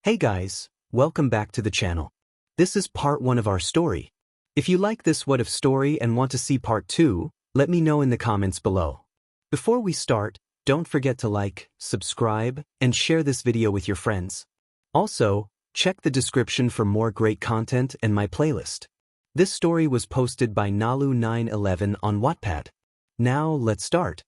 Hey guys, welcome back to the channel. This is part 1 of our story. If you like this What If story and want to see part 2, let me know in the comments below. Before we start, don't forget to like, subscribe, and share this video with your friends. Also, check the description for more great content and my playlist. This story was posted by 𝐒𝐮𝐬911 on Wattpad. Now let's start.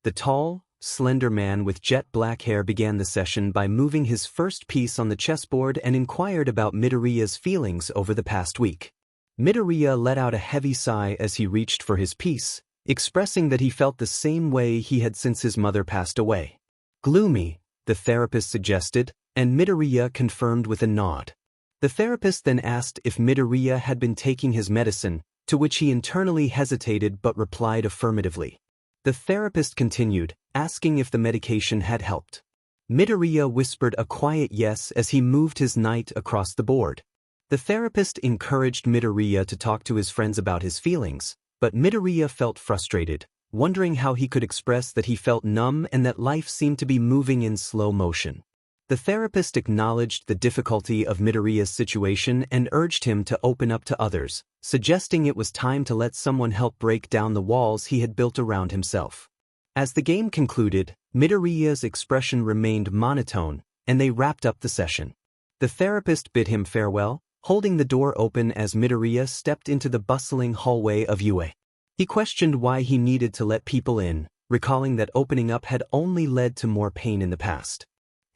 The tall, slender man with jet black hair began the session by moving his first piece on the chessboard and inquired about Midoriya's feelings over the past week. Midoriya let out a heavy sigh as he reached for his piece, expressing that he felt the same way he had since his mother passed away. Gloomy, the therapist suggested, and Midoriya confirmed with a nod. The therapist then asked if Midoriya had been taking his medicine, to which he internally hesitated but replied affirmatively. The therapist continued, asking if the medication had helped. Midoriya whispered a quiet yes as he moved his knight across the board. The therapist encouraged Midoriya to talk to his friends about his feelings, but Midoriya felt frustrated, wondering how he could express that he felt numb and that life seemed to be moving in slow motion. The therapist acknowledged the difficulty of Midoriya's situation and urged him to open up to others, suggesting it was time to let someone help break down the walls he had built around himself. As the game concluded, Midoriya's expression remained monotone, and they wrapped up the session. The therapist bid him farewell, holding the door open as Midoriya stepped into the bustling hallway of UA. He questioned why he needed to let people in, recalling that opening up had only led to more pain in the past.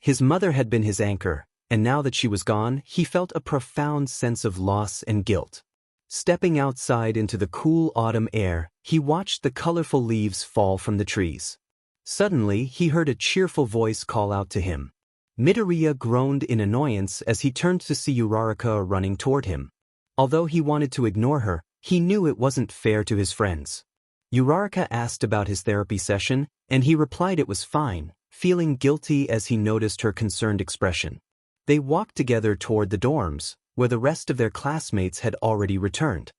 His mother had been his anchor, and now that she was gone, he felt a profound sense of loss and guilt. Stepping outside into the cool autumn air, he watched the colorful leaves fall from the trees. Suddenly, he heard a cheerful voice call out to him. Midoriya groaned in annoyance as he turned to see 𝐼𝐼𝐼𝐼 running toward him. Although he wanted to ignore her, he knew it wasn't fair to his friends. 𝐼𝐼𝐼𝐼 asked about his therapy session, and he replied it was fine, feeling guilty as he noticed her concerned expression. They walked together toward the dorms, where the rest of their classmates had already returned.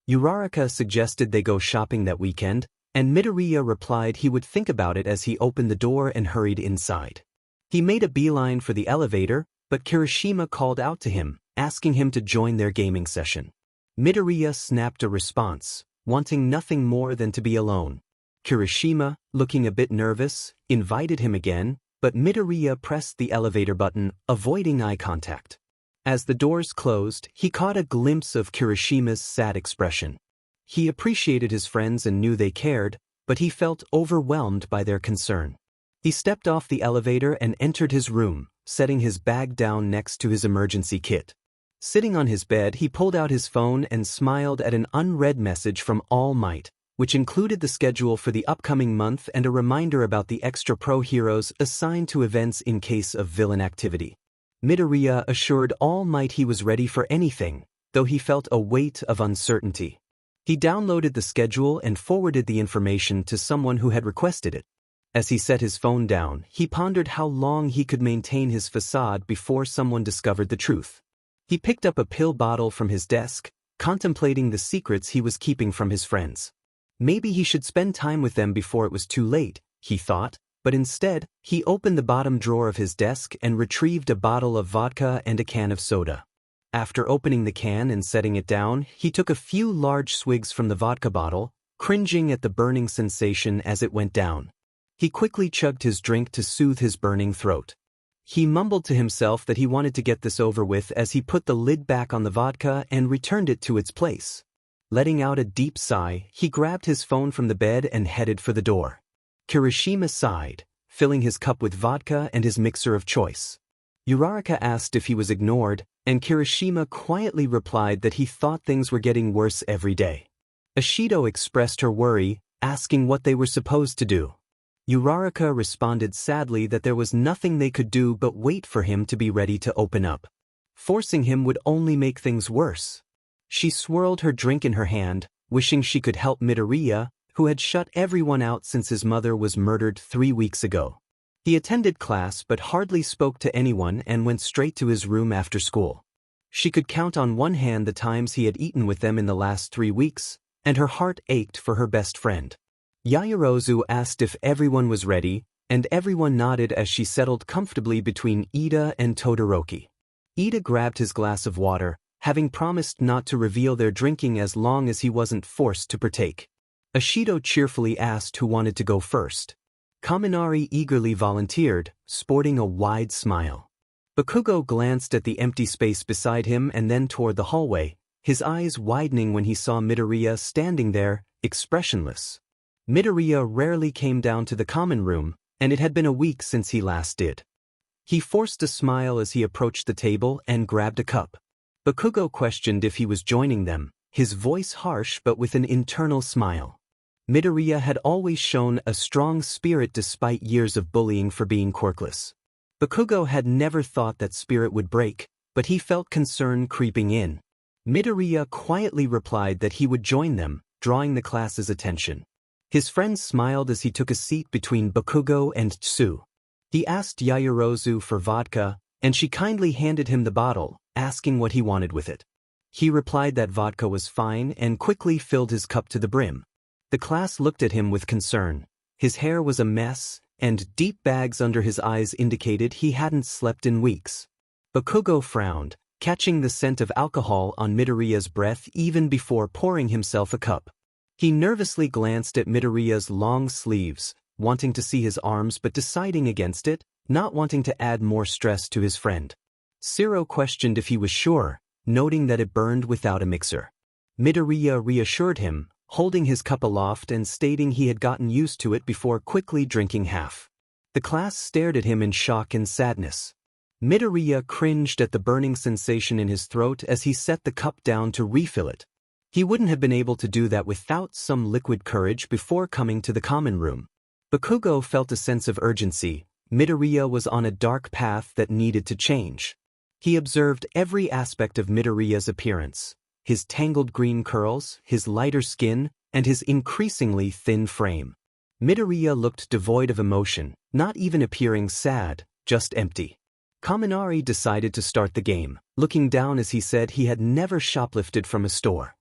𝐼𝐼𝐼𝐼 suggested they go shopping that weekend, and Midoriya replied he would think about it as he opened the door and hurried inside. He made a beeline for the elevator, but Kirishima called out to him, asking him to join their gaming session. Midoriya snapped a response, wanting nothing more than to be alone. Kirishima, looking a bit nervous, invited him again, but Midoriya pressed the elevator button, avoiding eye contact. As the doors closed, he caught a glimpse of Kirishima's sad expression. He appreciated his friends and knew they cared, but he felt overwhelmed by their concern. He stepped off the elevator and entered his room, setting his bag down next to his emergency kit. Sitting on his bed, he pulled out his phone and smiled at an unread message from 𝐼𝐼𝐼𝐼, which included the schedule for the upcoming month and a reminder about the extra pro heroes assigned to events in case of villain activity. Midoriya assured 𝐼𝐼𝐼 he was ready for anything, though he felt a weight of uncertainty. He downloaded the schedule and forwarded the information to someone who had requested it. As he set his phone down, he pondered how long he could maintain his facade before someone discovered the truth. He picked up a pill bottle from his desk, contemplating the secrets he was keeping from his friends. Maybe he should spend time with them before it was too late, he thought, but instead, he opened the bottom drawer of his desk and retrieved a bottle of vodka and a can of soda. After opening the can and setting it down, he took a few large swigs from the vodka bottle, cringing at the burning sensation as it went down. He quickly chugged his drink to soothe his burning throat. He mumbled to himself that he wanted to get this over with as he put the lid back on the vodka and returned it to its place. Letting out a deep sigh, he grabbed his phone from the bed and headed for the door. Kirishima sighed, filling his cup with vodka and his mixer of choice. 𝐼𝐼𝐼𝐼 asked if he was ignored, and Kirishima quietly replied that he thought things were getting worse every day. Ishido expressed her worry, asking what they were supposed to do. 𝐼𝐼𝐼𝐼 responded sadly that there was nothing they could do but wait for him to be ready to open up. Forcing him would only make things worse. She swirled her drink in her hand, wishing she could help Midoriya, who had shut everyone out since his mother was murdered 3 weeks ago. He attended class but hardly spoke to anyone and went straight to his room after school. She could count on one hand the times he had eaten with them in the last 3 weeks, and her heart ached for her best friend. Yaoyorozu asked if everyone was ready, and everyone nodded as she settled comfortably between Ida and Todoroki. Ida grabbed his glass of water, having promised not to reveal their drinking as long as he wasn't forced to partake. Ishido cheerfully asked who wanted to go first. Kaminari eagerly volunteered, sporting a wide smile. Bakugo glanced at the empty space beside him and then toward the hallway, his eyes widening when he saw Midoriya standing there, expressionless. Midoriya rarely came down to the common room, and it had been a week since he last did. He forced a smile as he approached the table and grabbed a cup. Bakugo questioned if he was joining them, his voice harsh but with an internal smile. Midoriya had always shown a strong spirit despite years of bullying for being quirkless. Bakugo had never thought that spirit would break, but he felt concern creeping in. Midoriya quietly replied that he would join them, drawing the class's attention. His friend smiled as he took a seat between Bakugo and Tsu. He asked Yaoyorozu for vodka, and she kindly handed him the bottle, asking what he wanted with it. He replied that vodka was fine and quickly filled his cup to the brim. The class looked at him with concern. His hair was a mess, and deep bags under his eyes indicated he hadn't slept in weeks. Bakugo frowned, catching the scent of alcohol on Midoriya's breath even before pouring himself a cup. He nervously glanced at Midoriya's long sleeves, wanting to see his arms but deciding against it, not wanting to add more stress to his friend. 𝐼𝐸 questioned if he was sure, noting that it burned without a mixer. Midoriya reassured him, holding his cup aloft and stating he had gotten used to it before quickly drinking half. The class stared at him in shock and sadness. Midoriya cringed at the burning sensation in his throat as he set the cup down to refill it. He wouldn't have been able to do that without some liquid courage before coming to the common room. Bakugo felt a sense of urgency. Midoriya was on a dark path that needed to change. He observed every aspect of Midoriya's appearance. His tangled green curls, his lighter skin, and his increasingly thin frame. Midoriya looked devoid of emotion, not even appearing sad, just empty. Kaminari decided to start the game, looking down as he said he had never shoplifted from a store.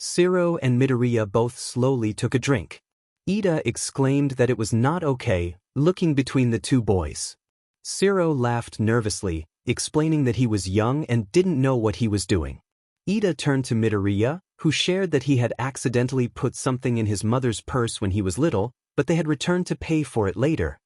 𝐼𝐸 and Midoriya both slowly took a drink. Ida exclaimed that it was not okay, looking between the two boys. 𝐼𝐸 laughed nervously, explaining that he was young and didn't know what he was doing. Ida turned to Midoriya, who shared that he had accidentally put something in his mother's purse when he was little, but they had returned to pay for it later.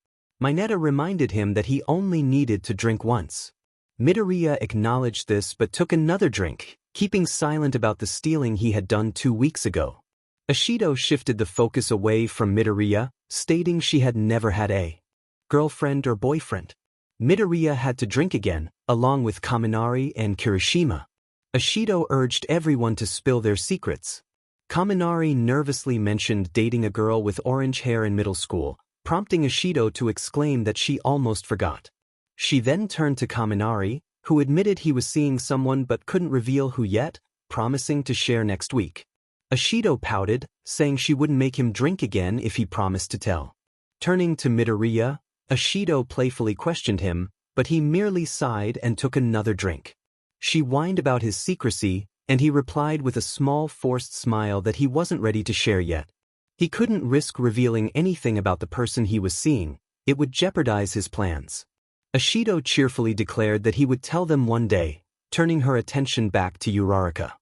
Mineta reminded him that he only needed to drink once. Midoriya acknowledged this but took another drink, keeping silent about the stealing he had done 2 weeks ago. Ishido shifted the focus away from Midoriya, stating she had never had a girlfriend or boyfriend. Midoriya had to drink again, along with Kaminari and Kirishima. Ishido urged everyone to spill their secrets. Kaminari nervously mentioned dating a girl with orange hair in middle school, prompting Ishido to exclaim that she almost forgot. She then turned to Kaminari, who admitted he was seeing someone but couldn't reveal who yet, promising to share next week. Ishido pouted, saying she wouldn't make him drink again if he promised to tell. Turning to Midoriya, Ishido playfully questioned him, but he merely sighed and took another drink. She whined about his secrecy, and he replied with a small forced smile that he wasn't ready to share yet. He couldn't risk revealing anything about the person he was seeing, it would jeopardize his plans. Ishido cheerfully declared that he would tell them one day, turning her attention back to Uraraka.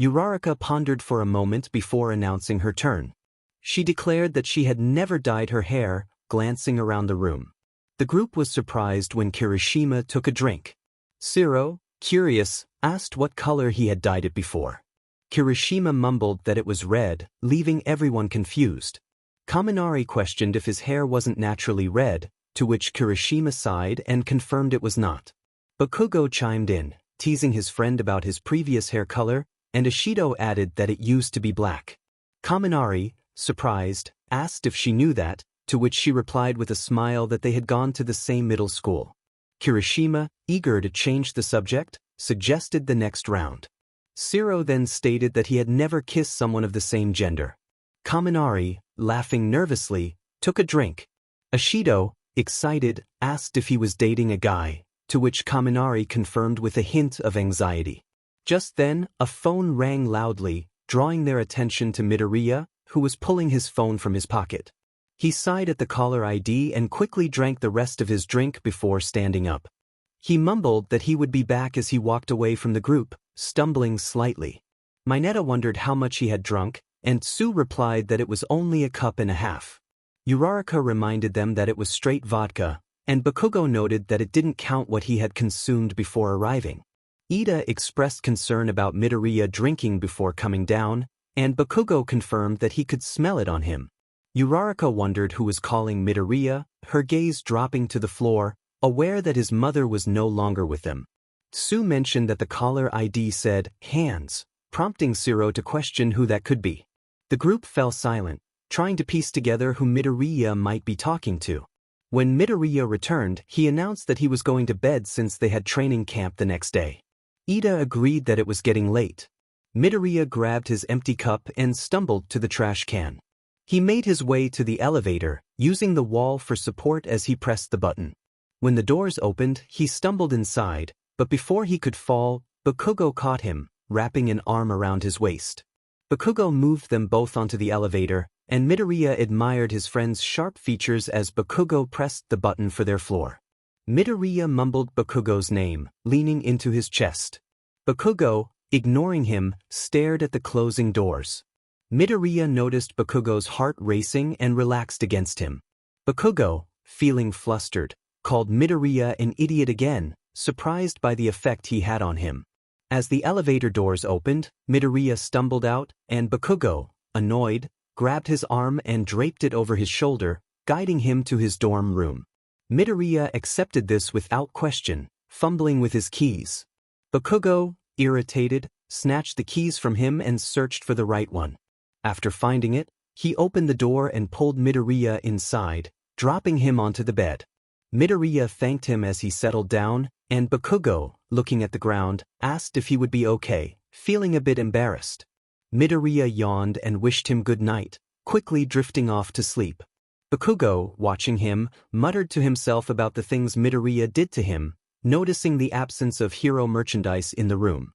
Uraraka pondered for a moment before announcing her turn. She declared that she had never dyed her hair, glancing around the room. The group was surprised when Kirishima took a drink. 𝐼𝐸, curious, asked what color he had dyed it before. Kirishima mumbled that it was red, leaving everyone confused. Kaminari questioned if his hair wasn't naturally red, to which Kirishima sighed and confirmed it was not. Bakugo chimed in, teasing his friend about his previous hair color, and Ishido added that it used to be black. Kaminari, surprised, asked if she knew that, to which she replied with a smile that they had gone to the same middle school. Kirishima, eager to change the subject, suggested the next round. 𝐼𝐸 then stated that he had never kissed someone of the same gender. Kaminari, laughing nervously, took a drink. Ishido, excited, asked if he was dating a guy, to which Kaminari confirmed with a hint of anxiety. Just then, a phone rang loudly, drawing their attention to Midoriya, who was pulling his phone from his pocket. He sighed at the caller ID and quickly drank the rest of his drink before standing up. He mumbled that he would be back as he walked away from the group, stumbling slightly. Mineta wondered how much he had drunk, and Tsu replied that it was only a cup and a half. 𝐼𝐼𝐼𝐼 reminded them that it was straight vodka, and Bakugo noted that it didn't count what he had consumed before arriving. Iida expressed concern about Midoriya drinking before coming down, and Bakugo confirmed that he could smell it on him. 𝐼𝐼𝐼 wondered who was calling Midoriya, her gaze dropping to the floor, aware that his mother was no longer with them. Tsu mentioned that the caller ID said, "hands," prompting Zero to question who that could be. The group fell silent, trying to piece together who Midoriya might be talking to. When Midoriya returned, he announced that he was going to bed since they had training camp the next day. Iida agreed that it was getting late. Midoriya grabbed his empty cup and stumbled to the trash can. He made his way to the elevator, using the wall for support as he pressed the button. When the doors opened, he stumbled inside, but before he could fall, Bakugo caught him, wrapping an arm around his waist. Bakugo moved them both onto the elevator, and Midoriya admired his friend's sharp features as Bakugo pressed the button for their floor. Midoriya mumbled Bakugo's name, leaning into his chest. Bakugo, ignoring him, stared at the closing doors. Midoriya noticed Bakugo's heart racing and relaxed against him. Bakugo, feeling flustered, called Midoriya an idiot again, surprised by the effect he had on him. As the elevator doors opened, Midoriya stumbled out, and Bakugo, annoyed, grabbed his arm and draped it over his shoulder, guiding him to his dorm room. Midoriya accepted this without question, fumbling with his keys. Bakugo, irritated, snatched the keys from him and searched for the right one. After finding it, he opened the door and pulled Midoriya inside, dropping him onto the bed. Midoriya thanked him as he settled down, and Bakugo, looking at the ground, asked if he would be okay, feeling a bit embarrassed. Midoriya yawned and wished him good night, quickly drifting off to sleep. Bakugo, watching him, muttered to himself about the things Midoriya did to him, noticing the absence of hero merchandise in the room.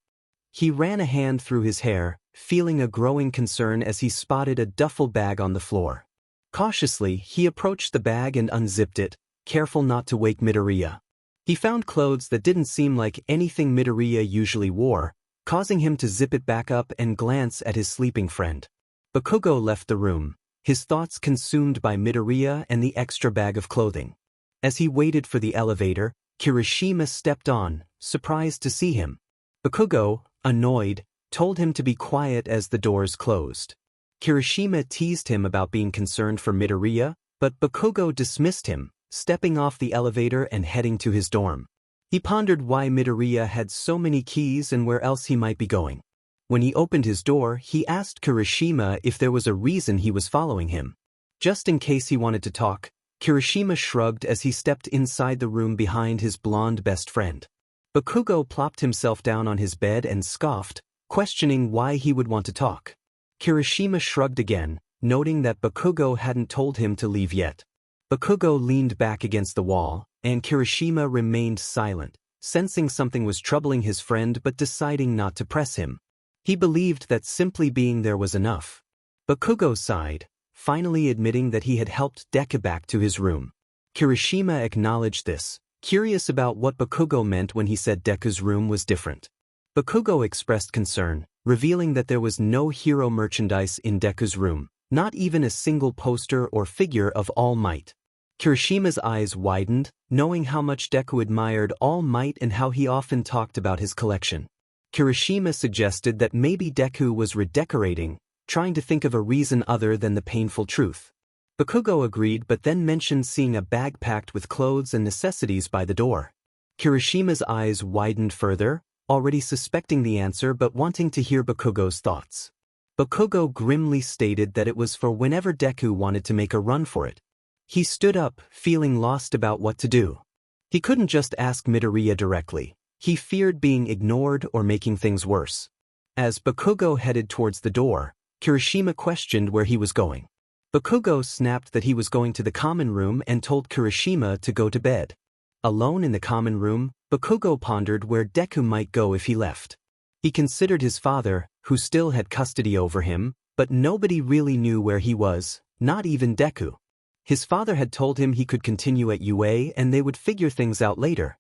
He ran a hand through his hair, feeling a growing concern as he spotted a duffel bag on the floor. Cautiously, he approached the bag and unzipped it, careful not to wake Midoriya. He found clothes that didn't seem like anything Midoriya usually wore, causing him to zip it back up and glance at his sleeping friend. Bakugo left the room, his thoughts consumed by Midoriya and the extra bag of clothing. As he waited for the elevator, Kirishima stepped on, surprised to see him. Bakugo, annoyed, told him to be quiet as the doors closed. Kirishima teased him about being concerned for Midoriya, but Bakugo dismissed him, stepping off the elevator and heading to his dorm. He pondered why Midoriya had so many keys and where else he might be going. When he opened his door, he asked Kirishima if there was a reason he was following him. Just in case he wanted to talk, Kirishima shrugged as he stepped inside the room behind his blonde best friend. Bakugo plopped himself down on his bed and scoffed, questioning why he would want to talk. Kirishima shrugged again, noting that Bakugo hadn't told him to leave yet. Bakugo leaned back against the wall, and Kirishima remained silent, sensing something was troubling his friend but deciding not to press him. He believed that simply being there was enough. Bakugo sighed, finally admitting that he had helped Deku back to his room. Kirishima acknowledged this, curious about what Bakugo meant when he said Deku's room was different. Bakugo expressed concern, revealing that there was no hero merchandise in Deku's room, not even a single poster or figure of All Might. Kirishima's eyes widened, knowing how much Deku admired All Might and how he often talked about his collection. Kirishima suggested that maybe Deku was redecorating, trying to think of a reason other than the painful truth. Bakugo agreed but then mentioned seeing a bag packed with clothes and necessities by the door. Kirishima's eyes widened further, already suspecting the answer but wanting to hear Bakugo's thoughts. Bakugo grimly stated that it was for whenever Deku wanted to make a run for it. He stood up, feeling lost about what to do. He couldn't just ask Midoriya directly. He feared being ignored or making things worse. As Bakugo headed towards the door, Kirishima questioned where he was going. Bakugo snapped that he was going to the common room and told Kirishima to go to bed. Alone in the common room, Bakugo pondered where Deku might go if he left. He considered his father, who still had custody over him, but nobody really knew where he was, not even Deku. His father had told him he could continue at UA and they would figure things out later.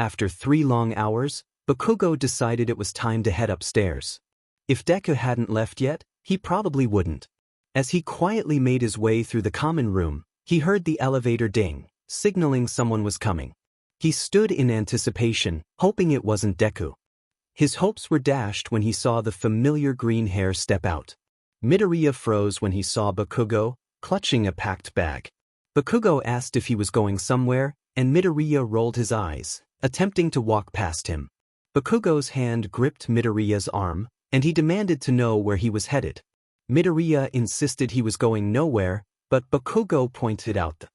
After 3 long hours, Bakugo decided it was time to head upstairs. If Deku hadn't left yet, he probably wouldn't. As he quietly made his way through the common room, he heard the elevator ding, signaling someone was coming. He stood in anticipation, hoping it wasn't Deku. His hopes were dashed when he saw the familiar green hair step out. Midoriya froze when he saw Bakugo, clutching a packed bag. Bakugo asked if he was going somewhere, and Midoriya rolled his eyes, attempting to walk past him. Bakugo's hand gripped Midoriya's arm, and he demanded to know where he was headed. Midoriya insisted he was going nowhere, but Bakugo pointed out the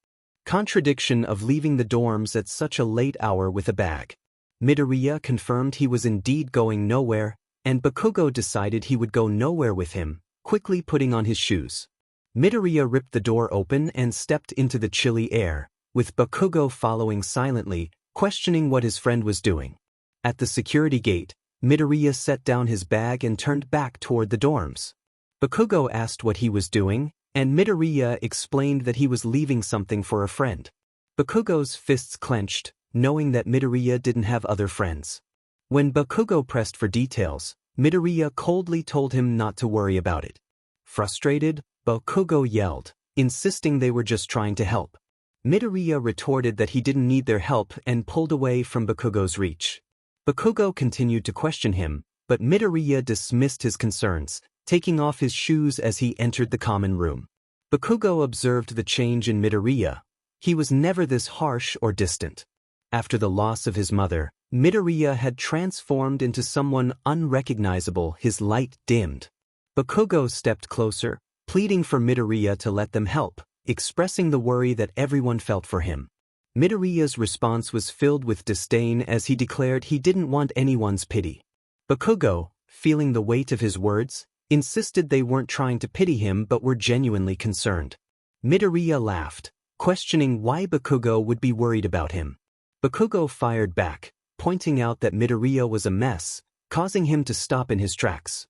contradiction of leaving the dorms at such a late hour with a bag. Midoriya confirmed he was indeed going nowhere, and Bakugo decided he would go nowhere with him, quickly putting on his shoes. Midoriya ripped the door open and stepped into the chilly air, with Bakugo following silently, questioning what his friend was doing. At the security gate, Midoriya set down his bag and turned back toward the dorms. Bakugo asked what he was doing, and Midoriya explained that he was leaving something for a friend. Bakugo's fists clenched, knowing that Midoriya didn't have other friends. When Bakugo pressed for details, Midoriya coldly told him not to worry about it. Frustrated, Bakugo yelled, insisting they were just trying to help. Midoriya retorted that he didn't need their help and pulled away from Bakugo's reach. Bakugo continued to question him, but Midoriya dismissed his concerns, taking off his shoes as he entered the common room. Bakugo observed the change in Midoriya. He was never this harsh or distant. After the loss of his mother, Midoriya had transformed into someone unrecognizable, his light dimmed. Bakugo stepped closer, pleading for Midoriya to let them help, expressing the worry that everyone felt for him. Midoriya's response was filled with disdain as he declared he didn't want anyone's pity. Bakugo, feeling the weight of his words, insisted they weren't trying to pity him but were genuinely concerned. Midoriya laughed, questioning why Bakugo would be worried about him. Bakugo fired back, pointing out that Midoriya was a mess, causing him to stop in his tracks.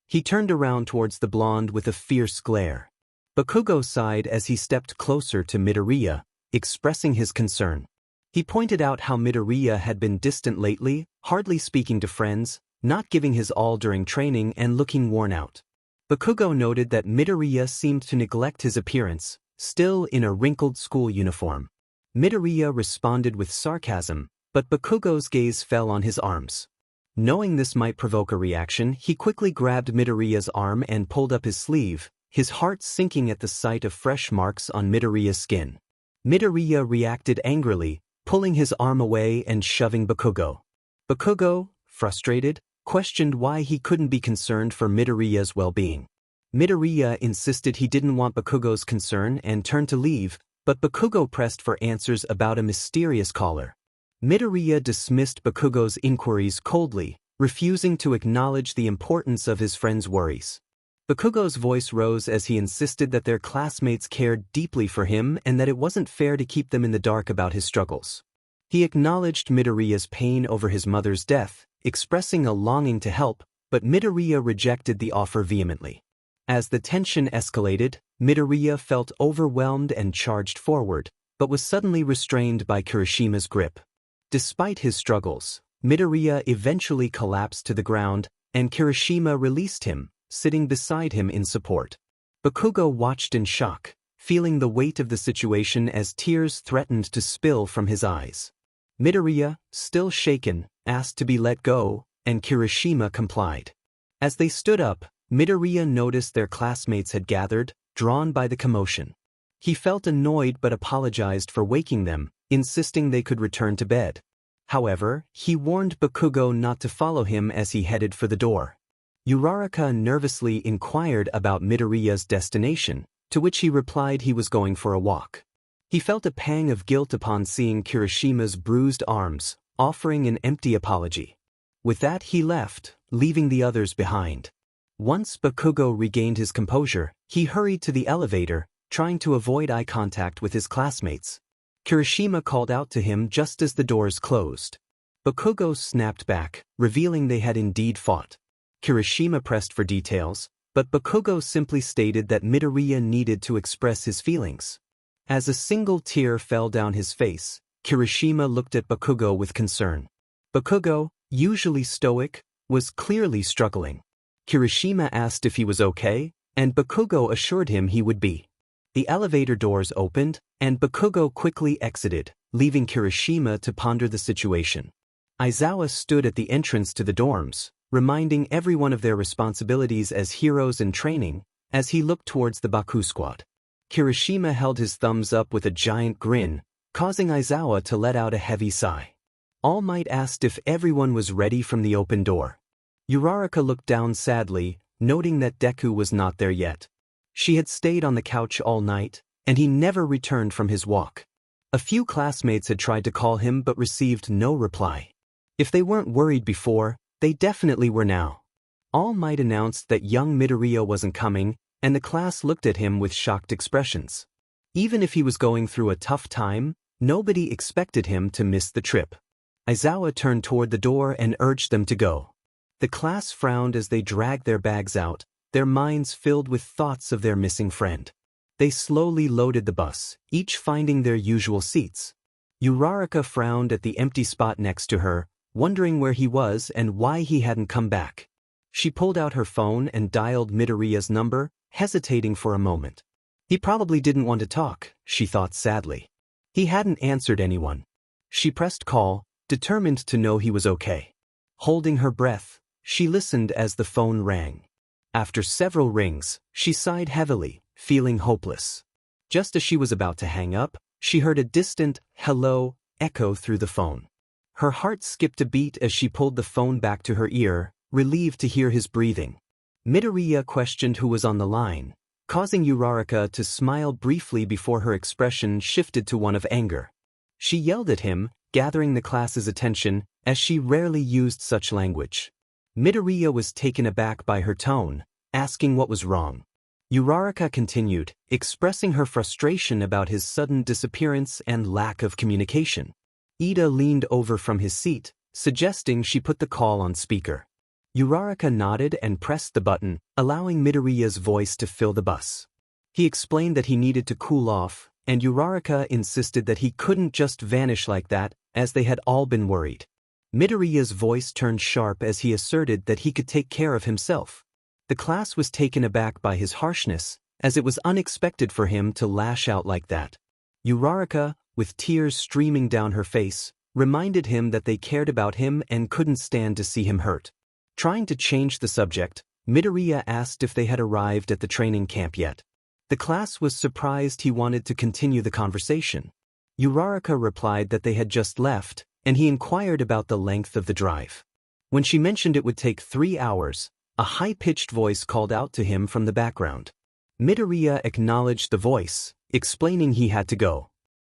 He turned around towards the blonde with a fierce glare. Bakugo sighed as he stepped closer to Midoriya, expressing his concern. He pointed out how Midoriya had been distant lately, hardly speaking to friends, not giving his all during training and looking worn out. Bakugo noted that Midoriya seemed to neglect his appearance, still in a wrinkled school uniform. Midoriya responded with sarcasm, but Bakugo's gaze fell on his arms. Knowing this might provoke a reaction, he quickly grabbed Midoriya's arm and pulled up his sleeve, his heart sinking at the sight of fresh marks on Midoriya's skin. Midoriya reacted angrily, pulling his arm away and shoving Bakugo. Bakugo, frustrated, questioned why he couldn't be concerned for Midoriya's well-being. Midoriya insisted he didn't want Bakugo's concern and turned to leave, but Bakugo pressed for answers about a mysterious caller. Midoriya dismissed Bakugo's inquiries coldly, refusing to acknowledge the importance of his friend's worries. Bakugo's voice rose as he insisted that their classmates cared deeply for him and that it wasn't fair to keep them in the dark about his struggles. He acknowledged Midoriya's pain over his mother's death, expressing a longing to help, but Midoriya rejected the offer vehemently. As the tension escalated, Midoriya felt overwhelmed and charged forward, but was suddenly restrained by Kirishima's grip. Despite his struggles, Midoriya eventually collapsed to the ground, and Kirishima released him, sitting beside him in support. Bakugo watched in shock, feeling the weight of the situation as tears threatened to spill from his eyes. Midoriya, still shaken, asked to be let go, and Kirishima complied. As they stood up, Midoriya noticed their classmates had gathered, drawn by the commotion. He felt annoyed but apologized for waking them, insisting they could return to bed. However, he warned Bakugo not to follow him as he headed for the door. 𝐼𝐼𝐼𝐿 nervously inquired about Midoriya's destination, to which he replied he was going for a walk. He felt a pang of guilt upon seeing Kirishima's bruised arms, offering an empty apology. With that he left, leaving the others behind. Once Bakugo regained his composure, he hurried to the elevator, trying to avoid eye contact with his classmates. Kirishima called out to him just as the doors closed. Bakugo snapped back, revealing they had indeed fought. Kirishima pressed for details, but Bakugo simply stated that Midoriya needed to express his feelings. As a single tear fell down his face, Kirishima looked at Bakugo with concern. Bakugo, usually stoic, was clearly struggling. Kirishima asked if he was okay, and Bakugo assured him he would be. The elevator doors opened, and Bakugo quickly exited, leaving Kirishima to ponder the situation. Aizawa stood at the entrance to the dorms, reminding everyone of their responsibilities as heroes in training, as he looked towards the Baku squad. Kirishima held his thumbs up with a giant grin, causing Aizawa to let out a heavy sigh. All Might asked if everyone was ready from the open door. Uraraka looked down sadly, noting that Deku was not there yet. She had stayed on the couch all night, and he never returned from his walk. A few classmates had tried to call him but received no reply. If they weren't worried before, they definitely were now. All Might announced that young Midoriya wasn't coming, and the class looked at him with shocked expressions. Even if he was going through a tough time, nobody expected him to miss the trip. Aizawa turned toward the door and urged them to go. The class frowned as they dragged their bags out, their minds filled with thoughts of their missing friend. They slowly loaded the bus, each finding their usual seats. Uraraka frowned at the empty spot next to her, wondering where he was and why he hadn't come back. She pulled out her phone and dialed Midoriya's number, hesitating for a moment. He probably didn't want to talk, she thought sadly. He hadn't answered anyone. She pressed call, determined to know he was okay. Holding her breath, she listened as the phone rang. After several rings, she sighed heavily, feeling hopeless. Just as she was about to hang up, she heard a distant hello echo through the phone. Her heart skipped a beat as she pulled the phone back to her ear, relieved to hear his breathing. Midoriya questioned who was on the line, causing Uraraka to smile briefly before her expression shifted to one of anger. She yelled at him, gathering the class's attention, as she rarely used such language. Midoriya was taken aback by her tone, asking what was wrong. Uraraka continued, expressing her frustration about his sudden disappearance and lack of communication. Ida leaned over from his seat, suggesting she put the call on speaker. Uraraka nodded and pressed the button, allowing Midoriya's voice to fill the bus. He explained that he needed to cool off, and Uraraka insisted that he couldn't just vanish like that, as they had all been worried. Midoriya's voice turned sharp as he asserted that he could take care of himself. The class was taken aback by his harshness, as it was unexpected for him to lash out like that. Uraraka, with tears streaming down her face, reminded him that they cared about him and couldn't stand to see him hurt. Trying to change the subject, Midoriya asked if they had arrived at the training camp yet. The class was surprised he wanted to continue the conversation. Uraraka replied that they had just left, and he inquired about the length of the drive. When she mentioned it would take 3 hours, a high-pitched voice called out to him from the background. Midoriya acknowledged the voice, explaining he had to go.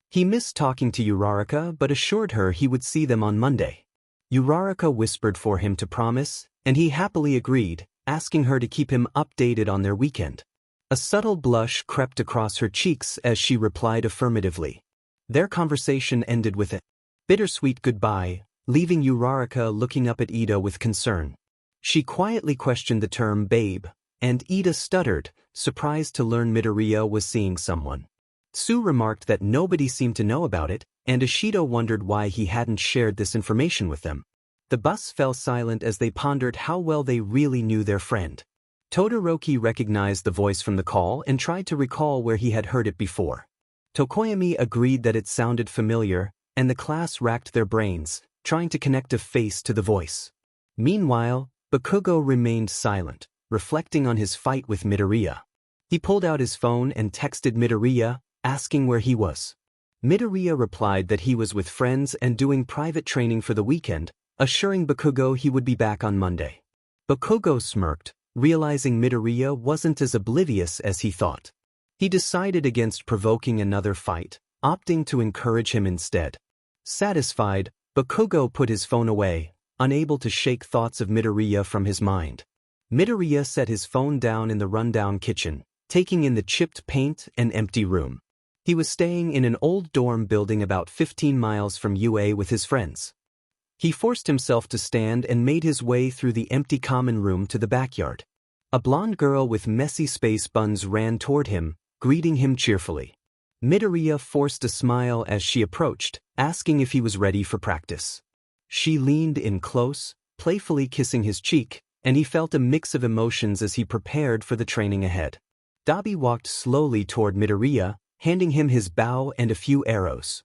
He missed talking to Uraraka but assured her he would see them on Monday. Uraraka whispered for him to promise, and he happily agreed, asking her to keep him updated on their weekend. A subtle blush crept across her cheeks as she replied affirmatively. Their conversation ended with a bittersweet goodbye, leaving Uraraka looking up at Ida with concern. She quietly questioned the term babe, and Ida stuttered, surprised to learn Midoriya was seeing someone. Tsu remarked that nobody seemed to know about it, and Ishido wondered why he hadn't shared this information with them. The bus fell silent as they pondered how well they really knew their friend. Todoroki recognized the voice from the call and tried to recall where he had heard it before. Tokoyami agreed that it sounded familiar, and the class racked their brains, trying to connect a face to the voice. Meanwhile, Bakugo remained silent, reflecting on his fight with Midoriya. He pulled out his phone and texted Midoriya, asking where he was. Midoriya replied that he was with friends and doing private training for the weekend, assuring Bakugo he would be back on Monday. Bakugo smirked, realizing Midoriya wasn't as oblivious as he thought. He decided against provoking another fight, opting to encourage him instead. Satisfied, Bakugo put his phone away, unable to shake thoughts of Midoriya from his mind. Midoriya set his phone down in the rundown kitchen, taking in the chipped paint and empty room. He was staying in an old dorm building about 15 miles from UA with his friends. He forced himself to stand and made his way through the empty common room to the backyard. A blonde girl with messy space buns ran toward him, greeting him cheerfully. Midoriya forced a smile as she approached, asking if he was ready for practice. She leaned in close, playfully kissing his cheek, and he felt a mix of emotions as he prepared for the training ahead. 𝐼 walked slowly toward Midoriya, handing him his bow and a few arrows.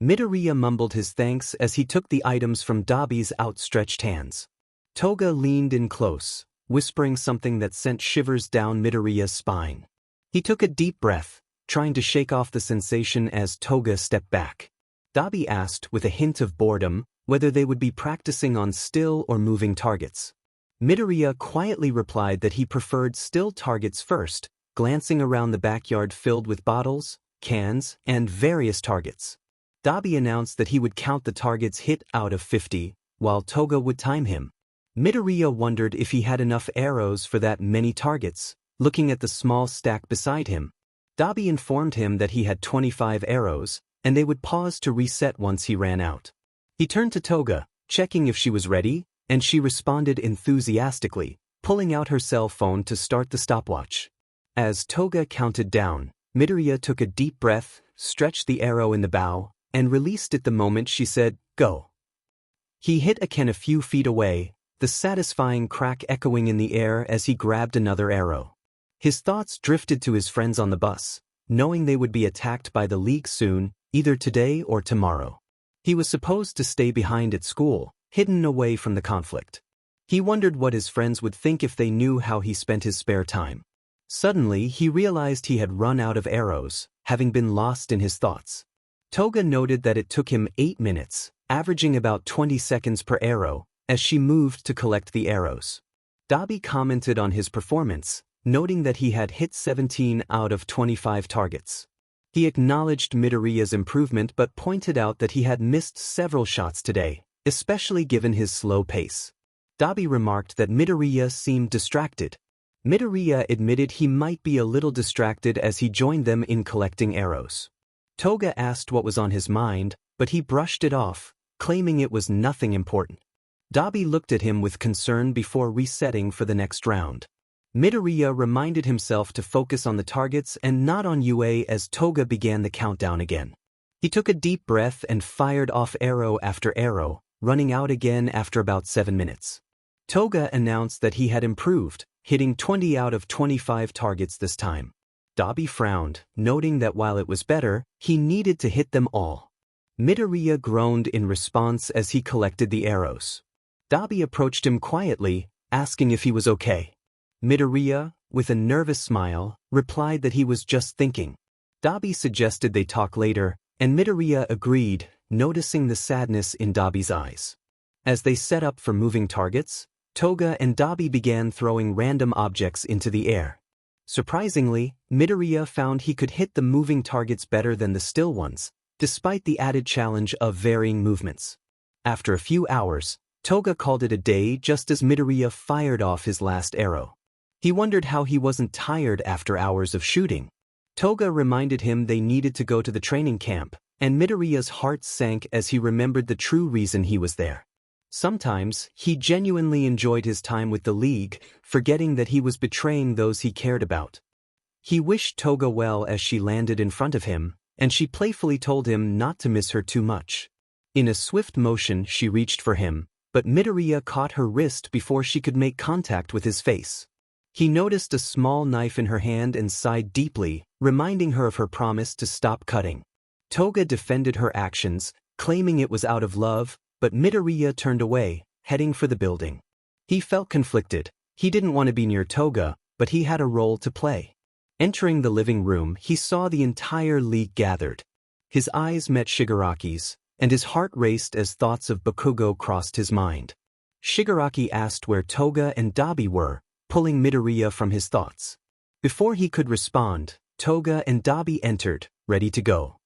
Midoriya mumbled his thanks as he took the items from 𝐼's outstretched hands. Toga leaned in close, whispering something that sent shivers down Midoriya's spine. He took a deep breath, trying to shake off the sensation as Toga stepped back. 𝐼 asked with a hint of boredom whether they would be practicing on still or moving targets. Midoriya quietly replied that he preferred still targets first, glancing around the backyard filled with bottles, cans, and various targets. 𝐼 announced that he would count the targets hit out of 50, while Toga would time him. Midoriya wondered if he had enough arrows for that many targets, looking at the small stack beside him. 𝐼 informed him that he had 25 arrows, and they would pause to reset once he ran out. He turned to Toga, checking if she was ready, and she responded enthusiastically, pulling out her cell phone to start the stopwatch. As Toga counted down, Midoriya took a deep breath, stretched the arrow in the bow, and released it the moment she said, "Go." He hit 𝐼𝐻 a few feet away, the satisfying crack echoing in the air as he grabbed another arrow. His thoughts drifted to his friends on the bus, knowing they would be attacked by the League soon, either today or tomorrow. He was supposed to stay behind at school, hidden away from the conflict. He wondered what his friends would think if they knew how he spent his spare time. Suddenly, he realized he had run out of arrows, having been lost in his thoughts. Toga noted that it took him 8 minutes, averaging about 20 seconds per arrow, as she moved to collect the arrows. 𝐼 commented on his performance, noting that he had hit 17 out of 25 targets. He acknowledged Midoriya's improvement but pointed out that he had missed several shots today, especially given his slow pace. 𝐼 remarked that Midoriya seemed distracted. Midoriya admitted he might be a little distracted as he joined them in collecting arrows. Toga asked what was on his mind, but he brushed it off, claiming it was nothing important. 𝐼 looked at him with concern before resetting for the next round. Midoriya reminded himself to focus on the targets and not on UA as Toga began the countdown again. He took a deep breath and fired off arrow after arrow, running out again after about 7 minutes. Toga announced that he had improved, hitting 20 out of 25 targets this time. 𝐼 frowned, noting that while it was better, he needed to hit them all. Midoriya groaned in response as he collected the arrows. 𝐼 approached him quietly, asking if he was okay. Midoriya, with a nervous smile, replied that he was just thinking. 𝐼 suggested they talk later, and Midoriya agreed, noticing the sadness in 𝐼's eyes. As they set up for moving targets, Toga and 𝐼 began throwing random objects into the air. Surprisingly, Midoriya found he could hit the moving targets better than the still ones, despite the added challenge of varying movements. After a few hours, Toga called it a day just as Midoriya fired off his last arrow. He wondered how he wasn't tired after hours of shooting. Toga reminded him they needed to go to the training camp, and Midoriya's heart sank as he remembered the true reason he was there. Sometimes, he genuinely enjoyed his time with the League, forgetting that he was betraying those he cared about. He wished Toga well as she landed in front of him, and she playfully told him not to miss her too much. In a swift motion, she reached for him, but Midoriya caught her wrist before she could make contact with his face. He noticed a small knife in her hand and sighed deeply, reminding her of her promise to stop cutting. Toga defended her actions, claiming it was out of love, but Midoriya turned away, heading for the building. He felt conflicted. He didn't want to be near Toga, but he had a role to play. Entering the living room, he saw the entire League gathered. His eyes met Shigaraki's, and his heart raced as thoughts of Bakugo crossed his mind. Shigaraki asked where Toga and 𝐼 were, pulling Midoriya from his thoughts. Before he could respond, Toga and 𝐼 entered, ready to go.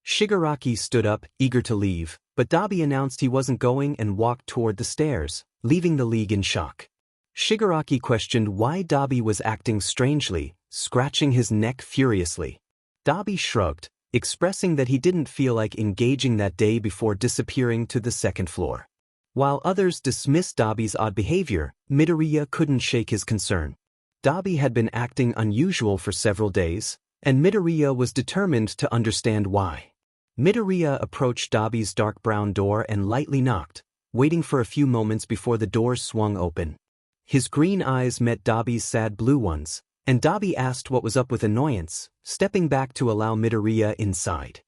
Shigaraki stood up, eager to leave, but 𝐼 announced he wasn't going and walked toward the stairs, leaving the League in shock. Shigaraki questioned why 𝐼 was acting strangely, scratching his neck furiously. 𝐼 shrugged, expressing that he didn't feel like engaging that day before disappearing to the second floor. While others dismissed 𝐼's odd behavior, Midoriya couldn't shake his concern. 𝐼 had been acting unusual for several days, and Midoriya was determined to understand why. Midoriya approached 𝐼𝐵's dark brown door and lightly knocked, waiting for a few moments before the doors swung open. His green eyes met 𝐼𝐵's sad blue ones, and 𝐼𝐵 asked what was up with annoyance, stepping back to allow Midoriya inside.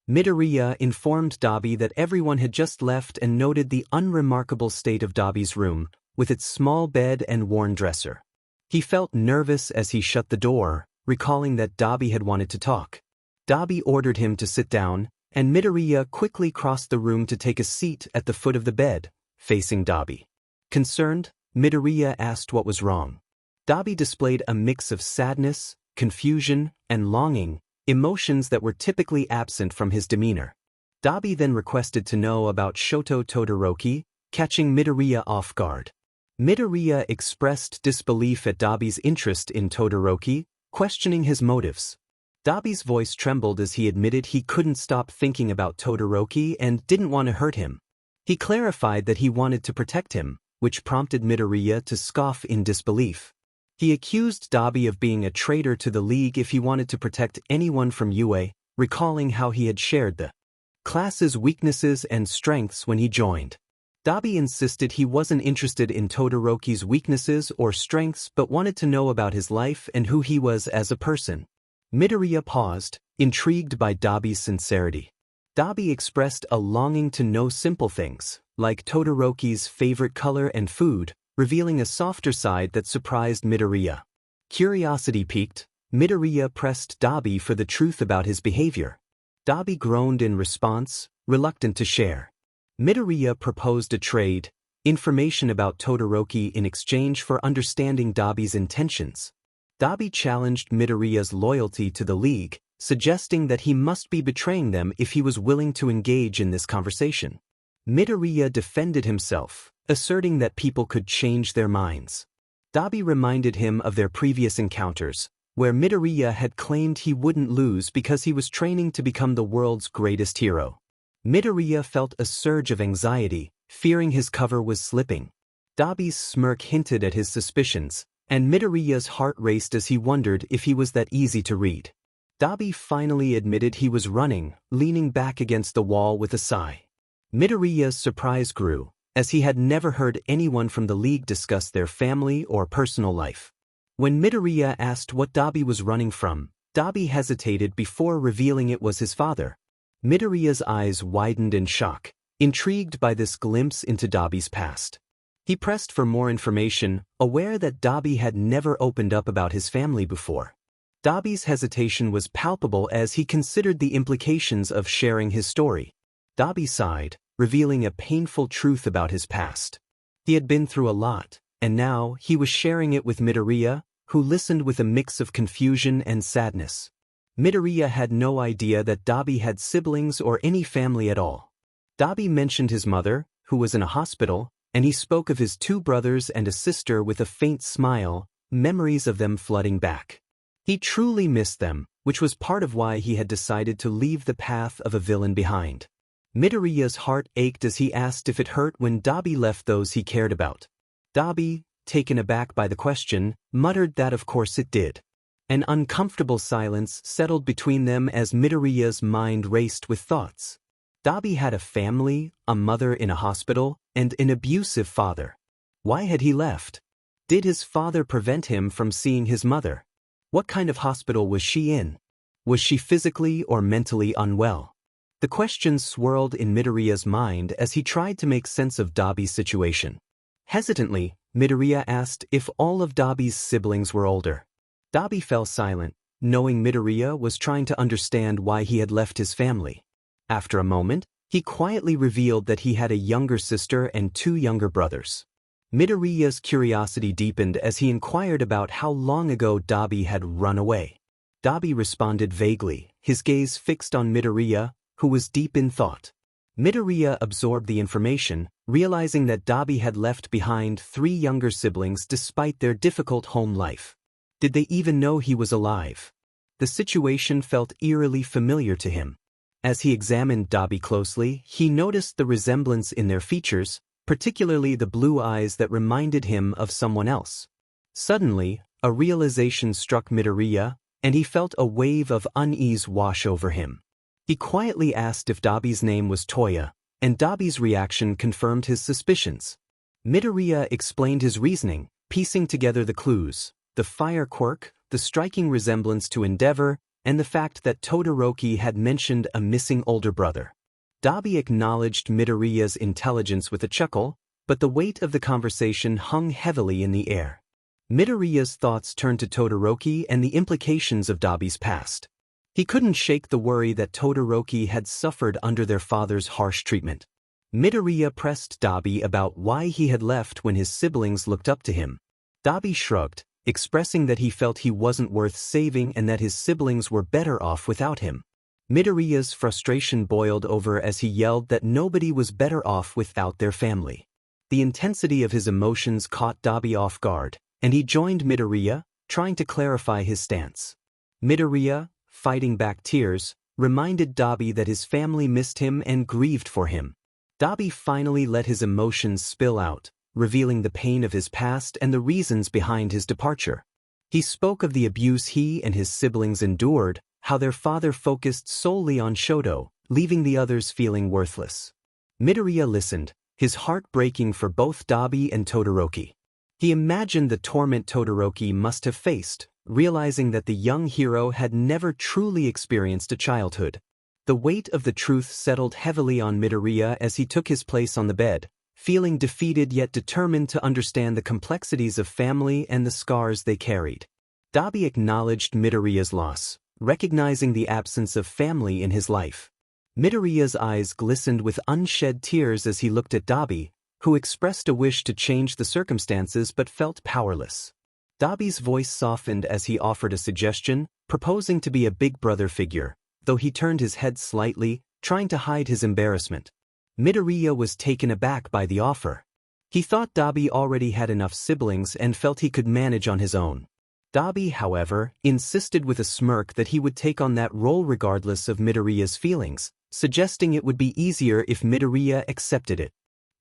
Midoriya informed 𝐼𝐵 that everyone had just left and noted the unremarkable state of 𝐼𝐵's room, with its small bed and worn dresser. He felt nervous as he shut the door, recalling that 𝐼𝐵 had wanted to talk. 𝐼𝐵 ordered him to sit down, and Midoriya quickly crossed the room to take a seat at the foot of the bed, facing 𝐼𝐵. Concerned, Midoriya asked what was wrong. 𝐼𝐵 displayed a mix of sadness, confusion, and longing, emotions that were typically absent from his demeanor. 𝐼𝐵 then requested to know about Shoto Todoroki, catching Midoriya off guard. Midoriya expressed disbelief at 𝐼𝐵's interest in Todoroki, questioning his motives. 𝐼𝐵's voice trembled as he admitted he couldn't stop thinking about Todoroki and didn't want to hurt him. He clarified that he wanted to protect him, which prompted Midoriya to scoff in disbelief. He accused 𝐼𝐵 of being a traitor to the League if he wanted to protect anyone from UA, recalling how he had shared the class's weaknesses and strengths when he joined. 𝐼𝐵 insisted he wasn't interested in Todoroki's weaknesses or strengths but wanted to know about his life and who he was as a person. Midoriya paused, intrigued by 𝐼𝐵's sincerity. 𝐼𝐵 expressed a longing to know simple things, like Todoroki's favorite color and food, revealing a softer side that surprised Midoriya. Curiosity piqued, Midoriya pressed 𝐼𝐵 for the truth about his behavior. 𝐼𝐵 groaned in response, reluctant to share. Midoriya proposed a trade, information about Todoroki in exchange for understanding 𝐼𝐵's intentions. 𝐼𝐵 challenged Midoriya's loyalty to the League, suggesting that he must be betraying them if he was willing to engage in this conversation. Midoriya defended himself, asserting that people could change their minds. 𝐼𝐵 reminded him of their previous encounters, where Midoriya had claimed he wouldn't lose because he was training to become the world's greatest hero. Midoriya felt a surge of anxiety, fearing his cover was slipping. 𝐼𝐵's smirk hinted at his suspicions, and Midoriya's heart raced as he wondered if he was that easy to read. 𝐼𝐵 finally admitted he was running, leaning back against the wall with a sigh. Midoriya's surprise grew, as he had never heard anyone from the League discuss their family or personal life. When Midoriya asked what 𝐼𝐵 was running from, 𝐼𝐵 hesitated before revealing it was his father. Midoriya's eyes widened in shock, intrigued by this glimpse into 𝐼𝐵's past. He pressed for more information, aware that 𝐼𝐵 had never opened up about his family before. 𝐼𝐵's hesitation was palpable as he considered the implications of sharing his story. 𝐼𝐵 sighed, revealing a painful truth about his past. He had been through a lot, and now he was sharing it with Midoriya, who listened with a mix of confusion and sadness. Midoriya had no idea that 𝐼𝐵 had siblings or any family at all. 𝐼𝐵 mentioned his mother, who was in a hospital, and he spoke of his two brothers and a sister with a faint smile, memories of them flooding back. He truly missed them, which was part of why he had decided to leave the path of a villain behind. Midoriya's heart ached as he asked if it hurt when 𝐼𝐵 left those he cared about. 𝐼𝐵, taken aback by the question, muttered that of course it did. An uncomfortable silence settled between them as Midoriya's mind raced with thoughts. 𝐼𝐵 had a family, a mother in a hospital, and an abusive father. Why had he left? Did his father prevent him from seeing his mother? What kind of hospital was she in? Was she physically or mentally unwell? The questions swirled in Midoriya's mind as he tried to make sense of 𝐼𝐵's situation. Hesitantly, Midoriya asked if all of 𝐼𝐵's siblings were older. 𝐼𝐵 fell silent, knowing Midoriya was trying to understand why he had left his family. After a moment, he quietly revealed that he had a younger sister and two younger brothers. Midoriya's curiosity deepened as he inquired about how long ago 𝐼𝐵 had run away. 𝐼𝐵 responded vaguely, his gaze fixed on Midoriya, who was deep in thought. Midoriya absorbed the information, realizing that 𝐼𝐵 had left behind 3 younger siblings despite their difficult home life. Did they even know he was alive? The situation felt eerily familiar to him. As he examined 𝐼𝐵 closely, he noticed the resemblance in their features, particularly the blue eyes that reminded him of someone else. Suddenly, a realization struck Midoriya, and he felt a wave of unease wash over him. He quietly asked if 𝐼𝐵H's name was Toya, and 𝐼𝐵H's reaction confirmed his suspicions. Midoriya explained his reasoning, piecing together the clues: the fire quirk, the striking resemblance to 𝐒𝐮𝐦𝐻𝐃, and the fact that Todoroki had mentioned a missing older brother. 𝐼𝐵H acknowledged Midoriya's intelligence with a chuckle, but the weight of the conversation hung heavily in the air. Midoriya's thoughts turned to Todoroki and the implications of 𝐼𝐵H's past. He couldn't shake the worry that Todoroki had suffered under their father's harsh treatment. Midoriya pressed 𝐼𝐵H about why he had left when his siblings looked up to him. 𝐼𝐵H shrugged, expressing that he felt he wasn't worth saving and that his siblings were better off without him. Midoriya's frustration boiled over as he yelled that nobody was better off without their family. The intensity of his emotions caught 𝐼𝐵H off guard, and he joined Midoriya, trying to clarify his stance. Midoriya, fighting back tears, reminded 𝐼𝐵H that his family missed him and grieved for him. 𝐼𝐵H finally let his emotions spill out, revealing the pain of his past and the reasons behind his departure. He spoke of the abuse he and his siblings endured, how their father focused solely on Shoto, leaving the others feeling worthless. Midoriya listened, his heart breaking for both 𝐼𝐵H and Todoroki. He imagined the torment Todoroki must have faced, realizing that the young hero had never truly experienced a childhood. The weight of the truth settled heavily on Midoriya as he took his place on the bed, feeling defeated yet determined to understand the complexities of family and the scars they carried. 𝐼𝐵H acknowledged Midoriya's loss, recognizing the absence of family in his life. Midoriya's eyes glistened with unshed tears as he looked at 𝐼𝐵H, who expressed a wish to change the circumstances but felt powerless. 𝐼𝐵H's voice softened as he offered a suggestion, proposing to be a big brother figure, though he turned his head slightly, trying to hide his embarrassment. Midoriya was taken aback by the offer. He thought 𝐼𝐵H already had enough siblings and felt he could manage on his own. 𝐼𝐵H, however, insisted with a smirk that he would take on that role regardless of Midoriya's feelings, suggesting it would be easier if Midoriya accepted it.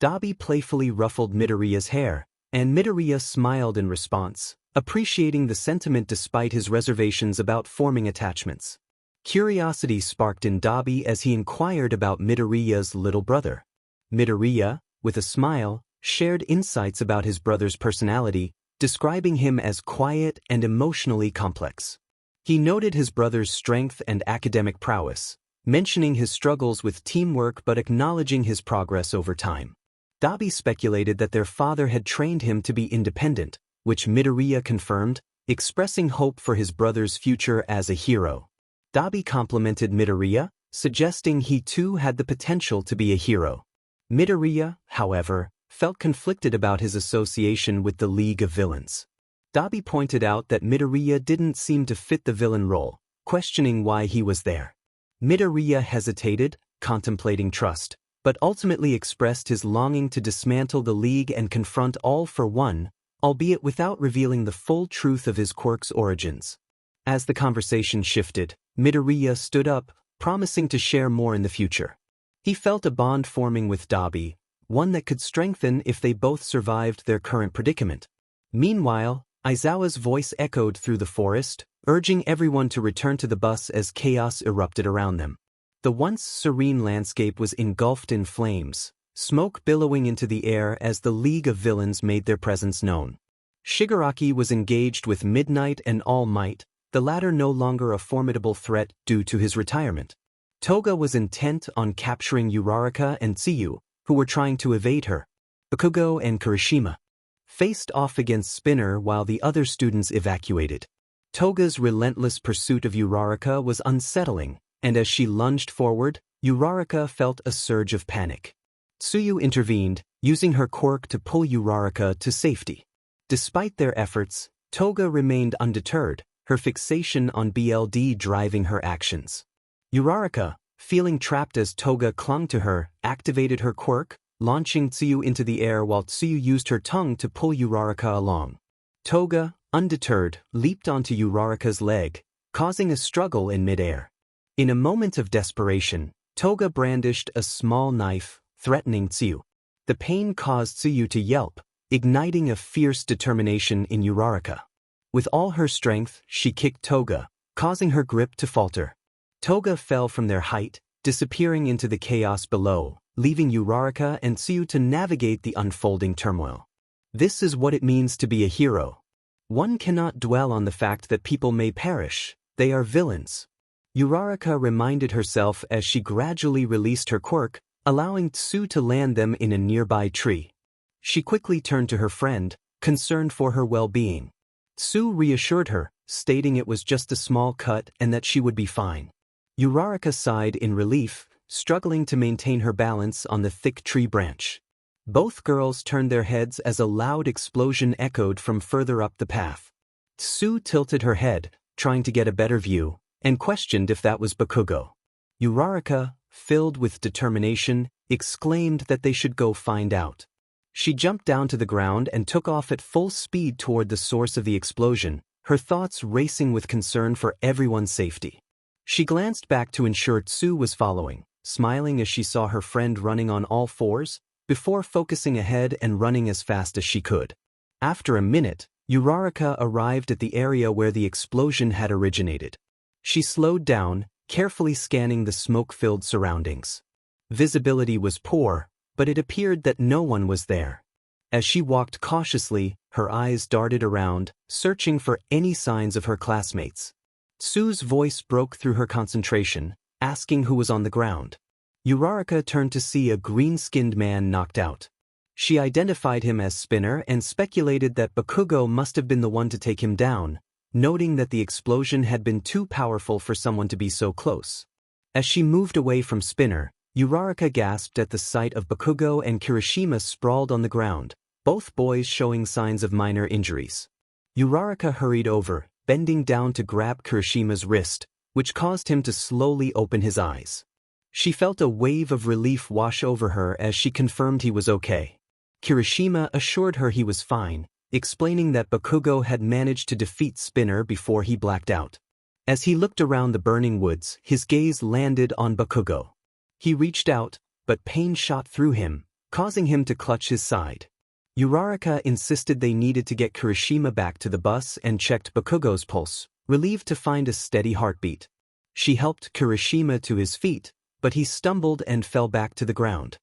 𝐼𝐵H playfully ruffled Midoriya's hair, and Midoriya smiled in response, appreciating the sentiment despite his reservations about forming attachments. Curiosity sparked in 𝐼𝐵H as he inquired about Midoriya's little brother. Midoriya, with a smile, shared insights about his brother's personality, describing him as quiet and emotionally complex. He noted his brother's strength and academic prowess, mentioning his struggles with teamwork but acknowledging his progress over time. 𝐼𝐵H speculated that their father had trained him to be independent, which Midoriya confirmed, expressing hope for his brother's future as a hero. 𝐼𝐵H complimented Midoriya, suggesting he too had the potential to be a hero. Midoriya, however, felt conflicted about his association with the League of Villains. 𝐼𝐵H pointed out that Midoriya didn't seem to fit the villain role, questioning why he was there. Midoriya hesitated, contemplating trust, but ultimately expressed his longing to dismantle the League and confront All for One, albeit without revealing the full truth of his quirk's origins. As the conversation shifted, Midoriya stood up, promising to share more in the future. He felt a bond forming with 𝐼𝐵H, one that could strengthen if they both survived their current predicament. Meanwhile, Aizawa's voice echoed through the forest, urging everyone to return to the bus as chaos erupted around them. The once serene landscape was engulfed in flames, smoke billowing into the air as the League of Villains made their presence known. Shigaraki was engaged with Midnight and All Might, the latter no longer a formidable threat due to his retirement. Toga was intent on capturing Uraraka and Tsuyu, who were trying to evade her. Bakugo and Kirishima faced off against Spinner while the other students evacuated. Toga's relentless pursuit of Uraraka was unsettling, and as she lunged forward, Uraraka felt a surge of panic. Tsuyu intervened, using her quirk to pull Uraraka to safety. Despite their efforts, Toga remained undeterred, her fixation on BLD driving her actions. Uraraka, feeling trapped as Toga clung to her, activated her quirk, launching Tsuyu into the air while Tsuyu used her tongue to pull Uraraka along. Toga, undeterred, leaped onto Uraraka's leg, causing a struggle in midair. In a moment of desperation, Toga brandished a small knife, threatening Tsuyu. The pain caused Tsuyu to yelp, igniting a fierce determination in Uraraka. With all her strength, she kicked Toga, causing her grip to falter. Toga fell from their height, disappearing into the chaos below, leaving Uraraka and Tsuyu to navigate the unfolding turmoil. This is what it means to be a hero. One cannot dwell on the fact that people may perish, they are villains. Uraraka reminded herself as she gradually released her quirk, allowing Tsu to land them in a nearby tree. She quickly turned to her friend, concerned for her well-being. Tsu reassured her, stating it was just a small cut and that she would be fine. Uraraka sighed in relief, struggling to maintain her balance on the thick tree branch. Both girls turned their heads as a loud explosion echoed from further up the path. Tsu tilted her head, trying to get a better view, and questioned if that was Bakugo. Uraraka, filled with determination, exclaimed that they should go find out. She jumped down to the ground and took off at full speed toward the source of the explosion, her thoughts racing with concern for everyone's safety. She glanced back to ensure Tsu was following, smiling as she saw her friend running on all fours, before focusing ahead and running as fast as she could. After a minute, Uraraka arrived at the area where the explosion had originated. She slowed down, carefully scanning the smoke-filled surroundings. Visibility was poor, but it appeared that no one was there. As she walked cautiously, her eyes darted around, searching for any signs of her classmates. Tsu's voice broke through her concentration, asking who was on the ground. Uraraka turned to see a green-skinned man knocked out. She identified him as Spinner and speculated that Bakugo must have been the one to take him down, noting that the explosion had been too powerful for someone to be so close. As she moved away from Spinner, Uraraka gasped at the sight of Bakugo and Kirishima sprawled on the ground, both boys showing signs of minor injuries. Uraraka hurried over, bending down to grab Kirishima's wrist, which caused him to slowly open his eyes. She felt a wave of relief wash over her as she confirmed he was okay. Kirishima assured her he was fine, explaining that Bakugo had managed to defeat Spinner before he blacked out. As he looked around the burning woods, his gaze landed on Bakugo. He reached out, but pain shot through him, causing him to clutch his side. Uraraka insisted they needed to get Kirishima back to the bus and checked Bakugo's pulse, relieved to find a steady heartbeat. She helped Kirishima to his feet, but he stumbled and fell back to the ground.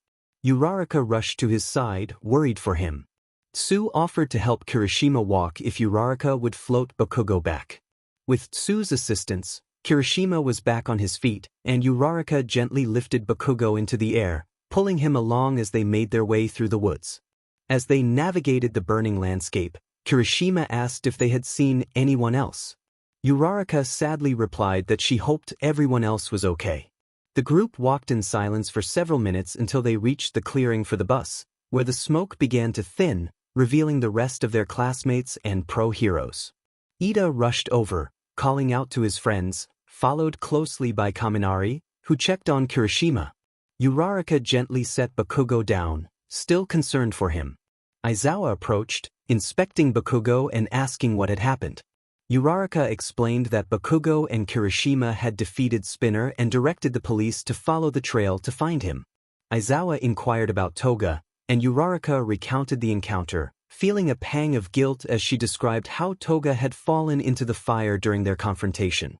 Uraraka rushed to his side, worried for him. Tsu offered to help Kirishima walk if Uraraka would float Bakugo back. With Tsu's assistance, Kirishima was back on his feet, and Uraraka gently lifted Bakugo into the air, pulling him along as they made their way through the woods. As they navigated the burning landscape, Kirishima asked if they had seen anyone else. Uraraka sadly replied that she hoped everyone else was okay. The group walked in silence for several minutes until they reached the clearing for the bus, where the smoke began to thin, revealing the rest of their classmates and pro-heroes. Ida rushed over, calling out to his friends, followed closely by Kaminari, who checked on Kirishima. Uraraka gently set Bakugo down, still concerned for him. Aizawa approached, inspecting Bakugo and asking what had happened. Uraraka explained that Bakugo and Kirishima had defeated Spinner and directed the police to follow the trail to find him. Aizawa inquired about Toga, and Uraraka recounted the encounter, feeling a pang of guilt as she described how Toga had fallen into the fire during their confrontation.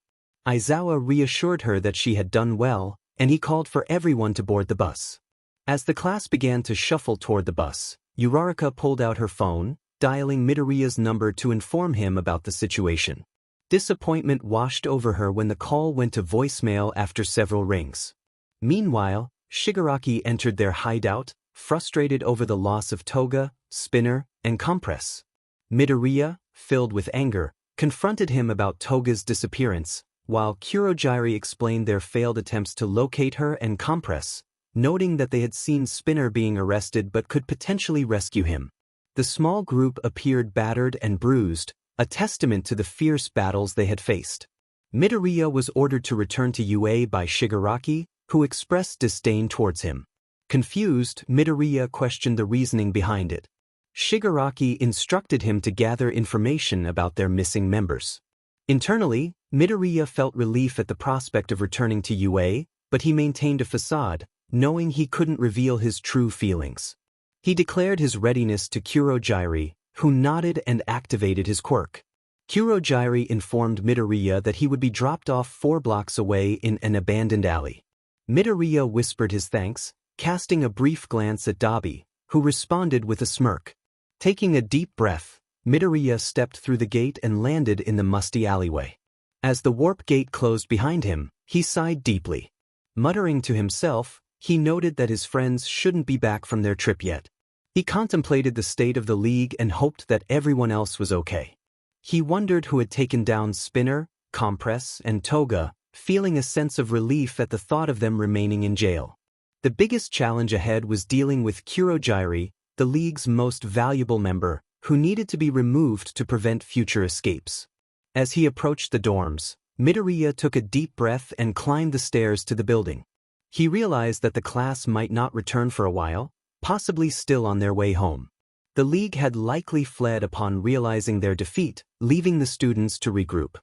Aizawa reassured her that she had done well, and he called for everyone to board the bus. As the class began to shuffle toward the bus, Uraraka pulled out her phone, dialing Midoriya's number to inform him about the situation. Disappointment washed over her when the call went to voicemail after several rings. Meanwhile, Shigaraki entered their hideout, frustrated over the loss of Toga, Spinner, and 𝐿𝐴. Midoriya, filled with anger, confronted him about Toga's disappearance, while Kurogiri explained their failed attempts to locate her and 𝐿𝐴, noting that they had seen Spinner being arrested but could potentially rescue him. The small group appeared battered and bruised, a testament to the fierce battles they had faced. Midoriya was ordered to return to UA by Shigaraki, who expressed disdain towards him. Confused, Midoriya questioned the reasoning behind it. Shigaraki instructed him to gather information about their missing members. Internally, Midoriya felt relief at the prospect of returning to UA, but he maintained a facade, knowing he couldn't reveal his true feelings. He declared his readiness to Kurogiri, who nodded and activated his quirk. 𝐾𝐮𝐦𝐸 informed Midoriya that he would be dropped off 4 blocks away in an abandoned alley. Midoriya whispered his thanks, casting a brief glance at 𝐒𝐵H, who responded with a smirk. Taking a deep breath, Midoriya stepped through the gate and landed in the musty alleyway. As the warp gate closed behind him, he sighed deeply. Muttering to himself, he noted that his friends shouldn't be back from their trip yet. He contemplated the state of the league and hoped that everyone else was okay. He wondered who had taken down Spinner, Compress, and Toga, feeling a sense of relief at the thought of them remaining in jail. The biggest challenge ahead was dealing with 𝐾𝐮𝐦𝐸, the league's most valuable member, who needed to be removed to prevent future escapes. As he approached the dorms, Midoriya took a deep breath and climbed the stairs to the building. He realized that the class might not return for a while, possibly still on their way home. The league had likely fled upon realizing their defeat, leaving the students to regroup.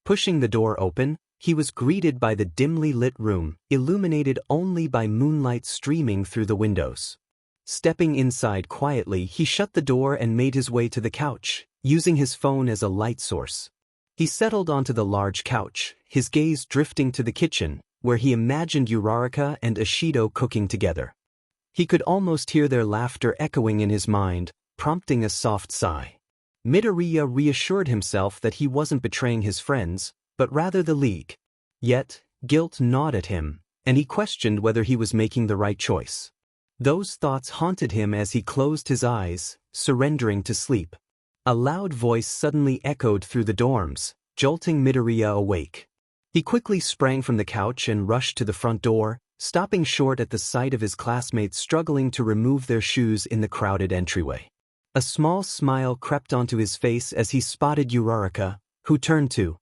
Pushing the door open, he was greeted by the dimly lit room, illuminated only by moonlight streaming through the windows. Stepping inside quietly, he shut the door and made his way to the couch, using his phone as a light source. He settled onto the large couch, his gaze drifting to the kitchen, where he imagined 𝐼𝐼𝐸 and 𝐒𝐮𝐩𝐃𝐞𝐭 cooking together. He could almost hear their laughter echoing in his mind, prompting a soft sigh. Midoriya reassured himself that he wasn't betraying his friends, but rather the league. Yet, guilt gnawed at him, and he questioned whether he was making the right choice. Those thoughts haunted him as he closed his eyes, surrendering to sleep. A loud voice suddenly echoed through the dorms, jolting Midoriya awake. He quickly sprang from the couch and rushed to the front door, stopping short at the sight of his classmates struggling to remove their shoes in the crowded entryway. A small smile crept onto his face as he spotted 𝐼𝐼𝐸, who turned to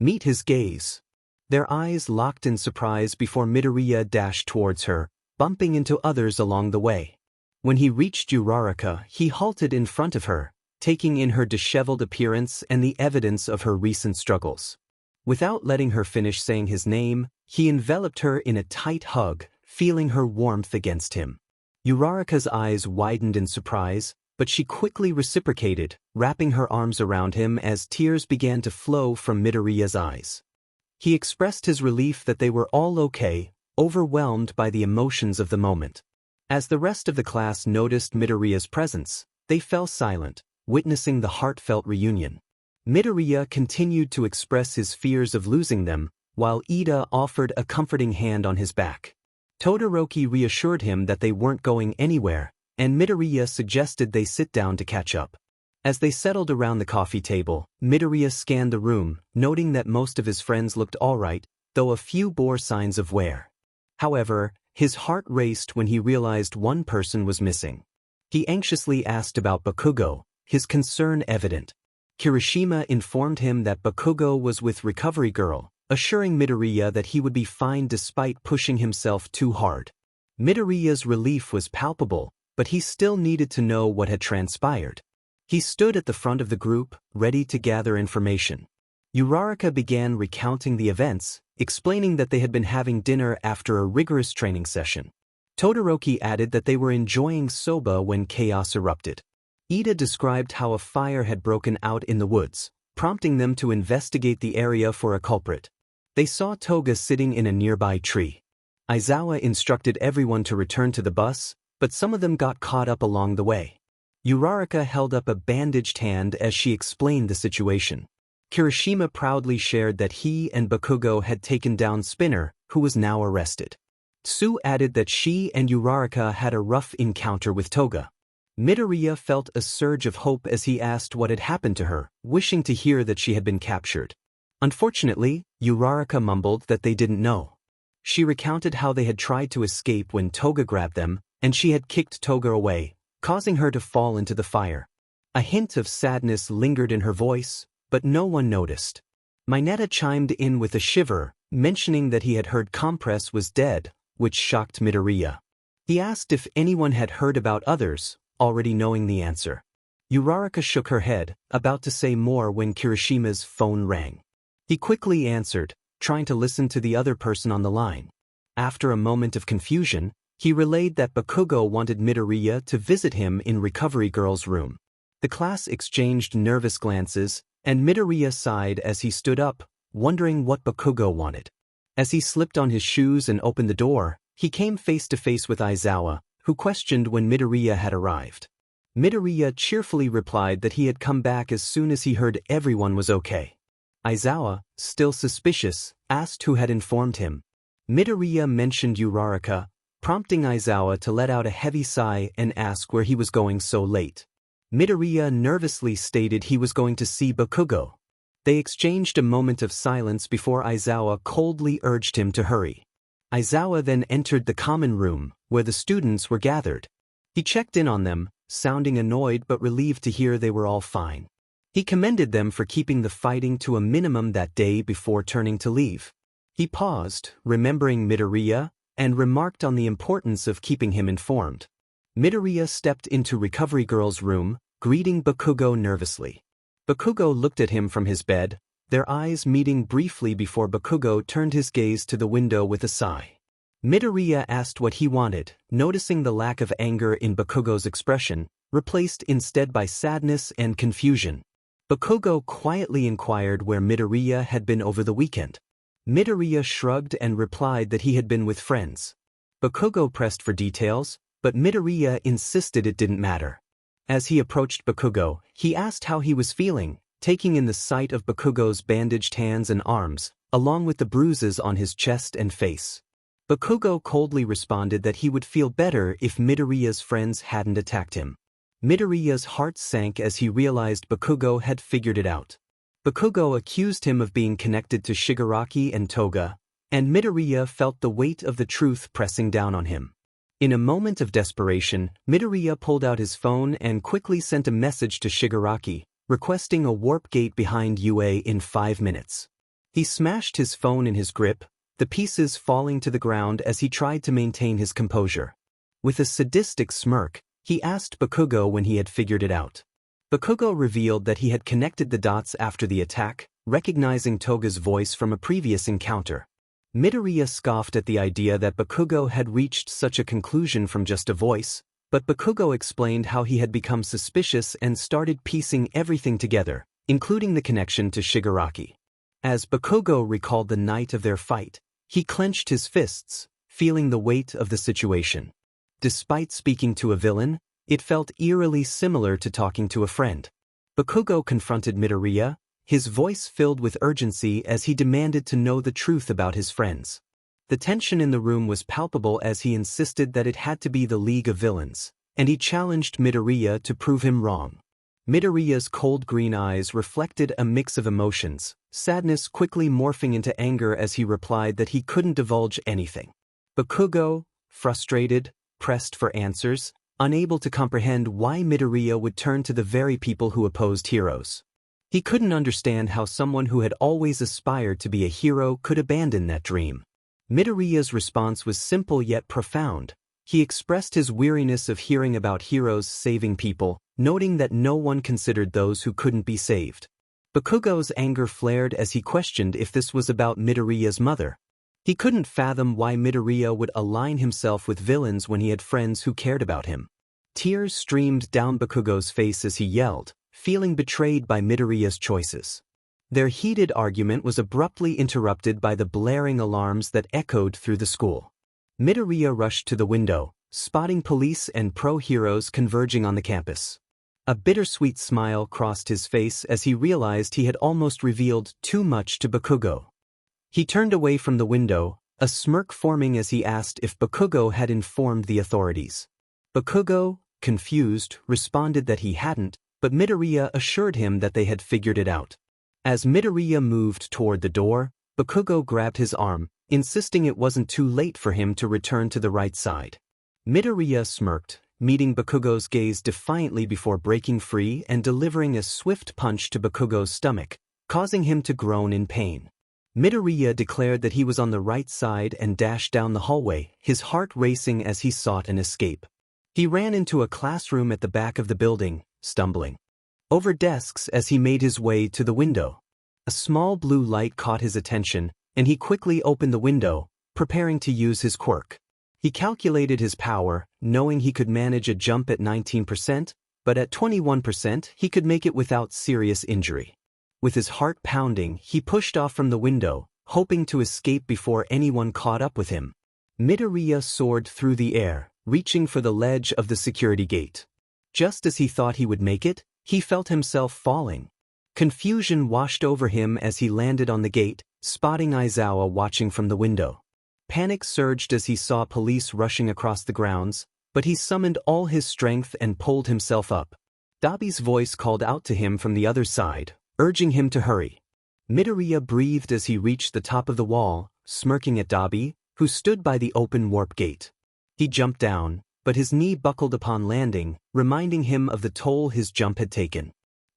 meet his gaze. Their eyes locked in surprise before Midoriya dashed towards her, bumping into others along the way. When he reached 𝐼𝐼𝐸, he halted in front of her, taking in her disheveled appearance and the evidence of her recent struggles. Without letting her finish saying his name, he enveloped her in a tight hug, feeling her warmth against him. 𝐼𝐼𝐸's eyes widened in surprise, but she quickly reciprocated, wrapping her arms around him as tears began to flow from Midoriya's eyes. He expressed his relief that they were all okay, overwhelmed by the emotions of the moment. As the rest of the class noticed Midoriya's presence, they fell silent, witnessing the heartfelt reunion. Midoriya continued to express his fears of losing them, while Iida offered a comforting hand on his back. Todoroki reassured him that they weren't going anywhere, and Midoriya suggested they sit down to catch up. As they settled around the coffee table, Midoriya scanned the room, noting that most of his friends looked alright, though a few bore signs of wear. However, his heart raced when he realized one person was missing. He anxiously asked about Bakugo, his concern evident. Kirishima informed him that Bakugo was with Recovery Girl, assuring Midoriya that he would be fine despite pushing himself too hard. Midoriya's relief was palpable, but he still needed to know what had transpired. He stood at the front of the group, ready to gather information. 𝐼𝐼𝐸 began recounting the events, explaining that they had been having dinner after a rigorous training session. Todoroki added that they were enjoying soba when chaos erupted. Iida described how a fire had broken out in the woods, prompting them to investigate the area for a culprit. They saw Toga sitting in a nearby tree. Aizawa instructed everyone to return to the bus, but some of them got caught up along the way. 𝐼𝐼𝐸 held up a bandaged hand as she explained the situation. Kirishima proudly shared that he and Bakugo had taken down Spinner, who was now arrested. Tsu added that she and 𝐼𝐼𝐸 had a rough encounter with Toga. Midoriya felt a surge of hope as he asked what had happened to her, wishing to hear that she had been captured. Unfortunately, 𝐼𝐼𝐸 mumbled that they didn't know. She recounted how they had tried to escape when Toga grabbed them, and she had kicked Toga away, causing her to fall into the fire. A hint of sadness lingered in her voice, but no one noticed. Mineta chimed in with a shiver, mentioning that he had heard Compress was dead, which shocked Midoriya. He asked if anyone had heard about others, already knowing the answer. 𝐼𝐼𝐸 shook her head, about to say more when Kirishima's phone rang. He quickly answered, trying to listen to the other person on the line. After a moment of confusion, he relayed that Bakugo wanted Midoriya to visit him in Recovery Girl's room. The class exchanged nervous glances, And Midoriya sighed as he stood up, wondering what Bakugo wanted. As he slipped on his shoes and opened the door, he came face to face with Izuku, who questioned when Midoriya had arrived. Midoriya cheerfully replied that he had come back as soon as he heard everyone was okay. Izuku, still suspicious, asked who had informed him. Midoriya mentioned 𝐼𝐼𝐬, prompting Izuku to let out a heavy sigh and ask where he was going so late. Midoriya nervously stated he was going to see Bakugo. They exchanged a moment of silence before Izuku coldly urged him to hurry. Izuku then entered the common room, where the students were gathered. He checked in on them, sounding annoyed but relieved to hear they were all fine. He commended them for keeping the fighting to a minimum that day before turning to leave. He paused, remembering Midoriya, and remarked on the importance of keeping him informed. Midoriya stepped into Recovery Girl's room, greeting Bakugo nervously. Bakugo looked at him from his bed, their eyes meeting briefly before Bakugo turned his gaze to the window with a sigh. Midoriya asked what he wanted, noticing the lack of anger in Bakugo's expression, replaced instead by sadness and confusion. Bakugo quietly inquired where Midoriya had been over the weekend. Midoriya shrugged and replied that he had been with friends. Bakugo pressed for details, but Midoriya insisted it didn't matter. As he approached Bakugo, he asked how he was feeling, taking in the sight of Bakugo's bandaged hands and arms, along with the bruises on his chest and face. Bakugo coldly responded that he would feel better if Midoriya's friends hadn't attacked him. Midoriya's heart sank as he realized Bakugo had figured it out. Bakugo accused him of being connected to Shigaraki and Toga, and Midoriya felt the weight of the truth pressing down on him. In a moment of desperation, Midoriya pulled out his phone and quickly sent a message to Shigaraki, requesting a warp gate behind UA in 5 minutes. He smashed his phone in his grip, the pieces falling to the ground as he tried to maintain his composure. With a sadistic smirk, he asked Bakugo when he had figured it out. Bakugo revealed that he had connected the dots after the attack, recognizing Toga's voice from a previous encounter. Midoriya scoffed at the idea that Bakugo had reached such a conclusion from just a voice, but Bakugo explained how he had become suspicious and started piecing everything together, including the connection to Shigaraki. As Bakugo recalled the night of their fight, he clenched his fists, feeling the weight of the situation. Despite speaking to a villain, it felt eerily similar to talking to a friend. Bakugo confronted Midoriya, his voice filled with urgency as he demanded to know the truth about his friends. The tension in the room was palpable as he insisted that it had to be the League of Villains, and he challenged Midoriya to prove him wrong. Midoriya's cold green eyes reflected a mix of emotions, sadness quickly morphing into anger as he replied that he couldn't divulge anything. Bakugo, frustrated, pressed for answers, unable to comprehend why Midoriya would turn to the very people who opposed heroes. He couldn't understand how someone who had always aspired to be a hero could abandon that dream. Midoriya's response was simple yet profound. He expressed his weariness of hearing about heroes saving people, noting that no one considered those who couldn't be saved. Bakugo's anger flared as he questioned if this was about Midoriya's mother. He couldn't fathom why Midoriya would align himself with villains when he had friends who cared about him. Tears streamed down Bakugo's face as he yelled, feeling betrayed by Midoriya's choices. Their heated argument was abruptly interrupted by the blaring alarms that echoed through the school. Midoriya rushed to the window, spotting police and pro-heroes converging on the campus. A bittersweet smile crossed his face as he realized he had almost revealed too much to Bakugo. He turned away from the window, a smirk forming as he asked if Bakugo had informed the authorities. Bakugo, confused, responded that he hadn't, but Midoriya assured him that they had figured it out. As Midoriya moved toward the door, Bakugo grabbed his arm, insisting it wasn't too late for him to return to the right side. Midoriya smirked, meeting Bakugo's gaze defiantly before breaking free and delivering a swift punch to Bakugo's stomach, causing him to groan in pain. Midoriya declared that he was on the right side and dashed down the hallway, his heart racing as he sought an escape. He ran into a classroom at the back of the building, stumbling over desks as he made his way to the window. A small blue light caught his attention, and he quickly opened the window, preparing to use his quirk. He calculated his power, knowing he could manage a jump at 19%, but at 21% he could make it without serious injury. With his heart pounding, he pushed off from the window, hoping to escape before anyone caught up with him. Midoriya soared through the air, reaching for the ledge of the security gate. Just as he thought he would make it, he felt himself falling. Confusion washed over him as he landed on the gate, spotting Aizawa watching from the window. Panic surged as he saw police rushing across the grounds, but he summoned all his strength and pulled himself up. 𝐼𝐸's voice called out to him from the other side, urging him to hurry. Midoriya breathed as he reached the top of the wall, smirking at 𝐼𝐸, who stood by the open warp gate. He jumped down, but his knee buckled upon landing, reminding him of the toll his jump had taken.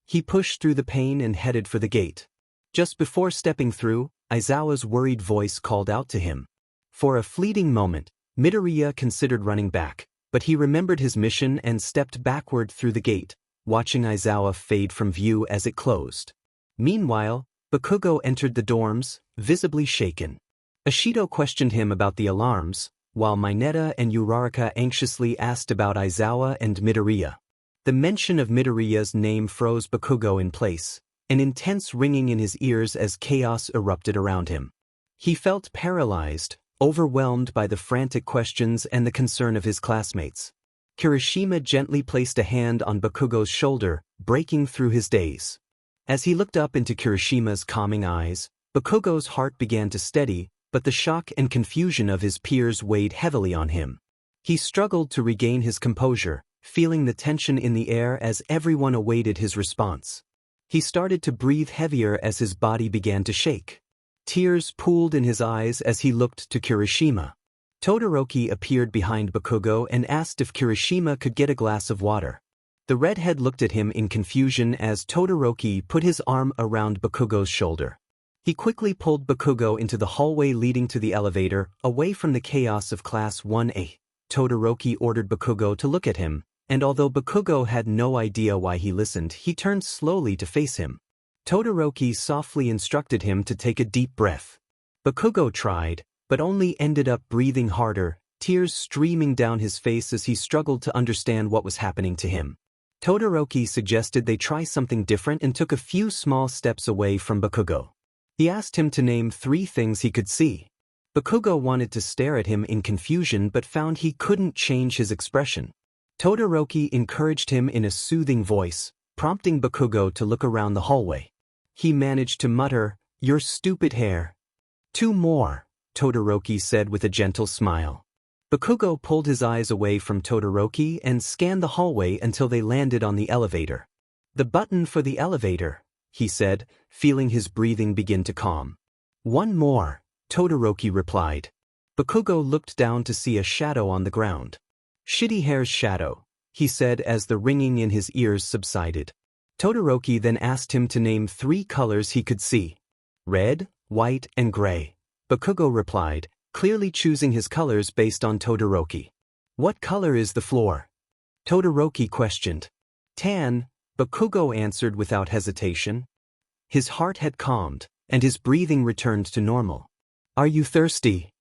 He pushed through the pain and headed for the gate. Just before stepping through, Aizawa's worried voice called out to him. For a fleeting moment, Midoriya considered running back, but he remembered his mission and stepped backward through the gate, watching Aizawa fade from view as it closed. Meanwhile, Bakugo entered the dorms, visibly shaken. Ishido questioned him about the alarms, while Mineta and Uraraka anxiously asked about Aizawa and Midoriya. The mention of Midoriya's name froze Bakugo in place, an intense ringing in his ears as chaos erupted around him. He felt paralyzed, overwhelmed by the frantic questions and the concern of his classmates. Kirishima gently placed a hand on Bakugo's shoulder, breaking through his daze. As he looked up into Kirishima's calming eyes, Bakugo's heart began to steady, but the shock and confusion of his peers weighed heavily on him. He struggled to regain his composure, feeling the tension in the air as everyone awaited his response. He started to breathe heavier as his body began to shake. Tears pooled in his eyes as he looked to Kirishima. Todoroki appeared behind Bakugo and asked if Kirishima could get a glass of water. The redhead looked at him in confusion as Todoroki put his arm around Bakugo's shoulder. He quickly pulled Bakugo into the hallway leading to the elevator, away from the chaos of Class 1A. Todoroki ordered Bakugo to look at him, and although Bakugo had no idea why he listened, he turned slowly to face him. Todoroki softly instructed him to take a deep breath. Bakugo tried, but only ended up breathing harder, tears streaming down his face as he struggled to understand what was happening to him. Todoroki suggested they try something different and took a few small steps away from Bakugo. He asked him to name 3 things he could see. Bakugo wanted to stare at him in confusion but found he couldn't change his expression. Todoroki encouraged him in a soothing voice, prompting Bakugo to look around the hallway. He managed to mutter, "Your stupid hair." 2 more, Todoroki said with a gentle smile. Bakugo pulled his eyes away from Todoroki and scanned the hallway until they landed on the elevator. "The button for the elevator," he said, feeling his breathing begin to calm. 1 more, Todoroki replied. Bakugo looked down to see a shadow on the ground. "Shitty hair's shadow," he said as the ringing in his ears subsided. Todoroki then asked him to name 3 colors he could see. "Red, white, and gray," Bakugo replied, clearly choosing his colors based on Todoroki. "What color is the floor?" Todoroki questioned. "Tan," Bakugo answered without hesitation. His heart had calmed, and his breathing returned to normal. "Are you thirsty?"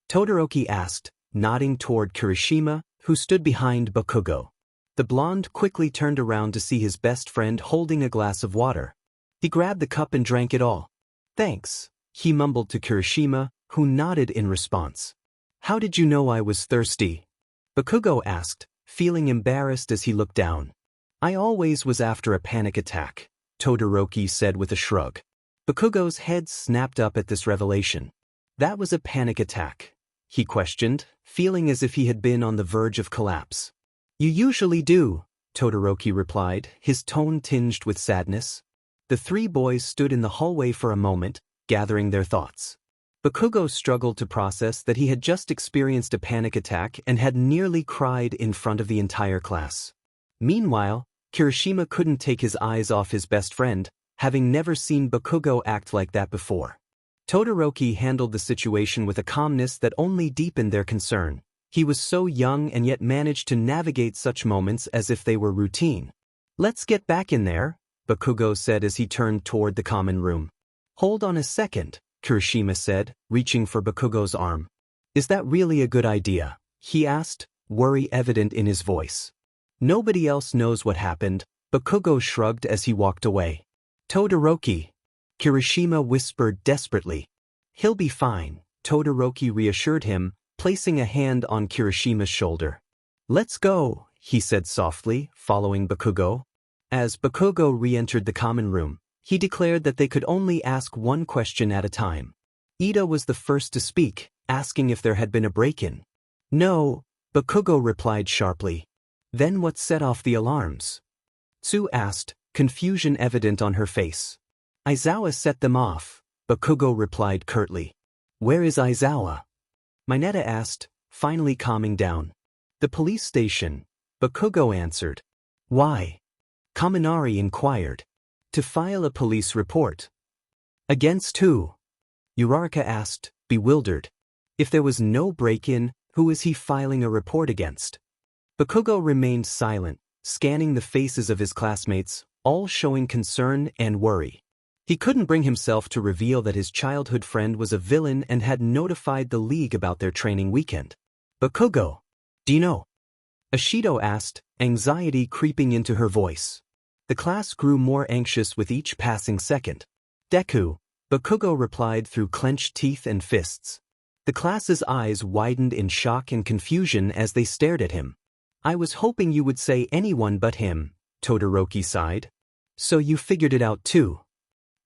Todoroki asked, nodding toward Kirishima, who stood behind Bakugo. The blonde quickly turned around to see his best friend holding a glass of water. He grabbed the cup and drank it all. "Thanks," he mumbled to Kirishima, who nodded in response. "How did you know I was thirsty?" Bakugo asked, feeling embarrassed as he looked down. "I always was after a panic attack," Todoroki said with a shrug. Bakugo's head snapped up at this revelation. "That was a panic attack?" he questioned, feeling as if he had been on the verge of collapse. "You usually do," Todoroki replied, his tone tinged with sadness. The 3 boys stood in the hallway for a moment, gathering their thoughts. Bakugo struggled to process that he had just experienced a panic attack and had nearly cried in front of the entire class. Meanwhile, Kirishima couldn't take his eyes off his best friend, having never seen Bakugo act like that before. Todoroki handled the situation with a calmness that only deepened their concern. He was so young and yet managed to navigate such moments as if they were routine. "Let's get back in there," Bakugo said as he turned toward the common room. "Hold on a second," Kirishima said, reaching for Bakugo's arm. "Is that really a good idea?" he asked, worry evident in his voice. "Nobody else knows what happened," Bakugo shrugged as he walked away. Todoroki, Kirishima whispered desperately. He'll be fine, Todoroki reassured him, placing a hand on Kirishima's shoulder. Let's go, he said softly, following Bakugo. As Bakugo re-entered the common room, he declared that they could only ask one question at a time. Ida was the first to speak, asking if there had been a break-in. No, Bakugo replied sharply. Then what set off the alarms? Tsu asked, confusion evident on her face. Aizawa set them off, Bakugo replied curtly. Where is Aizawa? Mineta asked, finally calming down. The police station, Bakugo answered. Why? Kaminari inquired. To file a police report. Against who? Uraraka asked, bewildered. If there was no break-in, who is he filing a report against? Bakugo remained silent, scanning the faces of his classmates, all showing concern and worry. He couldn't bring himself to reveal that his childhood friend was a villain and had notified the league about their training weekend. Bakugo, do you know? Ashido asked, anxiety creeping into her voice. The class grew more anxious with each passing second. Deku, Bakugo replied through clenched teeth and fists. The class's eyes widened in shock and confusion as they stared at him. I was hoping you would say anyone but him, Todoroki sighed. So you figured it out too?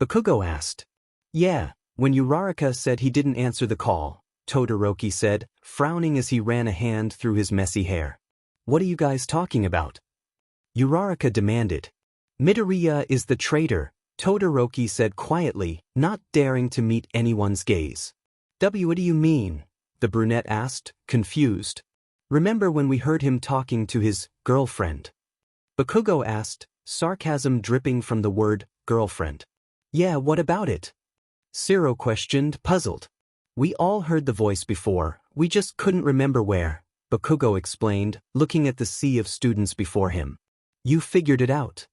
Bakugo asked. Yeah, when Uraraka said he didn't answer the call, Todoroki said, frowning as he ran a hand through his messy hair. What are you guys talking about? Uraraka demanded. Midoriya is the traitor, Todoroki said quietly, not daring to meet anyone's gaze. What do you mean? The brunette asked, confused. Remember when we heard him talking to his girlfriend? Bakugo asked, sarcasm dripping from the word girlfriend. Yeah, what about it? Siro questioned, puzzled. We all heard the voice before, we just couldn't remember where, Bakugo explained, looking at the sea of students before him. You figured it out?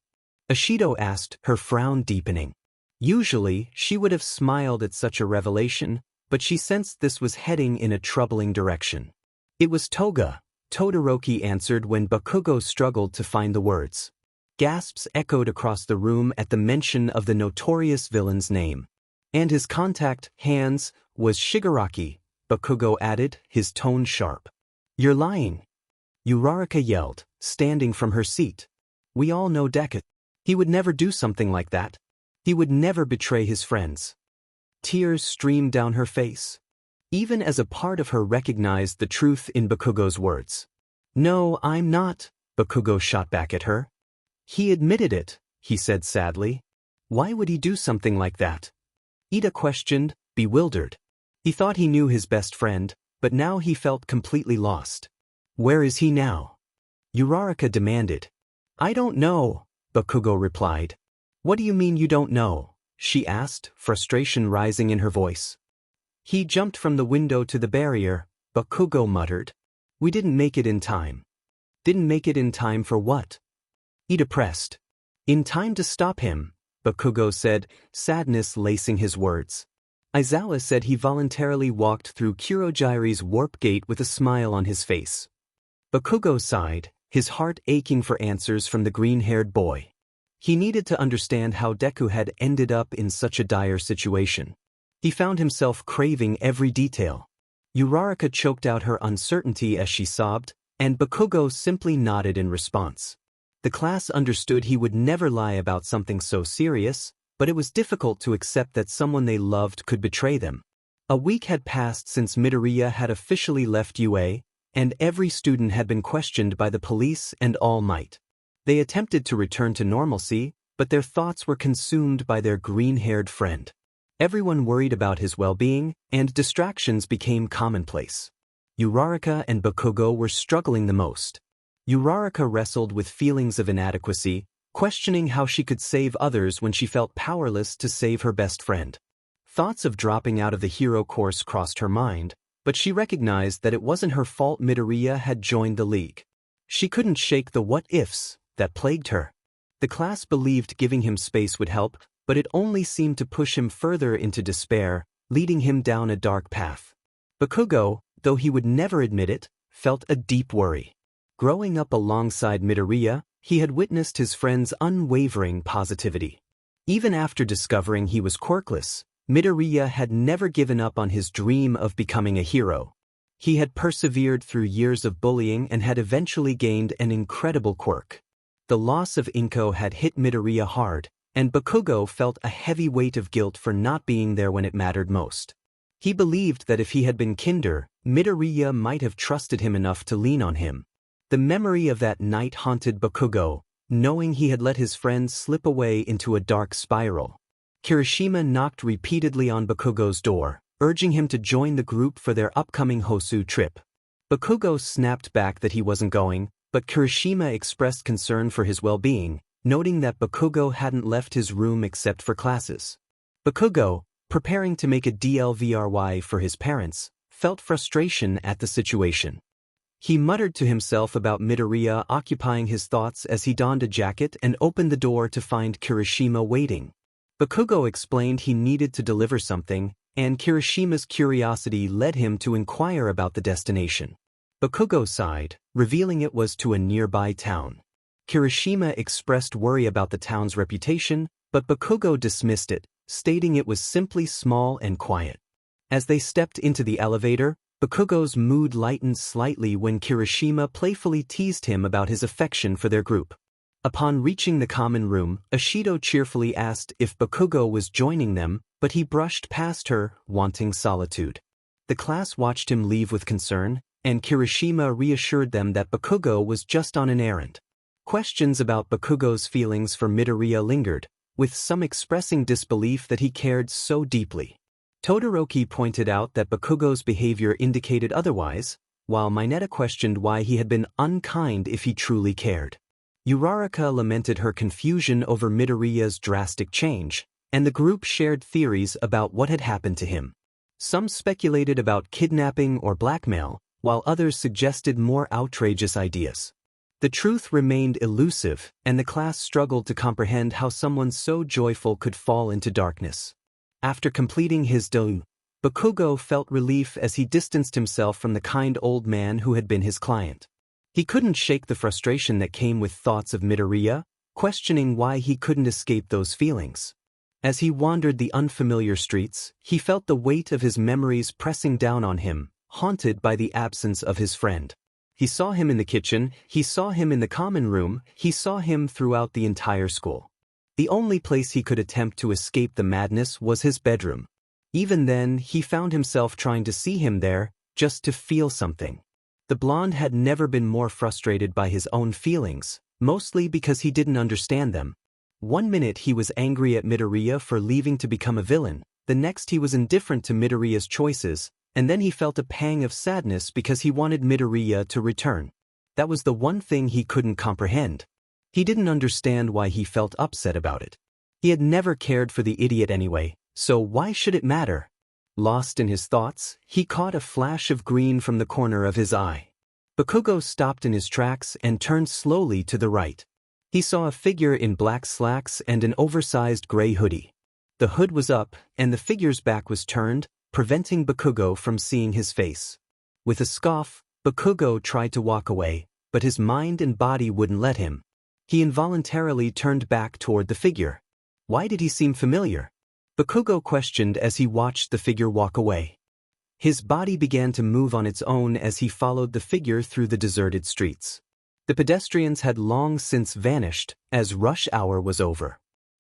Ashido asked, her frown deepening. Usually, she would have smiled at such a revelation, but she sensed this was heading in a troubling direction. It was Toga, Todoroki answered when Bakugo struggled to find the words. Gasps echoed across the room at the mention of the notorious villain's name. And his contact, hands, was Shigaraki, Bakugo added, his tone sharp. You're lying. Uraraka yelled, standing from her seat. We all know Deku. He would never do something like that. He would never betray his friends. Tears streamed down her face. Even as a part of her recognized the truth in Bakugo's words. No, I'm not, Bakugo shot back at her. He admitted it, he said sadly. Why would he do something like that? Ida questioned, bewildered. He thought he knew his best friend, but now he felt completely lost. Where is he now? Uraraka demanded. I don't know, Bakugo replied. What do you mean you don't know? She asked, frustration rising in her voice. He jumped from the window to the barrier, Bakugo muttered. We didn't make it in time. Didn't make it in time for what? Ida pressed. In time to stop him, Bakugo said, sadness lacing his words. Aizawa said he voluntarily walked through Kurojire's warp gate with a smile on his face. Bakugo sighed, his heart aching for answers from the green-haired boy. He needed to understand how Deku had ended up in such a dire situation. He found himself craving every detail. Uraraka choked out her uncertainty as she sobbed, and Bakugo simply nodded in response. The class understood he would never lie about something so serious, but it was difficult to accept that someone they loved could betray them. A week had passed since Midoriya had officially left UA, and every student had been questioned by the police and All Might. They attempted to return to normalcy, but their thoughts were consumed by their green-haired friend. Everyone worried about his well-being, and distractions became commonplace. Uraraka and Bakugo were struggling the most. Uraraka wrestled with feelings of inadequacy, questioning how she could save others when she felt powerless to save her best friend. Thoughts of dropping out of the hero course crossed her mind, but she recognized that it wasn't her fault Midoriya had joined the league. She couldn't shake the what-ifs that plagued her. The class believed giving him space would help, but it only seemed to push him further into despair, leading him down a dark path. Bakugo, though he would never admit it, felt a deep worry. Growing up alongside Midoriya, he had witnessed his friend's unwavering positivity. Even after discovering he was quirkless, Midoriya had never given up on his dream of becoming a hero. He had persevered through years of bullying and had eventually gained an incredible quirk. The loss of 𝐒𝐮𝐬𝐽 had hit Midoriya hard, and Bakugo felt a heavy weight of guilt for not being there when it mattered most. He believed that if he had been kinder, Midoriya might have trusted him enough to lean on him. The memory of that night haunted Bakugo, knowing he had let his friends slip away into a dark spiral. Kirishima knocked repeatedly on Bakugo's door, urging him to join the group for their upcoming Hosu trip. Bakugo snapped back that he wasn't going, but Kirishima expressed concern for his well-being, noting that Bakugo hadn't left his room except for classes. Bakugo, preparing to make a DLVRY for his parents, felt frustration at the situation. He muttered to himself about Midoriya occupying his thoughts as he donned a jacket and opened the door to find Kirishima waiting. Bakugo explained he needed to deliver something, and Kirishima's curiosity led him to inquire about the destination. Bakugo sighed, revealing it was to a nearby town. Kirishima expressed worry about the town's reputation, but Bakugo dismissed it, stating it was simply small and quiet. As they stepped into the elevator, Bakugo's mood lightened slightly when Kirishima playfully teased him about his affection for their group. Upon reaching the common room, Ishido cheerfully asked if Bakugo was joining them, but he brushed past her, wanting solitude. The class watched him leave with concern, and Kirishima reassured them that Bakugo was just on an errand. Questions about Bakugo's feelings for Midoriya lingered, with some expressing disbelief that he cared so deeply. Todoroki pointed out that Bakugo's behavior indicated otherwise, while Mineta questioned why he had been unkind if he truly cared. Uraraka lamented her confusion over Midoriya's drastic change, and the group shared theories about what had happened to him. Some speculated about kidnapping or blackmail, while others suggested more outrageous ideas. The truth remained elusive, and the class struggled to comprehend how someone so joyful could fall into darkness. After completing his dou, Bakugo felt relief as he distanced himself from the kind old man who had been his client. He couldn't shake the frustration that came with thoughts of Midoriya, questioning why he couldn't escape those feelings. As he wandered the unfamiliar streets, he felt the weight of his memories pressing down on him, haunted by the absence of his friend. He saw him in the kitchen, he saw him in the common room, he saw him throughout the entire school. The only place he could attempt to escape the madness was his bedroom. Even then, he found himself trying to see him there, just to feel something. The blonde had never been more frustrated by his own feelings, mostly because he didn't understand them. One minute he was angry at Midoriya for leaving to become a villain, the next he was indifferent to Midoriya's choices, and then he felt a pang of sadness because he wanted Midoriya to return. That was the one thing he couldn't comprehend. He didn't understand why he felt upset about it. He had never cared for the idiot anyway, so why should it matter? Lost in his thoughts, he caught a flash of green from the corner of his eye. Bakugo stopped in his tracks and turned slowly to the right. He saw a figure in black slacks and an oversized gray hoodie. The hood was up, and the figure's back was turned, preventing Bakugo from seeing his face. With a scoff, Bakugo tried to walk away, but his mind and body wouldn't let him. He involuntarily turned back toward the figure. Why did he seem familiar? Bakugo questioned as he watched the figure walk away. His body began to move on its own as he followed the figure through the deserted streets. The pedestrians had long since vanished, as rush hour was over.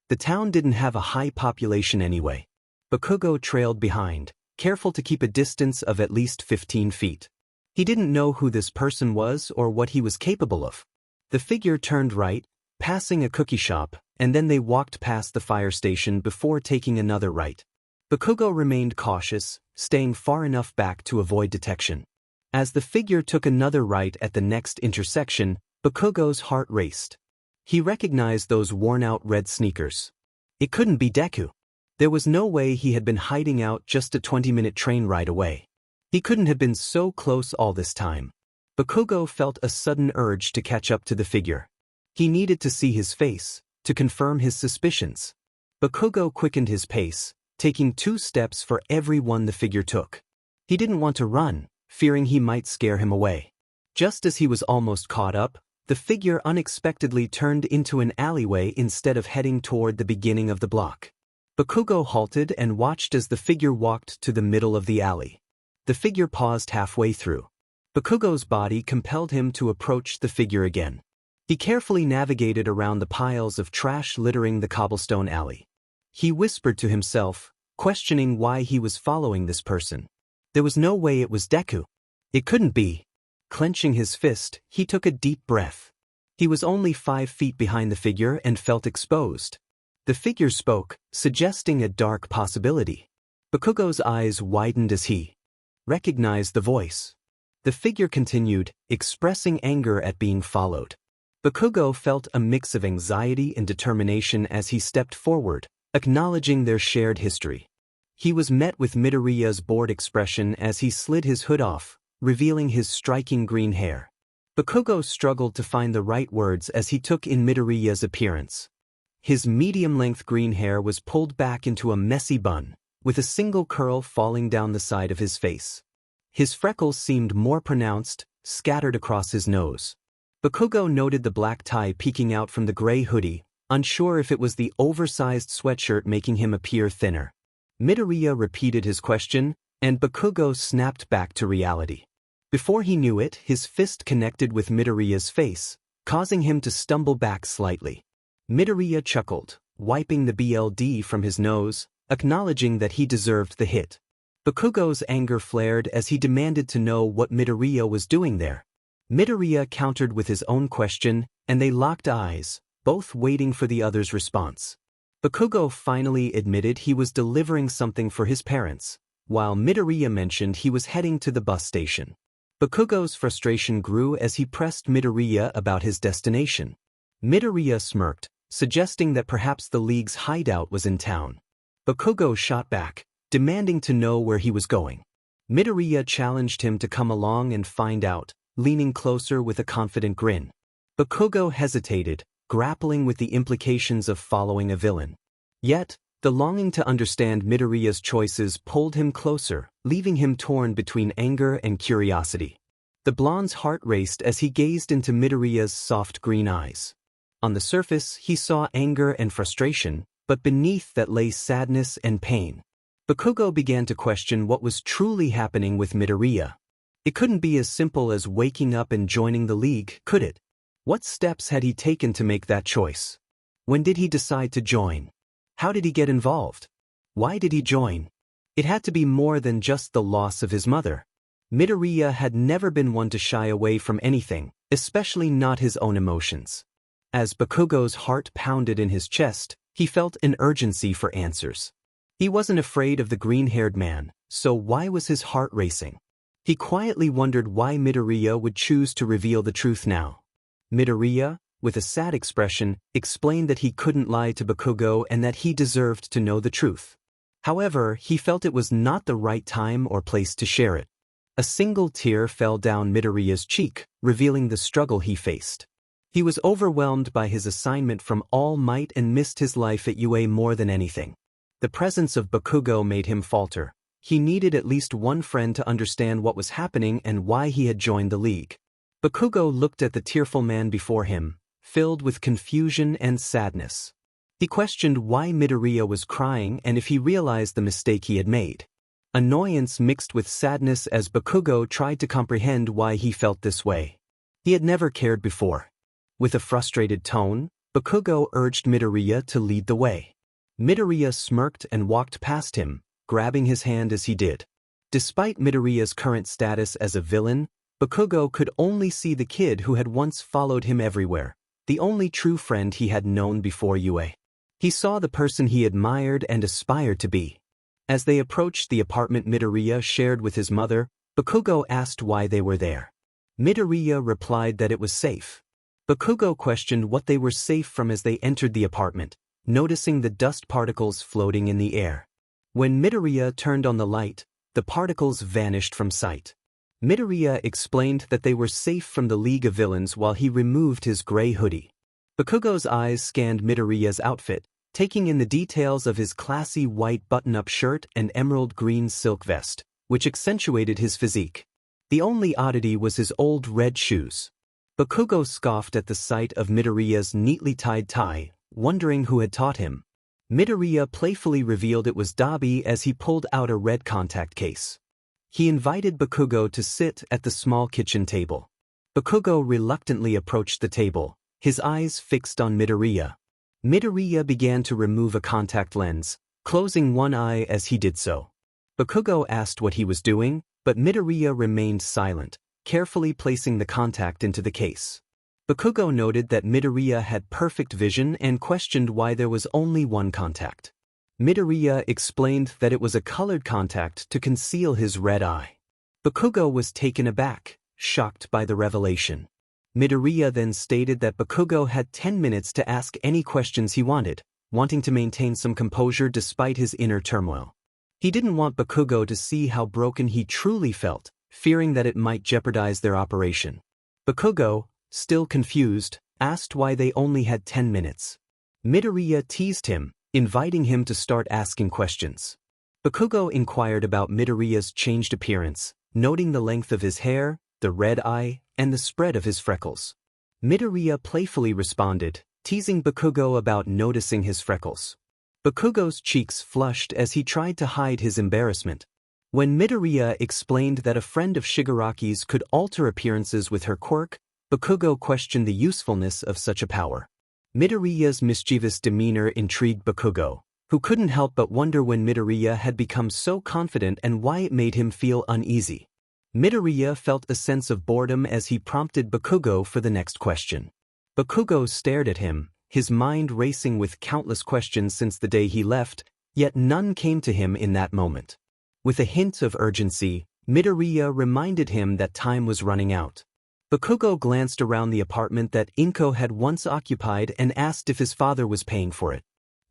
The town didn't have a high population anyway. Bakugo trailed behind, careful to keep a distance of at least 15 feet. He didn't know who this person was or what he was capable of. The figure turned right, passing a cookie shop, and then they walked past the fire station before taking another right. Bakugo remained cautious, staying far enough back to avoid detection. As the figure took another right at the next intersection, Bakugo's heart raced. He recognized those worn-out red sneakers. It couldn't be Deku. There was no way he had been hiding out just a 20-minute train ride away. He couldn't have been so close all this time. Bakugo felt a sudden urge to catch up to the figure. He needed to see his face, to confirm his suspicions. Bakugo quickened his pace, taking 2 steps for every one the figure took. He didn't want to run, fearing he might scare him away. Just as he was almost caught up, The figure unexpectedly turned into an alleyway instead of heading toward the beginning of the block. Bakugo halted and watched as the figure walked to the middle of the alley. The figure paused halfway through. Bakugo's body compelled him to approach the figure again. He carefully navigated around the piles of trash littering the cobblestone alley. He whispered to himself, questioning why he was following this person. There was no way it was Deku. It couldn't be. Clenching his fist, he took a deep breath. He was only 5 feet behind the figure and felt exposed. The figure spoke, suggesting a dark possibility. Bakugo's eyes widened as he recognized the voice. The figure continued, expressing anger at being followed. Bakugo felt a mix of anxiety and determination as he stepped forward, acknowledging their shared history. He was met with Midoriya's bored expression as he slid his hood off, revealing his striking green hair. Bakugo struggled to find the right words as he took in Midoriya's appearance. His medium-length green hair was pulled back into a messy bun, with a single curl falling down the side of his face. His freckles seemed more pronounced, scattered across his nose. Bakugo noted the black tie peeking out from the gray hoodie, unsure if it was the oversized sweatshirt making him appear thinner. Midoriya repeated his question, and Bakugo snapped back to reality. Before he knew it, his fist connected with Midoriya's face, causing him to stumble back slightly. Midoriya chuckled, wiping the BLD from his nose, acknowledging that he deserved the hit. Bakugo's anger flared as he demanded to know what Midoriya was doing there. Midoriya countered with his own question, and they locked eyes, both waiting for the other's response. Bakugo finally admitted he was delivering something for his parents, while Midoriya mentioned he was heading to the bus station. Bakugo's frustration grew as he pressed Midoriya about his destination. Midoriya smirked, suggesting that perhaps the League's hideout was in town. Bakugo shot back, demanding to know where he was going. Midoriya challenged him to come along and find out, leaning closer with a confident grin. Bakugo hesitated, grappling with the implications of following a villain. Yet, the longing to understand Midoriya's choices pulled him closer, leaving him torn between anger and curiosity. The blonde's heart raced as he gazed into Midoriya's soft green eyes. On the surface, he saw anger and frustration, but beneath that lay sadness and pain. Bakugo began to question what was truly happening with Midoriya. It couldn't be as simple as waking up and joining the League, could it? What steps had he taken to make that choice? When did he decide to join? How did he get involved? Why did he join? It had to be more than just the loss of his mother. Midoriya had never been one to shy away from anything, especially not his own emotions. As Bakugo's heart pounded in his chest, he felt an urgency for answers. He wasn't afraid of the green-haired man, so why was his heart racing? He quietly wondered why Midoriya would choose to reveal the truth now. Midoriya, with a sad expression, explained that he couldn't lie to Bakugo and that he deserved to know the truth. However, he felt it was not the right time or place to share it. A single tear fell down Midoriya's cheek, revealing the struggle he faced. He was overwhelmed by his assignment from All Might and missed his life at UA more than anything. The presence of Bakugo made him falter. He needed at least one friend to understand what was happening and why he had joined the League. Bakugo looked at the tearful man before him, filled with confusion and sadness. He questioned why Midoriya was crying and if he realized the mistake he had made. Annoyance mixed with sadness as Bakugo tried to comprehend why he felt this way. He had never cared before. With a frustrated tone, Bakugo urged Midoriya to lead the way. Midoriya smirked and walked past him, grabbing his hand as he did. Despite Midoriya's current status as a villain, Bakugo could only see the kid who had once followed him everywhere, the only true friend he had known before UA. He saw the person he admired and aspired to be. As they approached the apartment Midoriya shared with his mother, Bakugo asked why they were there. Midoriya replied that it was safe. Bakugo questioned what they were safe from as they entered the apartment, noticing the dust particles floating in the air. When Midoriya turned on the light, the particles vanished from sight. Midoriya explained that they were safe from the League of Villains while he removed his gray hoodie. Bakugo's eyes scanned Midoriya's outfit, taking in the details of his classy white button-up shirt and emerald green silk vest, which accentuated his physique. The only oddity was his old red shoes. Bakugo scoffed at the sight of Midoriya's neatly tied tie, wondering who had taught him. Midoriya playfully revealed it was 𝐼𝐸𝐵 as he pulled out a red contact case. He invited Bakugo to sit at the small kitchen table. Bakugo reluctantly approached the table, his eyes fixed on Midoriya. Midoriya began to remove a contact lens, closing one eye as he did so. Bakugo asked what he was doing, but Midoriya remained silent, carefully placing the contact into the case. Bakugo noted that Midoriya had perfect vision and questioned why there was only one contact. Midoriya explained that it was a colored contact to conceal his red eye. Bakugo was taken aback, shocked by the revelation. Midoriya then stated that Bakugo had 10 minutes to ask any questions he wanted, wanting to maintain some composure despite his inner turmoil. He didn't want Bakugo to see how broken he truly felt, fearing that it might jeopardize their operation. Bakugo, still confused, asked why they only had 10 minutes. Midoriya teased him, inviting him to start asking questions. Bakugo inquired about Midoriya's changed appearance, noting the length of his hair, the red eye, and the spread of his freckles. Midoriya playfully responded, teasing Bakugo about noticing his freckles. Bakugo's cheeks flushed as he tried to hide his embarrassment. When Midoriya explained that a friend of Shigaraki's could alter appearances with her quirk, Bakugo questioned the usefulness of such a power. Midoriya's mischievous demeanor intrigued Bakugo, who couldn't help but wonder when Midoriya had become so confident and why it made him feel uneasy. Midoriya felt a sense of boredom as he prompted Bakugo for the next question. Bakugo stared at him, his mind racing with countless questions since the day he left, yet none came to him in that moment. With a hint of urgency, Midoriya reminded him that time was running out. Bakugo glanced around the apartment that 𝐒𝐮𝐬𝐽 had once occupied and asked if his father was paying for it.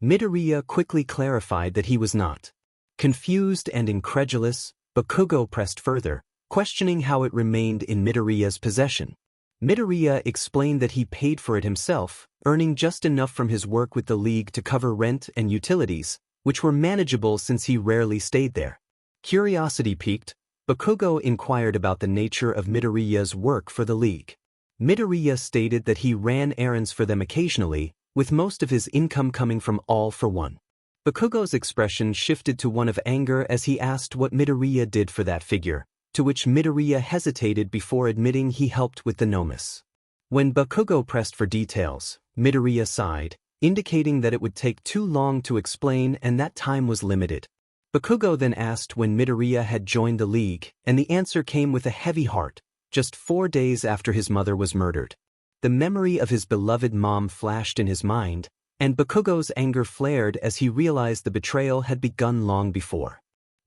Midoriya quickly clarified that he was not. Confused and incredulous, Bakugo pressed further, questioning how it remained in Midoriya's possession. Midoriya explained that he paid for it himself, earning just enough from his work with the League to cover rent and utilities, which were manageable since he rarely stayed there. Curiosity piqued, Bakugo inquired about the nature of Midoriya's work for the League. Midoriya stated that he ran errands for them occasionally, with most of his income coming from 𝐼𝐸𝐴. Bakugo's expression shifted to one of anger as he asked what Midoriya did for that figure, to which Midoriya hesitated before admitting he helped with the nomus. When Bakugo pressed for details, Midoriya sighed, indicating that it would take too long to explain and that time was limited. Bakugo then asked when Midoriya had joined the League, and the answer came with a heavy heart, just 4 days after his mother was murdered. The memory of his beloved mom flashed in his mind, and Bakugo's anger flared as he realized the betrayal had begun long before.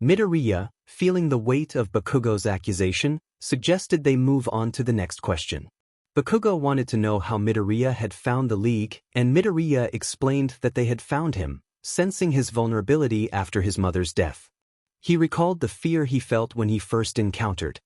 Midoriya, feeling the weight of Bakugo's accusation, suggested they move on to the next question. Bakugo wanted to know how Midoriya had found the League, and Midoriya explained that they had found him, sensing his vulnerability after his mother's death. He recalled the fear he felt when he first encountered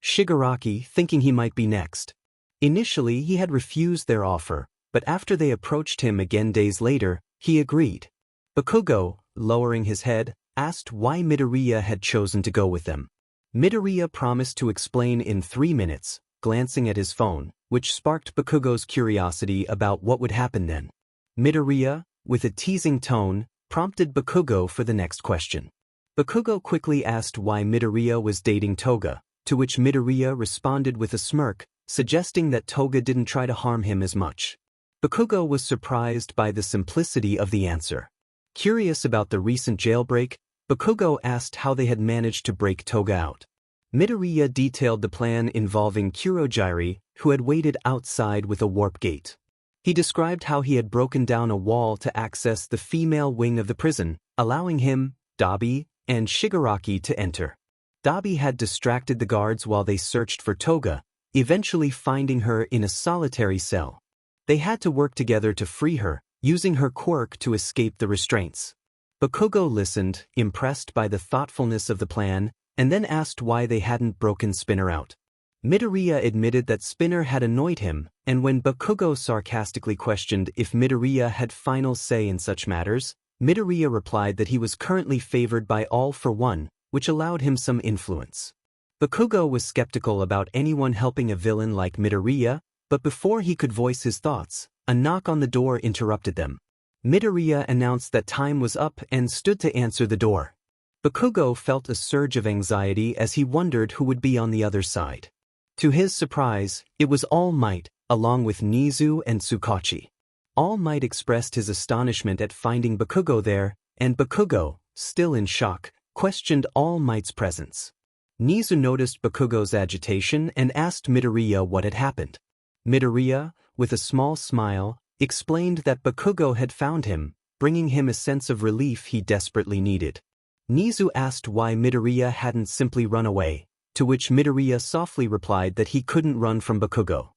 Shigaraki, thinking he might be next. Initially, he had refused their offer, but after they approached him again days later, he agreed. Bakugo, lowering his head, asked why Midoriya had chosen to go with them. Midoriya promised to explain in 3 minutes, glancing at his phone, which sparked Bakugo's curiosity about what would happen then. Midoriya, with a teasing tone, prompted Bakugo for the next question. Bakugo quickly asked why Midoriya was dating Toga, to which Midoriya responded with a smirk, suggesting that Toga didn't try to harm him as much. Bakugo was surprised by the simplicity of the answer. Curious about the recent jailbreak, Bakugo asked how they had managed to break Toga out. Midoriya detailed the plan involving 𝐒𝐮𝐽, who had waited outside with a warp gate. He described how he had broken down a wall to access the female wing of the prison, allowing him, 𝐼𝐸𝐵, and Shigaraki to enter. 𝐼𝐸𝐵 had distracted the guards while they searched for Toga, eventually finding her in a solitary cell. They had to work together to free her, using her quirk to escape the restraints. Bakugo listened, impressed by the thoughtfulness of the plan, and then asked why they hadn't broken Spinner out. Midoriya admitted that Spinner had annoyed him, and when Bakugo sarcastically questioned if Midoriya had final say in such matters, Midoriya replied that he was currently favored by 𝐼𝐸𝐴, which allowed him some influence. Bakugo was skeptical about anyone helping a villain like Midoriya, But before he could voice his thoughts, a knock on the door interrupted them. Midoriya announced that time was up and stood to answer the door. Bakugo felt a surge of anxiety as he wondered who would be on the other side. To his surprise, it was All Might, along with 𝐒𝐮𝐬𝐸 and Tsukachi. All Might expressed his astonishment at finding Bakugo there, and Bakugo, still in shock, questioned All Might's presence. 𝐒𝐮𝐬𝐸 noticed Bakugo's agitation and asked Midoriya what had happened. Midoriya, with a small smile, explained that Bakugo had found him, bringing him a sense of relief he desperately needed. 𝐒𝐮𝐬𝐸 asked why Midoriya hadn't simply run away, to which Midoriya softly replied that he couldn't run from Bakugo.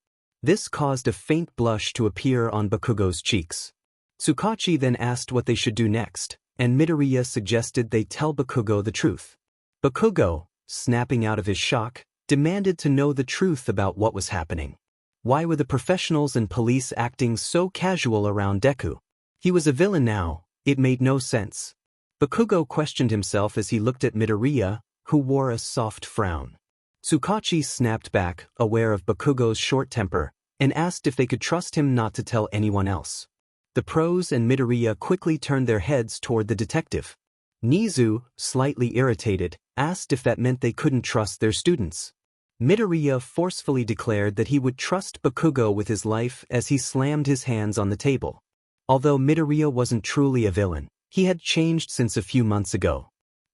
This caused a faint blush to appear on Bakugo's cheeks. Tsukachi then asked what they should do next, and Midoriya suggested they tell Bakugo the truth. Bakugo, snapping out of his shock, demanded to know the truth about what was happening. Why were the professionals and police acting so casual around Deku? He was a villain now, it made no sense. Bakugo questioned himself as he looked at Midoriya, who wore a soft frown. Tsukachi snapped back, aware of Bakugo's short temper, and asked if they could trust him not to tell anyone else. The pros and Midoriya quickly turned their heads toward the detective. 𝐒𝐮𝐬𝐸, slightly irritated, asked if that meant they couldn't trust their students. Midoriya forcefully declared that he would trust Bakugo with his life as he slammed his hands on the table. Although Midoriya wasn't truly a villain, he had changed since a few months ago.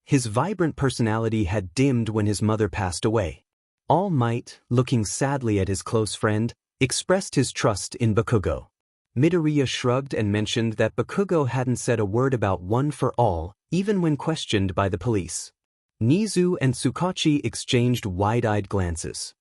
His vibrant personality had dimmed when his mother passed away. All Might, looking sadly at his close friend, expressed his trust in Bakugo. Midoriya shrugged and mentioned that Bakugo hadn't said a word about one for all, even when questioned by the police. 𝐒𝐮𝐬𝐸 and Tsukachi exchanged wide-eyed glances.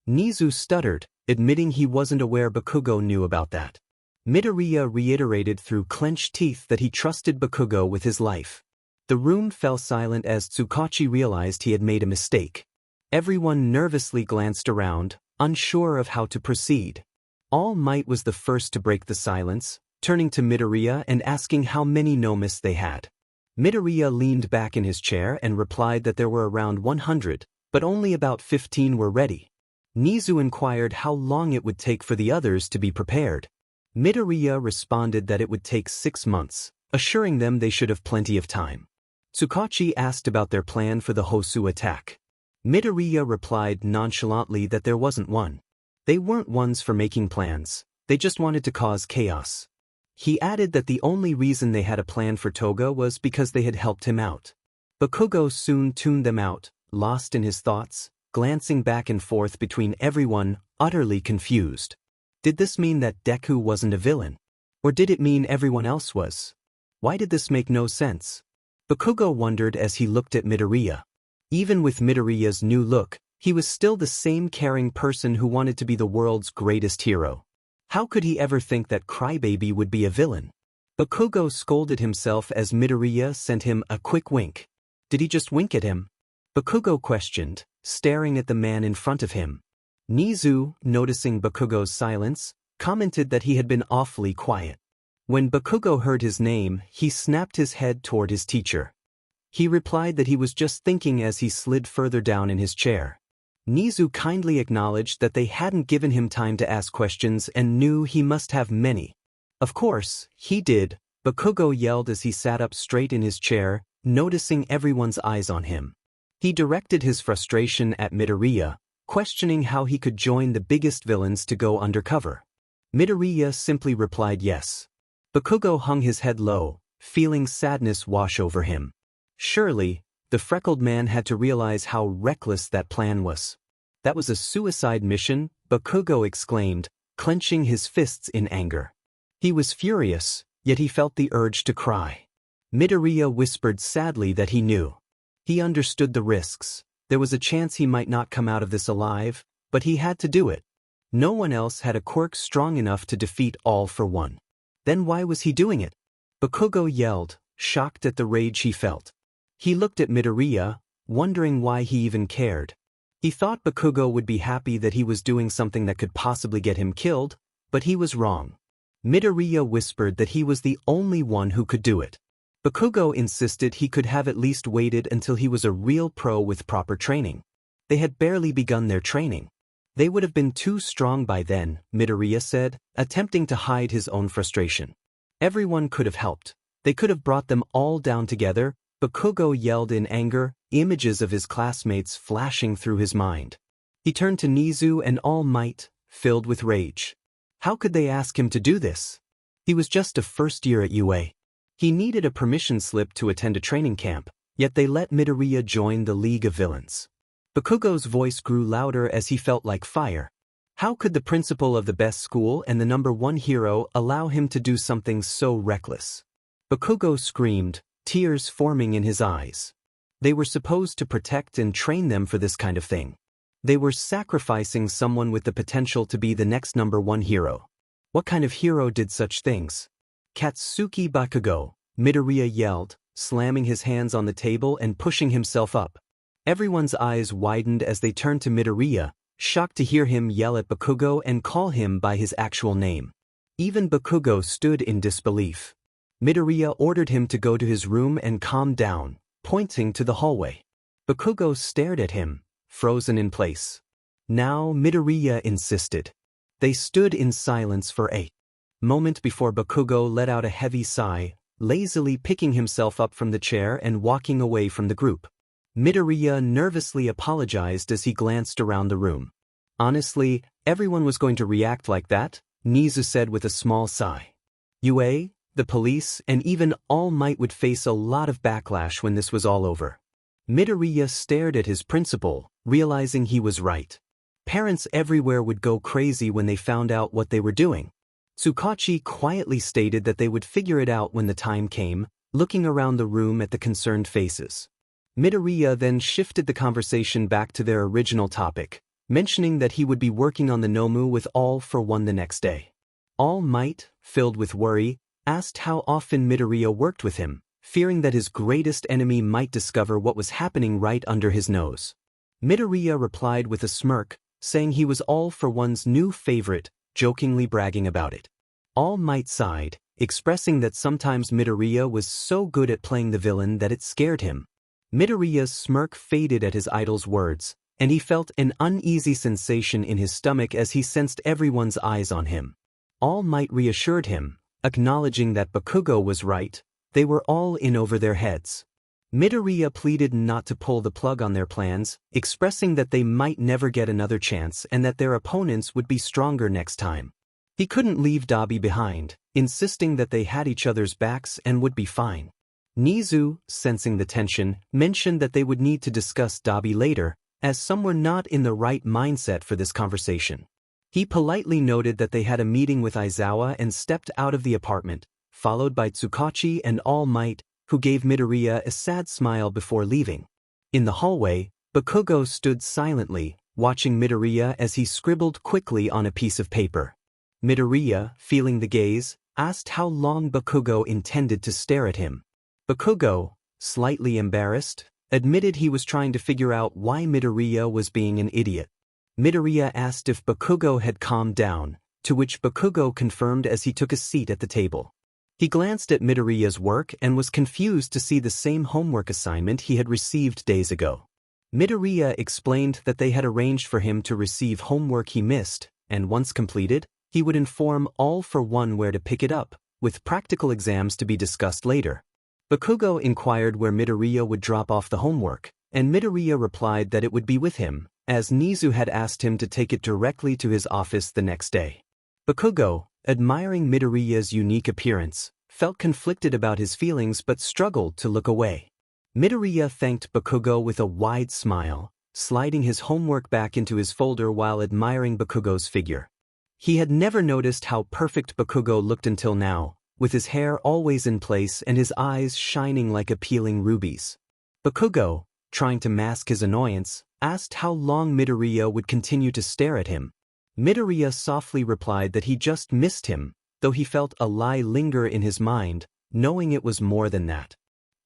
𝐒𝐮𝐬𝐸 stuttered, admitting he wasn't aware Bakugo knew about that. Midoriya reiterated through clenched teeth that he trusted Bakugo with his life. The room fell silent as Tsukachi realized he had made a mistake. Everyone nervously glanced around, unsure of how to proceed. All Might was the first to break the silence, turning to Midoriya and asking how many nomis they had. Midoriya leaned back in his chair and replied that there were around 100, but only about 15 were ready. 𝐒𝐮𝐬𝐸 inquired how long it would take for the others to be prepared. Midoriya responded that it would take 6 months, assuring them they should have plenty of time. Tsukachi asked about their plan for the Hosu attack. Midoriya replied nonchalantly that there wasn't one. They weren't ones for making plans, they just wanted to cause chaos. He added that the only reason they had a plan for Toga was because they had helped him out. Bakugo soon tuned them out, lost in his thoughts, glancing back and forth between everyone, utterly confused. Did this mean that Deku wasn't a villain? Or did it mean everyone else was? Why did this make no sense? Bakugo wondered as he looked at Midoriya. Even with Midoriya's new look, he was still the same caring person who wanted to be the world's greatest hero. How could he ever think that Crybaby would be a villain? Bakugo scolded himself as Midoriya sent him a quick wink. Did he just wink at him? Bakugo questioned, staring at the man in front of him. 𝐒𝐮𝐬𝐸, noticing Bakugo's silence, commented that he had been awfully quiet. When Bakugo heard his name, he snapped his head toward his teacher. He replied that he was just thinking as he slid further down in his chair. 𝐒𝐮𝐸𝐸 kindly acknowledged that they hadn't given him time to ask questions and knew he must have many. Of course, he did, Bakugo yelled as he sat up straight in his chair, noticing everyone's eyes on him. He directed his frustration at Midoriya, questioning how he could join the biggest villains to go undercover. Midoriya simply replied yes. Bakugo hung his head low, feeling sadness wash over him. Surely, the freckled man had to realize how reckless that plan was. That was a suicide mission, Bakugo exclaimed, clenching his fists in anger. He was furious, yet he felt the urge to cry. Midoriya whispered sadly that he knew. He understood the risks. There was a chance he might not come out of this alive, but he had to do it. No one else had a quirk strong enough to defeat All for One. Then why was he doing it? Bakugo yelled, shocked at the rage he felt. He looked at Midoriya, wondering why he even cared. He thought Bakugo would be happy that he was doing something that could possibly get him killed, but he was wrong. Midoriya whispered that he was the only one who could do it. Bakugo insisted he could have at least waited until he was a real pro with proper training. They had barely begun their training. They would have been too strong by then, Midoriya said, attempting to hide his own frustration. Everyone could have helped. They could have brought them all down together. Bakugo yelled in anger, images of his classmates flashing through his mind. He turned to Nizu and All Might, filled with rage. How could they ask him to do this? He was just a first year at UA. He needed a permission slip to attend a training camp, yet they let Midoriya join the League of Villains. Bakugo's voice grew louder as he felt like fire. How could the principal of the best school and the #1 hero allow him to do something so reckless? Bakugo screamed, tears forming in his eyes. They were supposed to protect and train them for this kind of thing. They were sacrificing someone with the potential to be the next #1 hero. What kind of hero did such things? Katsuki Bakugo, Midoriya yelled, slamming his hands on the table and pushing himself up. Everyone's eyes widened as they turned to Midoriya, shocked to hear him yell at Bakugo and call him by his actual name. Even Bakugo stood in disbelief. Midoriya ordered him to go to his room and calm down, pointing to the hallway. Bakugo stared at him, frozen in place. Now Midoriya insisted. They stood in silence for a moment before Bakugo let out a heavy sigh, lazily picking himself up from the chair and walking away from the group. Midoriya nervously apologized as he glanced around the room. Honestly, everyone was going to react like that, Nizu said with a small sigh. UA, the police, and even All Might would face a lot of backlash when this was all over. Midoriya stared at his principal, realizing he was right. Parents everywhere would go crazy when they found out what they were doing. Tsukachi quietly stated that they would figure it out when the time came, looking around the room at the concerned faces. Midoriya then shifted the conversation back to their original topic, mentioning that he would be working on the Nomu with All for One the next day. All Might, filled with worry, asked how often Midoriya worked with him, fearing that his greatest enemy might discover what was happening right under his nose. Midoriya replied with a smirk, saying he was All for One's new favorite, jokingly bragging about it. All Might sighed, expressing that sometimes Midoriya was so good at playing the villain that it scared him. Midoriya's smirk faded at his idol's words, and he felt an uneasy sensation in his stomach as he sensed everyone's eyes on him. All Might reassured him, acknowledging that Bakugo was right. They were all in over their heads. Midoriya pleaded not to pull the plug on their plans, expressing that they might never get another chance and that their opponents would be stronger next time. He couldn't leave 𝐼𝐸 behind, insisting that they had each other's backs and would be fine. Nizu, sensing the tension, mentioned that they would need to discuss 𝐼𝐸 later, as some were not in the right mindset for this conversation. He politely noted that they had a meeting with Aizawa and stepped out of the apartment, followed by Tsukachi and All Might, who gave Midoriya a sad smile before leaving. In the hallway, Bakugo stood silently, watching Midoriya as he scribbled quickly on a piece of paper. Midoriya, feeling the gaze, asked how long Bakugo intended to stare at him. Bakugo, slightly embarrassed, admitted he was trying to figure out why Midoriya was being an idiot. Midoriya asked if Bakugo had calmed down, to which Bakugo confirmed as he took a seat at the table. He glanced at Midoriya's work and was confused to see the same homework assignment he had received days ago. Midoriya explained that they had arranged for him to receive homework he missed, and once completed, he would inform All for One where to pick it up, with practical exams to be discussed later. Bakugo inquired where Midoriya would drop off the homework, and Midoriya replied that it would be with him, as Nizu had asked him to take it directly to his office the next day. Bakugo, admiring Midoriya's unique appearance, felt conflicted about his feelings but struggled to look away. Midoriya thanked Bakugo with a wide smile, sliding his homework back into his folder while admiring Bakugo's figure. He had never noticed how perfect Bakugo looked until now, with his hair always in place and his eyes shining like appealing rubies. Bakugo, trying to mask his annoyance, asked how long Midoriya would continue to stare at him. Midoriya softly replied that he just missed him, though he felt a lie linger in his mind, knowing it was more than that.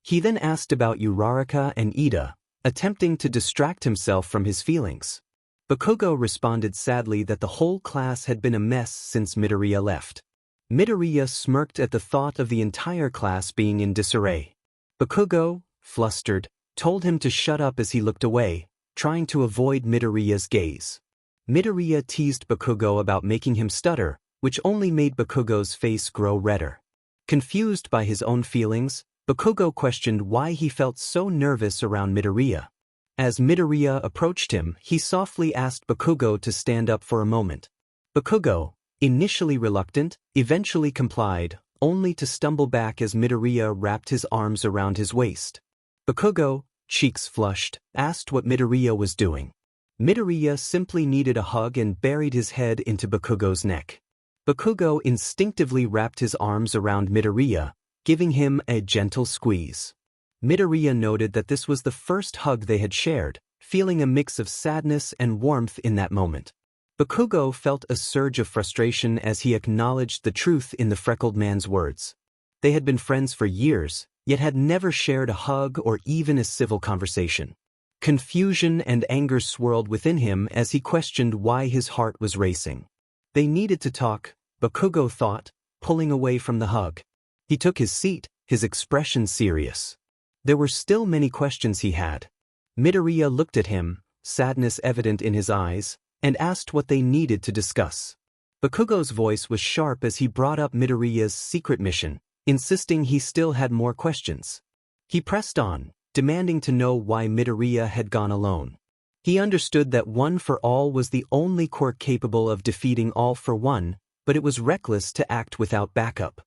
He then asked about Uraraka and Ida, attempting to distract himself from his feelings. Bakugo responded sadly that the whole class had been a mess since Midoriya left. Midoriya smirked at the thought of the entire class being in disarray. Bakugo, flustered, told him to shut up as he looked away, trying to avoid Midoriya's gaze. Midoriya teased Bakugo about making him stutter, which only made Bakugo's face grow redder. Confused by his own feelings, Bakugo questioned why he felt so nervous around Midoriya. As Midoriya approached him, he softly asked Bakugo to stand up for a moment. Bakugo, initially reluctant, eventually complied, only to stumble back as Midoriya wrapped his arms around his waist. Bakugo, cheeks flushed, asked what Midoriya was doing. Midoriya simply needed a hug and buried his head into Bakugo's neck. Bakugo instinctively wrapped his arms around Midoriya, giving him a gentle squeeze. Midoriya noted that this was the first hug they had shared, feeling a mix of sadness and warmth in that moment. Bakugo felt a surge of frustration as he acknowledged the truth in the freckled man's words. They had been friends for years, yet had never shared a hug or even a civil conversation. Confusion and anger swirled within him as he questioned why his heart was racing. They needed to talk, Bakugo thought, pulling away from the hug. He took his seat, his expression serious. There were still many questions he had. Midoriya looked at him, sadness evident in his eyes, and asked what they needed to discuss. Bakugo's voice was sharp as he brought up Midoriya's secret mission, insisting he still had more questions. He pressed on, demanding to know why Midoriya had gone alone. He understood that One for All was the only quirk capable of defeating All for One, but it was reckless to act without backup.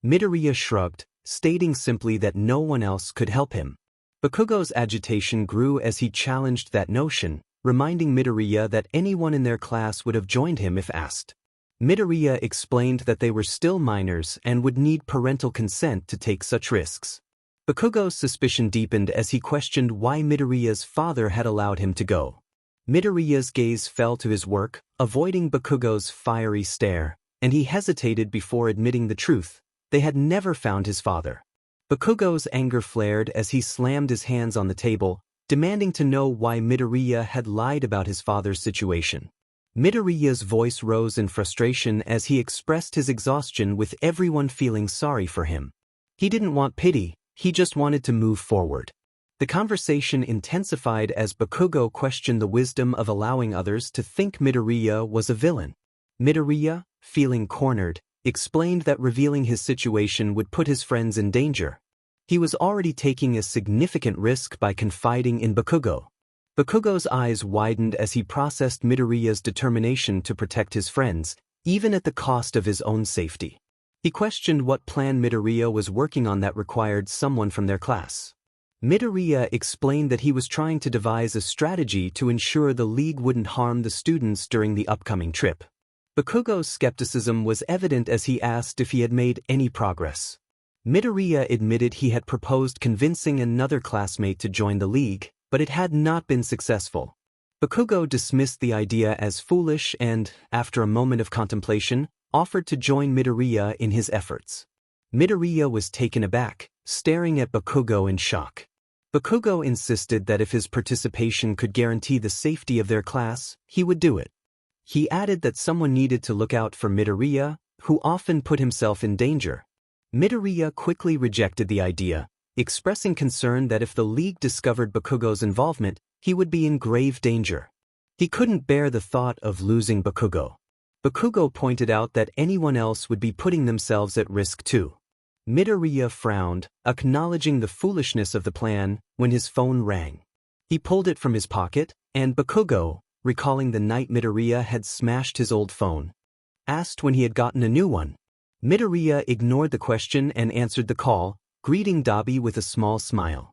Midoriya shrugged, stating simply that no one else could help him. Bakugo's agitation grew as he challenged that notion, reminding Midoriya that anyone in their class would have joined him if asked. Midoriya explained that they were still minors and would need parental consent to take such risks. Bakugo's suspicion deepened as he questioned why Midoriya's father had allowed him to go. Midoriya's gaze fell to his work, avoiding Bakugo's fiery stare, and he hesitated before admitting the truth. They had never found his father. Bakugo's anger flared as he slammed his hands on the table, demanding to know why Midoriya had lied about his father's situation. Midoriya's voice rose in frustration as he expressed his exhaustion, with everyone feeling sorry for him. He didn't want pity, he just wanted to move forward. The conversation intensified as Bakugo questioned the wisdom of allowing others to think Midoriya was a villain. Midoriya, feeling cornered, explained that revealing his situation would put his friends in danger. He was already taking a significant risk by confiding in Bakugo. Bakugo's eyes widened as he processed Midoriya's determination to protect his friends, even at the cost of his own safety. He questioned what plan Midoriya was working on that required someone from their class. Midoriya explained that he was trying to devise a strategy to ensure the league wouldn't harm the students during the upcoming trip. Bakugo's skepticism was evident as he asked if he had made any progress. Midoriya admitted he had proposed convincing another classmate to join the league, but it had not been successful. Bakugo dismissed the idea as foolish and, after a moment of contemplation, offered to join Midoriya in his efforts. Midoriya was taken aback, staring at Bakugo in shock. Bakugo insisted that if his participation could guarantee the safety of their class, he would do it. He added that someone needed to look out for Midoriya, who often put himself in danger. Midoriya quickly rejected the idea, expressing concern that if the league discovered Bakugo's involvement, he would be in grave danger. He couldn't bear the thought of losing Bakugo. Bakugo pointed out that anyone else would be putting themselves at risk too. Midoriya frowned, acknowledging the foolishness of the plan, when his phone rang. He pulled it from his pocket, and Bakugo, recalling the night Midoriya had smashed his old phone, asked when he had gotten a new one. Midoriya ignored the question and answered the call, greeting 𝐼𝐸 with a small smile.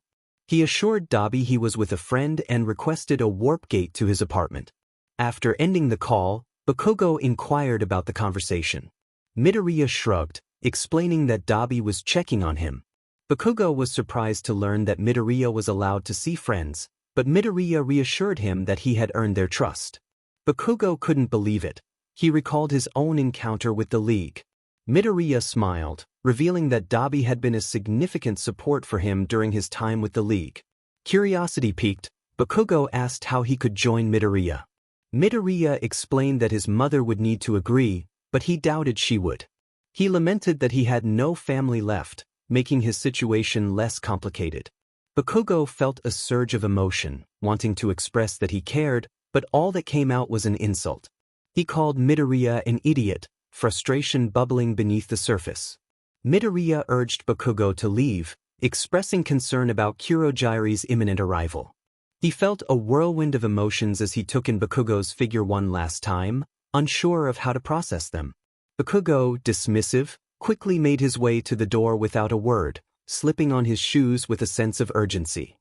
He assured 𝐼𝐸 he was with a friend and requested a warp gate to his apartment. After ending the call, Bakugo inquired about the conversation. Midoriya shrugged, explaining that 𝐼𝐸 was checking on him. Bakugo was surprised to learn that Midoriya was allowed to see friends, but Midoriya reassured him that he had earned their trust. Bakugo couldn't believe it. He recalled his own encounter with the league. Midoriya smiled, revealing that 𝐼𝐸 had been a significant support for him during his time with the league. Curiosity piqued, Bakugo asked how he could join Midoriya. Midoriya explained that his mother would need to agree, but he doubted she would. He lamented that he had no family left, making his situation less complicated. Bakugo felt a surge of emotion, wanting to express that he cared, but all that came out was an insult. He called Midoriya an idiot, frustration bubbling beneath the surface. Midoriya urged Bakugo to leave, expressing concern about Kurojire's imminent arrival. He felt a whirlwind of emotions as he took in Bakugo's figure one last time, unsure of how to process them. Bakugo, dismissive, quickly made his way to the door without a word, slipping on his shoes with a sense of urgency.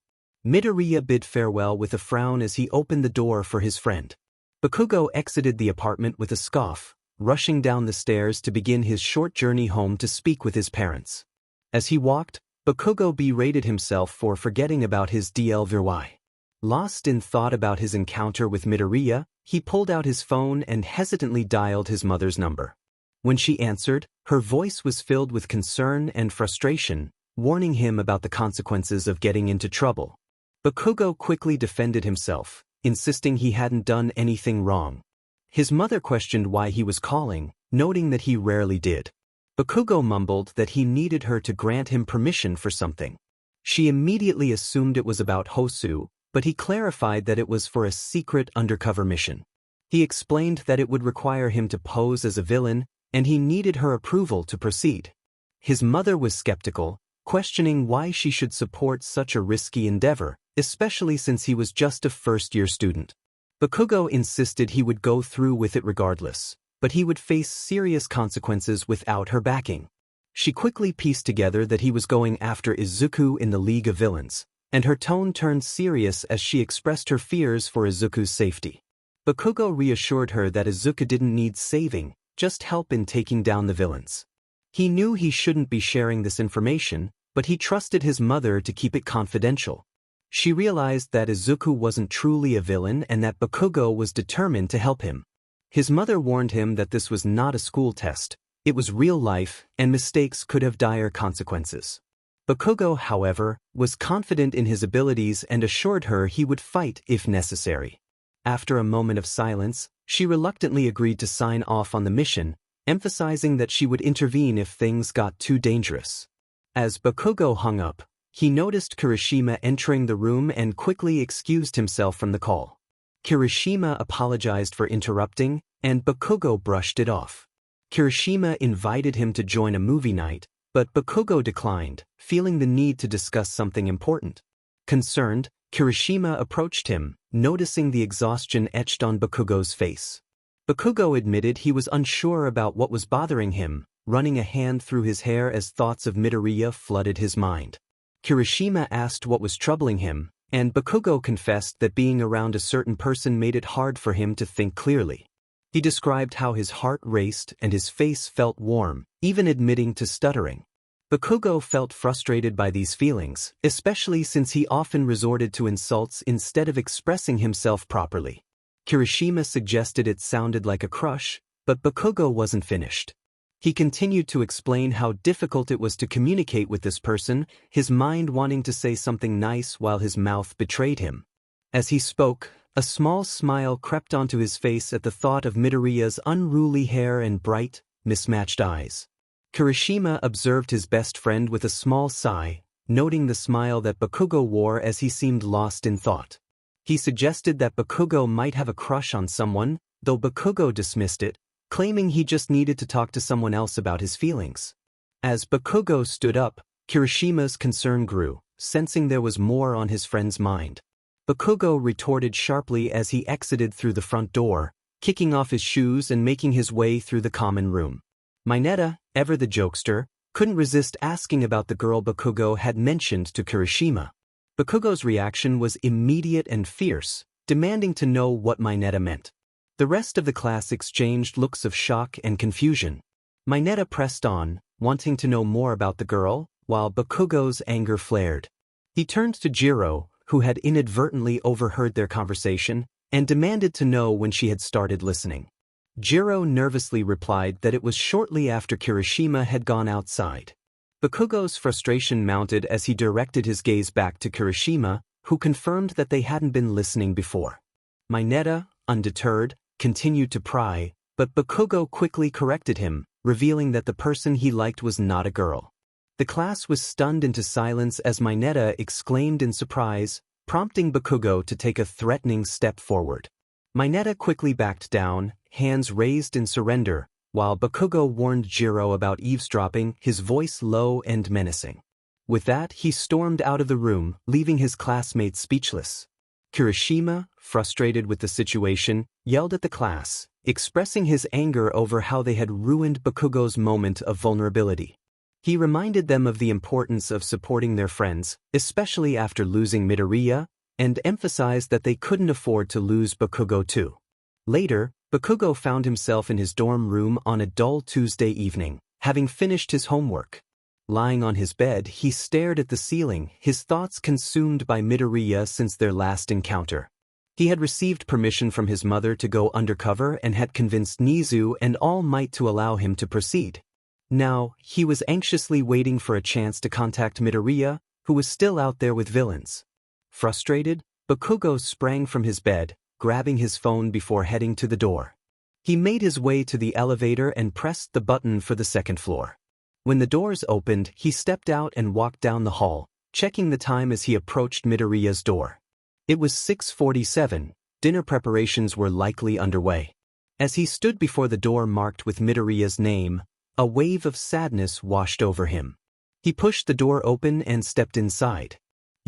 Midoriya bid farewell with a frown as he opened the door for his friend. Bakugo exited the apartment with a scoff, rushing down the stairs to begin his short journey home to speak with his parents. As he walked, Bakugo berated himself for forgetting about his 𝐿𝐻𝐵𝐸. Lost in thought about his encounter with Midoriya, he pulled out his phone and hesitantly dialed his mother's number. When she answered, her voice was filled with concern and frustration, warning him about the consequences of getting into trouble. Bakugo quickly defended himself, insisting he hadn't done anything wrong. His mother questioned why he was calling, noting that he rarely did. Bakugo mumbled that he needed her to grant him permission for something. She immediately assumed it was about Hosu, but he clarified that it was for a secret undercover mission. He explained that it would require him to pose as a villain, and he needed her approval to proceed. His mother was skeptical, questioning why she should support such a risky endeavor, especially since he was just a first-year student. Bakugo insisted he would go through with it regardless, but he would face serious consequences without her backing. She quickly pieced together that he was going after Izuku in the League of Villains, and her tone turned serious as she expressed her fears for Izuku's safety. Bakugo reassured her that Izuku didn't need saving, just help in taking down the villains. He knew he shouldn't be sharing this information, but he trusted his mother to keep it confidential. She realized that Izuku wasn't truly a villain and that Bakugo was determined to help him. His mother warned him that this was not a school test, it was real life, and mistakes could have dire consequences. Bakugo, however, was confident in his abilities and assured her he would fight if necessary. After a moment of silence, she reluctantly agreed to sign off on the mission, emphasizing that she would intervene if things got too dangerous. As Bakugo hung up, he noticed Kirishima entering the room and quickly excused himself from the call. Kirishima apologized for interrupting, and Bakugo brushed it off. Kirishima invited him to join a movie night, but Bakugo declined, feeling the need to discuss something important. Concerned, Kirishima approached him, noticing the exhaustion etched on Bakugo's face. Bakugo admitted he was unsure about what was bothering him, running a hand through his hair as thoughts of Midoriya flooded his mind. Kirishima asked what was troubling him, and Bakugo confessed that being around a certain person made it hard for him to think clearly. He described how his heart raced and his face felt warm, even admitting to stuttering. Bakugo felt frustrated by these feelings, especially since he often resorted to insults instead of expressing himself properly. Kirishima suggested it sounded like a crush, but Bakugo wasn't finished. He continued to explain how difficult it was to communicate with this person, his mind wanting to say something nice while his mouth betrayed him. As he spoke, a small smile crept onto his face at the thought of Midoriya's unruly hair and bright, mismatched eyes. Kirishima observed his best friend with a small sigh, noting the smile that Bakugo wore as he seemed lost in thought. He suggested that Bakugo might have a crush on someone, though Bakugo dismissed it, claiming he just needed to talk to someone else about his feelings. As Bakugo stood up, Kirishima's concern grew, sensing there was more on his friend's mind. Bakugo retorted sharply as he exited through the front door, kicking off his shoes and making his way through the common room. Mineta, ever the jokester, couldn't resist asking about the girl Bakugo had mentioned to Kirishima. Bakugo's reaction was immediate and fierce, demanding to know what Mineta meant. The rest of the class exchanged looks of shock and confusion. Mineta pressed on, wanting to know more about the girl, while Bakugo's anger flared. He turned to Jiro, who had inadvertently overheard their conversation, and demanded to know when she had started listening. Jiro nervously replied that it was shortly after Kirishima had gone outside. Bakugo's frustration mounted as he directed his gaze back to Kirishima, who confirmed that they hadn't been listening before. Mineta, undeterred, continued to pry, but Bakugo quickly corrected him, revealing that the person he liked was not a girl. The class was stunned into silence as Mineta exclaimed in surprise, prompting Bakugo to take a threatening step forward. Mineta quickly backed down, hands raised in surrender, while Bakugo warned Jiro about eavesdropping, his voice low and menacing. With that, he stormed out of the room, leaving his classmates speechless. Kirishima, frustrated with the situation, yelled at the class, expressing his anger over how they had ruined Bakugo's moment of vulnerability. He reminded them of the importance of supporting their friends, especially after losing Midoriya, and emphasized that they couldn't afford to lose Bakugo too. Later, Bakugo found himself in his dorm room on a dull Tuesday evening, having finished his homework. Lying on his bed, he stared at the ceiling, his thoughts consumed by Midoriya since their last encounter. He had received permission from his mother to go undercover and had convinced Nizu and All Might to allow him to proceed. Now, he was anxiously waiting for a chance to contact Midoriya, who was still out there with villains. Frustrated, Bakugo sprang from his bed, grabbing his phone before heading to the door. He made his way to the elevator and pressed the button for the second floor. When the doors opened, he stepped out and walked down the hall, checking the time as he approached Midoriya's door. It was 6:47, dinner preparations were likely underway. As he stood before the door marked with Midoriya's name, a wave of sadness washed over him. He pushed the door open and stepped inside.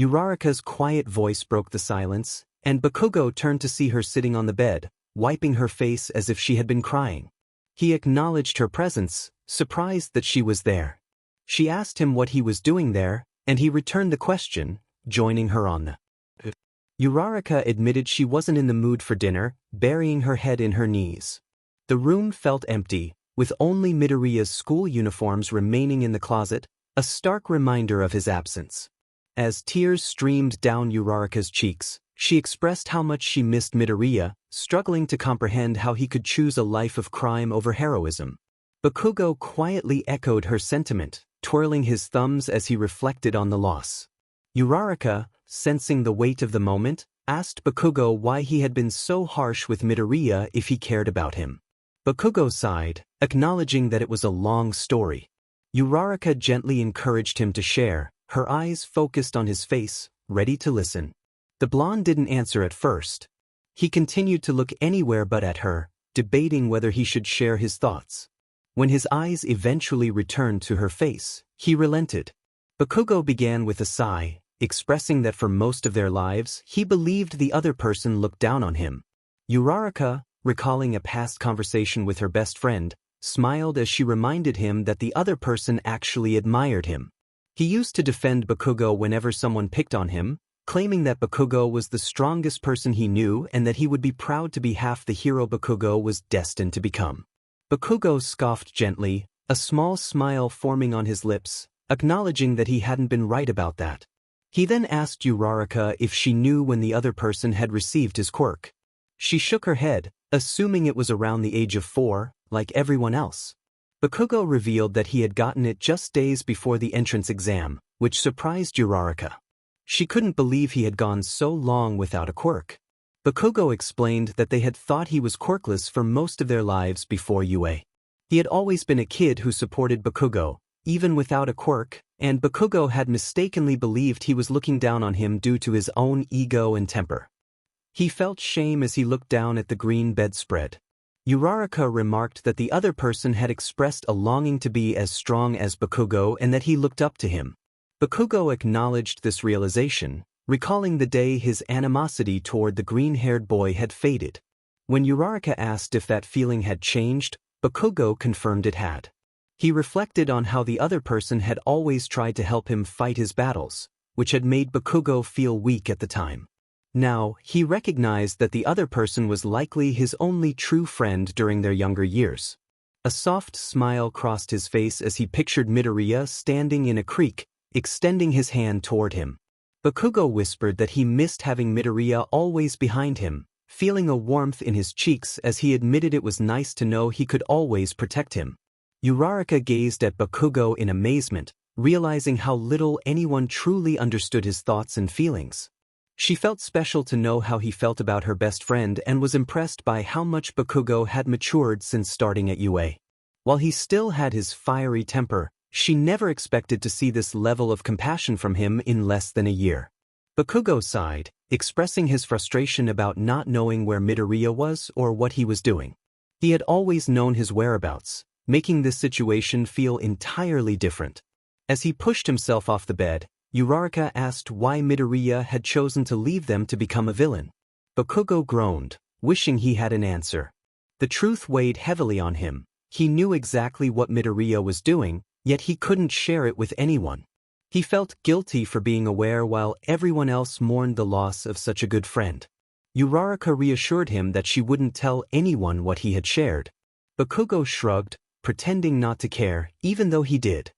Uraraka's quiet voice broke the silence, and Bakugo turned to see her sitting on the bed, wiping her face as if she had been crying. He acknowledged her presence, surprised that she was there. She asked him what he was doing there, and he returned the question, joining her on the. Uraraka admitted she wasn't in the mood for dinner, burying her head in her knees. The room felt empty, with only Midoriya's school uniforms remaining in the closet, a stark reminder of his absence. As tears streamed down Uraraka's cheeks, she expressed how much she missed Midoriya, struggling to comprehend how he could choose a life of crime over heroism. Bakugo quietly echoed her sentiment, twirling his thumbs as he reflected on the loss. Uraraka, sensing the weight of the moment, asked Bakugo why he had been so harsh with Midoriya if he cared about him. Bakugo sighed, acknowledging that it was a long story. Uraraka gently encouraged him to share, her eyes focused on his face, ready to listen. The blonde didn't answer at first. He continued to look anywhere but at her, debating whether he should share his thoughts. When his eyes eventually returned to her face, he relented. Bakugo began with a sigh, expressing that for most of their lives, he believed the other person looked down on him. Uraraka, recalling a past conversation with her best friend, smiled as she reminded him that the other person actually admired him. He used to defend Bakugo whenever someone picked on him, claiming that Bakugo was the strongest person he knew and that he would be proud to be half the hero Bakugo was destined to become. Bakugo scoffed gently, a small smile forming on his lips, acknowledging that he hadn't been right about that. He then asked Uraraka if she knew when the other person had received his quirk. She shook her head, assuming it was around the age of 4, like everyone else. Bakugo revealed that he had gotten it just days before the entrance exam, which surprised Uraraka. She couldn't believe he had gone so long without a quirk. Bakugo explained that they had thought he was quirkless for most of their lives before UA. He had always been a kid who supported Bakugo, even without a quirk, and Bakugo had mistakenly believed he was looking down on him due to his own ego and temper. He felt shame as he looked down at the green bedspread. Uraraka remarked that the other person had expressed a longing to be as strong as Bakugo and that he looked up to him. Bakugo acknowledged this realization, recalling the day his animosity toward the green-haired boy had faded. When Uraraka asked if that feeling had changed, Bakugo confirmed it had. He reflected on how the other person had always tried to help him fight his battles, which had made Bakugo feel weak at the time. Now, he recognized that the other person was likely his only true friend during their younger years. A soft smile crossed his face as he pictured Midoriya standing in a creek, extending his hand toward him. Bakugo whispered that he missed having Midoriya always behind him, feeling a warmth in his cheeks as he admitted it was nice to know he could always protect him. Uraraka gazed at Bakugo in amazement, realizing how little anyone truly understood his thoughts and feelings. She felt special to know how he felt about her best friend and was impressed by how much Bakugo had matured since starting at UA. While he still had his fiery temper, she never expected to see this level of compassion from him in less than a year. Bakugo sighed, expressing his frustration about not knowing where Midoriya was or what he was doing. He had always known his whereabouts, making this situation feel entirely different. As he pushed himself off the bed, 𝐼𝐼𝐬𝐽 asked why Midoriya had chosen to leave them to become a villain. Bakugo groaned, wishing he had an answer. The truth weighed heavily on him. He knew exactly what Midoriya was doing, yet he couldn't share it with anyone. He felt guilty for being aware while everyone else mourned the loss of such a good friend. 𝐼𝐼𝐬𝐽 reassured him that she wouldn't tell anyone what he had shared. Bakugo shrugged, pretending not to care, even though he did.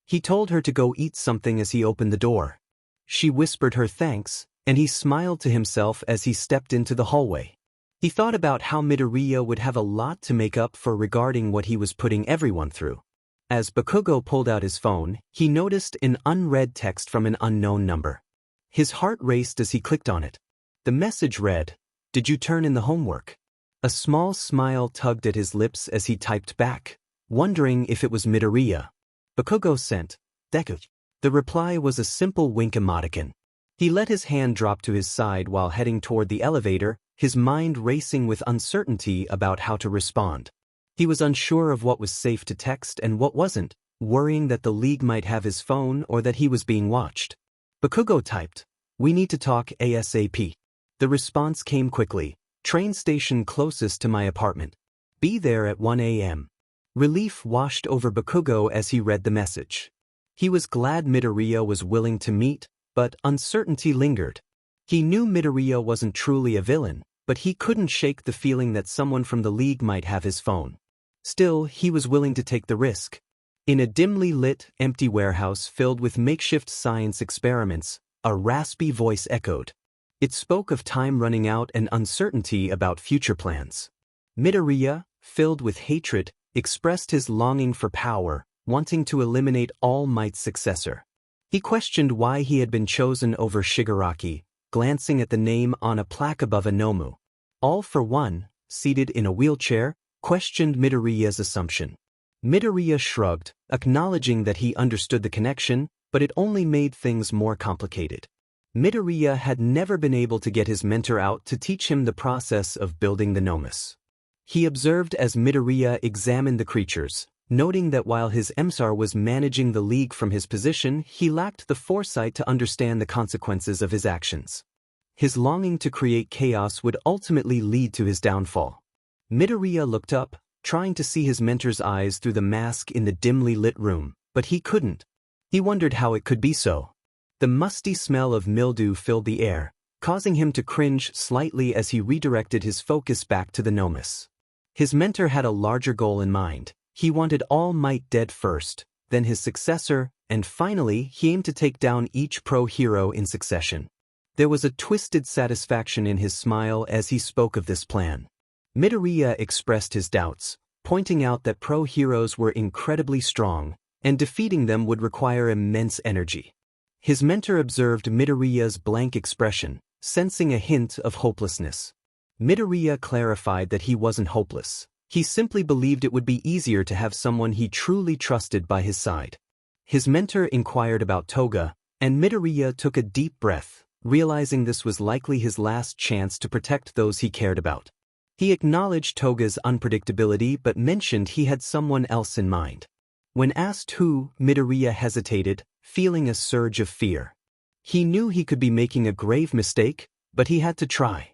He told her to go eat something as he opened the door. She whispered her thanks, and he smiled to himself as he stepped into the hallway. He thought about how Midoriya would have a lot to make up for regarding what he was putting everyone through. As Bakugo pulled out his phone, he noticed an unread text from an unknown number. His heart raced as he clicked on it. The message read, "Did you turn in the homework?" A small smile tugged at his lips as he typed back, wondering if it was Midoriya. Bakugo sent, "Deku." The reply was a simple wink emoticon. He let his hand drop to his side while heading toward the elevator, his mind racing with uncertainty about how to respond. He was unsure of what was safe to text and what wasn't, worrying that the League might have his phone or that he was being watched. Bakugo typed, "We need to talk ASAP." The response came quickly, "Train station closest to my apartment. Be there at 1 a.m. Relief washed over Bakugo as he read the message. He was glad Midoriya was willing to meet, but uncertainty lingered. He knew Midoriya wasn't truly a villain, but he couldn't shake the feeling that someone from the League might have his phone. Still, he was willing to take the risk. In a dimly lit, empty warehouse filled with makeshift science experiments, a raspy voice echoed. It spoke of time running out and uncertainty about future plans. Midoriya, filled with hatred, expressed his longing for power, wanting to eliminate All Might's successor. He questioned why he had been chosen over Shigaraki, glancing at the name on a plaque above Inomu. All for One, seated in a wheelchair, questioned Midoriya's assumption. Midoriya shrugged, acknowledging that he understood the connection, but it only made things more complicated. Midoriya had never been able to get his mentor out to teach him the process of building the Nomus. He observed as Midoriya examined the creatures, noting that while his 𝐒𝐮𝐲𝐼 was managing the League from his position, he lacked the foresight to understand the consequences of his actions. His longing to create chaos would ultimately lead to his downfall. Midoriya looked up, trying to see his mentor's eyes through the mask in the dimly lit room, but he couldn't. He wondered how it could be so. The musty smell of mildew filled the air, causing him to cringe slightly as he redirected his focus back to the Nomus. His mentor had a larger goal in mind. He wanted All Might dead first, then his successor, and finally he aimed to take down each pro-hero in succession. There was a twisted satisfaction in his smile as he spoke of this plan. Midoriya expressed his doubts, pointing out that pro-heroes were incredibly strong, and defeating them would require immense energy. His mentor observed Midoriya's blank expression, sensing a hint of hopelessness. Midoriya clarified that he wasn't hopeless. He simply believed it would be easier to have someone he truly trusted by his side. His mentor inquired about Toga, and Midoriya took a deep breath, realizing this was likely his last chance to protect those he cared about. He acknowledged Toga's unpredictability but mentioned he had someone else in mind. When asked who, Midoriya hesitated, feeling a surge of fear. He knew he could be making a grave mistake, but he had to try.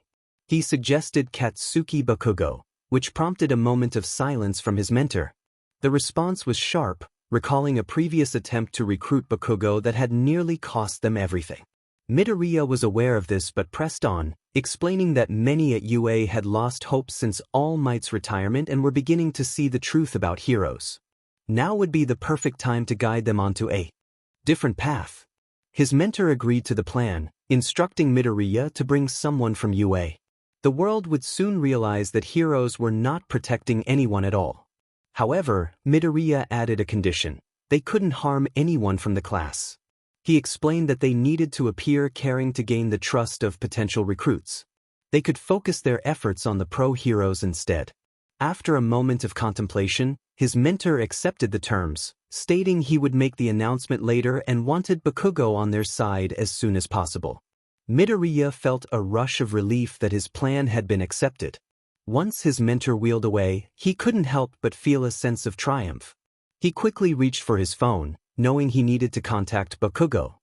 He suggested Katsuki Bakugo, which prompted a moment of silence from his mentor. The response was sharp, recalling a previous attempt to recruit Bakugo that had nearly cost them everything. Midoriya was aware of this but pressed on, explaining that many at UA had lost hope since All Might's retirement and were beginning to see the truth about heroes. Now would be the perfect time to guide them onto a different path. His mentor agreed to the plan, instructing Midoriya to bring someone from UA. The world would soon realize that heroes were not protecting anyone at all. However, Midoriya added a condition: they couldn't harm anyone from the class. He explained that they needed to appear caring to gain the trust of potential recruits. They could focus their efforts on the pro-heroes instead. After a moment of contemplation, his mentor accepted the terms, stating he would make the announcement later and wanted Bakugo on their side as soon as possible. Midoriya felt a rush of relief that his plan had been accepted. Once his mentor wheeled away, he couldn't help but feel a sense of triumph. He quickly reached for his phone, knowing he needed to contact Bakugo.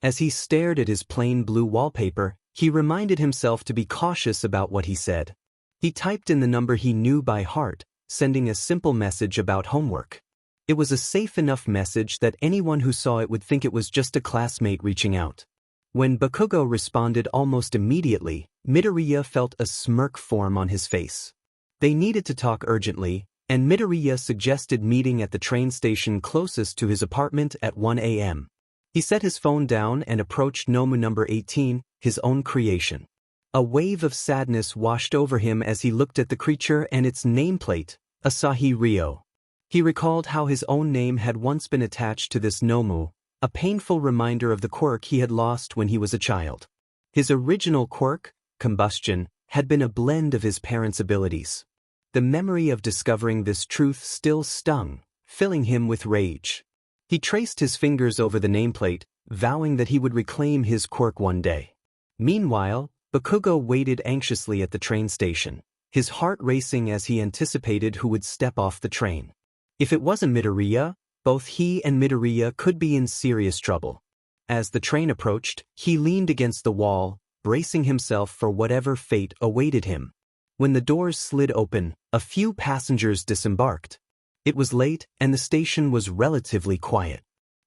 As he stared at his plain blue wallpaper, he reminded himself to be cautious about what he said. He typed in the number he knew by heart, sending a simple message about homework. It was a safe enough message that anyone who saw it would think it was just a classmate reaching out. When Bakugo responded almost immediately, Midoriya felt a smirk form on his face. They needed to talk urgently, and Midoriya suggested meeting at the train station closest to his apartment at 1 a.m. He set his phone down and approached Nomu number 18, his own creation. A wave of sadness washed over him as he looked at the creature and its nameplate, Asahi Ryo. He recalled how his own name had once been attached to this Nomu, a painful reminder of the quirk he had lost when he was a child. His original quirk, combustion, had been a blend of his parents' abilities. The memory of discovering this truth still stung, filling him with rage. He traced his fingers over the nameplate, vowing that he would reclaim his quirk one day. Meanwhile, Bakugo waited anxiously at the train station, his heart racing as he anticipated who would step off the train. If it wasn't Midoriya, both he and Midoriya could be in serious trouble. As the train approached, he leaned against the wall, bracing himself for whatever fate awaited him. When the doors slid open, a few passengers disembarked. It was late, and the station was relatively quiet.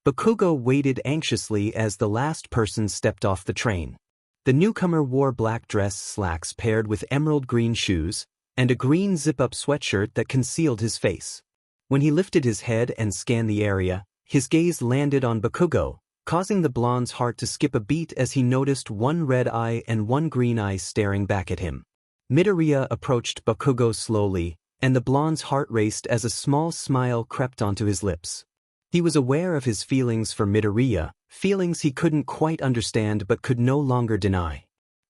Bakugo waited anxiously as the last person stepped off the train. The newcomer wore black dress slacks paired with emerald green shoes, and a green zip-up sweatshirt that concealed his face. When he lifted his head and scanned the area, his gaze landed on Bakugo, causing the blonde's heart to skip a beat as he noticed one red eye and one green eye staring back at him. Midoriya approached Bakugo slowly, and the blonde's heart raced as a small smile crept onto his lips. He was aware of his feelings for Midoriya, feelings he couldn't quite understand but could no longer deny.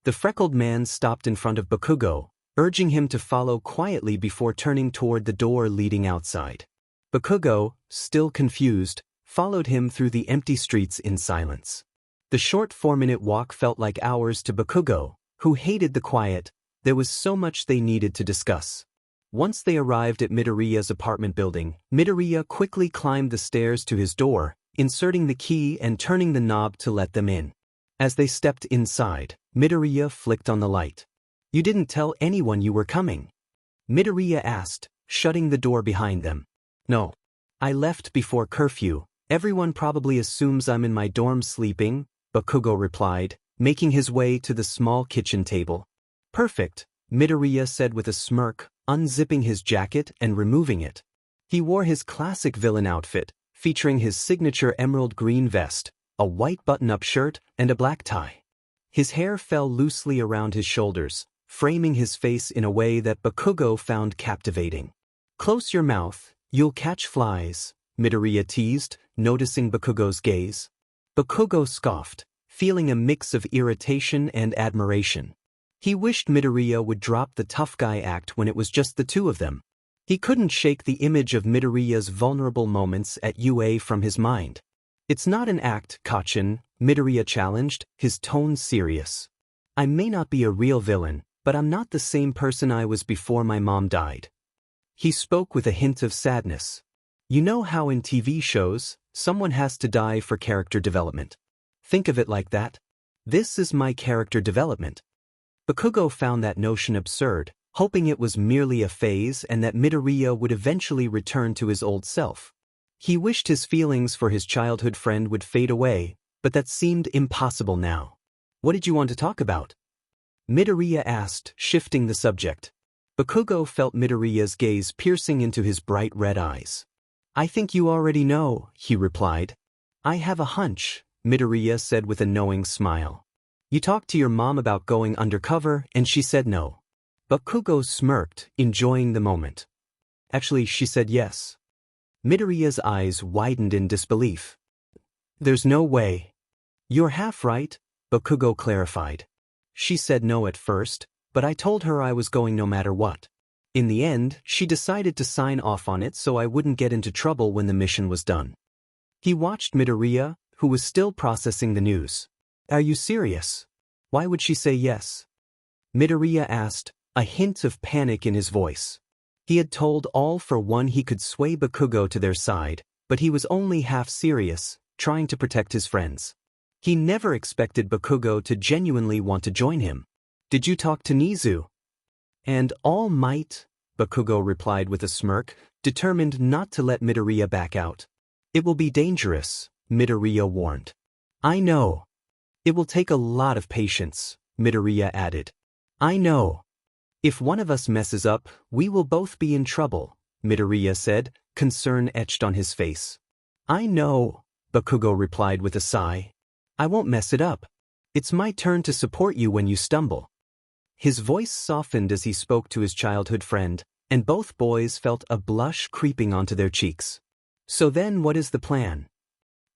The freckled man stopped in front of Bakugo, urging him to follow quietly before turning toward the door leading outside. Bakugo, still confused, followed him through the empty streets in silence. The short 4-minute walk felt like hours to Bakugo, who hated the quiet. There was so much they needed to discuss. Once they arrived at Midoriya's apartment building, Midoriya quickly climbed the stairs to his door, inserting the key and turning the knob to let them in. As they stepped inside, Midoriya flicked on the light. "You didn't tell anyone you were coming?" Midoriya asked, shutting the door behind them. "No. I left before curfew. Everyone probably assumes I'm in my dorm sleeping," Bakugo replied, making his way to the small kitchen table. "Perfect," Midoriya said with a smirk, unzipping his jacket and removing it. He wore his classic villain outfit, featuring his signature emerald green vest, a white button-up shirt, and a black tie. His hair fell loosely around his shoulders, framing his face in a way that Bakugo found captivating. "Close your mouth, you'll catch flies," Midoriya teased, noticing Bakugo's gaze. Bakugo scoffed, feeling a mix of irritation and admiration. He wished Midoriya would drop the tough guy act when it was just the two of them. He couldn't shake the image of Midoriya's vulnerable moments at UA from his mind. "It's not an act, 𝐾𝐿, Midoriya challenged, his tone serious. "I may not be a real villain, but I'm not the same person I was before my mom died." He spoke with a hint of sadness. "You know how in TV shows, someone has to die for character development? Think of it like that. This is my character development." Bakugo found that notion absurd, hoping it was merely a phase and that Midoriya would eventually return to his old self. He wished his feelings for his childhood friend would fade away, but that seemed impossible now. "What did you want to talk about?" Midoriya asked, shifting the subject. Bakugo felt Midoriya's gaze piercing into his bright red eyes. "I think you already know," he replied. "I have a hunch," Midoriya said with a knowing smile. "You talked to your mom about going undercover and she said no." Bakugo smirked, enjoying the moment. "Actually, she said yes." Midoriya's eyes widened in disbelief. "There's no way." "You're half right," Bakugo clarified. "She said no at first, but I told her I was going no matter what. In the end, she decided to sign off on it so I wouldn't get into trouble when the mission was done." He watched Midoriya, who was still processing the news. "Are you serious?" Why would she say yes? Midoriya asked, a hint of panic in his voice. He had told all for one he could sway Bakugo to their side, but he was only half serious, trying to protect his friends. He never expected Bakugo to genuinely want to join him. Did you talk to 𝐒𝐮𝐬𝐲? And all might, Bakugo replied with a smirk, determined not to let Midoriya back out. It will be dangerous, Midoriya warned. I know. It will take a lot of patience, Midoriya added. I know. If one of us messes up, we will both be in trouble, Midoriya said, concern etched on his face. I know, Bakugo replied with a sigh. I won't mess it up. It's my turn to support you when you stumble. His voice softened as he spoke to his childhood friend, and both boys felt a blush creeping onto their cheeks. So then what is the plan?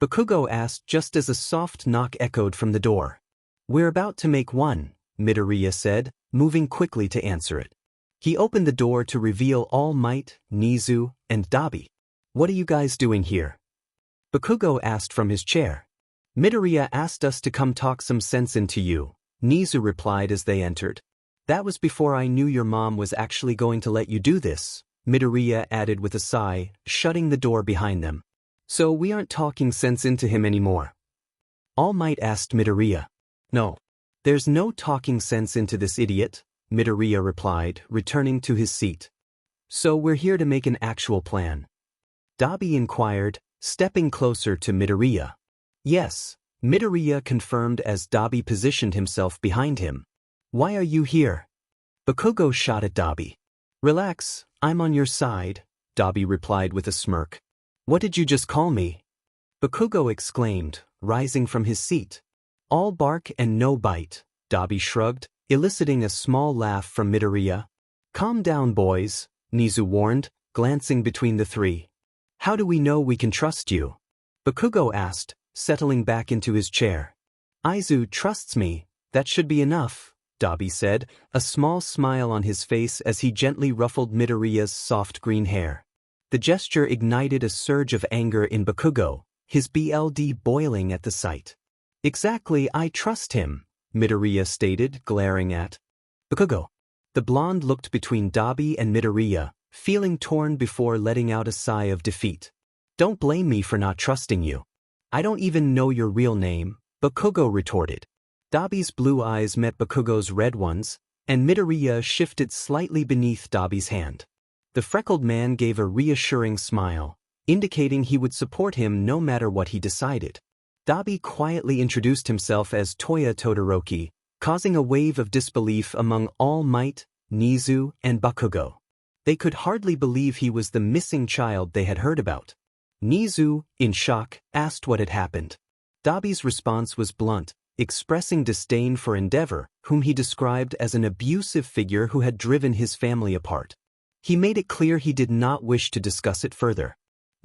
Bakugo asked just as a soft knock echoed from the door. We're about to make one, Midoriya said, moving quickly to answer it. He opened the door to reveal All Might, 𝐒𝐮𝐬𝐲, and 𝐷𝐷𝐵. What are you guys doing here? Bakugo asked from his chair. Midoriya asked us to come talk some sense into you, 𝐒𝐮𝐬𝐲 replied as they entered. That was before I knew your mom was actually going to let you do this, Midoriya added with a sigh, shutting the door behind them. So we aren't talking sense into him anymore. All Might asked Midoriya. No. There's no talking sense into this idiot, Midoriya replied, returning to his seat. So we're here to make an actual plan. 𝐷𝐵H𝐵 inquired, stepping closer to Midoriya. Yes, Midoriya confirmed as 𝐷𝐵H𝐵 positioned himself behind him. Why are you here? Bakugo shot at 𝐷𝐵H𝐵. Relax, I'm on your side, 𝐷𝐵H𝐵 replied with a smirk. What did you just call me? Bakugo exclaimed, rising from his seat. All bark and no bite, 𝐷𝐵𝐵 shrugged, eliciting a small laugh from Midoriya. Calm down, boys, 𝐒𝐮𝐬𝐲 warned, glancing between the three. How do we know we can trust you? Bakugo asked, settling back into his chair. Izuku trusts me, that should be enough, 𝐷𝐵𝐵 said, a small smile on his face as he gently ruffled Midoriya's soft green hair. The gesture ignited a surge of anger in Bakugo, his blood boiling at the sight. Exactly, I trust him, Midoriya stated, glaring at Bakugo. The blonde looked between 𝐷𝐵𝐵 and Midoriya, feeling torn before letting out a sigh of defeat. Don't blame me for not trusting you. I don't even know your real name, Bakugo retorted. 𝐷𝐵𝐵's blue eyes met Bakugo's red ones, and Midoriya shifted slightly beneath 𝐷𝐵𝐵's hand. The freckled man gave a reassuring smile, indicating he would support him no matter what he decided. 𝐷𝐵𝐵 quietly introduced himself as Toya Todoroki, causing a wave of disbelief among All Might, 𝐒𝐮𝐬𝐲, and Bakugo. They could hardly believe he was the missing child they had heard about. 𝐒𝐮𝐬𝐲, in shock, asked what had happened. 𝐷𝐵𝐵's response was blunt, expressing disdain for 𝐒𝐮𝐷𝐵𝐻, whom he described as an abusive figure who had driven his family apart. He made it clear he did not wish to discuss it further.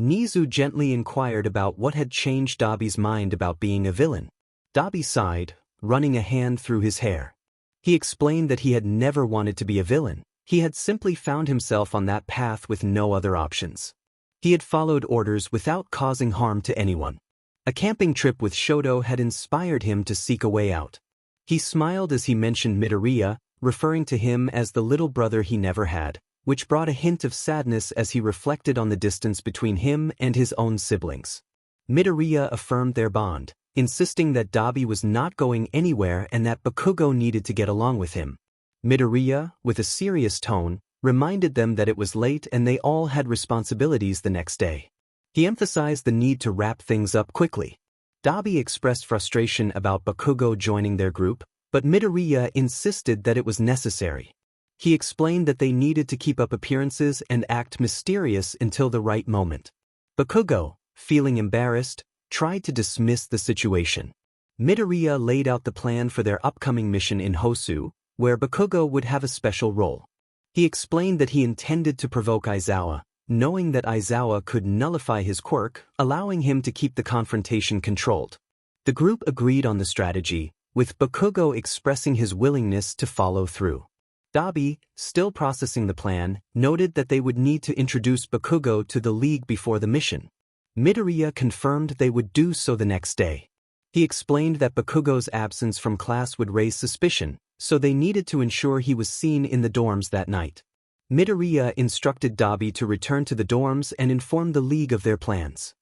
𝐒𝐮𝐬𝐲 gently inquired about what had changed 𝐷𝐵𝐵's mind about being a villain. 𝐷𝐵𝐵 sighed, running a hand through his hair. He explained that he had never wanted to be a villain. He had simply found himself on that path with no other options. He had followed orders without causing harm to anyone. A camping trip with Shoto had inspired him to seek a way out. He smiled as he mentioned Midoriya, referring to him as the little brother he never had, which brought a hint of sadness as he reflected on the distance between him and his own siblings. Midoriya affirmed their bond, insisting that 𝐷𝐵𝐵 was not going anywhere and that Bakugo needed to get along with him. Midoriya, with a serious tone, reminded them that it was late and they all had responsibilities the next day. He emphasized the need to wrap things up quickly. 𝐷𝐵𝐵 expressed frustration about Bakugo joining their group, but Midoriya insisted that it was necessary. He explained that they needed to keep up appearances and act mysterious until the right moment. Bakugo, feeling embarrassed, tried to dismiss the situation. Midoriya laid out the plan for their upcoming mission in Hosu, where Bakugo would have a special role. He explained that he intended to provoke Izuku, knowing that Izuku could nullify his quirk, allowing him to keep the confrontation controlled. The group agreed on the strategy, with Bakugo expressing his willingness to follow through. 𝐷𝐵𝐵, still processing the plan, noted that they would need to introduce Bakugo to the League before the mission. Midoriya confirmed they would do so the next day. He explained that Bakugo's absence from class would raise suspicion, so they needed to ensure he was seen in the dorms that night. Midoriya instructed 𝐼𝐸 to return to the dorms and inform the league of their plans.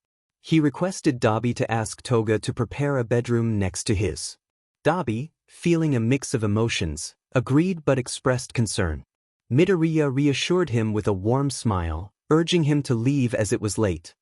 He requested 𝐼𝐸 to ask Toga to prepare a bedroom next to his. 𝐼𝐸, feeling a mix of emotions, agreed but expressed concern. Midoriya reassured him with a warm smile, urging him to leave as it was late.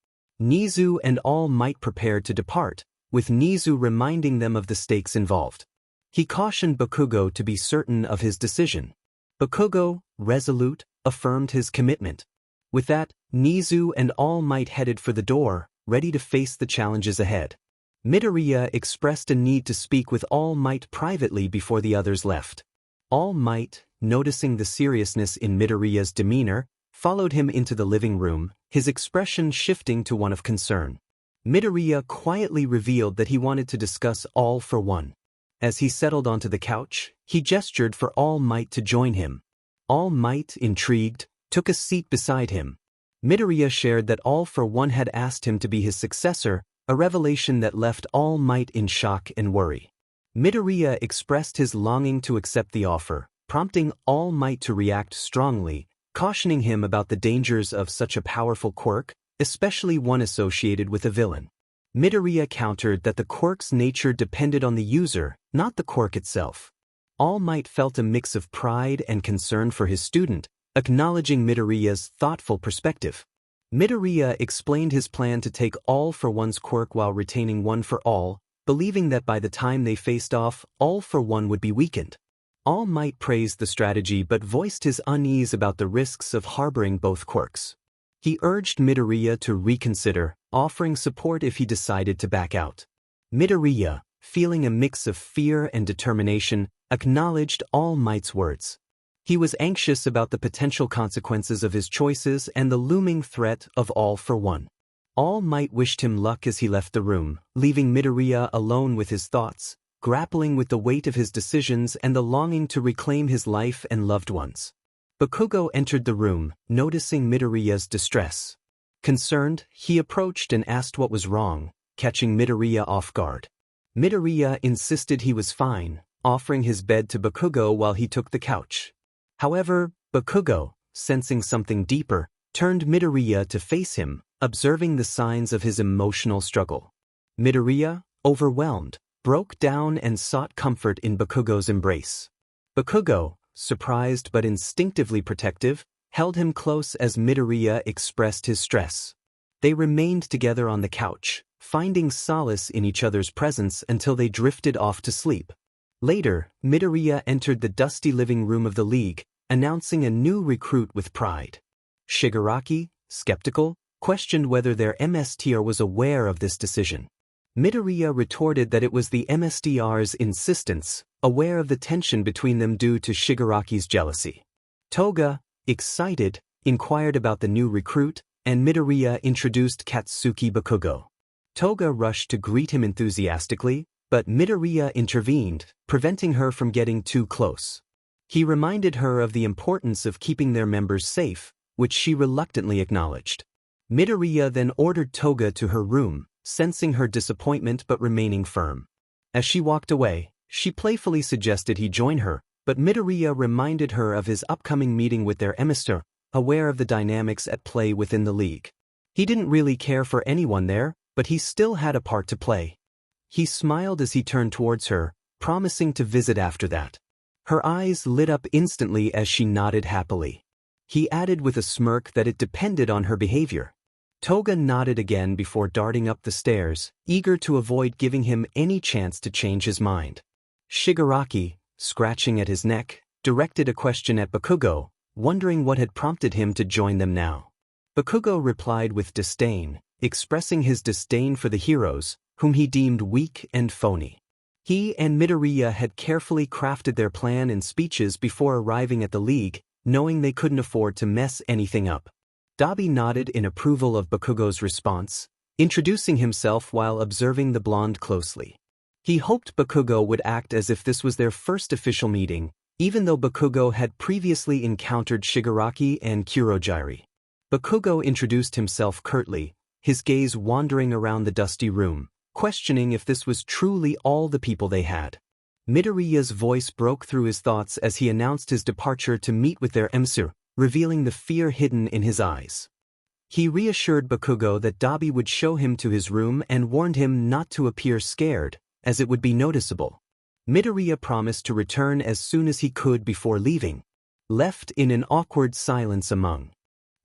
𝐒𝐮𝐲 and 𝐼𝐸 prepared to depart, with 𝐒𝐮𝐲 reminding them of the stakes involved. He cautioned Bakugo to be certain of his decision. Bakugo, resolute, affirmed his commitment. With that, 𝐒𝐮𝐲 and 𝐼𝐸 headed for the door, ready to face the challenges ahead. Midoriya expressed a need to speak with 𝐼𝐸 privately before the others left. 𝐼𝐸, noticing the seriousness in Midoriya's demeanor, followed him into the living room, his expression shifting to one of concern. Midoriya quietly revealed that he wanted to discuss 𝐼𝐸. As he settled onto the couch, he gestured for 𝐼𝐸 to join him. 𝐼𝐸, intrigued, took a seat beside him. Midoriya shared that 𝐼𝐸 had asked him to be his successor, a revelation that left 𝐼𝐸 in shock and worry. Midoriya expressed his longing to accept the offer, prompting 𝐼𝐸 to react strongly, cautioning him about the dangers of such a powerful quirk, especially one associated with a villain. Midoriya countered that the quirk's nature depended on the user, not the quirk itself. 𝐼𝐸 felt a mix of pride and concern for his student, acknowledging Midoriya's thoughtful perspective. Midoriya explained his plan to take 𝐼𝐸's quirk while retaining one for all, believing that by the time they faced off, 𝐼𝐸 would be weakened. 𝐼𝐸 praised the strategy but voiced his unease about the risks of harboring both quirks. He urged Midoriya to reconsider, offering support if he decided to back out. Midoriya, feeling a mix of fear and determination, acknowledged 𝐼𝐸's words. He was anxious about the potential consequences of his choices and the looming threat of 𝐼𝐸. 𝐼𝐸 wished him luck as he left the room, leaving Midoriya alone with his thoughts, grappling with the weight of his decisions and the longing to reclaim his life and loved ones. Bakugo entered the room, noticing Midoriya's distress. Concerned, he approached and asked what was wrong, catching Midoriya off guard. Midoriya insisted he was fine, offering his bed to Bakugo while he took the couch. However, Bakugo, sensing something deeper, turned Midoriya to face him, observing the signs of his emotional struggle. Midoriya, overwhelmed, broke down and sought comfort in Bakugo's embrace. Bakugo, surprised but instinctively protective, held him close as Midoriya expressed his stress. They remained together on the couch, finding solace in each other's presence until they drifted off to sleep. Later, Midoriya entered the dusty living room of the League, announcing a new recruit with pride. Shigaraki, skeptical, questioned whether their MSTR was aware of this decision. Midoriya retorted that it was the MSTR's insistence, aware of the tension between them due to Shigaraki's jealousy. Toga, excited, inquired about the new recruit, and Midoriya introduced Katsuki Bakugo. Toga rushed to greet him enthusiastically, but Midoriya intervened, preventing her from getting too close. He reminded her of the importance of keeping their members safe, which she reluctantly acknowledged. Midoriya then ordered Toga to her room, sensing her disappointment but remaining firm. As she walked away, she playfully suggested he join her, but Midoriya reminded her of his upcoming meeting with their emissary, aware of the dynamics at play within the League. He didn't really care for anyone there, but he still had a part to play. He smiled as he turned towards her, promising to visit after that. Her eyes lit up instantly as she nodded happily. He added with a smirk that it depended on her behavior. Toga nodded again before darting up the stairs, eager to avoid giving him any chance to change his mind. Shigaraki, scratching at his neck, directed a question at Bakugo, wondering what had prompted him to join them now. Bakugo replied with disdain, expressing his disdain for the heroes, whom he deemed weak and phony. He and Midoriya had carefully crafted their plan and speeches before arriving at the League, knowing they couldn't afford to mess anything up. 𝐼𝐸 nodded in approval of Bakugo's response, introducing himself while observing the blonde closely. He hoped Bakugo would act as if this was their first official meeting, even though Bakugo had previously encountered Shigaraki and Kurohige. Bakugo introduced himself curtly, his gaze wandering around the dusty room, questioning if this was truly all the people they had. Midoriya's voice broke through his thoughts as he announced his departure to meet with their 𝐒𝐮𝐬, revealing the fear hidden in his eyes. He reassured Bakugo that 𝐼𝐵 would show him to his room and warned him not to appear scared, as it would be noticeable. Midoriya promised to return as soon as he could before leaving. Left in an awkward silence among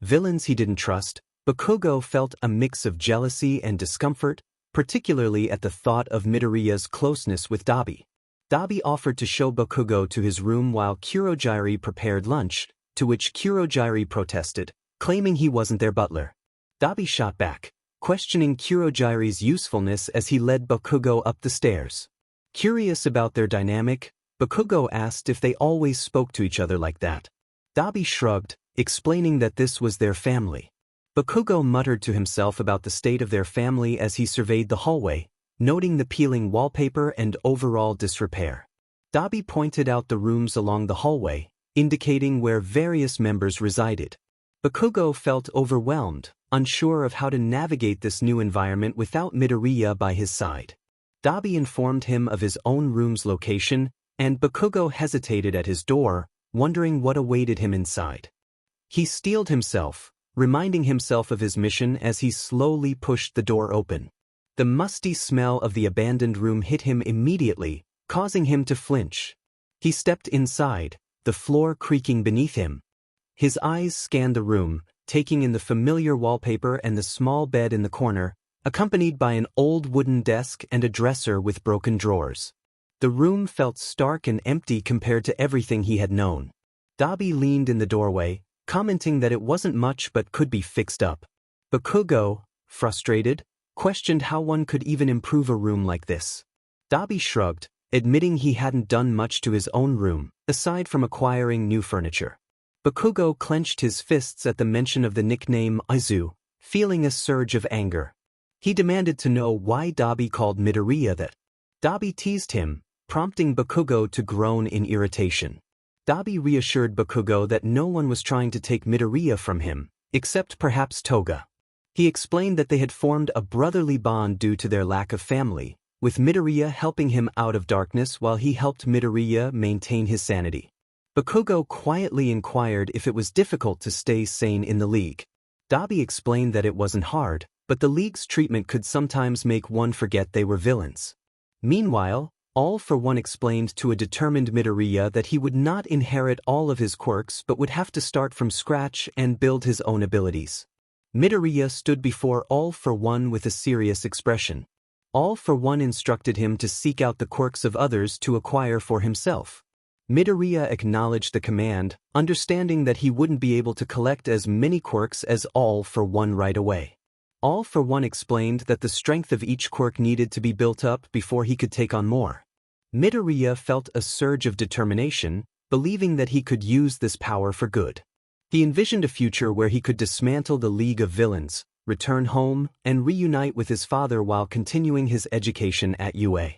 villains he didn't trust, Bakugo felt a mix of jealousy and discomfort, particularly at the thought of Midoriya's closeness with 𝐼𝐵. 𝐼𝐵 offered to show Bakugo to his room while 𝐾𝐮𝐦𝐸 prepared lunch, to which 𝐾𝐮𝐦𝐸 protested, claiming he wasn't their butler. 𝐼𝐵 shot back, questioning 𝐾𝐮𝐦𝐸's usefulness as he led Bakugo up the stairs. Curious about their dynamic, Bakugo asked if they always spoke to each other like that. 𝐼𝐵 shrugged, explaining that this was their family. Bakugo muttered to himself about the state of their family as he surveyed the hallway, noting the peeling wallpaper and overall disrepair. 𝐼𝐵 pointed out the rooms along the hallway, indicating where various members resided. Bakugo felt overwhelmed, unsure of how to navigate this new environment without Midoriya by his side. 𝐼𝐵 informed him of his own room's location, and Bakugo hesitated at his door, wondering what awaited him inside. He steeled himself, reminding himself of his mission as he slowly pushed the door open. The musty smell of the abandoned room hit him immediately, causing him to flinch. He stepped inside, the floor creaking beneath him. His eyes scanned the room, taking in the familiar wallpaper and the small bed in the corner, accompanied by an old wooden desk and a dresser with broken drawers. The room felt stark and empty compared to everything he had known. 𝐼𝐵 leaned in the doorway, commenting that it wasn't much but could be fixed up. Bakugo, frustrated, questioned how one could even improve a room like this. 𝐼𝐵 shrugged, admitting he hadn't done much to his own room, aside from acquiring new furniture. Bakugo clenched his fists at the mention of the nickname 𝐒𝐮𝐬, feeling a surge of anger. He demanded to know why 𝐼𝐵 called Midoriya that. 𝐼𝐵 teased him, prompting Bakugo to groan in irritation. 𝐼𝐵 reassured Bakugo that no one was trying to take Midoriya from him, except perhaps Toga. He explained that they had formed a brotherly bond due to their lack of family, with Midoriya helping him out of darkness while he helped Midoriya maintain his sanity. Bakugo quietly inquired if it was difficult to stay sane in the League. 𝐼𝐵 explained that it wasn't hard, but the League's treatment could sometimes make one forget they were villains. Meanwhile, 𝐿 explained to a determined Midoriya that he would not inherit all of his quirks but would have to start from scratch and build his own abilities. Midoriya stood before 𝐿 with a serious expression. 𝐿 instructed him to seek out the quirks of others to acquire for himself. Midoriya acknowledged the command, understanding that he wouldn't be able to collect as many quirks as 𝐿 right away. 𝐿 explained that the strength of each quirk needed to be built up before he could take on more. Midoriya felt a surge of determination, believing that he could use this power for good. He envisioned a future where he could dismantle the League of Villains, return home, and reunite with his father while continuing his education at UA.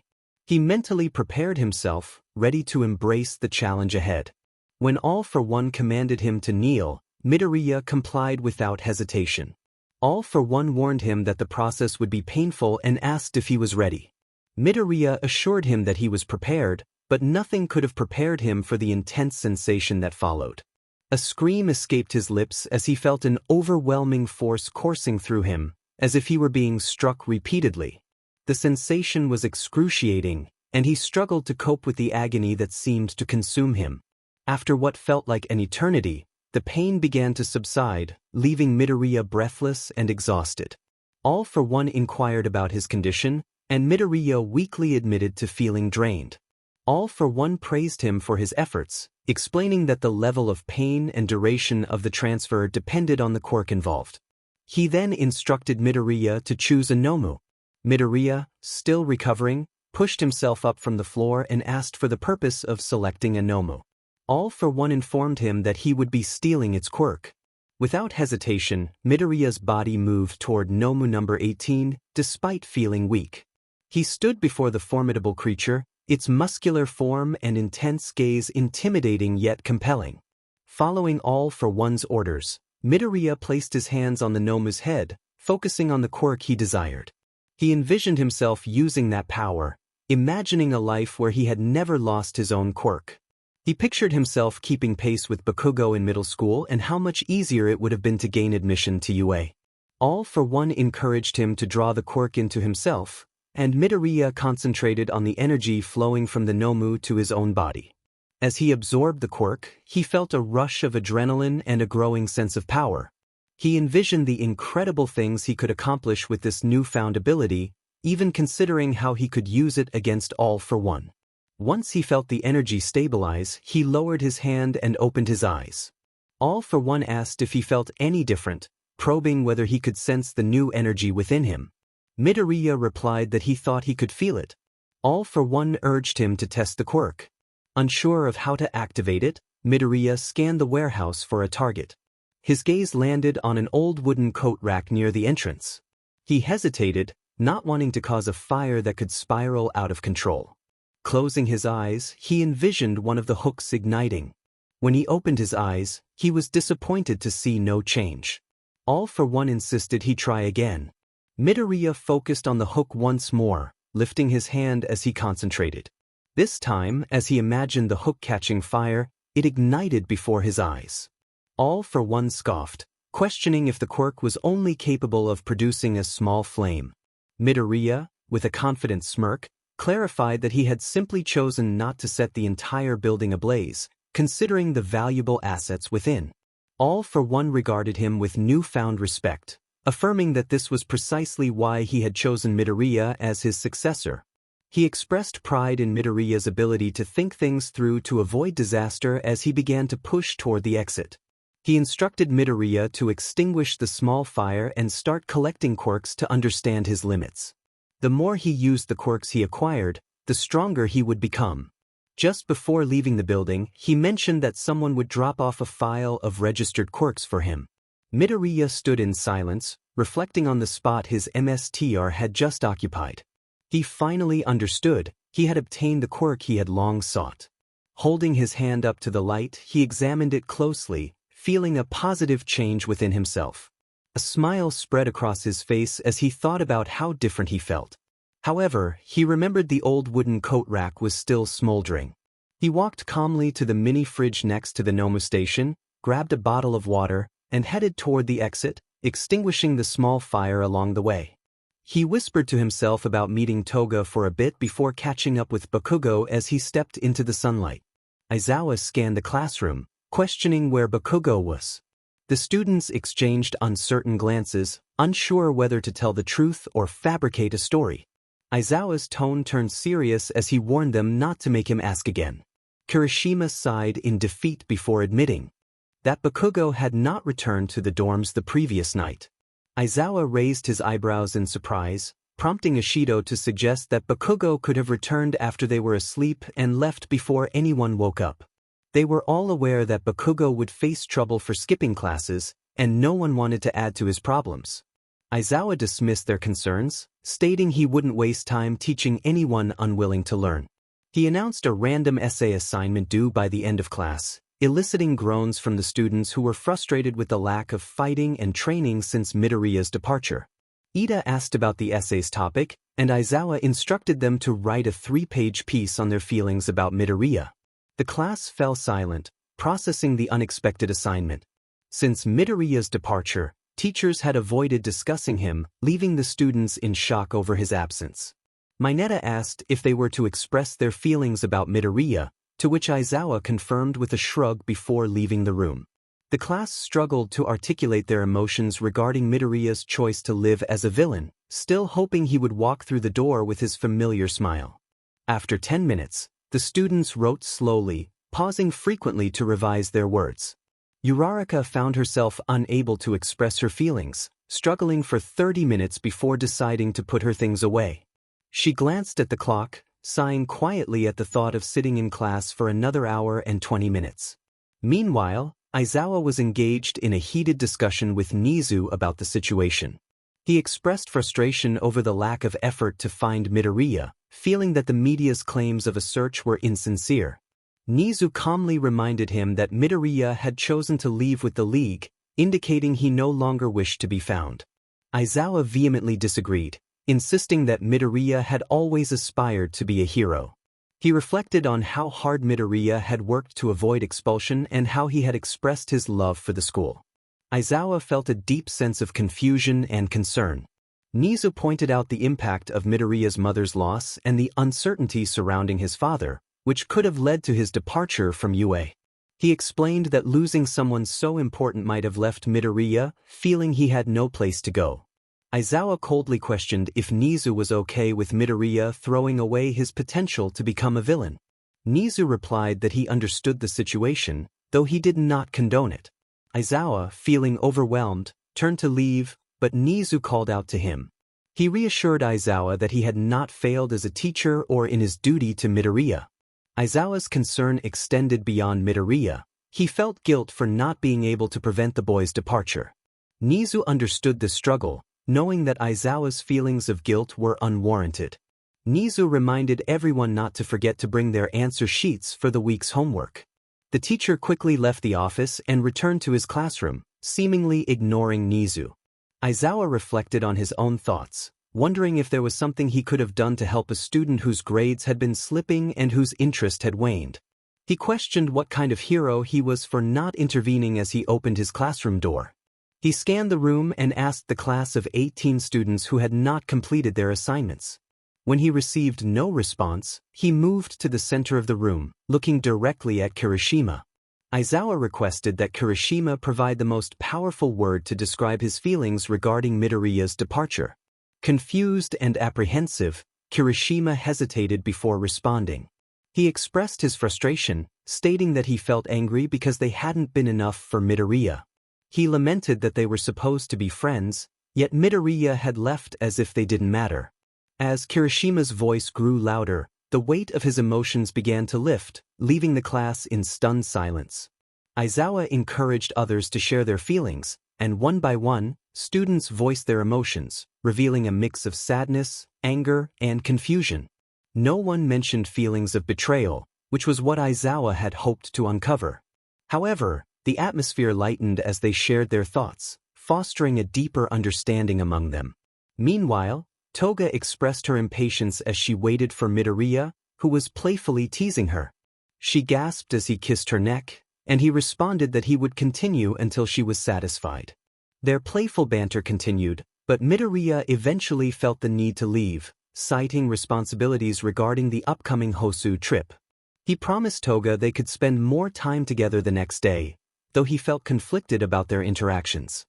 He mentally prepared himself, ready to embrace the challenge ahead. When 𝐿 commanded him to kneel, Midoriya complied without hesitation. 𝐿 warned him that the process would be painful and asked if he was ready. Midoriya assured him that he was prepared, but nothing could have prepared him for the intense sensation that followed. A scream escaped his lips as he felt an overwhelming force coursing through him, as if he were being struck repeatedly. The sensation was excruciating, and he struggled to cope with the agony that seemed to consume him. After what felt like an eternity, the pain began to subside, leaving Midoriya breathless and exhausted. 𝐿 inquired about his condition, and Midoriya weakly admitted to feeling drained. 𝐿 praised him for his efforts, explaining that the level of pain and duration of the transfer depended on the quirk involved. He then instructed Midoriya to choose a 𝐻𝐬. Midoriya, still recovering, pushed himself up from the floor and asked for the purpose of selecting a 𝐻𝐬. 𝐿 informed him that he would be stealing its quirk. Without hesitation, Midoriya's body moved toward 𝐻𝐬 number 18, despite feeling weak. He stood before the formidable creature, its muscular form and intense gaze intimidating yet compelling. Following 𝐿 orders, Midoriya placed his hands on the 𝐻𝐬's head, focusing on the quirk he desired. He envisioned himself using that power, imagining a life where he had never lost his own quirk. He pictured himself keeping pace with Bakugo in middle school and how much easier it would have been to gain admission to UA. 𝐼 encouraged him to draw the quirk into himself, and Midoriya concentrated on the energy flowing from the Nomu to his own body. As he absorbed the quirk, he felt a rush of adrenaline and a growing sense of power. He envisioned the incredible things he could accomplish with this newfound ability, even considering how he could use it against 𝐼. Once he felt the energy stabilize, he lowered his hand and opened his eyes. 𝐼 asked if he felt any different, probing whether he could sense the new energy within him. Midoriya replied that he thought he could feel it. 𝐼 urged him to test the quirk. Unsure of how to activate it, Midoriya scanned the warehouse for a target. His gaze landed on an old wooden coat rack near the entrance. He hesitated, not wanting to cause a fire that could spiral out of control. Closing his eyes, he envisioned one of the hooks igniting. When he opened his eyes, he was disappointed to see no change. 𝐼 insisted he try again. Midoriya focused on the hook once more, lifting his hand as he concentrated. This time, as he imagined the hook catching fire, it ignited before his eyes. 𝐼 scoffed, questioning if the quirk was only capable of producing a small flame. Midoriya, with a confident smirk, clarified that he had simply chosen not to set the entire building ablaze, considering the valuable assets within. 𝐼 regarded him with newfound respect, affirming that this was precisely why he had chosen Midoriya as his successor. He expressed pride in Midoriya's ability to think things through to avoid disaster as he began to push toward the exit. He instructed Midoriya to extinguish the small fire and start collecting quirks to understand his limits. The more he used the quirks he acquired, the stronger he would become. Just before leaving the building, he mentioned that someone would drop off a file of registered quirks for him. Midoriya stood in silence, reflecting on the spot his 𝐼𝐻 had just occupied. He finally understood. He had obtained the quirk he had long sought. Holding his hand up to the light, he examined it closely, feeling a positive change within himself. A smile spread across his face as he thought about how different he felt. However, he remembered the old wooden coat rack was still smoldering. He walked calmly to the mini fridge next to the Nomu station, grabbed a bottle of water, and headed toward the exit, extinguishing the small fire along the way. He whispered to himself about meeting Toga for a bit before catching up with Bakugo as he stepped into the sunlight. Aizawa scanned the classroom, questioning where Bakugo was. The students exchanged uncertain glances, unsure whether to tell the truth or fabricate a story. Aizawa's tone turned serious as he warned them not to make him ask again. Kirishima sighed in defeat before admitting that Bakugo had not returned to the dorms the previous night. Aizawa raised his eyebrows in surprise, prompting Ishido to suggest that Bakugo could have returned after they were asleep and left before anyone woke up. They were all aware that Bakugo would face trouble for skipping classes, and no one wanted to add to his problems. Aizawa dismissed their concerns, stating he wouldn't waste time teaching anyone unwilling to learn. He announced a random essay assignment due by the end of class, eliciting groans from the students who were frustrated with the lack of fighting and training since Midoriya's departure. Ida asked about the essay's topic, and Aizawa instructed them to write a 3-page piece on their feelings about Midoriya. The class fell silent, processing the unexpected assignment. Since Midoriya's departure, teachers had avoided discussing him, leaving the students in shock over his absence. Mineta asked if they were to express their feelings about Midoriya, to which Aizawa confirmed with a shrug before leaving the room. The class struggled to articulate their emotions regarding Midoriya's choice to live as a villain, still hoping he would walk through the door with his familiar smile. After 10 minutes, the students wrote slowly, pausing frequently to revise their words. Uraraka found herself unable to express her feelings, struggling for 30 minutes before deciding to put her things away. She glanced at the clock, sighing quietly at the thought of sitting in class for another hour and 20 minutes. Meanwhile, Aizawa was engaged in a heated discussion with Nizu about the situation. He expressed frustration over the lack of effort to find Midoriya, feeling that the media's claims of a search were insincere. Nizu calmly reminded him that Midoriya had chosen to leave with the League, indicating he no longer wished to be found. Aizawa vehemently disagreed, insisting that Midoriya had always aspired to be a hero. He reflected on how hard Midoriya had worked to avoid expulsion and how he had expressed his love for the school. Aizawa felt a deep sense of confusion and concern. 𝐒𝐮𝐬𝐃𝐞𝐭 pointed out the impact of Midoriya's mother's loss and the uncertainty surrounding his father, which could have led to his departure from UA. He explained that losing someone so important might have left Midoriya feeling he had no place to go. Aizawa coldly questioned if 𝐒𝐮𝐬 was okay with Midoriya throwing away his potential to become a villain. 𝐒𝐮𝐬 replied that he understood the situation, though he did not condone it. Aizawa, feeling overwhelmed, turned to leave, but 𝐒𝐮𝐬 called out to him. He reassured Aizawa that he had not failed as a teacher or in his duty to Midoriya. Aizawa's concern extended beyond Midoriya. He felt guilt for not being able to prevent the boy's departure. 𝐒𝐮𝐬 understood the struggle, knowing that Aizawa's feelings of guilt were unwarranted. 𝐒𝐮𝐬 reminded everyone not to forget to bring their answer sheets for the week's homework. The teacher quickly left the office and returned to his classroom, seemingly ignoring 𝐒𝐮𝐬. Aizawa reflected on his own thoughts, wondering if there was something he could have done to help a student whose grades had been slipping and whose interest had waned. He questioned what kind of hero he was for not intervening as he opened his classroom door. He scanned the room and asked the class of 18 students who had not completed their assignments. When he received no response, he moved to the center of the room, looking directly at Kirishima. Aizawa requested that Kirishima provide the most powerful word to describe his feelings regarding Midoriya's departure. Confused and apprehensive, Kirishima hesitated before responding. He expressed his frustration, stating that he felt angry because they hadn't been enough for Midoriya. He lamented that they were supposed to be friends, yet Midoriya had left as if they didn't matter. As Kirishima's voice grew louder, the weight of his emotions began to lift, leaving the class in stunned silence. Aizawa encouraged others to share their feelings, and one by one, students voiced their emotions, revealing a mix of sadness, anger, and confusion. No one mentioned feelings of betrayal, which was what Aizawa had hoped to uncover. However, the atmosphere lightened as they shared their thoughts, fostering a deeper understanding among them. Meanwhile, Toga expressed her impatience as she waited for Midoriya, who was playfully teasing her. She gasped as he kissed her neck, and he responded that he would continue until she was satisfied. Their playful banter continued, but Midoriya eventually felt the need to leave, citing responsibilities regarding the upcoming Hosu trip. He promised Toga they could spend more time together the next day, though he felt conflicted about their interactions.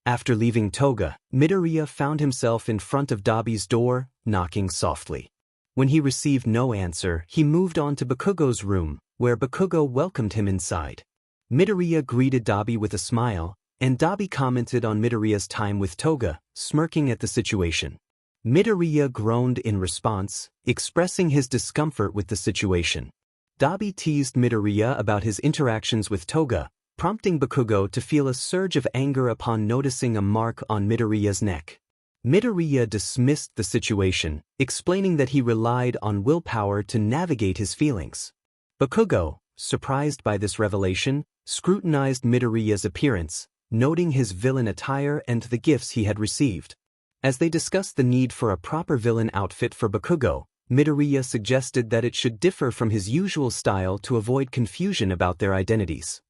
After leaving Toga, Midoriya found himself in front of 𝐼𝐵's door, knocking softly. When he received no answer, he moved on to Bakugo's room, where Bakugo welcomed him inside. Midoriya greeted 𝐼𝐵 with a smile, and 𝐼𝐵 commented on Midoriya's time with Toga, smirking at the situation. Midoriya groaned in response, expressing his discomfort with the situation. 𝐼𝐵 teased Midoriya about his interactions with Toga, prompting Bakugo to feel a surge of anger upon noticing a mark on Midoriya's neck. Midoriya dismissed the situation, explaining that he relied on willpower to navigate his feelings. Bakugo, surprised by this revelation, scrutinized Midoriya's appearance, noting his villain attire and the gifts he had received. As they discussed the need for a proper villain outfit for Bakugo, Midoriya suggested that it should differ from his usual style to avoid confusion about their identities.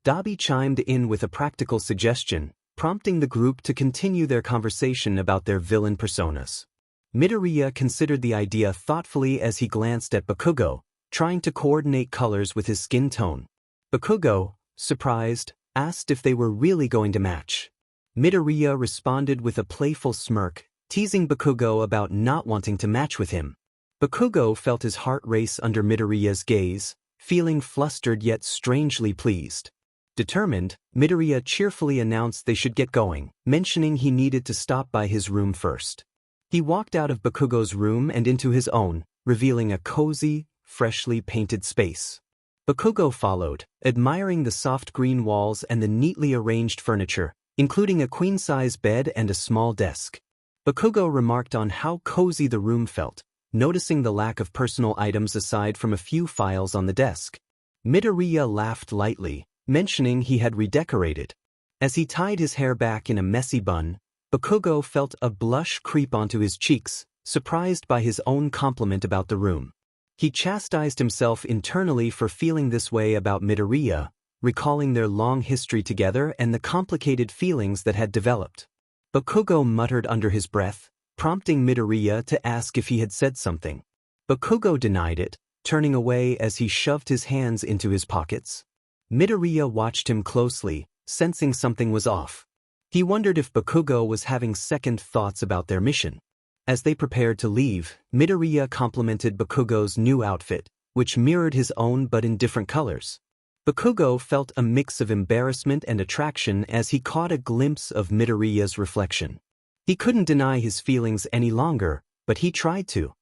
𝐼𝐵 chimed in with a practical suggestion, prompting the group to continue their conversation about their villain personas. Midoriya considered the idea thoughtfully as he glanced at Bakugo, trying to coordinate colors with his skin tone. Bakugo, surprised, asked if they were really going to match. Midoriya responded with a playful smirk, teasing Bakugo about not wanting to match with him. Bakugo felt his heart race under Midoriya's gaze, feeling flustered yet strangely pleased. Determined, Midoriya cheerfully announced they should get going, mentioning he needed to stop by his room first. He walked out of Bakugo's room and into his own, revealing a cozy, freshly painted space. Bakugo followed, admiring the soft green walls and the neatly arranged furniture, including a queen-size bed and a small desk. Bakugo remarked on how cozy the room felt, noticing the lack of personal items aside from a few files on the desk. Midoriya laughed lightly, mentioning he had redecorated. As he tied his hair back in a messy bun, Bakugo felt a blush creep onto his cheeks, surprised by his own compliment about the room. He chastised himself internally for feeling this way about Midoriya, recalling their long history together and the complicated feelings that had developed. Bakugo muttered under his breath, prompting Midoriya to ask if he had said something. Bakugo denied it, turning away as he shoved his hands into his pockets. Midoriya watched him closely, sensing something was off. He wondered if Bakugo was having second thoughts about their mission. As they prepared to leave, Midoriya complimented Bakugo's new outfit, which mirrored his own but in different colors. Bakugo felt a mix of embarrassment and attraction as he caught a glimpse of Midoriya's reflection. He couldn't deny his feelings any longer, but he tried to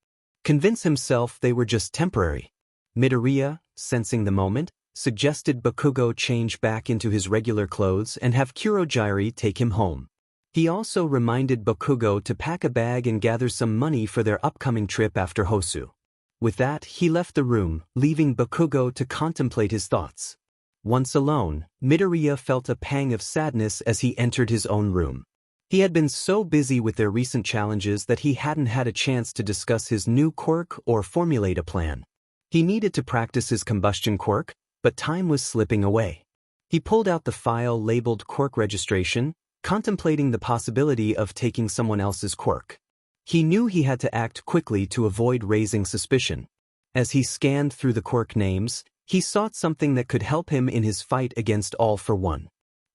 convince himself they were just temporary. Midoriya, sensing the moment, suggested Bakugo change back into his regular clothes and have Kurogiri take him home. He also reminded Bakugo to pack a bag and gather some money for their upcoming trip after Hosu. With that, he left the room, leaving Bakugo to contemplate his thoughts. Once alone, Midoriya felt a pang of sadness as he entered his own room. He had been so busy with their recent challenges that he hadn't had a chance to discuss his new quirk or formulate a plan. He needed to practice his combustion quirk, but time was slipping away. He pulled out the file labeled quirk registration, contemplating the possibility of taking someone else's quirk. He knew he had to act quickly to avoid raising suspicion. As he scanned through the quirk names, he sought something that could help him in his fight against 𝐿.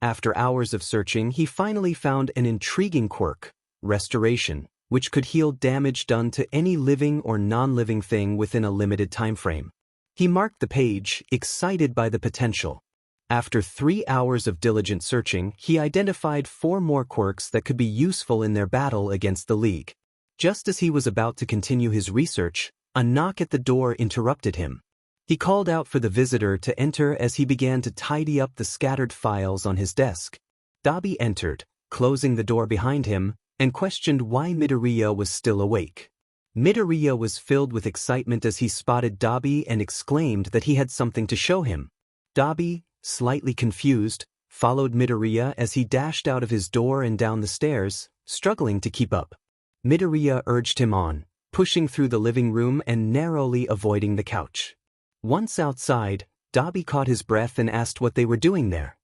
After hours of searching, he finally found an intriguing quirk, restoration, which could heal damage done to any living or non-living thing within a limited time frame. He marked the page, excited by the potential. After 3 hours of diligent searching, he identified 4 more quirks that could be useful in their battle against the League. Just as he was about to continue his research, a knock at the door interrupted him. He called out for the visitor to enter as he began to tidy up the scattered files on his desk. 𝐿𝐵 entered, closing the door behind him, and questioned why Midoriya was still awake. Midoriya was filled with excitement as he spotted 𝐿𝐵 and exclaimed that he had something to show him. 𝐿𝐵, slightly confused, followed Midoriya as he dashed out of his door and down the stairs, struggling to keep up. Midoriya urged him on, pushing through the living room and narrowly avoiding the couch. Once outside, 𝐿𝐵 caught his breath and asked what they were doing there.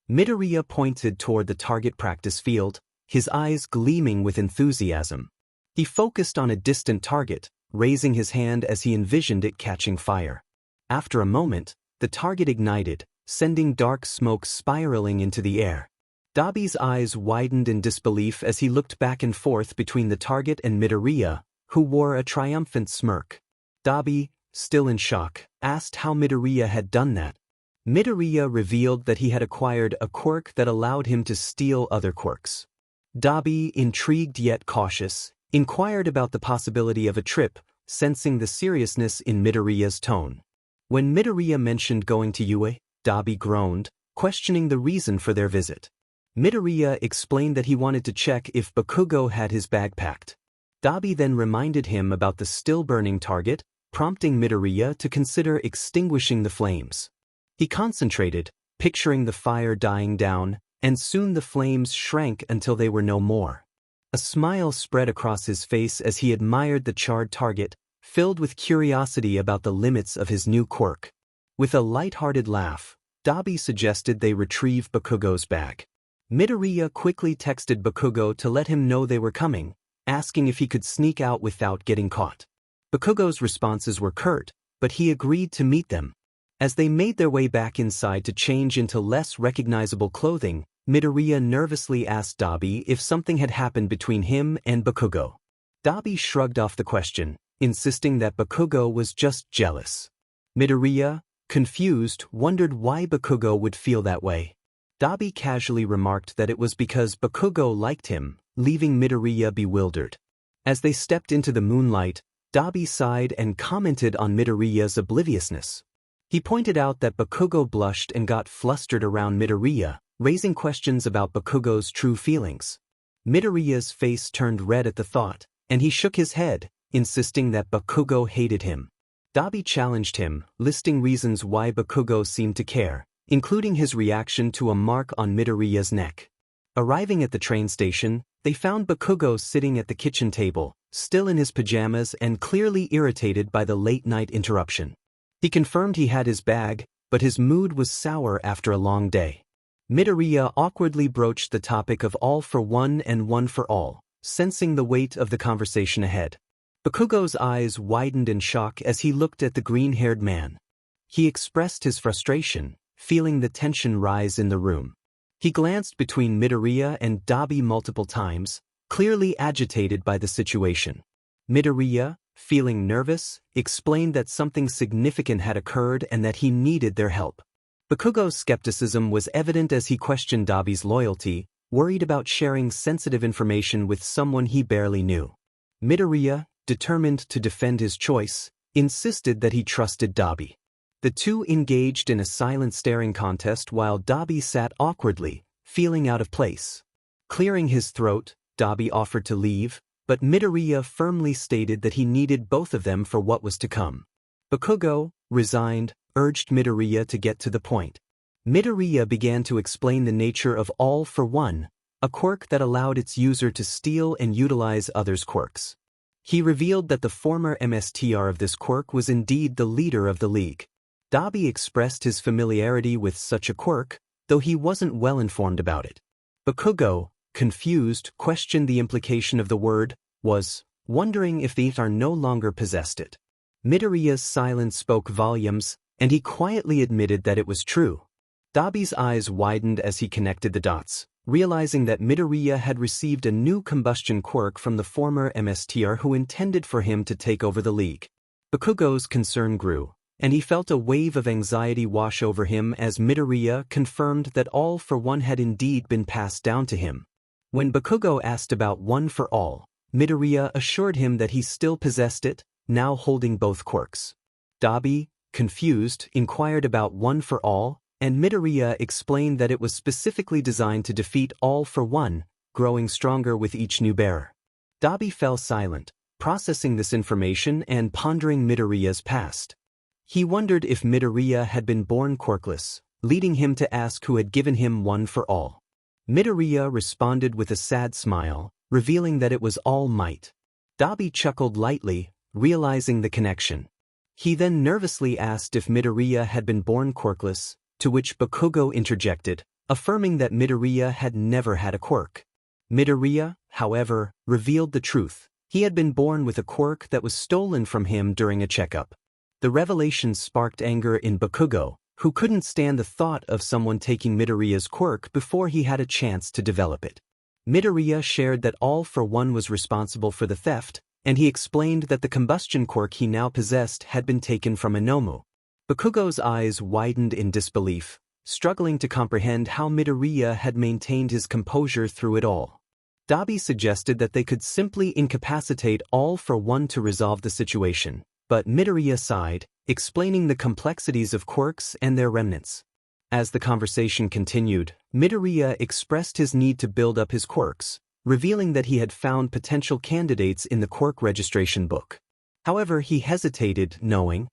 Midoriya pointed toward the target practice field, his eyes gleaming with enthusiasm. He focused on a distant target, raising his hand as he envisioned it catching fire. After a moment, the target ignited, sending dark smoke spiraling into the air. 𝐿𝐵's eyes widened in disbelief as he looked back and forth between the target and Midoriya, who wore a triumphant smirk. 𝐿𝐵, still in shock, asked how Midoriya had done that. Midoriya revealed that he had acquired a quirk that allowed him to steal other quirks. 𝐿𝐵, intrigued yet cautious, inquired about the possibility of a trip, sensing the seriousness in Midoriya's tone. When Midoriya mentioned going to UA, 𝐿𝐵 groaned, questioning the reason for their visit. Midoriya explained that he wanted to check if Bakugo had his bag packed. 𝐿𝐵 then reminded him about the still-burning target, prompting Midoriya to consider extinguishing the flames. He concentrated, picturing the fire dying down, and soon the flames shrank until they were no more. A smile spread across his face as he admired the charred target, filled with curiosity about the limits of his new quirk. With a light-hearted laugh, 𝐿𝐵 suggested they retrieve Bakugo's bag. Midoriya quickly texted Bakugo to let him know they were coming, asking if he could sneak out without getting caught. Bakugo's responses were curt, but he agreed to meet them. As they made their way back inside to change into less recognizable clothing, Midoriya nervously asked 𝐿𝐵 if something had happened between him and Bakugo. 𝐿𝐵 shrugged off the question, insisting that Bakugo was just jealous. Midoriya, confused, wondered why Bakugo would feel that way. 𝐿𝐵 casually remarked that it was because Bakugo liked him, leaving Midoriya bewildered. As they stepped into the moonlight, 𝐿𝐵 sighed and commented on Midoriya's obliviousness. He pointed out that Bakugo blushed and got flustered around Midoriya, raising questions about Bakugo's true feelings. Midoriya's face turned red at the thought, and he shook his head, insisting that Bakugo hated him. 𝐿𝐵 challenged him, listing reasons why Bakugo seemed to care, including his reaction to a mark on Midoriya's neck. Arriving at the train station, they found Bakugo sitting at the kitchen table, still in his pajamas and clearly irritated by the late-night interruption. He confirmed he had his bag, but his mood was sour after a long day. Midoriya awkwardly broached the topic of all for one and one for all, sensing the weight of the conversation ahead. Bakugo's eyes widened in shock as he looked at the green-haired man. He expressed his frustration, feeling the tension rise in the room. He glanced between Midoriya and 𝐷𝐵 multiple times, clearly agitated by the situation. Midoriya, feeling nervous, explained that something significant had occurred and that he needed their help. Bakugo's skepticism was evident as he questioned 𝐷𝐵's loyalty, worried about sharing sensitive information with someone he barely knew. Midoriya, determined to defend his choice, insisted that he trusted 𝐷𝐵. The two engaged in a silent staring contest while 𝐷𝐵 sat awkwardly, feeling out of place. Clearing his throat, 𝐷𝐵 offered to leave, but Midoriya firmly stated that he needed both of them for what was to come. Bakugo, resigned, urged Midoriya to get to the point. Midoriya began to explain the nature of all for one, a quirk that allowed its user to steal and utilize others' quirks. He revealed that the former MSTR of this quirk was indeed the leader of the league. 𝐷𝐵 expressed his familiarity with such a quirk, though he wasn't well informed about it. Bakugo, confused, questioned the implication of the word, was, wondering if the 𝐒𝐮𝐻 no longer possessed it. Midoriya's silence spoke volumes, and he quietly admitted that it was true. 𝐷𝐵's eyes widened as he connected the dots, realizing that Midoriya had received a new combustion quirk from the former MSTR who intended for him to take over the league. Bakugo's concern grew, and he felt a wave of anxiety wash over him as Midoriya confirmed that all for one had indeed been passed down to him. When Bakugo asked about one for all, Midoriya assured him that he still possessed it, now holding both quirks. 𝐷𝐵, confused, inquired about one for all, and Midoriya explained that it was specifically designed to defeat all for one, growing stronger with each new bearer. 𝐷𝐵 fell silent, processing this information and pondering Midoriya's past. He wondered if Midoriya had been born quirkless, leading him to ask who had given him one for all. Midoriya responded with a sad smile, revealing that it was All Might. 𝐷𝐵 chuckled lightly, realizing the connection. He then nervously asked if Midoriya had been born quirkless, to which Bakugo interjected, affirming that Midoriya had never had a quirk. Midoriya, however, revealed the truth. He had been born with a quirk that was stolen from him during a checkup. The revelation sparked anger in Bakugo, who couldn't stand the thought of someone taking Midoriya's quirk before he had a chance to develop it. Midoriya shared that all for one was responsible for the theft, and he explained that the combustion quirk he now possessed had been taken from Inomu. Bakugo's eyes widened in disbelief, struggling to comprehend how Midoriya had maintained his composure through it all. 𝐷𝐵 suggested that they could simply incapacitate all for one to resolve the situation, but Midoriya sighed, explaining the complexities of quirks and their remnants. As the conversation continued, Midoriya expressed his need to build up his quirks, revealing that he had found potential candidates in the quirk registration book. However, he hesitated, knowing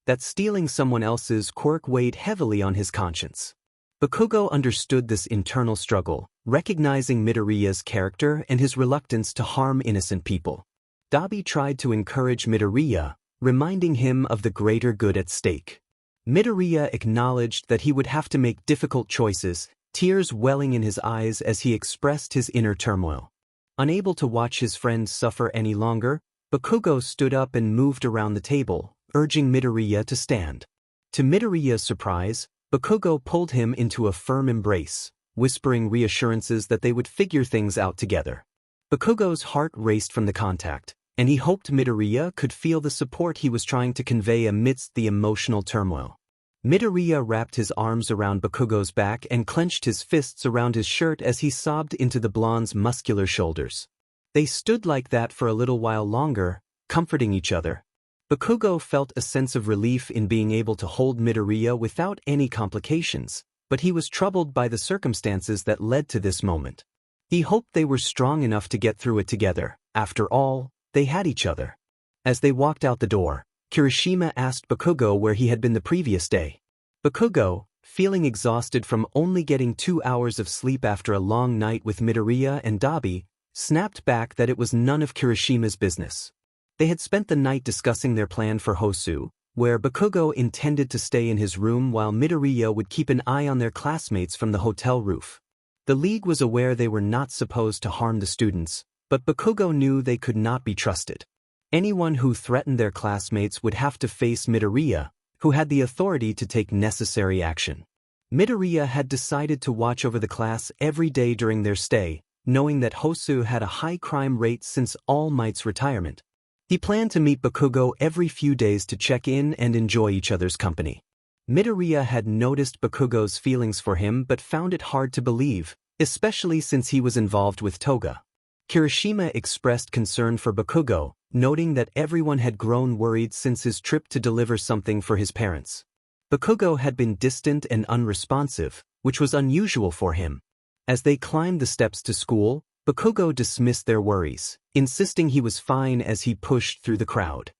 that stealing someone else's quirk weighed heavily on his conscience. Bakugo understood this internal struggle, recognizing Midoriya's character and his reluctance to harm innocent people. 𝐷𝐵 tried to encourage Midoriya, reminding him of the greater good at stake. Midoriya acknowledged that he would have to make difficult choices, tears welling in his eyes as he expressed his inner turmoil. Unable to watch his friend suffer any longer, Bakugo stood up and moved around the table, urging Midoriya to stand. To Midoriya's surprise, Bakugo pulled him into a firm embrace, whispering reassurances that they would figure things out together. Bakugo's heart raced from the contact, and he hoped Midoriya could feel the support he was trying to convey amidst the emotional turmoil. Midoriya wrapped his arms around Bakugo's back and clenched his fists around his shirt as he sobbed into the blonde's muscular shoulders. They stood like that for a little while longer, comforting each other. Bakugo felt a sense of relief in being able to hold Midoriya without any complications, but he was troubled by the circumstances that led to this moment. He hoped they were strong enough to get through it together. After all, they had each other. As they walked out the door, Kirishima asked Bakugo where he had been the previous day. Bakugo, feeling exhausted from only getting 2 hours of sleep after a long night with Midoriya and 𝐷𝐵, snapped back that it was none of Kirishima's business. They had spent the night discussing their plan for Hosu, where Bakugo intended to stay in his room while Midoriya would keep an eye on their classmates from the hotel roof. The league was aware they were not supposed to harm the students, but Bakugo knew they could not be trusted. Anyone who threatened their classmates would have to face Midoriya, who had the authority to take necessary action. Midoriya had decided to watch over the class every day during their stay, knowing that Hosu had a high crime rate since All Might's retirement. He planned to meet Bakugo every few days to check in and enjoy each other's company. Midoriya had noticed Bakugo's feelings for him but found it hard to believe, especially since he was involved with Toga. Kirishima expressed concern for Bakugo, noting that everyone had grown worried since his trip to deliver something for his parents. Bakugo had been distant and unresponsive, which was unusual for him. As they climbed the steps to school, Bakugo dismissed their worries, insisting he was fine as he pushed through the crowd.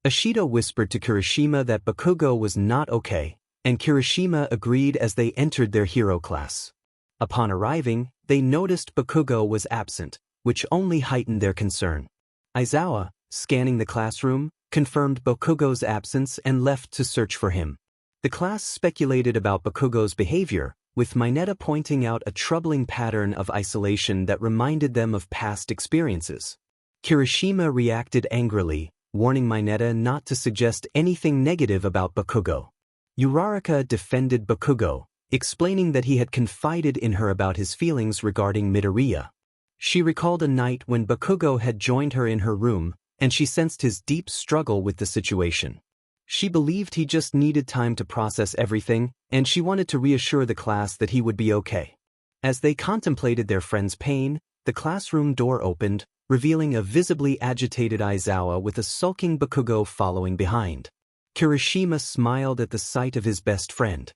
Ishido whispered to Kirishima that Bakugo was not okay, and Kirishima agreed as they entered their hero class. Upon arriving, they noticed Bakugo was absent, which only heightened their concern. Aizawa, scanning the classroom, confirmed Bakugo's absence and left to search for him. The class speculated about Bakugo's behavior, with Mineta pointing out a troubling pattern of isolation that reminded them of past experiences. Kirishima reacted angrily, warning Mineta not to suggest anything negative about Bakugo. 𝐼𝐼𝐷 defended Bakugo, explaining that he had confided in her about his feelings regarding Midoriya. She recalled a night when Bakugo had joined her in her room, and she sensed his deep struggle with the situation. She believed he just needed time to process everything, and she wanted to reassure the class that he would be okay. As they contemplated their friend's pain, the classroom door opened, revealing a visibly agitated Aizawa with a sulking Bakugo following behind. Kirishima smiled at the sight of his best friend.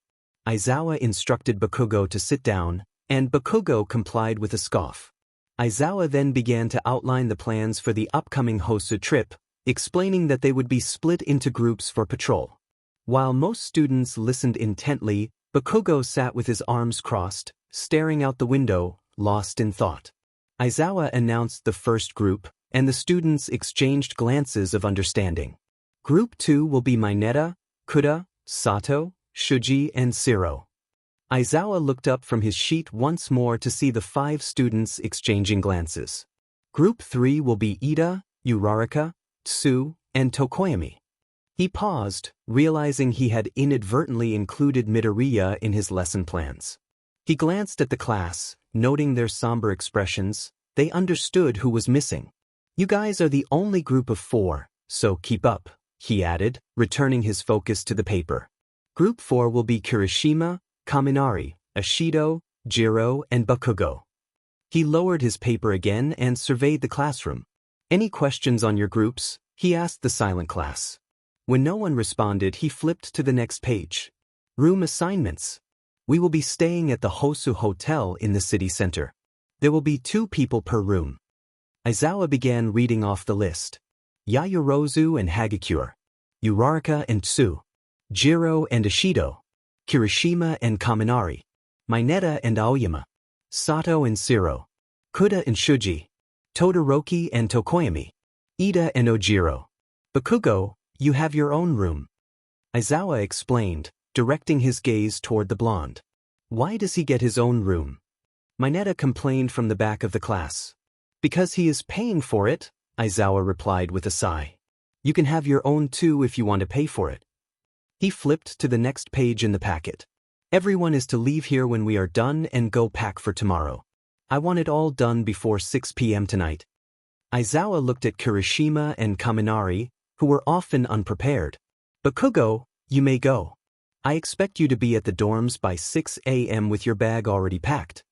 Aizawa instructed Bakugo to sit down, and Bakugo complied with a scoff. Aizawa then began to outline the plans for the upcoming Hosu trip, explaining that they would be split into groups for patrol. While most students listened intently, Bakugo sat with his arms crossed, staring out the window, lost in thought. Aizawa announced the first group, and the students exchanged glances of understanding. Group 2 will be Mineta, Kuda, Sato, Shuji, and Siro. Aizawa looked up from his sheet once more to see the 5 students exchanging glances. Group 3 will be Ida, Uraraka, Tsu, and Tokoyami. He paused, realizing he had inadvertently included Midoriya in his lesson plans. He glanced at the class, noting their somber expressions. They understood who was missing. "You guys are the only group of 4, so keep up," he added, returning his focus to the paper. Group 4 will be Kirishima, Kaminari, Ishido, Jiro, and Bakugo. He lowered his paper again and surveyed the classroom. "Any questions on your groups?" he asked the silent class. When no one responded, he flipped to the next page. Room assignments. We will be staying at the Hosu Hotel in the city center. There will be 2 people per room. Aizawa began reading off the list. Yayorozu and Hagakure. Uraraka and Tsu. Jiro and Ishido. Kirishima and Kaminari. Mineta and Aoyama. Sato and Siro. Kuda and Shuji. Todoroki and Tokoyami. Ida and Ojiro. Bakugo, you have your own room. Aizawa explained, directing his gaze toward the blonde. Why does he get his own room? Mineta complained from the back of the class. Because he is paying for it, Aizawa replied with a sigh. You can have your own too if you want to pay for it. He flipped to the next page in the packet. Everyone is to leave here when we are done and go pack for tomorrow. I want it all done before 6 p.m. tonight. Aizawa looked at Kirishima and Kaminari, who were often unprepared. Bakugo, you may go. I expect you to be at the dorms by 6 a.m. with your bag already packed.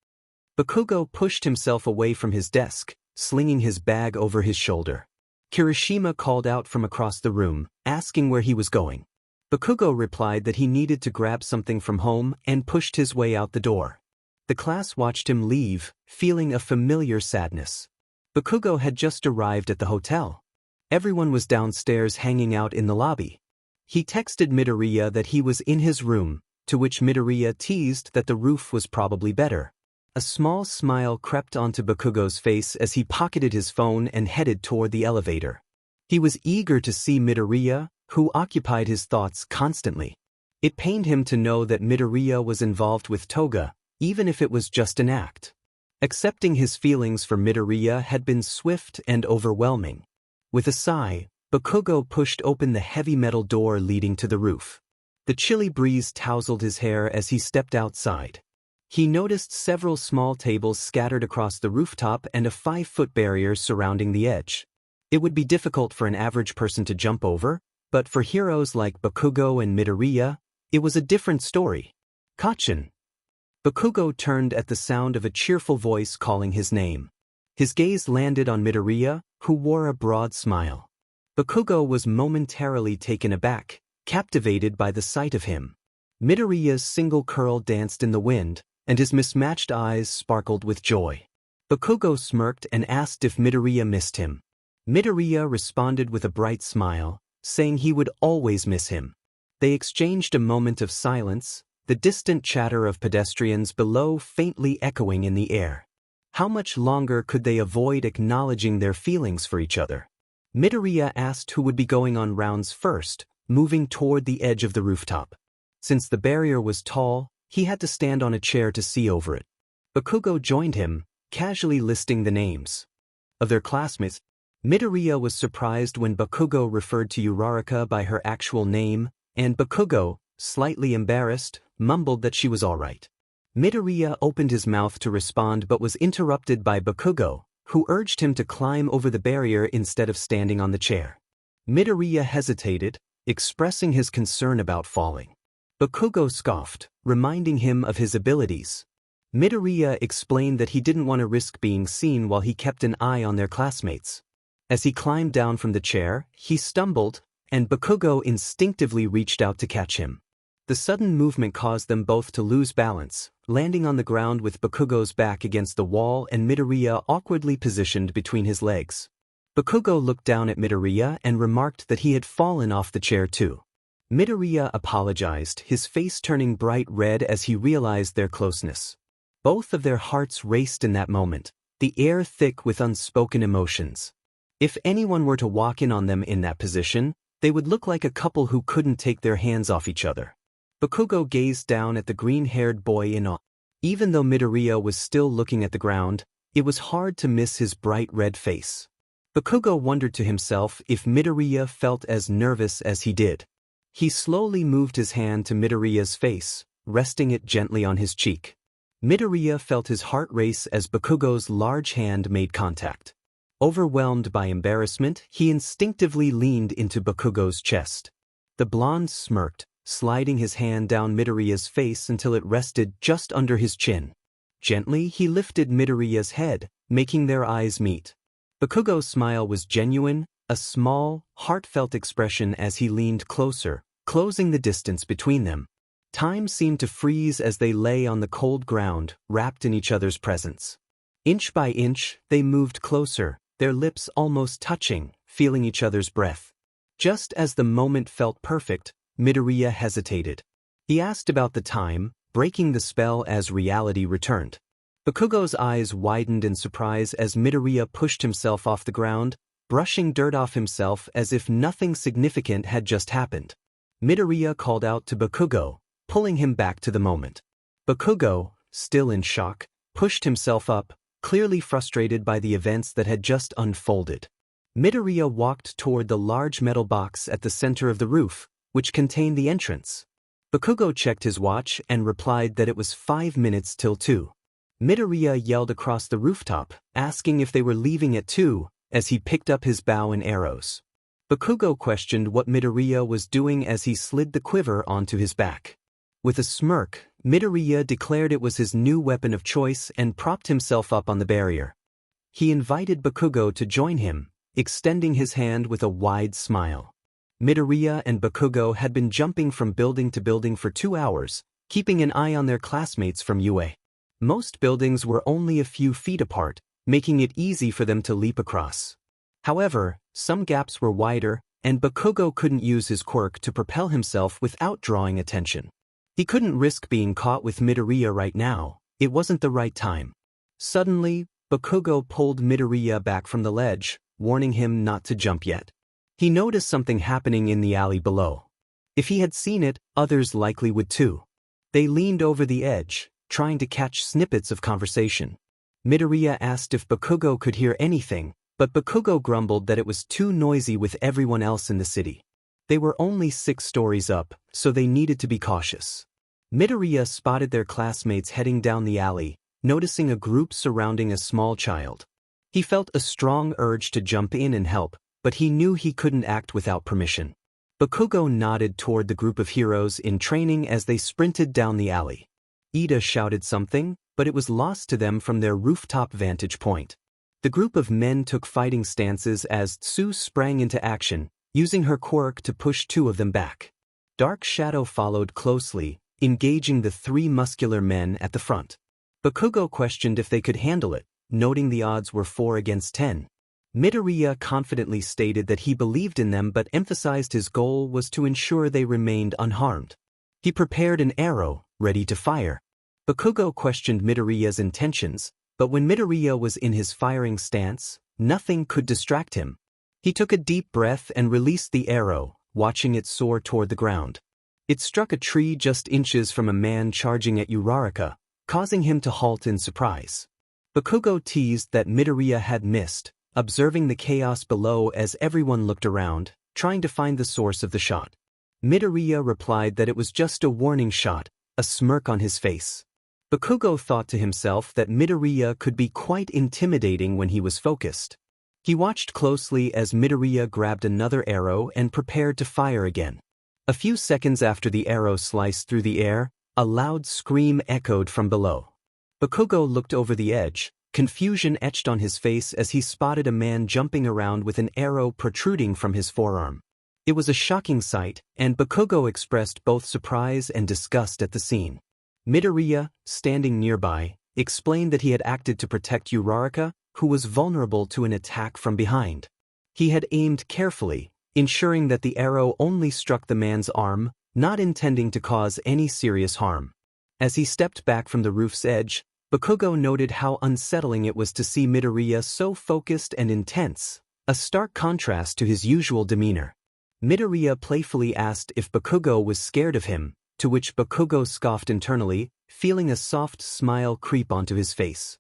Bakugo pushed himself away from his desk, slinging his bag over his shoulder. Kirishima called out from across the room, asking where he was going. Bakugo replied that he needed to grab something from home and pushed his way out the door. The class watched him leave, feeling a familiar sadness. Bakugo had just arrived at the hotel. Everyone was downstairs hanging out in the lobby. He texted Midoriya that he was in his room, to which Midoriya teased that the roof was probably better. A small smile crept onto Bakugo's face as he pocketed his phone and headed toward the elevator. He was eager to see Midoriya, who occupied his thoughts constantly. It pained him to know that Midoriya was involved with Toga, even if it was just an act. Accepting his feelings for Midoriya had been swift and overwhelming. With a sigh, Bakugo pushed open the heavy metal door leading to the roof. The chilly breeze tousled his hair as he stepped outside. He noticed several small tables scattered across the rooftop and a 5-foot barrier surrounding the edge. It would be difficult for an average person to jump over, but for heroes like Bakugo and Midoriya, it was a different story. 𝐾𝐿. Bakugo turned at the sound of a cheerful voice calling his name. His gaze landed on Midoriya, who wore a broad smile. Bakugo was momentarily taken aback, captivated by the sight of him. Midoriya's single curl danced in the wind, and his mismatched eyes sparkled with joy. Bakugo smirked and asked if Midoriya missed him. Midoriya responded with a bright smile, saying he would always miss him. They exchanged a moment of silence, the distant chatter of pedestrians below faintly echoing in the air. How much longer could they avoid acknowledging their feelings for each other? Midoriya asked who would be going on rounds first, moving toward the edge of the rooftop. Since the barrier was tall, he had to stand on a chair to see over it. Bakugo joined him, casually listing the names of their classmates. Midoriya was surprised when Bakugo referred to 𝐼𝐼𝐬 by her actual name, and Bakugo, slightly embarrassed, mumbled that she was all right. Midoriya opened his mouth to respond but was interrupted by Bakugo, who urged him to climb over the barrier instead of standing on the chair. Midoriya hesitated, expressing his concern about falling. Bakugo scoffed, reminding him of his abilities. Midoriya explained that he didn't want to risk being seen while he kept an eye on their classmates. As he climbed down from the chair, he stumbled, and Bakugo instinctively reached out to catch him. The sudden movement caused them both to lose balance, landing on the ground with Bakugo's back against the wall and Midoriya awkwardly positioned between his legs. Bakugo looked down at Midoriya and remarked that he had fallen off the chair too. Midoriya apologized, his face turning bright red as he realized their closeness. Both of their hearts raced in that moment, the air thick with unspoken emotions. If anyone were to walk in on them in that position, they would look like a couple who couldn't take their hands off each other. Bakugo gazed down at the green-haired boy in awe. Even though Midoriya was still looking at the ground, it was hard to miss his bright red face. Bakugo wondered to himself if Midoriya felt as nervous as he did. He slowly moved his hand to Midoriya's face, resting it gently on his cheek. Midoriya felt his heart race as Bakugo's large hand made contact. Overwhelmed by embarrassment, he instinctively leaned into Bakugo's chest. The blonde smirked, sliding his hand down Midoriya's face until it rested just under his chin. Gently, he lifted Midoriya's head, making their eyes meet. Bakugo's smile was genuine, a small, heartfelt expression as he leaned closer, closing the distance between them. Time seemed to freeze as they lay on the cold ground, wrapped in each other's presence. Inch by inch, they moved closer, their lips almost touching, feeling each other's breath. Just as the moment felt perfect, Midoriya hesitated. He asked about the time, breaking the spell as reality returned. Bakugo's eyes widened in surprise as Midoriya pushed himself off the ground, brushing dirt off himself as if nothing significant had just happened. Midoriya called out to Bakugo, pulling him back to the moment. Bakugo, still in shock, pushed himself up, clearly frustrated by the events that had just unfolded. Midoriya walked toward the large metal box at the center of the roof, which contained the entrance. Bakugo checked his watch and replied that it was 5 minutes till 2. Midoriya yelled across the rooftop, asking if they were leaving at 2, as he picked up his bow and arrows. Bakugo questioned what Midoriya was doing as he slid the quiver onto his back. With a smirk, Midoriya declared it was his new weapon of choice and propped himself up on the barrier. He invited Bakugo to join him, extending his hand with a wide smile. Midoriya and Bakugo had been jumping from building to building for 2 hours, keeping an eye on their classmates from UA. Most buildings were only a few feet apart, making it easy for them to leap across. However, some gaps were wider, and Bakugo couldn't use his quirk to propel himself without drawing attention. He couldn't risk being caught with Midoriya right now, It wasn't the right time. Suddenly, Bakugo pulled Midoriya back from the ledge, warning him not to jump yet. He noticed something happening in the alley below. If he had seen it, others likely would too. They leaned over the edge, trying to catch snippets of conversation. Midoriya asked if Bakugo could hear anything, but Bakugo grumbled that it was too noisy with everyone else in the city. They were only 6 stories up, so they needed to be cautious. Midoriya spotted their classmates heading down the alley, noticing a group surrounding a small child. He felt a strong urge to jump in and help, but he knew he couldn't act without permission. Bakugo nodded toward the group of heroes in training as they sprinted down the alley. Ida shouted something, but it was lost to them from their rooftop vantage point. The group of men took fighting stances as Tsu sprang into action, using her quirk to push 2 of them back. Dark Shadow followed closely, engaging the 3 muscular men at the front. Bakugo questioned if they could handle it, noting the odds were 4 against 10. Midoriya confidently stated that he believed in them but emphasized his goal was to ensure they remained unharmed. He prepared an arrow, ready to fire. Bakugo questioned Midoriya's intentions, but when Midoriya was in his firing stance, nothing could distract him. He took a deep breath and released the arrow, watching it soar toward the ground. It struck a tree just inches from a man charging at 𝐼𝐼𝐼𝐿, causing him to halt in surprise. Bakugo teased that Midoriya had missed, observing the chaos below as everyone looked around, trying to find the source of the shot. Midoriya replied that it was just a warning shot, a smirk on his face. Bakugo thought to himself that Midoriya could be quite intimidating when he was focused. He watched closely as Midoriya grabbed another arrow and prepared to fire again. A few seconds after the arrow sliced through the air, a loud scream echoed from below. Bakugo looked over the edge, confusion etched on his face as he spotted a man jumping around with an arrow protruding from his forearm. It was a shocking sight, and Bakugo expressed both surprise and disgust at the scene. Midoriya, standing nearby, explained that he had acted to protect 𝐼𝐼𝐼𝐿, who was vulnerable to an attack from behind. He had aimed carefully, ensuring that the arrow only struck the man's arm, not intending to cause any serious harm. As he stepped back from the roof's edge, Bakugo noted how unsettling it was to see Midoriya so focused and intense, a stark contrast to his usual demeanor. Midoriya playfully asked if Bakugo was scared of him, to which Bakugo scoffed internally, feeling a soft smile creep onto his face.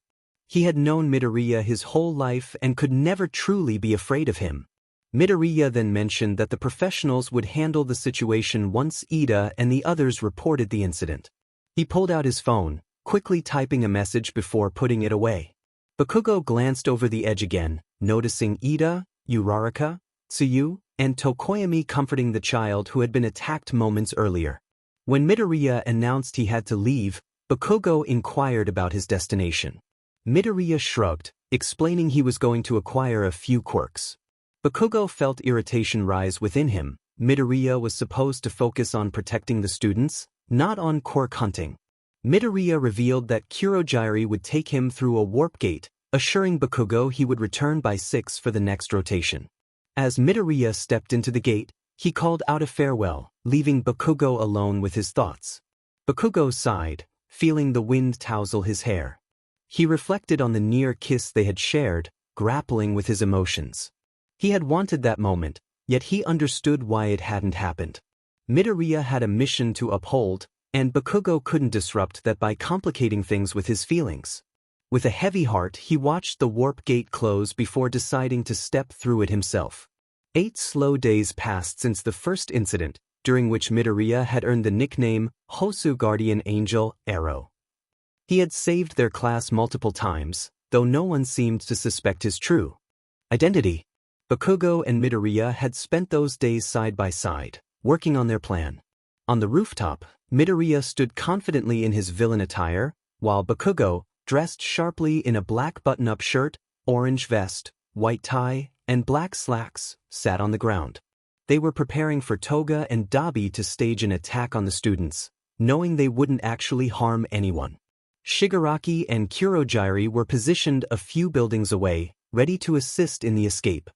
He had known Midoriya his whole life and could never truly be afraid of him. Midoriya then mentioned that the professionals would handle the situation once Ida and the others reported the incident. He pulled out his phone, quickly typing a message before putting it away. Bakugo glanced over the edge again, noticing Ida, 𝐼𝐼𝐼𝐿, Tsuyu, and Tokoyami comforting the child who had been attacked moments earlier. When Midoriya announced he had to leave, Bakugo inquired about his destination. Midoriya shrugged, explaining he was going to acquire a few quirks. Bakugo felt irritation rise within him. Midoriya was supposed to focus on protecting the students, not on quirk hunting. Midoriya revealed that 𝐒𝐮𝐽 would take him through a warp gate, assuring Bakugo he would return by 6 for the next rotation. As Midoriya stepped into the gate, he called out a farewell, leaving Bakugo alone with his thoughts. Bakugo sighed, feeling the wind tousle his hair. He reflected on the near kiss they had shared, grappling with his emotions. He had wanted that moment, yet he understood why it hadn't happened. Midoriya had a mission to uphold, and Bakugo couldn't disrupt that by complicating things with his feelings. With a heavy heart, he watched the warp gate close before deciding to step through it himself. 8 slow days passed since the first incident, during which Midoriya had earned the nickname Hosu Guardian Angel 𝐼𝐼𝐼𝐿. He had saved their class multiple times, though no one seemed to suspect his true identity. Bakugo and Midoriya had spent those days side by side, working on their plan. On the rooftop, Midoriya stood confidently in his villain attire, while Bakugo, dressed sharply in a black button-up shirt, orange vest, white tie, and black slacks, sat on the ground. They were preparing for Toga and Dabi to stage an attack on the students, knowing they wouldn't actually harm anyone. Shigaraki and 𝐒𝐮𝐽 were positioned a few buildings away, ready to assist in the escape.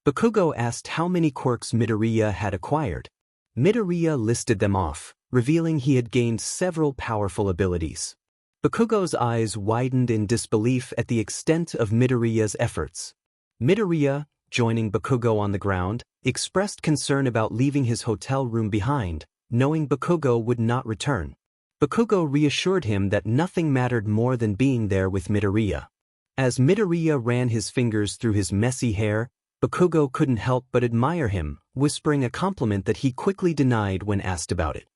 Bakugo asked how many quirks Midoriya had acquired. Midoriya listed them off, revealing he had gained several powerful abilities. Bakugo's eyes widened in disbelief at the extent of Midoriya's efforts. Midoriya, joining Bakugo on the ground, expressed concern about leaving his hotel room behind, knowing Bakugo would not return. Bakugo reassured him that nothing mattered more than being there with Midoriya. As Midoriya ran his fingers through his messy hair, Bakugo couldn't help but admire him, whispering a compliment that he quickly denied when asked about it.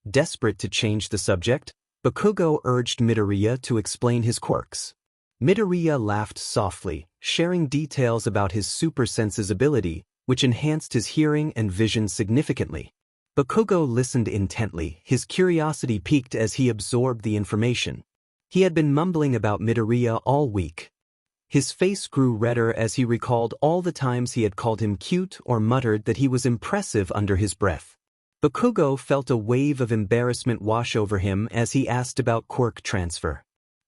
Desperate to change the subject, Bakugo urged Midoriya to explain his quirks. Midoriya laughed softly, sharing details about his super senses ability, which enhanced his hearing and vision significantly. Bakugo listened intently, his curiosity piqued as he absorbed the information. He had been mumbling about Midoriya all week. His face grew redder as he recalled all the times he had called him cute or muttered that he was impressive under his breath. Bakugo felt a wave of embarrassment wash over him as he asked about quirk transfer.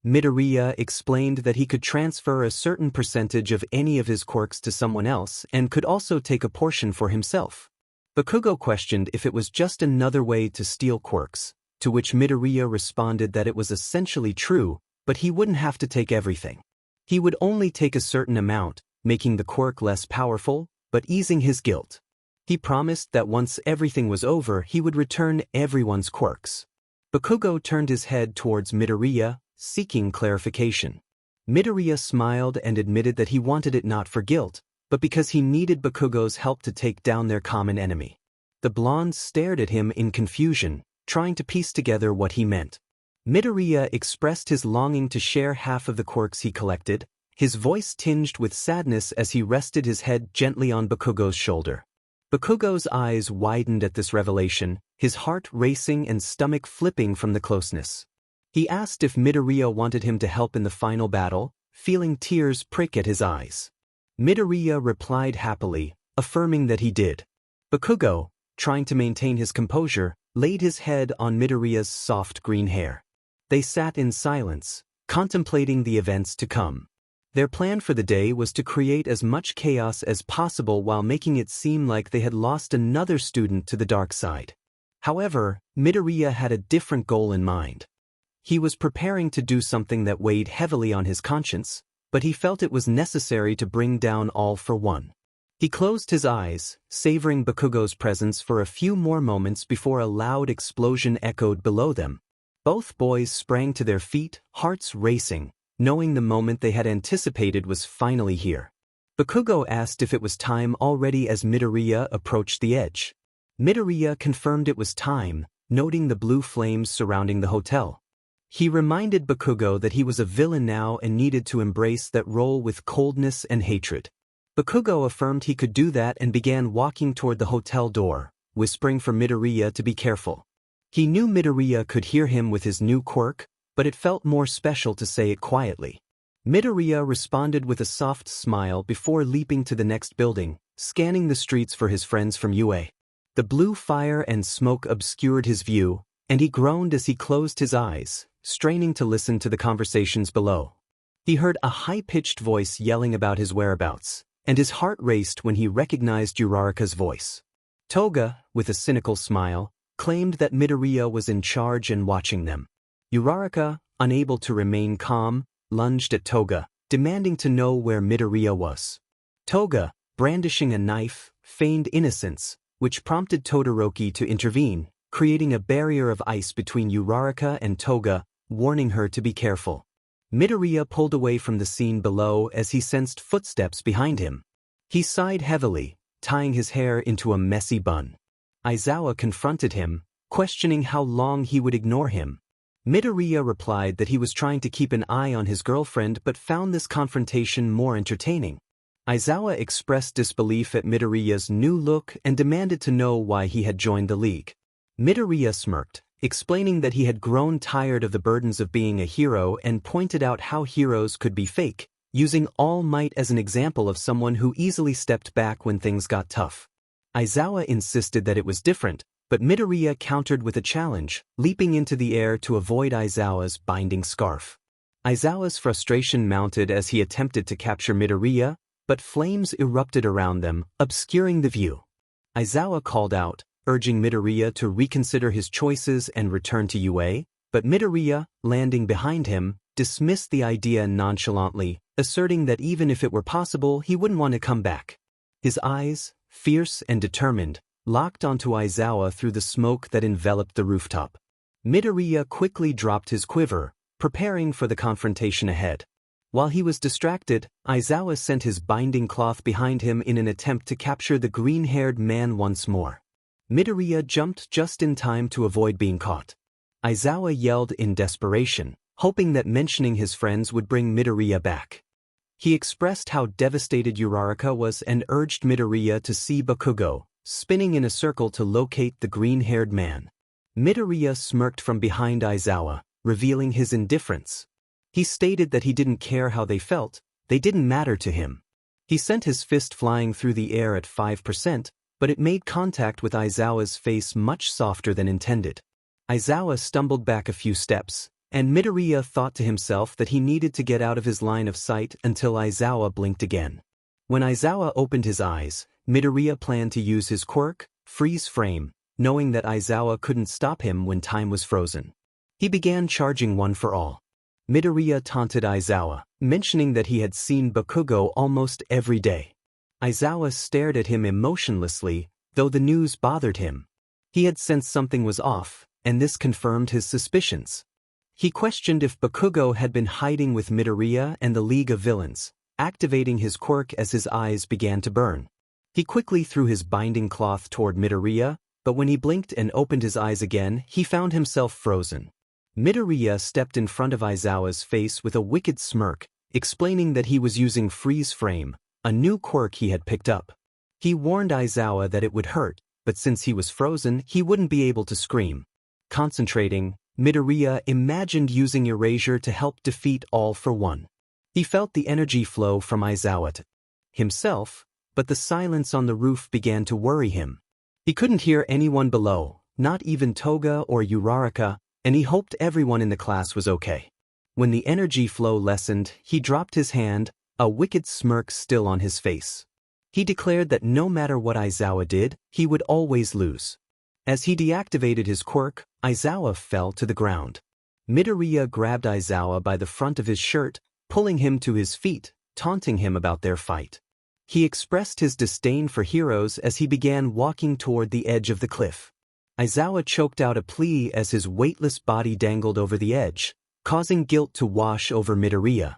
Midoriya explained that he could transfer a certain percentage of any of his quirks to someone else and could also take a portion for himself. Bakugo questioned if it was just another way to steal quirks, to which Midoriya responded that it was essentially true, but he wouldn't have to take everything. He would only take a certain amount, making the quirk less powerful, but easing his guilt. He promised that once everything was over, he would return everyone's quirks. Bakugo turned his head towards Midoriya, seeking clarification. Midoriya smiled and admitted that he wanted it not for guilt, but because he needed Bakugo's help to take down their common enemy. The blonde stared at him in confusion, trying to piece together what he meant. Midoriya expressed his longing to share half of the quirks he collected, his voice tinged with sadness as he rested his head gently on Bakugo's shoulder. Bakugo's eyes widened at this revelation, his heart racing and stomach flipping from the closeness. He asked if Midoriya wanted him to help in the final battle, feeling tears prick at his eyes. Midoriya replied happily, affirming that he did. Bakugo, trying to maintain his composure, laid his head on Midoriya's soft green hair. They sat in silence, contemplating the events to come. Their plan for the day was to create as much chaos as possible while making it seem like they had lost another student to the dark side. However, Midoriya had a different goal in mind. He was preparing to do something that weighed heavily on his conscience, but he felt it was necessary to bring down all for one. He closed his eyes, savoring Bakugo's presence for a few more moments before a loud explosion echoed below them. Both boys sprang to their feet, hearts racing, knowing the moment they had anticipated was finally here. Bakugo asked if it was time already as Midoriya approached the edge. Midoriya confirmed it was time, noting the blue flames surrounding the hotel. He reminded Bakugo that he was a villain now and needed to embrace that role with coldness and hatred. Bakugo affirmed he could do that and began walking toward the hotel door, whispering for Midoriya to be careful. He knew Midoriya could hear him with his new quirk, but it felt more special to say it quietly. Midoriya responded with a soft smile before leaping to the next building, scanning the streets for his friends from UA. The blue fire and smoke obscured his view, and he groaned as he closed his eyes, straining to listen to the conversations below. He heard a high-pitched voice yelling about his whereabouts, and his heart raced when he recognized 𝐼𝐼𝐼𝐼's voice. Toga, with a cynical smile, claimed that Midoriya was in charge and watching them. 𝐼𝐼𝐼, unable to remain calm, lunged at Toga, demanding to know where Midoriya was. Toga, brandishing a knife, feigned innocence, which prompted Todoroki to intervene, creating a barrier of ice between 𝐼𝐼𝐼 and Toga, warning her to be careful. Midoriya pulled away from the scene below as he sensed footsteps behind him. He sighed heavily, tying his hair into a messy bun. Aizawa confronted him, questioning how long he would ignore him. Midoriya replied that he was trying to keep an eye on his girlfriend but found this confrontation more entertaining. Aizawa expressed disbelief at Midoriya's new look and demanded to know why he had joined the league. Midoriya smirked, explaining that he had grown tired of the burdens of being a hero and pointed out how heroes could be fake, using All Might as an example of someone who easily stepped back when things got tough. Aizawa insisted that it was different, but Midoriya countered with a challenge, leaping into the air to avoid Aizawa's binding scarf. Aizawa's frustration mounted as he attempted to capture Midoriya, but flames erupted around them, obscuring the view. Aizawa called out, urging Midoriya to reconsider his choices and return to UA, but Midoriya, landing behind him, dismissed the idea nonchalantly, asserting that even if it were possible, he wouldn't want to come back. His eyes, fierce and determined, locked onto 𝐼𝐬𝐽 through the smoke that enveloped the rooftop. Midoriya quickly dropped his quiver, preparing for the confrontation ahead. While he was distracted, 𝐼𝐬𝐽 sent his binding cloth behind him in an attempt to capture the green-haired man once more. Midoriya jumped just in time to avoid being caught. 𝐼𝐬𝐽 yelled in desperation, hoping that mentioning his friends would bring Midoriya back. He expressed how devastated 𝑢RARAKA was and urged Midoriya to see Bakugo, spinning in a circle to locate the green-haired man. Midoriya smirked from behind 𝐼𝐬𝐽, revealing his indifference. He stated that he didn't care how they felt, they didn't matter to him. He sent his fist flying through the air at 5%, but it made contact with 𝐼𝐬𝐽's face much softer than intended. 𝐼𝐬𝐽 stumbled back a few steps, and Midoriya thought to himself that he needed to get out of his line of sight until 𝐼𝐬𝐽 blinked again. When 𝐼𝐬𝐽 opened his eyes, Midoriya planned to use his quirk, Freeze Frame, knowing that 𝐼𝐬𝐽 couldn't stop him when time was frozen. He began charging one for all. Midoriya taunted 𝐼𝐬𝐽, mentioning that he had seen Bakugo almost every day. 𝐼𝐬𝐽 stared at him emotionlessly, though the news bothered him. He had sensed something was off, and this confirmed his suspicions. He questioned if Bakugo had been hiding with Midoriya and the League of Villains, activating his quirk as his eyes began to burn. He quickly threw his binding cloth toward Midoriya, but when he blinked and opened his eyes again, he found himself frozen. Midoriya stepped in front of 𝐼𝐬𝐽's face with a wicked smirk, explaining that he was using Freeze Frame, a new quirk he had picked up. He warned 𝐼𝐬𝐽 that it would hurt, but since he was frozen, he wouldn't be able to scream. Concentrating, Midoriya imagined using erasure to help defeat All for One. He felt the energy flow from 𝐼𝐬𝐽 to himself, but the silence on the roof began to worry him. He couldn't hear anyone below, not even Toga or 𝑢RARAKA, and he hoped everyone in the class was okay. When the energy flow lessened, he dropped his hand, a wicked smirk still on his face. He declared that no matter what 𝐼𝐬𝐽 did, he would always lose. As he deactivated his quirk, 𝐼𝐬𝐽 fell to the ground. Midoriya grabbed 𝐼𝐬𝐽 by the front of his shirt, pulling him to his feet, taunting him about their fight. He expressed his disdain for heroes as he began walking toward the edge of the cliff. 𝐼𝐬𝐽 choked out a plea as his weightless body dangled over the edge, causing guilt to wash over Midoriya.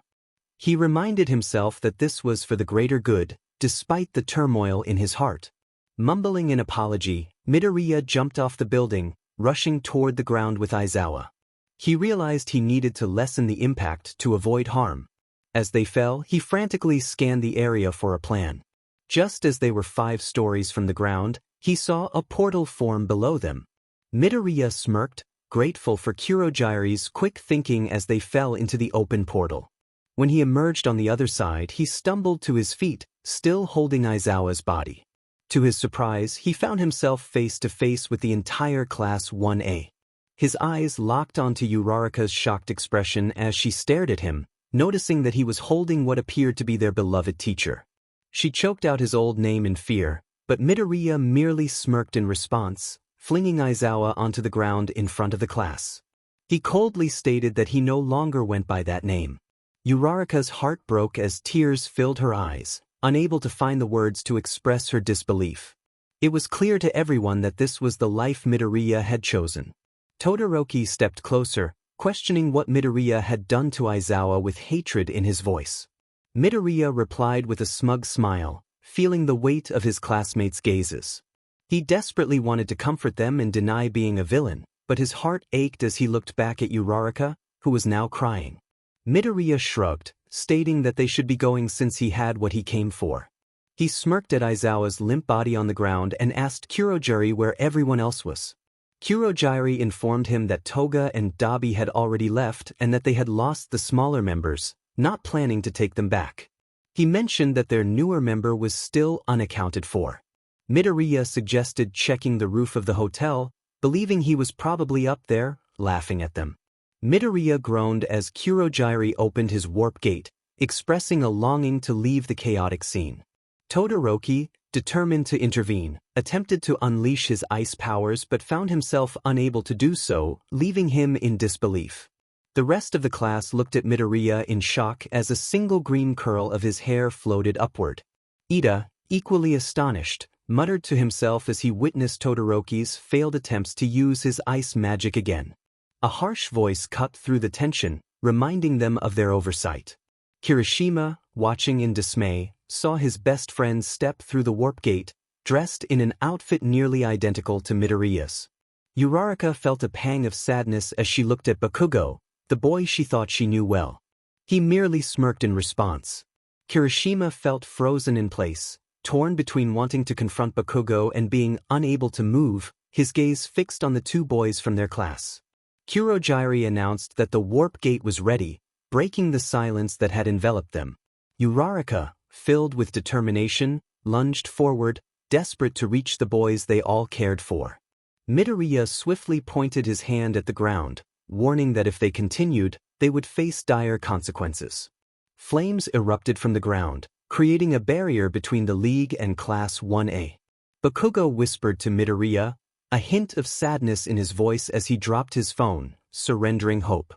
He reminded himself that this was for the greater good, despite the turmoil in his heart. Mumbling an apology, Midoriya jumped off the building, rushing toward the ground with 𝐼𝐬𝐽. He realized he needed to lessen the impact to avoid harm. As they fell, he frantically scanned the area for a plan. Just as they were 5 stories from the ground, he saw a portal form below them. Midoriya smirked, grateful for 𝐒𝐮𝐽𝐽's quick thinking as they fell into the open portal. When he emerged on the other side, he stumbled to his feet, still holding 𝐼𝐬𝐽's body. To his surprise, he found himself face to face with the entire Class 1A. His eyes locked onto 𝑢RARAKA's shocked expression as she stared at him, noticing that he was holding what appeared to be their beloved teacher. She choked out his old name in fear, but Midoriya merely smirked in response, flinging 𝐼𝐬𝐽 onto the ground in front of the class. He coldly stated that he no longer went by that name. 𝑢RARAKA's heart broke as tears filled her eyes, unable to find the words to express her disbelief. It was clear to everyone that this was the life Midoriya had chosen. Todoroki stepped closer, questioning what Midoriya had done to 𝐼𝐬𝐽 with hatred in his voice. Midoriya replied with a smug smile, feeling the weight of his classmates' gazes. He desperately wanted to comfort them and deny being a villain, but his heart ached as he looked back at 𝑢RARAKA, who was now crying. Midoriya shrugged, stating that they should be going since he had what he came for. He smirked at 𝐼𝐬𝐽's limp body on the ground and asked 𝐒𝐮𝐽𝐽 where everyone else was. 𝐒𝐮𝐽𝐽 informed him that Toga and 𝐂𝐵H had already left and that they had lost the smaller members, not planning to take them back. He mentioned that their newer member was still unaccounted for. Midoriya suggested checking the roof of the hotel, believing he was probably up there, laughing at them. Midoriya groaned as 𝐒𝐮𝐽𝐽 opened his warp gate, expressing a longing to leave the chaotic scene. Todoroki, determined to intervene, attempted to unleash his ice powers but found himself unable to do so, leaving him in disbelief. The rest of the class looked at Midoriya in shock as a single green curl of his hair floated upward. Ida, equally astonished, muttered to himself as he witnessed Todoroki's failed attempts to use his ice magic again. A harsh voice cut through the tension, reminding them of their oversight. Kirishima, watching in dismay, saw his best friend step through the warp gate, dressed in an outfit nearly identical to Midoriya's. Uraraka felt a pang of sadness as she looked at Bakugo, the boy she thought she knew well. He merely smirked in response. Kirishima felt frozen in place, torn between wanting to confront Bakugo and being unable to move, his gaze fixed on the two boys from their class. Kurohige announced that the warp gate was ready, breaking the silence that had enveloped them. Uraraka, filled with determination, lunged forward, desperate to reach the boys they all cared for. Midoriya swiftly pointed his hand at the ground, warning that if they continued, they would face dire consequences. Flames erupted from the ground, creating a barrier between the League and Class 1A. Bakugo whispered to Midoriya, a hint of sadness in his voice as he dropped his phone, surrendering hope.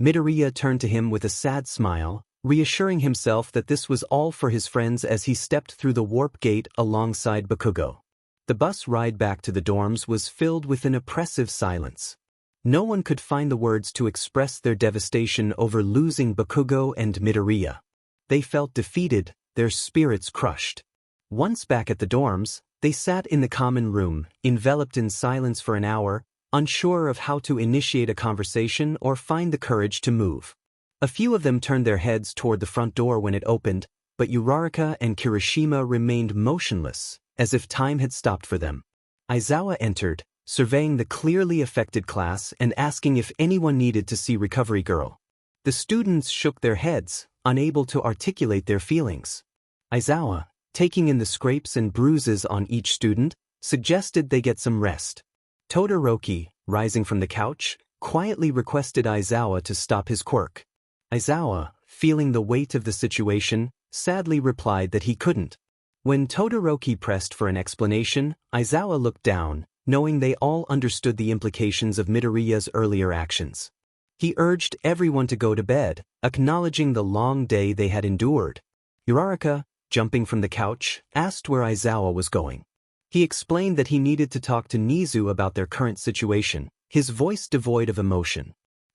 Midoriya turned to him with a sad smile, reassuring himself that this was all for his friends as he stepped through the warp gate alongside Bakugo. The bus ride back to the dorms was filled with an oppressive silence. No one could find the words to express their devastation over losing Bakugo and Midoriya. They felt defeated, their spirits crushed. Once back at the dorms, they sat in the common room, enveloped in silence for an hour, unsure of how to initiate a conversation or find the courage to move. A few of them turned their heads toward the front door when it opened, but Uraraka and Kirishima remained motionless, as if time had stopped for them. Aizawa entered, surveying the clearly affected class and asking if anyone needed to see Recovery Girl. The students shook their heads, unable to articulate their feelings. Aizawa, taking in the scrapes and bruises on each student, suggested they get some rest. Todoroki, rising from the couch, quietly requested Aizawa to stop his quirk. Aizawa, feeling the weight of the situation, sadly replied that he couldn't. When Todoroki pressed for an explanation, Aizawa looked down, knowing they all understood the implications of Midoriya's earlier actions. He urged everyone to go to bed, acknowledging the long day they had endured. Uraraka, jumping from the couch, asked where Aizawa was going. He explained that he needed to talk to Nizu about their current situation, his voice devoid of emotion.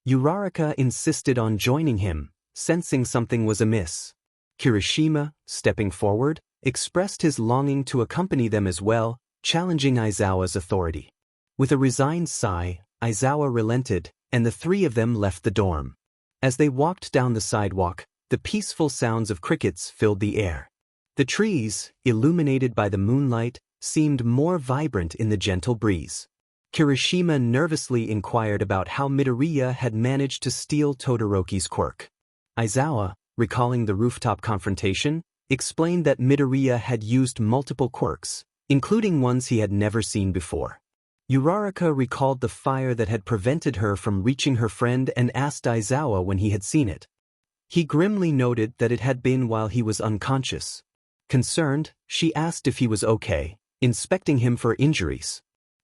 Uraraka insisted on joining him, sensing something was amiss. Kirishima, stepping forward, expressed his longing to accompany them as well, challenging Aizawa's authority. With a resigned sigh, Aizawa relented, and the three of them left the dorm. As they walked down the sidewalk, the peaceful sounds of crickets filled the air. The trees, illuminated by the moonlight, seemed more vibrant in the gentle breeze. Kirishima nervously inquired about how Midoriya had managed to steal Todoroki's quirk. Aizawa, recalling the rooftop confrontation, explained that Midoriya had used multiple quirks, including ones he had never seen before. Uraraka recalled the fire that had prevented her from reaching her friend and asked Aizawa when he had seen it. He grimly noted that it had been while he was unconscious. Concerned, she asked if he was okay, inspecting him for injuries.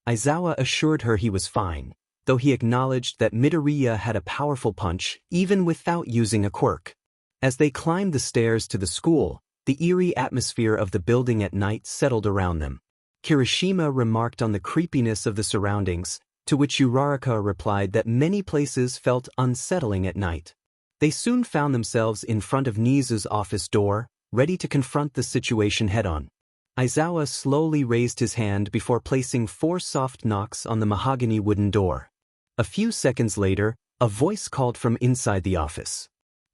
Aizawa assured her he was fine, though he acknowledged that Midoriya had a powerful punch even without using a quirk. As they climbed the stairs to the school, the eerie atmosphere of the building at night settled around them. Kirishima remarked on the creepiness of the surroundings, to which Uraraka replied that many places felt unsettling at night. They soon found themselves in front of Nizu's office door, ready to confront the situation head-on. Aizawa slowly raised his hand before placing 4 soft knocks on the mahogany wooden door. A few seconds later, a voice called from inside the office.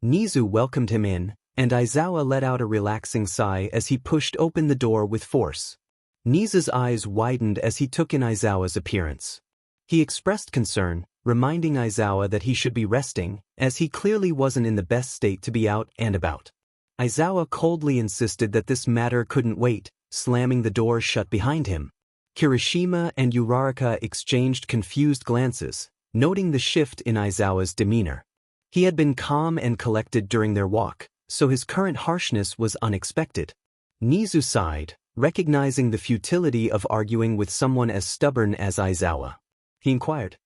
Nizu welcomed him in, and Aizawa let out a relaxing sigh as he pushed open the door with force. Nizu's eyes widened as he took in Aizawa's appearance. He expressed concern, reminding Aizawa that he should be resting, as he clearly wasn't in the best state to be out and about. Aizawa coldly insisted that this matter couldn't wait, slamming the door shut behind him. Kirishima and Uraraka exchanged confused glances, noting the shift in Aizawa's demeanor. He had been calm and collected during their walk, so his current harshness was unexpected. Nizu sighed, recognizing the futility of arguing with someone as stubborn as Izuku. He inquired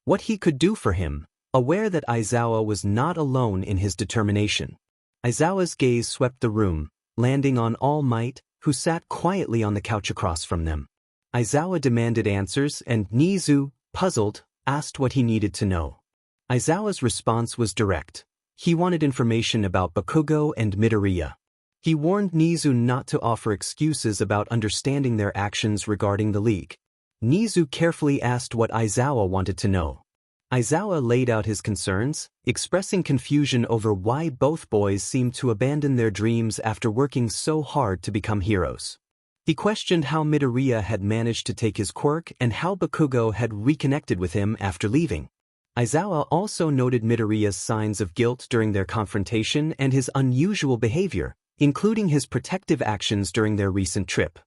what he could do for him, aware that Izuku was not alone in his determination. Izuku's gaze swept the room, landing on All Might, who sat quietly on the couch across from them. Izuku demanded answers and 𝐒𝐮𝐻𝐬, puzzled, asked what he needed to know. Izuku's response was direct. He wanted information about Bakugo and Midoriya. He warned 𝐒𝐮𝐻𝐬 not to offer excuses about understanding their actions regarding the League. 𝐒𝐮𝐻𝐬 carefully asked what Izuku wanted to know. Izuku laid out his concerns, expressing confusion over why both boys seemed to abandon their dreams after working so hard to become heroes. He questioned how Midoriya had managed to take his quirk and how Bakugo had reconnected with him after leaving. Izuku also noted Midoriya's signs of guilt during their confrontation and his unusual behavior, including his protective actions during their recent trip.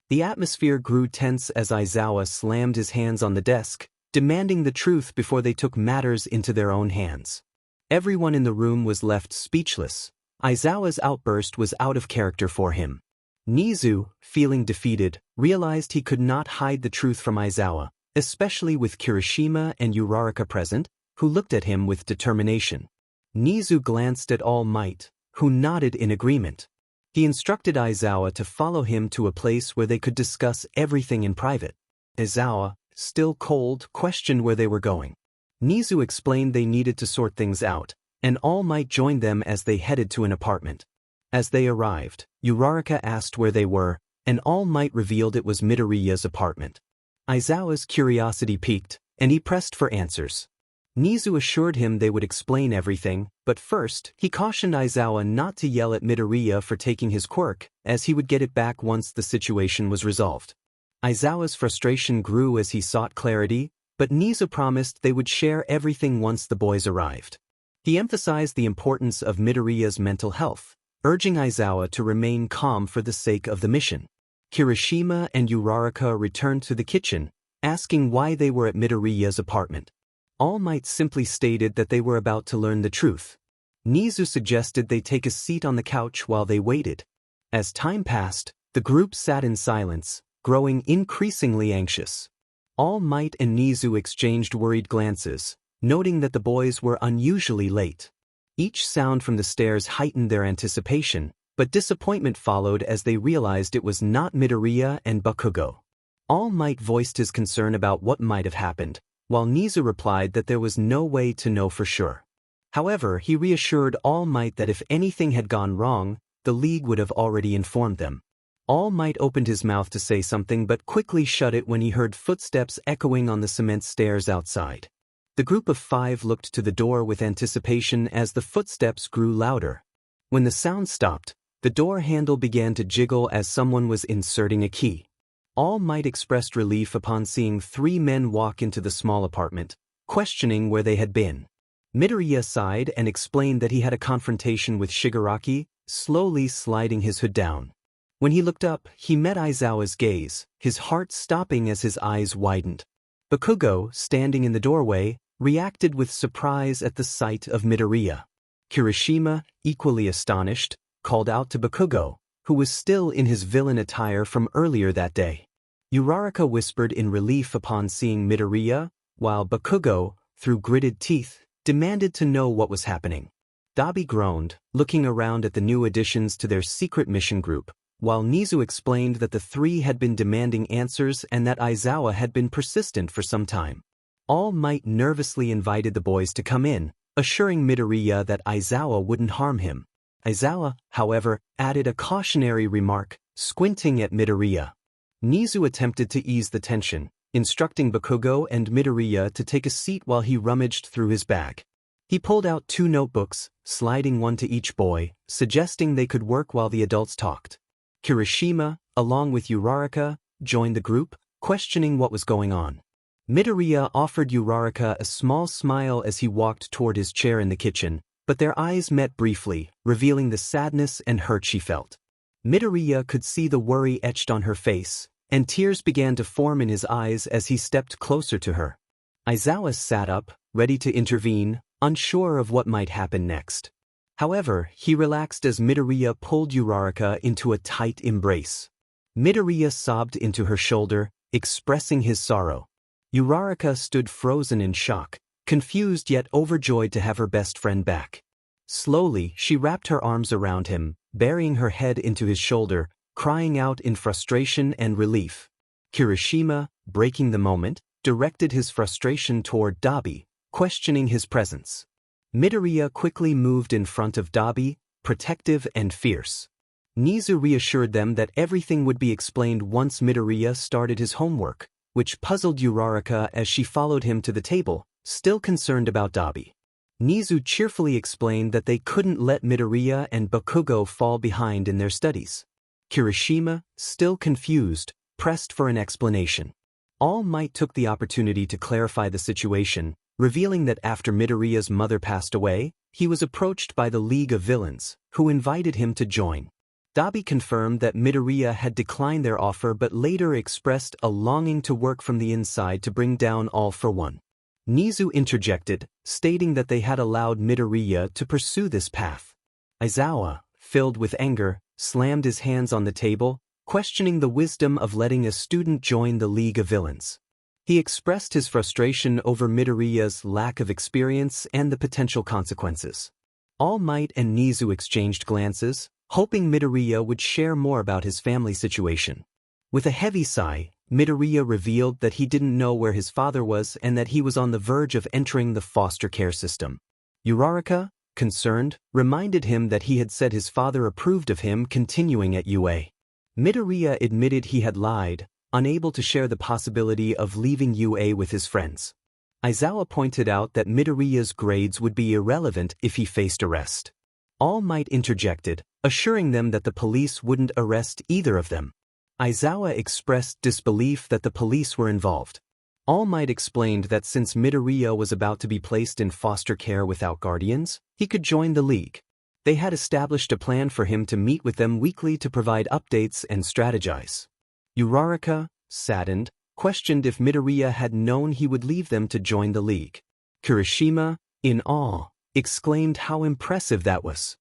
The atmosphere grew tense as Izuku slammed his hands on the desk, demanding the truth before they took matters into their own hands. Everyone in the room was left speechless. Izuku's outburst was out of character for him. 𝐒𝐮𝐻𝐬, feeling defeated, realized he could not hide the truth from Izuku, especially with Kirishima and Uraraka present, who looked at him with determination. 𝐒𝐮𝐻𝐬 glanced at All Might, who nodded in agreement. He instructed Izuku to follow him to a place where they could discuss everything in private. Izuku, still cold, questioned where they were going. 𝐒𝐮𝐻𝐬 explained they needed to sort things out, and All Might joined them as they headed to an apartment. As they arrived, Uraraka asked where they were, and All Might revealed it was Midoriya's apartment. Izuku's curiosity piqued, and he pressed for answers. 𝐒𝐮𝐻𝐬 assured him they would explain everything, but first, he cautioned Izuku not to yell at Midoriya for taking his quirk, as he would get it back once the situation was resolved. Izuku's frustration grew as he sought clarity, but 𝐒𝐮𝐻𝐬 promised they would share everything once the boys arrived. He emphasized the importance of Midoriya's mental health, urging Izuku to remain calm for the sake of the mission. Kirishima and Uraraka returned to the kitchen, asking why they were at Midoriya's apartment. All Might simply stated that they were about to learn the truth. 𝐒𝐮𝐻𝐬 suggested they take a seat on the couch while they waited. As time passed, the group sat in silence, growing increasingly anxious. All Might and 𝐒𝐮𝐻𝐬 exchanged worried glances, noting that the boys were unusually late. Each sound from the stairs heightened their anticipation, but disappointment followed as they realized it was not Midoriya and Bakugo. All Might voiced his concern about what might have happened, while 𝐒𝐮𝐻𝐬 replied that there was no way to know for sure. However, he reassured All Might that if anything had gone wrong, the League would have already informed them. All Might opened his mouth to say something but quickly shut it when he heard footsteps echoing on the cement stairs outside. The group of five looked to the door with anticipation as the footsteps grew louder. When the sound stopped, the door handle began to jiggle as someone was inserting a key. All Might expressed relief upon seeing three men walk into the small apartment, questioning where they had been. Midoriya sighed and explained that he had a confrontation with Shigaraki, slowly sliding his hood down. When he looked up, he met Izuku's gaze, his heart stopping as his eyes widened. Bakugo, standing in the doorway, reacted with surprise at the sight of Midoriya. Kirishima, equally astonished, called out to Bakugo, who was still in his villain attire from earlier that day. Uraraka whispered in relief upon seeing Midoriya, while Bakugo, through gritted teeth, demanded to know what was happening. 𝐼𝐵 groaned, looking around at the new additions to their secret mission group, while 𝐒𝐮𝐻𝐬 explained that the three had been demanding answers and that Izuku had been persistent for some time. All Might nervously invited the boys to come in, assuring Midoriya that Izuku wouldn't harm him. Izuku, however, added a cautionary remark, squinting at Midoriya. 𝐒𝐮𝐻𝐬 attempted to ease the tension, instructing Bakugo and Midoriya to take a seat while he rummaged through his bag. He pulled out 2 notebooks, sliding one to each boy, suggesting they could work while the adults talked. Kirishima, along with Uraraka, joined the group, questioning what was going on. Midoriya offered Uraraka a small smile as he walked toward his chair in the kitchen, but their eyes met briefly, revealing the sadness and hurt she felt. Midoriya could see the worry etched on her face, and tears began to form in his eyes as he stepped closer to her. Izuku sat up, ready to intervene, unsure of what might happen next. However, he relaxed as Midoriya pulled Uraraka into a tight embrace. Midoriya sobbed into her shoulder, expressing his sorrow. 𝐼𝐼𝐷 stood frozen in shock, confused yet overjoyed to have her best friend back. Slowly, she wrapped her arms around him, burying her head into his shoulder, crying out in frustration and relief. Kirishima, breaking the moment, directed his frustration toward 𝐼𝐷, questioning his presence. Midoriya quickly moved in front of 𝐼𝐷, protective and fierce. 𝐒𝐮𝐬 reassured them that everything would be explained once Midoriya started his homework, which puzzled 𝐼𝐼𝐷 as she followed him to the table, still concerned about 𝐼𝐷. 𝐒𝐮𝐬 cheerfully explained that they couldn't let Midoriya and Bakugo fall behind in their studies. Kirishima, still confused, pressed for an explanation. All Might took the opportunity to clarify the situation, revealing that after Midoriya's mother passed away, he was approached by the League of Villains, who invited him to join. 𝐼𝐷 confirmed that Midoriya had declined their offer but later expressed a longing to work from the inside to bring down 𝐿. 𝐒𝐮𝐬 interjected, stating that they had allowed Midoriya to pursue this path. Aizawa, filled with anger, slammed his hands on the table, questioning the wisdom of letting a student join the League of Villains. He expressed his frustration over Midoriya's lack of experience and the potential consequences. All Might and 𝐒𝐮𝐬 exchanged glances, hoping Midoriya would share more about his family situation. With a heavy sigh, Midoriya revealed that he didn't know where his father was and that he was on the verge of entering the foster care system. 𝐼𝐼𝐷, concerned, reminded him that he had said his father approved of him continuing at UA. Midoriya admitted he had lied, unable to share the possibility of leaving UA with his friends. Aizawa pointed out that Midoriya's grades would be irrelevant if he faced arrest. All Might interjected, assuring them that the police wouldn't arrest either of them. Aizawa expressed disbelief that the police were involved. All Might explained that since Midoriya was about to be placed in foster care without guardians, he could join the League. They had established a plan for him to meet with them weekly to provide updates and strategize. 𝐼𝐼𝐷, saddened, questioned if Midoriya had known he would leave them to join the League. Kirishima, in awe, exclaimed how impressive that was.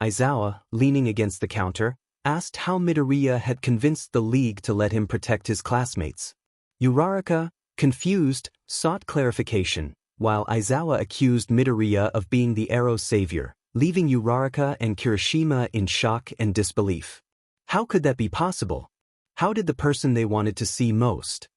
Aizawa, leaning against the counter, asked how Midoriya had convinced the League to let him protect his classmates. 𝐼𝐼𝐷, confused, sought clarification, while Aizawa accused Midoriya of being the 𝐟𝐻 savior, leaving 𝐼𝐼𝐷 and Kirishima in shock and disbelief. How could that be possible? How did the person they wanted to see most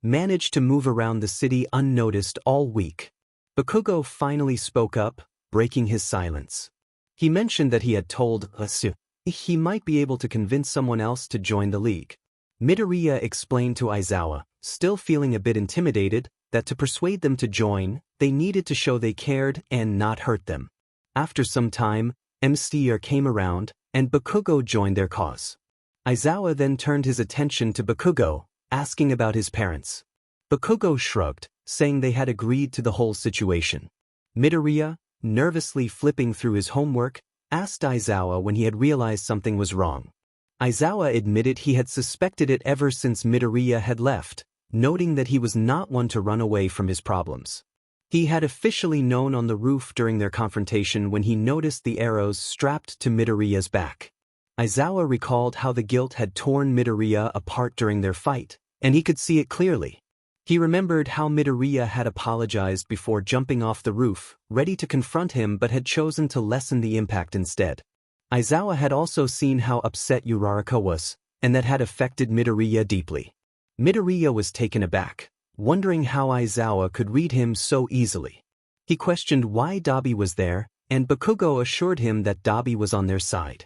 manage to move around the city unnoticed all week? Bakugo finally spoke up, breaking his silence. He mentioned that he had told 𝐒𝐮𝐬 he might be able to convince someone else to join the League. Midoriya explained to Aizawa, still feeling a bit intimidated, that to persuade them to join, they needed to show they cared and not hurt them. After some time, 𝐒𝐮𝐬 came around, and Bakugo joined their cause. Aizawa then turned his attention to Bakugo, asking about his parents. Bakugo shrugged, saying they had agreed to the whole situation. Midoriya, nervously flipping through his homework, asked Aizawa when he had realized something was wrong. Aizawa admitted he had suspected it ever since Midoriya had left, noting that he was not one to run away from his problems. He had officially known on the roof during their confrontation when he noticed the arrows strapped to Midoriya's back. Aizawa recalled how the guilt had torn Midoriya apart during their fight, and he could see it clearly. He remembered how Midoriya had apologized before jumping off the roof, ready to confront him but had chosen to lessen the impact instead. Aizawa had also seen how upset 𝐼𝐼𝐷 was, and that had affected Midoriya deeply. Midoriya was taken aback, wondering how Aizawa could read him so easily. He questioned why 𝐼𝐷 was there, and Bakugo assured him that 𝐼𝐷 was on their side.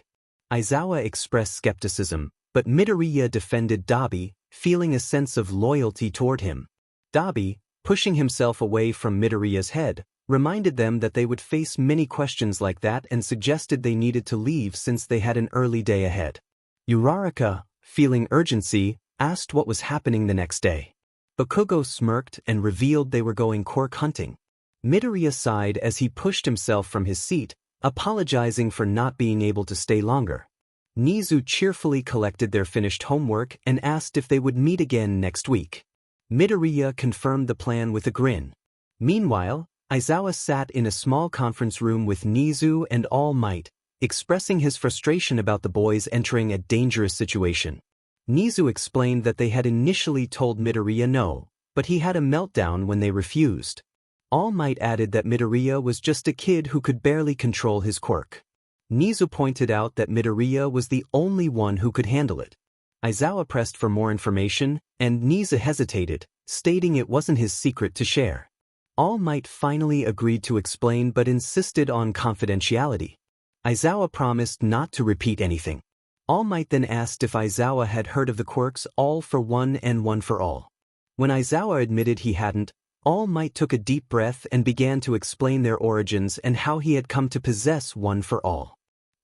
Aizawa expressed skepticism, but Midoriya defended 𝐼𝐷, feeling a sense of loyalty toward him. 𝐼𝐷, pushing himself away from Midoriya's head, reminded them that they would face many questions like that and suggested they needed to leave since they had an early day ahead. 𝐼𝐼𝐷, feeling urgency, asked what was happening the next day. Bakugo smirked and revealed they were going quirk hunting. Midoriya sighed as he pushed himself from his seat, apologizing for not being able to stay longer. 𝐒𝐮𝐬 cheerfully collected their finished homework and asked if they would meet again next week. Midoriya confirmed the plan with a grin. Meanwhile, Aizawa sat in a small conference room with 𝐒𝐮𝐬 and All Might, expressing his frustration about the boys entering a dangerous situation. 𝐒𝐮𝐦𝐦𝐸 explained that they had initially told Midoriya no, but he had a meltdown when they refused. 𝐼𝐬 added that Midoriya was just a kid who could barely control his quirk. 𝐒𝐮𝐦𝐸 pointed out that Midoriya was the only one who could handle it. Aizawa pressed for more information, and 𝐒𝐮𝐸 hesitated, stating it wasn't his secret to share. 𝐼𝐬 finally agreed to explain but insisted on confidentiality. Aizawa promised not to repeat anything. 𝐼𝐬 then asked if Aizawa had heard of the quirks all for one and one for all. When Aizawa admitted he hadn't, 𝐼𝐬 took a deep breath and began to explain their origins and how he had come to possess one for all.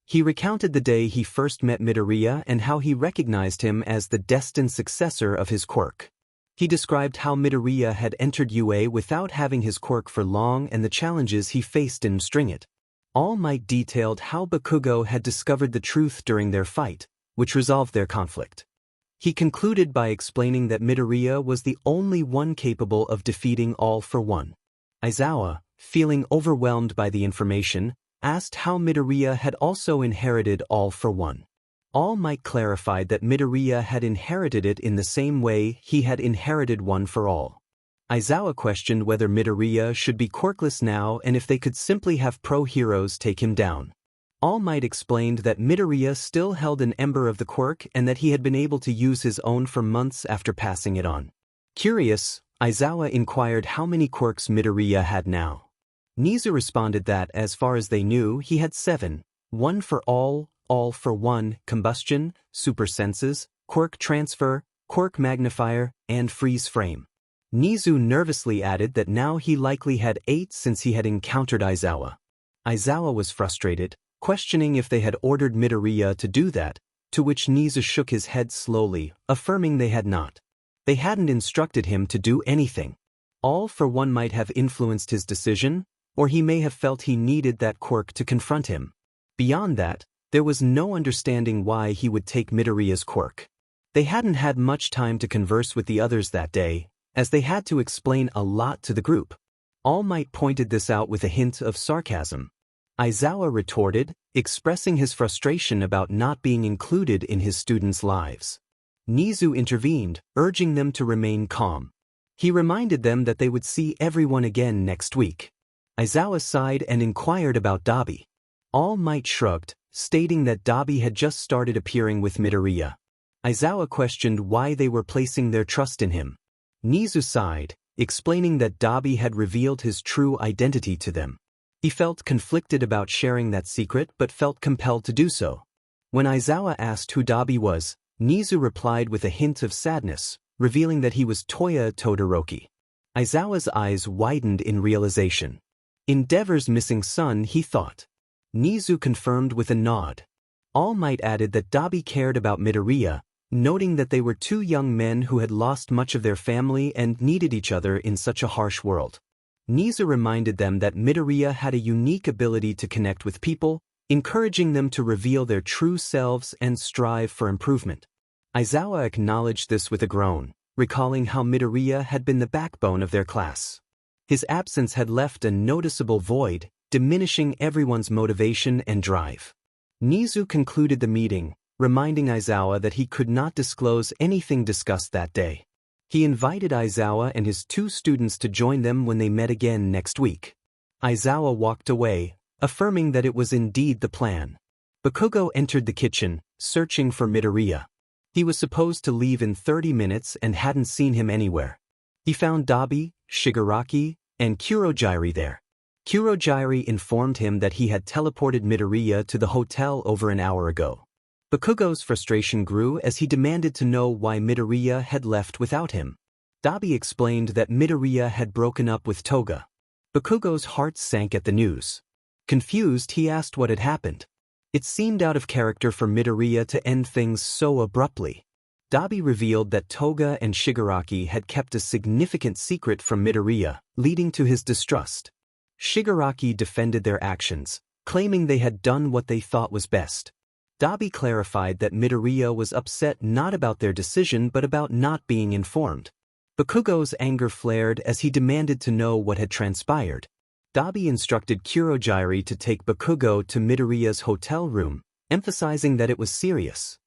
He recounted the day he first met Midoriya and how he recognized him as the destined successor of his quirk. He described how Midoriya had entered UA without having his quirk for long and the challenges he faced in mastering it. 𝐼𝐬 detailed how Bakugo had discovered the truth during their fight, which resolved their conflict. He concluded by explaining that Midoriya was the only one capable of defeating all for one. Aizawa, feeling overwhelmed by the information, asked how Midoriya had also inherited all for one. 𝐼𝐬 clarified that Midoriya had inherited it in the same way he had inherited one for all. Aizawa questioned whether Midoriya should be quirkless now and if they could simply have pro-heroes take him down. 𝐼𝐬 explained that Midoriya still held an ember of the quirk and that he had been able to use his own for months after passing it on. Curious, Aizawa inquired how many quirks Midoriya had now. 𝐒𝐮𝐸𝐸 responded that as far as they knew he had 7, one for all for one, combustion, super senses, quirk transfer, quirk magnifier, and freeze frame. 𝐒𝐮𝐸𝐸 nervously added that now he likely had 8 since he had encountered Aizawa. Aizawa was frustrated, questioning if they had ordered Midoriya to do that, to which 𝐒𝐮𝐸𝐸 shook his head slowly, affirming they had not. They hadn't instructed him to do anything. All for one might have influenced his decision, or he may have felt he needed that quirk to confront him. Beyond that, there was no understanding why he would take Midoriya's quirk. They hadn't had much time to converse with the others that day, as they had to explain a lot to the group. 𝐼𝐬 pointed this out with a hint of sarcasm. Aizawa retorted, expressing his frustration about not being included in his students' lives. 𝐒𝐮𝐸𝐸 intervened, urging them to remain calm. He reminded them that they would see everyone again next week. Aizawa sighed and inquired about 𝐿𝐵𝐵. 𝐼𝐬 shrugged, stating that 𝐿𝐵𝐵 had just started appearing with Midoriya. Aizawa questioned why they were placing their trust in him. 𝐒𝐮𝐸𝐸 sighed, explaining that 𝐿𝐵𝐵 had revealed his true identity to them. He felt conflicted about sharing that secret but felt compelled to do so. When Aizawa asked who 𝐿𝐵𝐵 was, 𝐒𝐮𝐸𝐸 replied with a hint of sadness, revealing that he was Toya Todoroki. Aizawa's eyes widened in realization. Endeavor's missing son, he thought. 𝐒𝐮𝐸𝐸 confirmed with a nod. 𝐼𝐬 added that 𝐿𝐵𝐵 cared about Midoriya, noting that they were two young men who had lost much of their family and needed each other in such a harsh world. 𝐒𝐮𝐸𝐸 reminded them that Midoriya had a unique ability to connect with people, encouraging them to reveal their true selves and strive for improvement. Aizawa acknowledged this with a groan, recalling how Midoriya had been the backbone of their class. His absence had left a noticeable void, diminishing everyone's motivation and drive. 𝐒𝐮𝐸𝐸 concluded the meeting, reminding Aizawa that he could not disclose anything discussed that day. He invited Aizawa and his 2 students to join them when they met again next week. Aizawa walked away, affirming that it was indeed the plan. Bakugo entered the kitchen, searching for Midoriya. He was supposed to leave in 30 minutes and hadn't seen him anywhere. He found 𝐿𝐵𝐵, Shigaraki, and 𝐒𝐮𝐻𝐸 there. 𝐒𝐮𝐻𝐸 informed him that he had teleported Midoriya to the hotel over an hour ago. Bakugo's frustration grew as he demanded to know why Midoriya had left without him. 𝐿𝐵𝐵 explained that Midoriya had broken up with Toga. Bakugo's heart sank at the news. Confused, he asked what had happened. It seemed out of character for Midoriya to end things so abruptly. 𝐿𝐵𝐵 revealed that Toga and Shigaraki had kept a significant secret from Midoriya, leading to his distrust. Shigaraki defended their actions, claiming they had done what they thought was best. 𝐿𝐵𝐵 clarified that Midoriya was upset not about their decision but about not being informed. Bakugo's anger flared as he demanded to know what had transpired. 𝐿𝐵𝐵 instructed 𝐒𝐮𝐻𝐸 to take Bakugo to Midoriya's hotel room, emphasizing that it was serious.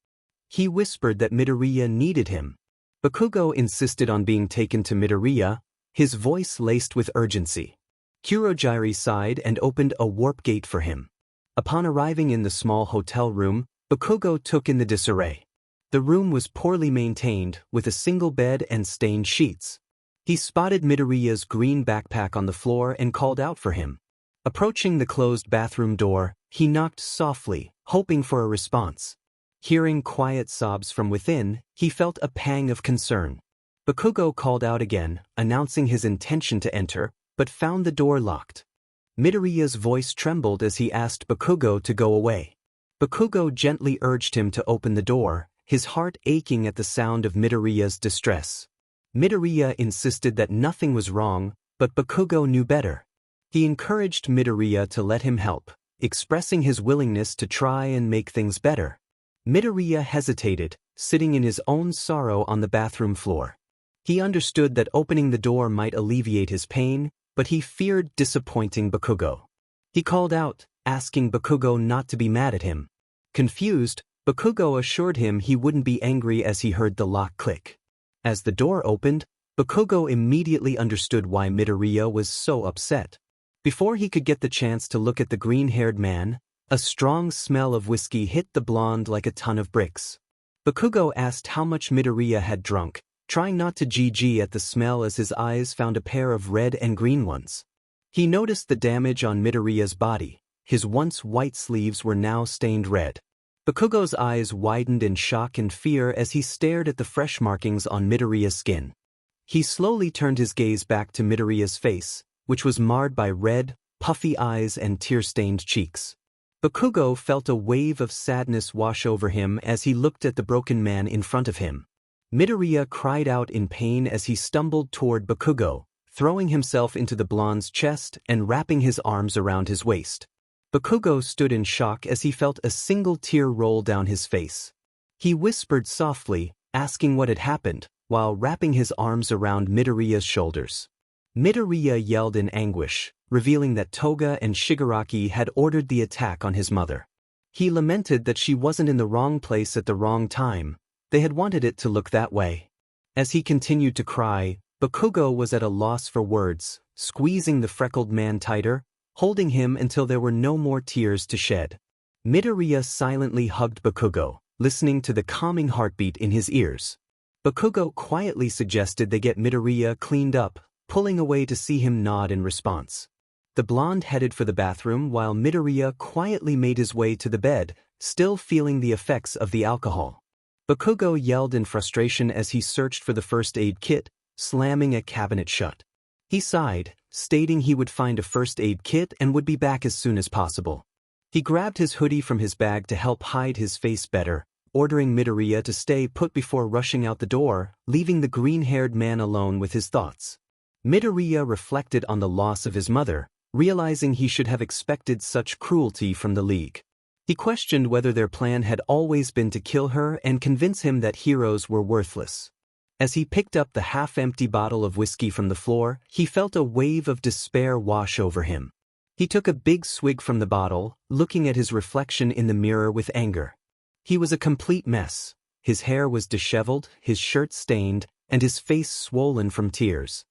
He whispered that Midoriya needed him. Bakugo insisted on being taken to Midoriya, his voice laced with urgency. 𝐾𝐮𝐲𝐿 sighed and opened a warp gate for him. Upon arriving in the small hotel room, Bakugo took in the disarray. The room was poorly maintained, with a single bed and stained sheets. He spotted Midoriya's green backpack on the floor and called out for him. Approaching the closed bathroom door, he knocked softly, hoping for a response. Hearing quiet sobs from within, he felt a pang of concern. Bakugo called out again, announcing his intention to enter, but found the door locked. Midoriya's voice trembled as he asked Bakugo to go away. Bakugo gently urged him to open the door, his heart aching at the sound of Midoriya's distress. Midoriya insisted that nothing was wrong, but Bakugo knew better. He encouraged Midoriya to let him help, expressing his willingness to try and make things better. Midoriya hesitated, sitting in his own sorrow on the bathroom floor. He understood that opening the door might alleviate his pain, but he feared disappointing Bakugo. He called out, asking Bakugo not to be mad at him. Confused, Bakugo assured him he wouldn't be angry as he heard the lock click. As the door opened, Bakugo immediately understood why Midoriya was so upset. Before he could get the chance to look at the green-haired man, a strong smell of whiskey hit the blonde like a ton of bricks. Bakugo asked how much Midoriya had drunk, trying not to GG at the smell as his eyes found a pair of red and green ones. He noticed the damage on Midoriya's body. His once white sleeves were now stained red. Bakugo's eyes widened in shock and fear as he stared at the fresh markings on Midoriya's skin. He slowly turned his gaze back to Midoriya's face, which was marred by red, puffy eyes and tear-stained cheeks. Bakugo felt a wave of sadness wash over him as he looked at the broken man in front of him. Midoriya cried out in pain as he stumbled toward Bakugo, throwing himself into the blonde's chest and wrapping his arms around his waist. Bakugo stood in shock as he felt a single tear roll down his face. He whispered softly, asking what had happened, while wrapping his arms around Midoriya's shoulders. Midoriya yelled in anguish, revealing that Toga and Shigaraki had ordered the attack on his mother. He lamented that she wasn't in the wrong place at the wrong time. They had wanted it to look that way. As he continued to cry, Bakugo was at a loss for words, squeezing the freckled man tighter, holding him until there were no more tears to shed. Midoriya silently hugged Bakugo, listening to the calming heartbeat in his ears. Bakugo quietly suggested they get Midoriya cleaned up, pulling away to see him nod in response. The blonde headed for the bathroom while Midoriya quietly made his way to the bed, still feeling the effects of the alcohol. Bakugo yelled in frustration as he searched for the first aid kit, slamming a cabinet shut. He sighed, stating he would find a first aid kit and would be back as soon as possible. He grabbed his hoodie from his bag to help hide his face better, ordering Midoriya to stay put before rushing out the door, leaving the green-haired man alone with his thoughts. Midoriya reflected on the loss of his mother, realizing he should have expected such cruelty from the League. He questioned whether their plan had always been to kill her and convince him that heroes were worthless. As he picked up the half-empty bottle of whiskey from the floor, he felt a wave of despair wash over him. He took a big swig from the bottle, looking at his reflection in the mirror with anger. He was a complete mess. His hair was disheveled, his shirt stained, and his face swollen from tears.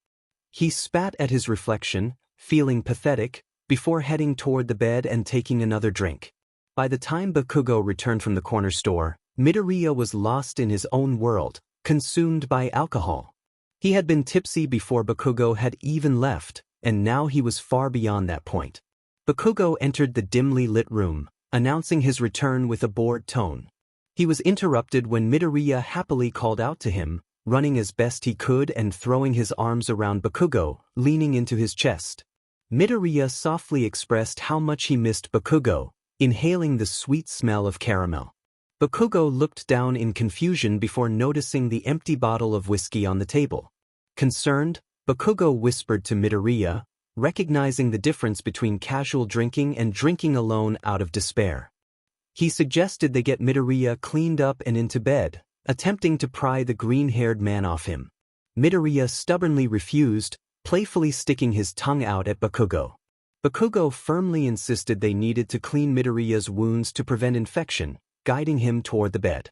He spat at his reflection, feeling pathetic, before heading toward the bed and taking another drink. By the time Bakugo returned from the corner store, Midoriya was lost in his own world, consumed by alcohol. He had been tipsy before Bakugo had even left, and now he was far beyond that point. Bakugo entered the dimly lit room, announcing his return with a bored tone. He was interrupted when Midoriya happily called out to him, running as best he could and throwing his arms around Bakugo, leaning into his chest. Midoriya softly expressed how much he missed Bakugo, inhaling the sweet smell of caramel. Bakugo looked down in confusion before noticing the empty bottle of whiskey on the table. Concerned, Bakugo whispered to Midoriya, recognizing the difference between casual drinking and drinking alone out of despair. He suggested they get Midoriya cleaned up and into bed, attempting to pry the green-haired man off him. Midoriya stubbornly refused, playfully sticking his tongue out at Bakugo. Bakugo firmly insisted they needed to clean Midoriya's wounds to prevent infection, guiding him toward the bed.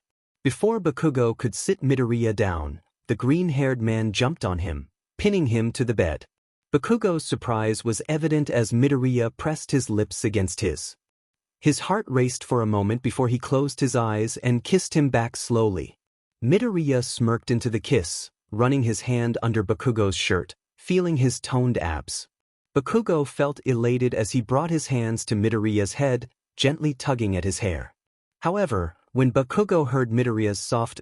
Before Bakugo could sit Midoriya down, the green-haired man jumped on him, pinning him to the bed. Bakugo's surprise was evident as Midoriya pressed his lips against his. His heart raced for a moment before he closed his eyes and kissed him back slowly. Midoriya smirked into the kiss, running his hand under Bakugo's shirt, feeling his toned abs. Bakugo felt elated as he brought his hands to Midoriya's head, gently tugging at his hair. However, when Bakugo heard Midoriya's soft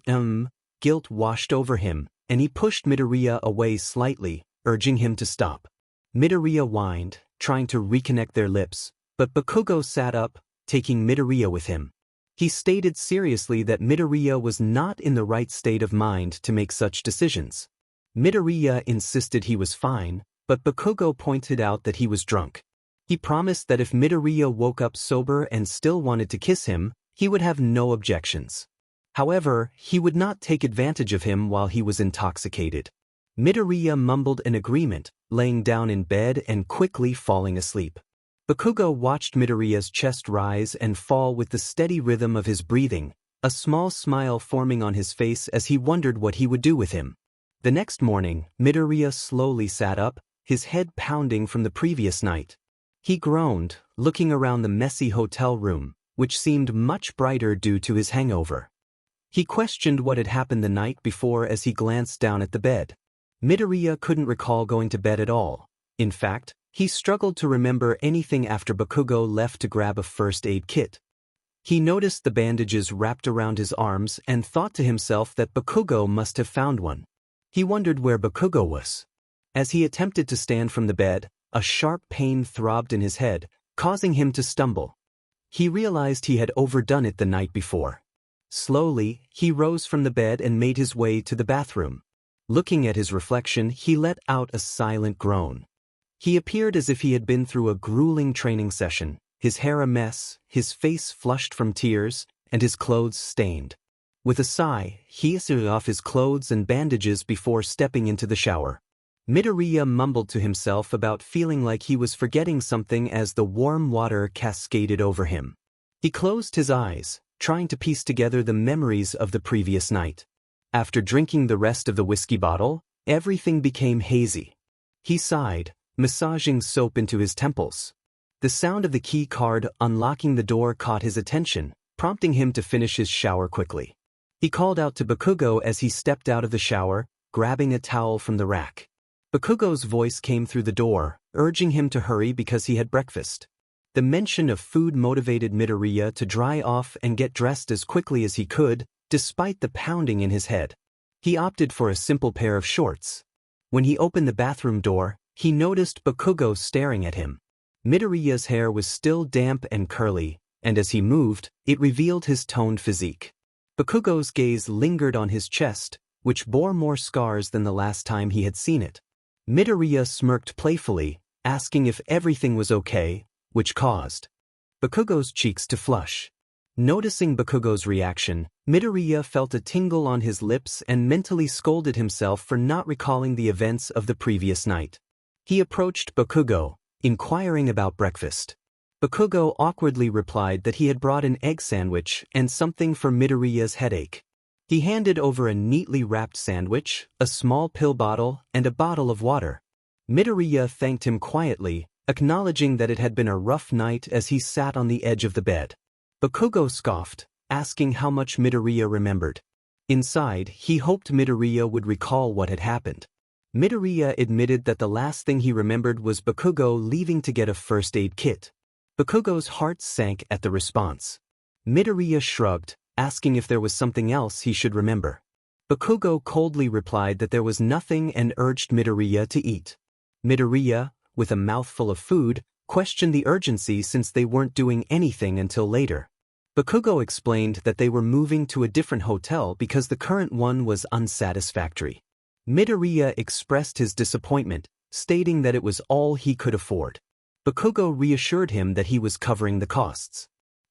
guilt washed over him, and he pushed Midoriya away slightly, urging him to stop. Midoriya whined, trying to reconnect their lips, but Bakugo sat up, taking Midoriya with him. He stated seriously that Midoriya was not in the right state of mind to make such decisions. Midoriya insisted he was fine, but Bakugo pointed out that he was drunk. He promised that if Midoriya woke up sober and still wanted to kiss him, he would have no objections. However, he would not take advantage of him while he was intoxicated. Midoriya mumbled an agreement, laying down in bed and quickly falling asleep. Bakugo watched Midoriya's chest rise and fall with the steady rhythm of his breathing, a small smile forming on his face as he wondered what he would do with him. The next morning, Midoriya slowly sat up, his head pounding from the previous night. He groaned, looking around the messy hotel room, which seemed much brighter due to his hangover. He questioned what had happened the night before as he glanced down at the bed. Midoriya couldn't recall going to bed at all. In fact, he struggled to remember anything after Bakugo left to grab a first aid kit. He noticed the bandages wrapped around his arms and thought to himself that Bakugo must have found one. He wondered where Bakugo was. As he attempted to stand from the bed, a sharp pain throbbed in his head, causing him to stumble. He realized he had overdone it the night before. Slowly, he rose from the bed and made his way to the bathroom. Looking at his reflection, he let out a silent groan. He appeared as if he had been through a grueling training session, his hair a mess, his face flushed from tears, and his clothes stained. With a sigh, he threw off his clothes and bandages before stepping into the shower. Midoriya mumbled to himself about feeling like he was forgetting something as the warm water cascaded over him. He closed his eyes, trying to piece together the memories of the previous night. After drinking the rest of the whiskey bottle, everything became hazy. He sighed, massaging soap into his temples. The sound of the key card unlocking the door caught his attention, prompting him to finish his shower quickly. He called out to Bakugo as he stepped out of the shower, grabbing a towel from the rack. Bakugo's voice came through the door, urging him to hurry because he had breakfast. The mention of food motivated Midoriya to dry off and get dressed as quickly as he could, despite the pounding in his head. He opted for a simple pair of shorts. When he opened the bathroom door, he noticed Bakugo staring at him. Midoriya's hair was still damp and curly, and as he moved, it revealed his toned physique. Bakugo's gaze lingered on his chest, which bore more scars than the last time he had seen it. Midoriya smirked playfully, asking if everything was okay, which caused Bakugo's cheeks to flush. Noticing Bakugo's reaction, Midoriya felt a tingle on his lips and mentally scolded himself for not recalling the events of the previous night. He approached Bakugo, inquiring about breakfast. Bakugo awkwardly replied that he had brought an egg sandwich and something for Midoriya's headache. He handed over a neatly wrapped sandwich, a small pill bottle, and a bottle of water. Midoriya thanked him quietly, acknowledging that it had been a rough night as he sat on the edge of the bed. Bakugo scoffed, asking how much Midoriya remembered. Inside, he hoped Midoriya would recall what had happened. Midoriya admitted that the last thing he remembered was Bakugo leaving to get a first aid kit. Bakugo's heart sank at the response. Midoriya shrugged, asking if there was something else he should remember. Bakugo coldly replied that there was nothing and urged Midoriya to eat. Midoriya, with a mouthful of food, questioned the urgency since they weren't doing anything until later. Bakugo explained that they were moving to a different hotel because the current one was unsatisfactory. Midoriya expressed his disappointment, stating that it was all he could afford. Bakugo reassured him that he was covering the costs.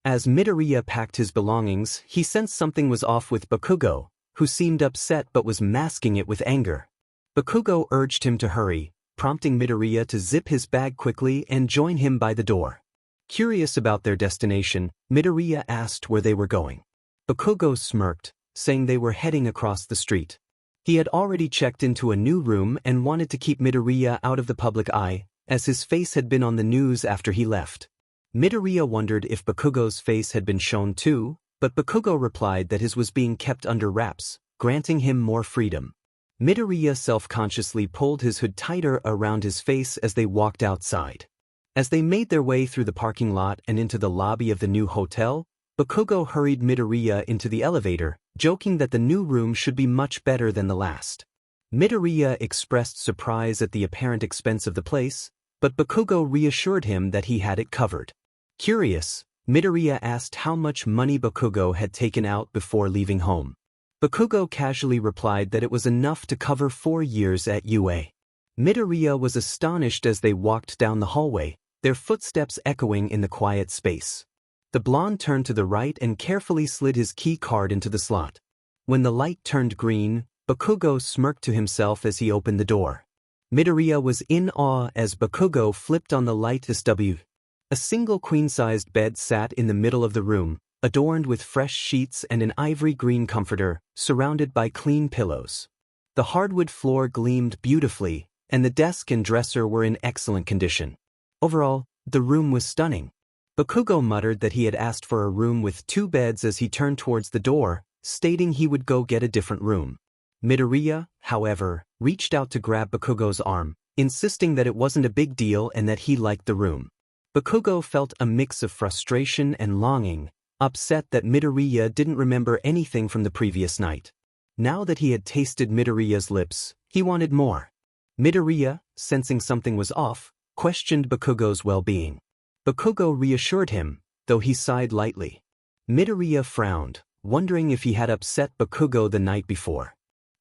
As Midoriya packed his belongings, he sensed something was off with Bakugo, who seemed upset but was masking it with anger. Bakugo urged him to hurry, prompting Midoriya to zip his bag quickly and join him by the door. Curious about their destination, Midoriya asked where they were going. Bakugo smirked, saying they were heading across the street. He had already checked into a new room and wanted to keep Midoriya out of the public eye, as his face had been on the news after he left. Midoriya wondered if Bakugo's face had been shown too, but Bakugo replied that his was being kept under wraps, granting him more freedom. Midoriya self-consciously pulled his hood tighter around his face as they walked outside. As they made their way through the parking lot and into the lobby of the new hotel, Bakugo hurried Midoriya into the elevator, joking that the new room should be much better than the last. Midoriya expressed surprise at the apparent expense of the place, but Bakugo reassured him that he had it covered. Curious, Midoriya asked how much money Bakugo had taken out before leaving home. Bakugo casually replied that it was enough to cover 4 years at UA. Midoriya was astonished as they walked down the hallway, their footsteps echoing in the quiet space. The blonde turned to the right and carefully slid his key card into the slot. When the light turned green, Bakugo smirked to himself as he opened the door. Midoriya was in awe as Bakugo flipped on the light SW. A single queen-sized bed sat in the middle of the room, adorned with fresh sheets and an ivory green comforter, surrounded by clean pillows. The hardwood floor gleamed beautifully, and the desk and dresser were in excellent condition. Overall, the room was stunning. Bakugo muttered that he had asked for a room with 2 beds as he turned towards the door, stating he would go get a different room. Midoriya, however, reached out to grab Bakugo's arm, insisting that it wasn't a big deal and that he liked the room. Bakugo felt a mix of frustration and longing, upset that Midoriya didn't remember anything from the previous night. Now that he had tasted Midoriya's lips, he wanted more. Midoriya, sensing something was off, questioned Bakugo's well-being. Bakugo reassured him, though he sighed lightly. Midoriya frowned, wondering if he had upset Bakugo the night before.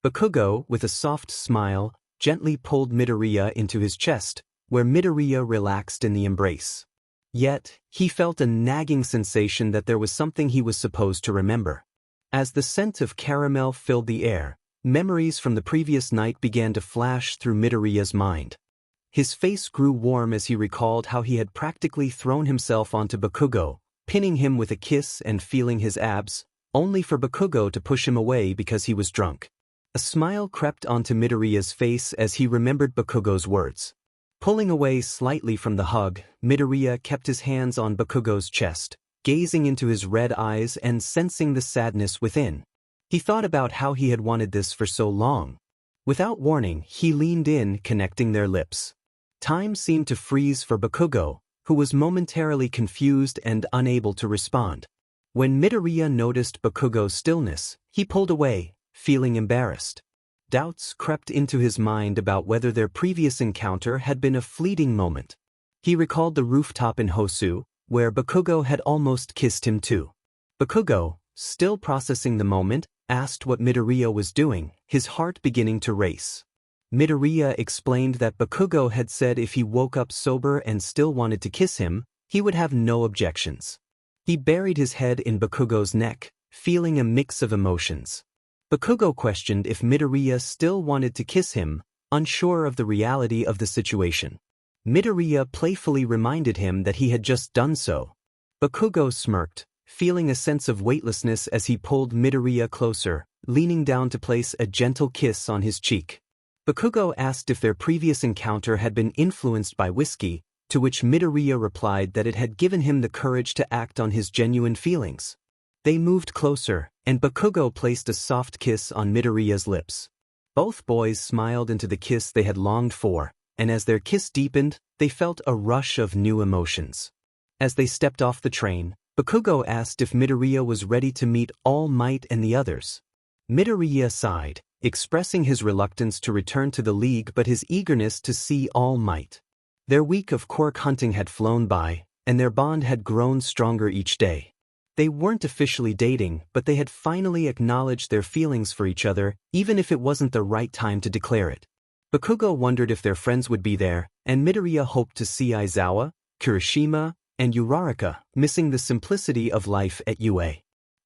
Bakugo, with a soft smile, gently pulled Midoriya into his chest, where Midoriya relaxed in the embrace. Yet, he felt a nagging sensation that there was something he was supposed to remember. As the scent of caramel filled the air, memories from the previous night began to flash through Midoriya's mind. His face grew warm as he recalled how he had practically thrown himself onto Bakugo, pinning him with a kiss and feeling his abs, only for Bakugo to push him away because he was drunk. A smile crept onto Midoriya's face as he remembered Bakugo's words. Pulling away slightly from the hug, Midoriya kept his hands on Bakugo's chest, gazing into his red eyes and sensing the sadness within. He thought about how he had wanted this for so long. Without warning, he leaned in, connecting their lips. Time seemed to freeze for Bakugo, who was momentarily confused and unable to respond. When Midoriya noticed Bakugo's stillness, he pulled away, feeling embarrassed. Doubts crept into his mind about whether their previous encounter had been a fleeting moment. He recalled the rooftop in Hosu, where Bakugo had almost kissed him too. Bakugo, still processing the moment, asked what Midoriya was doing, his heart beginning to race. Midoriya explained that Bakugo had said if he woke up sober and still wanted to kiss him, he would have no objections. He buried his head in Bakugo's neck, feeling a mix of emotions. Bakugo questioned if Midoriya still wanted to kiss him, unsure of the reality of the situation. Midoriya playfully reminded him that he had just done so. Bakugo smirked, feeling a sense of weightlessness as he pulled Midoriya closer, leaning down to place a gentle kiss on his cheek. Bakugo asked if their previous encounter had been influenced by whiskey, to which Midoriya replied that it had given him the courage to act on his genuine feelings. They moved closer, and Bakugo placed a soft kiss on Midoriya's lips. Both boys smiled into the kiss they had longed for, and as their kiss deepened, they felt a rush of new emotions. As they stepped off the train, Bakugo asked if Midoriya was ready to meet All Might and the others. Midoriya sighed, expressing his reluctance to return to the League but his eagerness to see All Might. Their week of quirk hunting had flown by, and their bond had grown stronger each day. They weren't officially dating, but they had finally acknowledged their feelings for each other, even if it wasn't the right time to declare it. Bakugo wondered if their friends would be there, and Midoriya hoped to see Aizawa, Kirishima, and Uraraka, missing the simplicity of life at UA.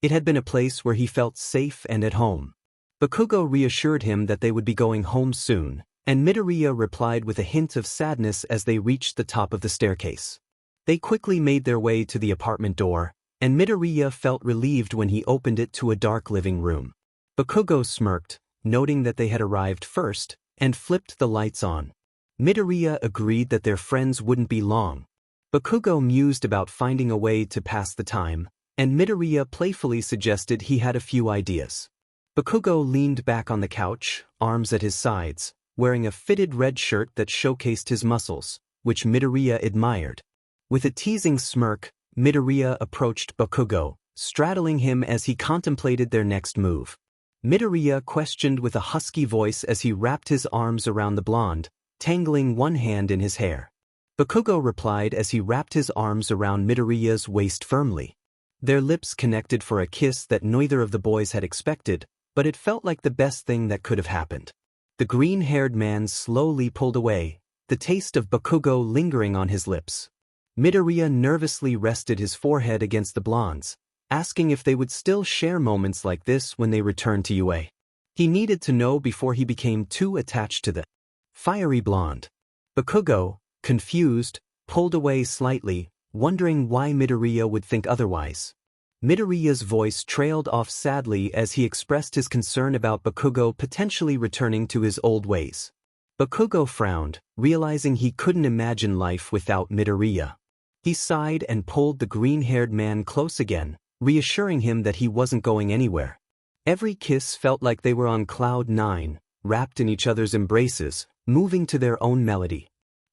It had been a place where he felt safe and at home. Bakugo reassured him that they would be going home soon, and Midoriya replied with a hint of sadness as they reached the top of the staircase. They quickly made their way to the apartment door, and Midoriya felt relieved when he opened it to a dark living room. Bakugo smirked, noting that they had arrived first, and flipped the lights on. Midoriya agreed that their friends wouldn't be long. Bakugo mused about finding a way to pass the time, and Midoriya playfully suggested he had a few ideas. Bakugo leaned back on the couch, arms at his sides, wearing a fitted red shirt that showcased his muscles, which Midoriya admired. With a teasing smirk, Midoriya approached Bakugo, straddling him as he contemplated their next move. Midoriya questioned with a husky voice as he wrapped his arms around the blonde, tangling one hand in his hair. Bakugo replied as he wrapped his arms around Midoriya's waist firmly. Their lips connected for a kiss that neither of the boys had expected, but it felt like the best thing that could have happened. The green-haired man slowly pulled away, the taste of Bakugo lingering on his lips. Midoriya nervously rested his forehead against the blonde's, asking if they would still share moments like this when they returned to UA. He needed to know before he became too attached to the fiery blonde. Bakugo, confused, pulled away slightly, wondering why Midoriya would think otherwise. Midoriya's voice trailed off sadly as he expressed his concern about Bakugo potentially returning to his old ways. Bakugo frowned, realizing he couldn't imagine life without Midoriya. He sighed and pulled the green-haired man close again, reassuring him that he wasn't going anywhere. Every kiss felt like they were on cloud 9, wrapped in each other's embraces, moving to their own melody.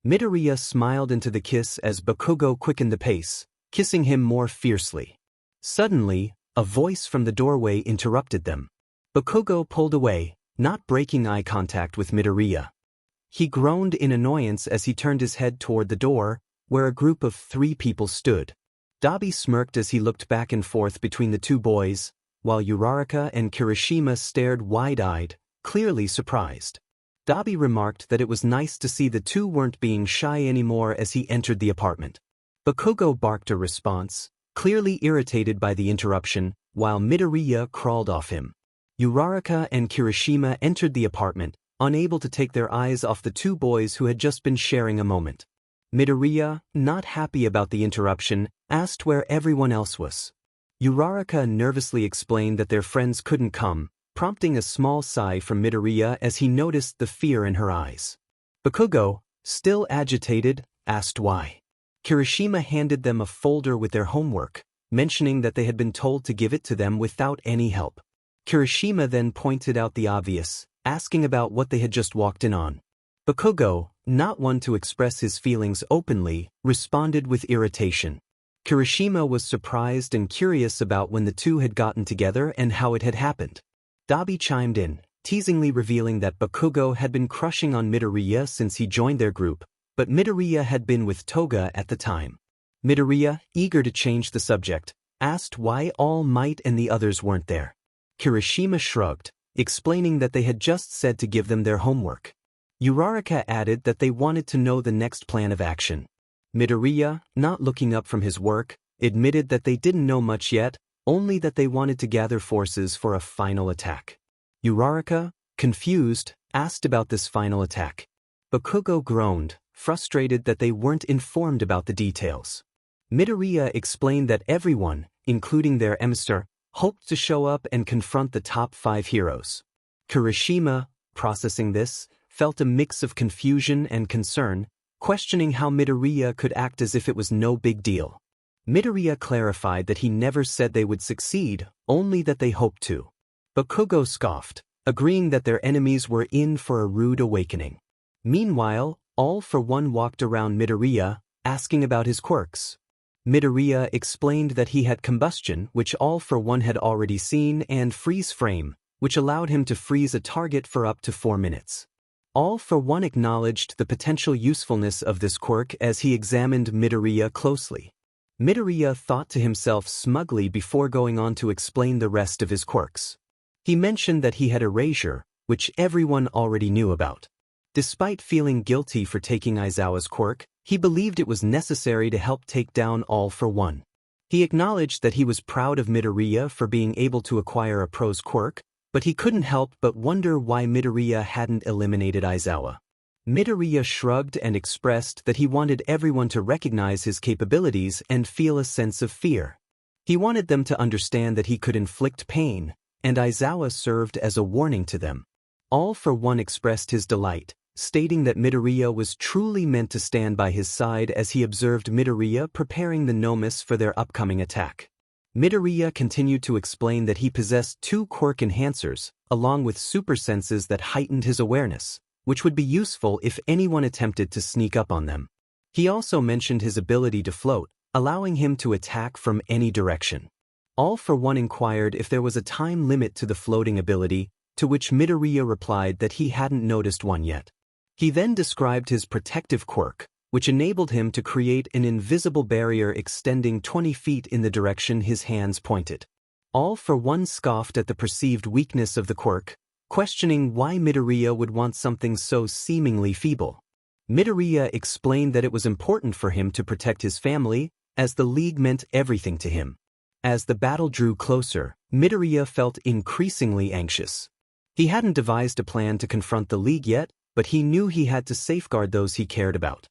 Midoriya smiled into the kiss as Bakugo quickened the pace, kissing him more fiercely. Suddenly, a voice from the doorway interrupted them. Bakugo pulled away, not breaking eye contact with Midoriya. He groaned in annoyance as he turned his head toward the door, where a group of 3 people stood. 𝐷𝐵 smirked as he looked back and forth between the 2 boys, while 𝐼𝐼𝐼𝐿 and Kirishima stared wide-eyed, clearly surprised. 𝐷𝐵 remarked that it was nice to see the 2 weren't being shy anymore as he entered the apartment. Bakugo barked a response, clearly irritated by the interruption, while Midoriya crawled off him. 𝐼𝐼𝐼𝐿 and Kirishima entered the apartment, unable to take their eyes off the 2 boys who had just been sharing a moment. Midoriya, not happy about the interruption, asked where everyone else was. 𝐼𝐼𝐼𝐿 nervously explained that their friends couldn't come, prompting a small sigh from Midoriya as he noticed the fear in her eyes. Bakugo, still agitated, asked why. Kirishima handed them a folder with their homework, mentioning that they had been told to give it to them without any help. Kirishima then pointed out the obvious, asking about what they had just walked in on. Bakugo, not one to express his feelings openly, responded with irritation. Kirishima was surprised and curious about when the 2 had gotten together and how it had happened. 𝐷𝐵 chimed in, teasingly revealing that Bakugo had been crushing on Midoriya since he joined their group, but Midoriya had been with Toga at the time. Midoriya, eager to change the subject, asked why All Might and the others weren't there. Kirishima shrugged, explaining that they had just said to give them their homework. 𝐼𝐼𝐼𝐿 added that they wanted to know the next plan of action. Midoriya, not looking up from his work, admitted that they didn't know much yet, only that they wanted to gather forces for a final attack. 𝐼𝐼𝐼𝐿, confused, asked about this final attack. Bakugo groaned, frustrated that they weren't informed about the details. Midoriya explained that everyone, including their emissary, hoped to show up and confront the top 5 heroes. Kirishima, processing this, felt a mix of confusion and concern, questioning how Midoriya could act as if it was no big deal. Midoriya clarified that he never said they would succeed, only that they hoped to. Bakugo scoffed, agreeing that their enemies were in for a rude awakening. Meanwhile, 𝐿 walked around Midoriya, asking about his quirks. Midoriya explained that he had combustion, which 𝐿 had already seen, and freeze frame, which allowed him to freeze a target for up to 4 minutes. 𝐿 acknowledged the potential usefulness of this quirk as he examined Midoriya closely. Midoriya thought to himself smugly before going on to explain the rest of his quirks. He mentioned that he had erasure, which everyone already knew about. Despite feeling guilty for taking Aizawa's quirk, he believed it was necessary to help take down 𝐿. He acknowledged that he was proud of Midoriya for being able to acquire a pro's quirk, but he couldn't help but wonder why Midoriya hadn't eliminated Aizawa. Midoriya shrugged and expressed that he wanted everyone to recognize his capabilities and feel a sense of fear. He wanted them to understand that he could inflict pain, and Aizawa served as a warning to them. 𝐼 expressed his delight, stating that Midoriya was truly meant to stand by his side as he observed Midoriya preparing the 𝐻𝐻𝐻 for their upcoming attack. Midoriya continued to explain that he possessed 2 quirk enhancers, along with super senses that heightened his awareness, which would be useful if anyone attempted to sneak up on them. He also mentioned his ability to float, allowing him to attack from any direction. 𝐼 inquired if there was a time limit to the floating ability, to which Midoriya replied that he hadn't noticed one yet. He then described his protective quirk, which enabled him to create an invisible barrier extending 20 feet in the direction his hands pointed. 𝐼 scoffed at the perceived weakness of the quirk, questioning why Midoriya would want something so seemingly feeble. Midoriya explained that it was important for him to protect his family, as the League meant everything to him. As the battle drew closer, Midoriya felt increasingly anxious. He hadn't devised a plan to confront the League yet, but he knew he had to safeguard those he cared about.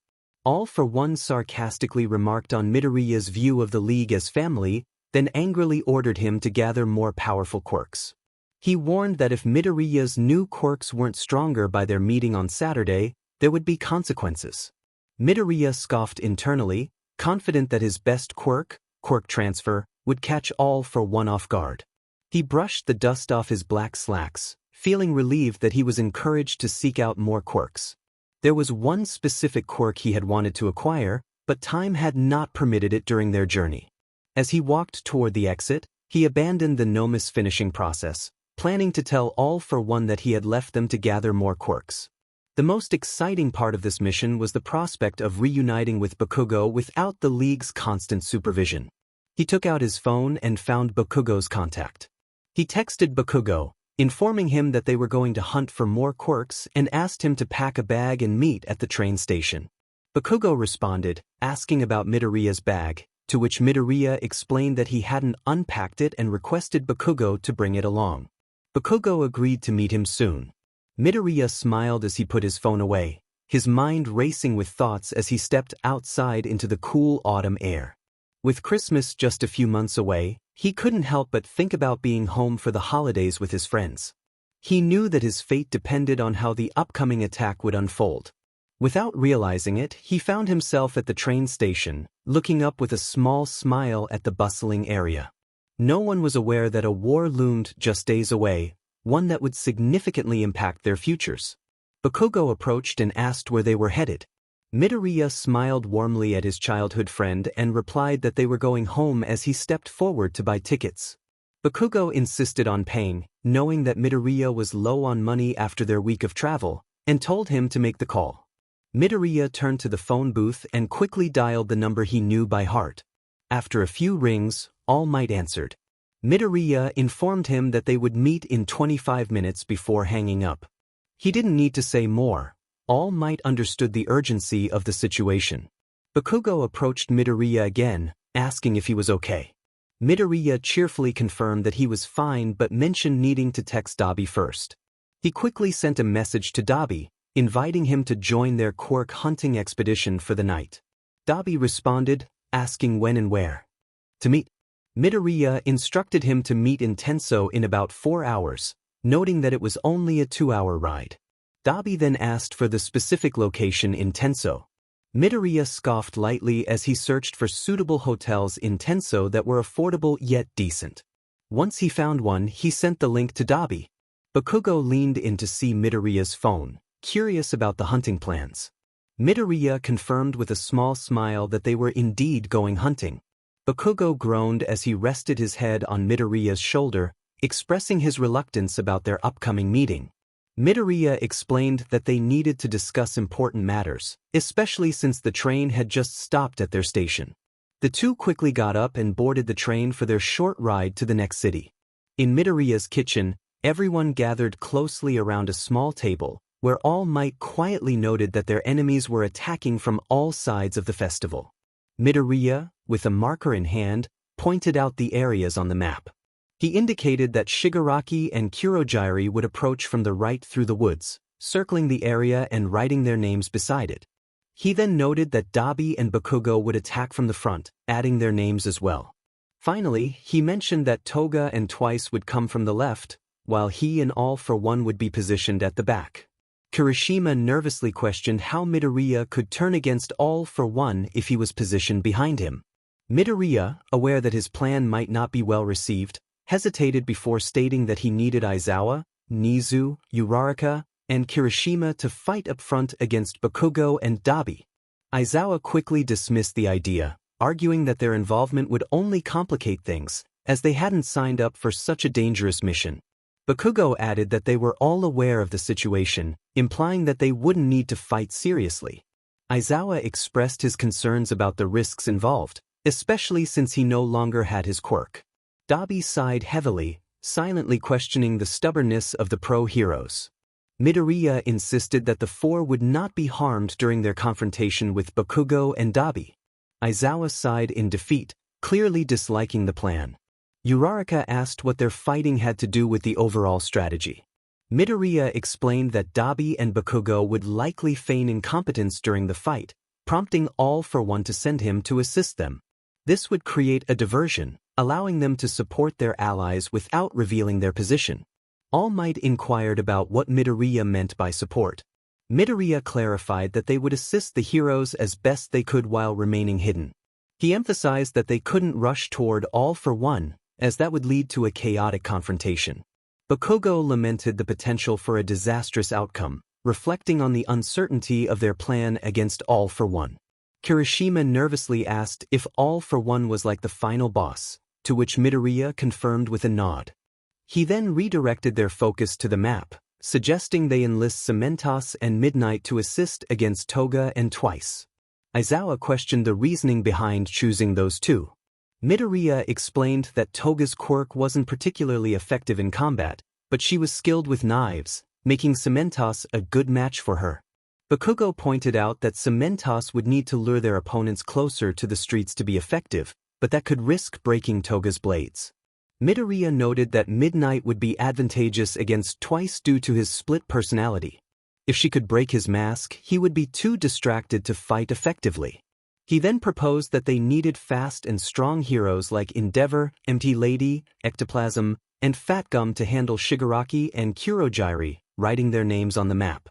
𝐼 sarcastically remarked on Midoriya's view of the League as family, then angrily ordered him to gather more powerful quirks. He warned that if Midoriya's new quirks weren't stronger by their meeting on Saturday, there would be consequences. Midoriya scoffed internally, confident that his best quirk transfer, would catch 𝐼 off guard. He brushed the dust off his black slacks, feeling relieved that he was encouraged to seek out more quirks. There was one specific quirk he had wanted to acquire, but time had not permitted it during their journey. As he walked toward the exit, he abandoned the 𝐻𝐻𝐻 finishing process, planning to tell 𝐼 that he had left them to gather more quirks. The most exciting part of this mission was the prospect of reuniting with Bakugo without the League's constant supervision. He took out his phone and found Bakugo's contact. He texted Bakugo, informing him that they were going to hunt for more quirks and asked him to pack a bag and meet at the train station. Bakugo responded, asking about Midoriya's bag, to which Midoriya explained that he hadn't unpacked it and requested Bakugo to bring it along. Bakugo agreed to meet him soon. Midoriya smiled as he put his phone away, his mind racing with thoughts as he stepped outside into the cool autumn air. With Christmas just a few months away, he couldn't help but think about being home for the holidays with his friends. He knew that his fate depended on how the upcoming attack would unfold. Without realizing it, he found himself at the train station, looking up with a small smile at the bustling area. No one was aware that a war loomed just days away, one that would significantly impact their futures. Bakugo approached and asked where they were headed. Midoriya smiled warmly at his childhood friend and replied that they were going home as he stepped forward to buy tickets. Bakugo insisted on paying, knowing that Midoriya was low on money after their week of travel, and told him to make the call. Midoriya turned to the phone booth and quickly dialed the number he knew by heart. After a few rings, 𝐼 answered. Midoriya informed him that they would meet in 25 minutes before hanging up. He didn't need to say more. 𝐼 understood the urgency of the situation. Bakugo approached Midoriya again, asking if he was okay. Midoriya cheerfully confirmed that he was fine but mentioned needing to text 𝐼𝐵 first. He quickly sent a message to 𝐼𝐵, inviting him to join their quirk hunting expedition for the night. 𝐼𝐵 responded, asking when and where to meet. Midoriya instructed him to meet in Tenso in about 4 hours, noting that it was only a 2-hour ride. 𝐼𝐵 then asked for the specific location in Tenso. Midoriya scoffed lightly as he searched for suitable hotels in Tenso that were affordable yet decent. Once he found one, he sent the link to 𝐼𝐵. Bakugo leaned in to see Midoriya's phone, curious about the hunting plans. Midoriya confirmed with a small smile that they were indeed going hunting. Bakugo groaned as he rested his head on Midoriya's shoulder, expressing his reluctance about their upcoming meeting. Midoriya explained that they needed to discuss important matters, especially since the train had just stopped at their station. The two quickly got up and boarded the train for their short ride to the next city. In Midoriya's kitchen, everyone gathered closely around a small table, where 𝐼 quietly noted that their enemies were attacking from all sides of the festival. Midoriya, with a marker in hand, pointed out the areas on the map. He indicated that Shigaraki and Kurogiri would approach from the right through the woods, circling the area and writing their names beside it. He then noted that 𝐼𝐵 and Bakugo would attack from the front, adding their names as well. Finally, he mentioned that Toga and Twice would come from the left, while he and 𝐼 would be positioned at the back. Kirishima nervously questioned how Midoriya could turn against 𝐼 if he was positioned behind him. Midoriya, aware that his plan might not be well received, hesitated before stating that he needed Aizawa, Nizu, Uraraka, and Kirishima to fight up front against Bakugo and 𝐿𝐵𝐵. Aizawa quickly dismissed the idea, arguing that their involvement would only complicate things, as they hadn't signed up for such a dangerous mission. Bakugo added that they were all aware of the situation, implying that they wouldn't need to fight seriously. Aizawa expressed his concerns about the risks involved, especially since he no longer had his quirk. 𝐿𝐵𝐵 sighed heavily, silently questioning the stubbornness of the pro-heroes. Midoriya insisted that the four would not be harmed during their confrontation with Bakugo and 𝐿𝐵𝐵. Aizawa sighed in defeat, clearly disliking the plan. Uraraka asked what their fighting had to do with the overall strategy. Midoriya explained that 𝐿𝐵𝐵 and Bakugo would likely feign incompetence during the fight, prompting 𝐼 to send him to assist them. This would create a diversion, allowing them to support their allies without revealing their position. All Might inquired about what Midoriya meant by support. Midoriya clarified that they would assist the heroes as best they could while remaining hidden. He emphasized that they couldn't rush toward 𝐼, as that would lead to a chaotic confrontation. Bakugo lamented the potential for a disastrous outcome, reflecting on the uncertainty of their plan against 𝐼. Kirishima nervously asked if 𝐼 was like the final boss, to which Midoriya confirmed with a nod. He then redirected their focus to the map, suggesting they enlist 𝐼𝐮𝐺𝐻 and Midnight to assist against Toga and Twice. Aizawa questioned the reasoning behind choosing those two. Midoriya explained that Toga's quirk wasn't particularly effective in combat, but she was skilled with knives, making 𝐼𝐮𝐺𝐻 a good match for her. Bakugo pointed out that 𝐼𝐮𝐺𝐻 would need to lure their opponents closer to the streets to be effective, but that could risk breaking Toga's blades. Midoriya noted that Midnight would be advantageous against Twice due to his split personality. If she could break his mask, he would be too distracted to fight effectively. He then proposed that they needed fast and strong heroes like Endeavor, Empty Lady, Ectoplasm, and Fat Gum to handle Shigaraki and Kurogiri, writing their names on the map.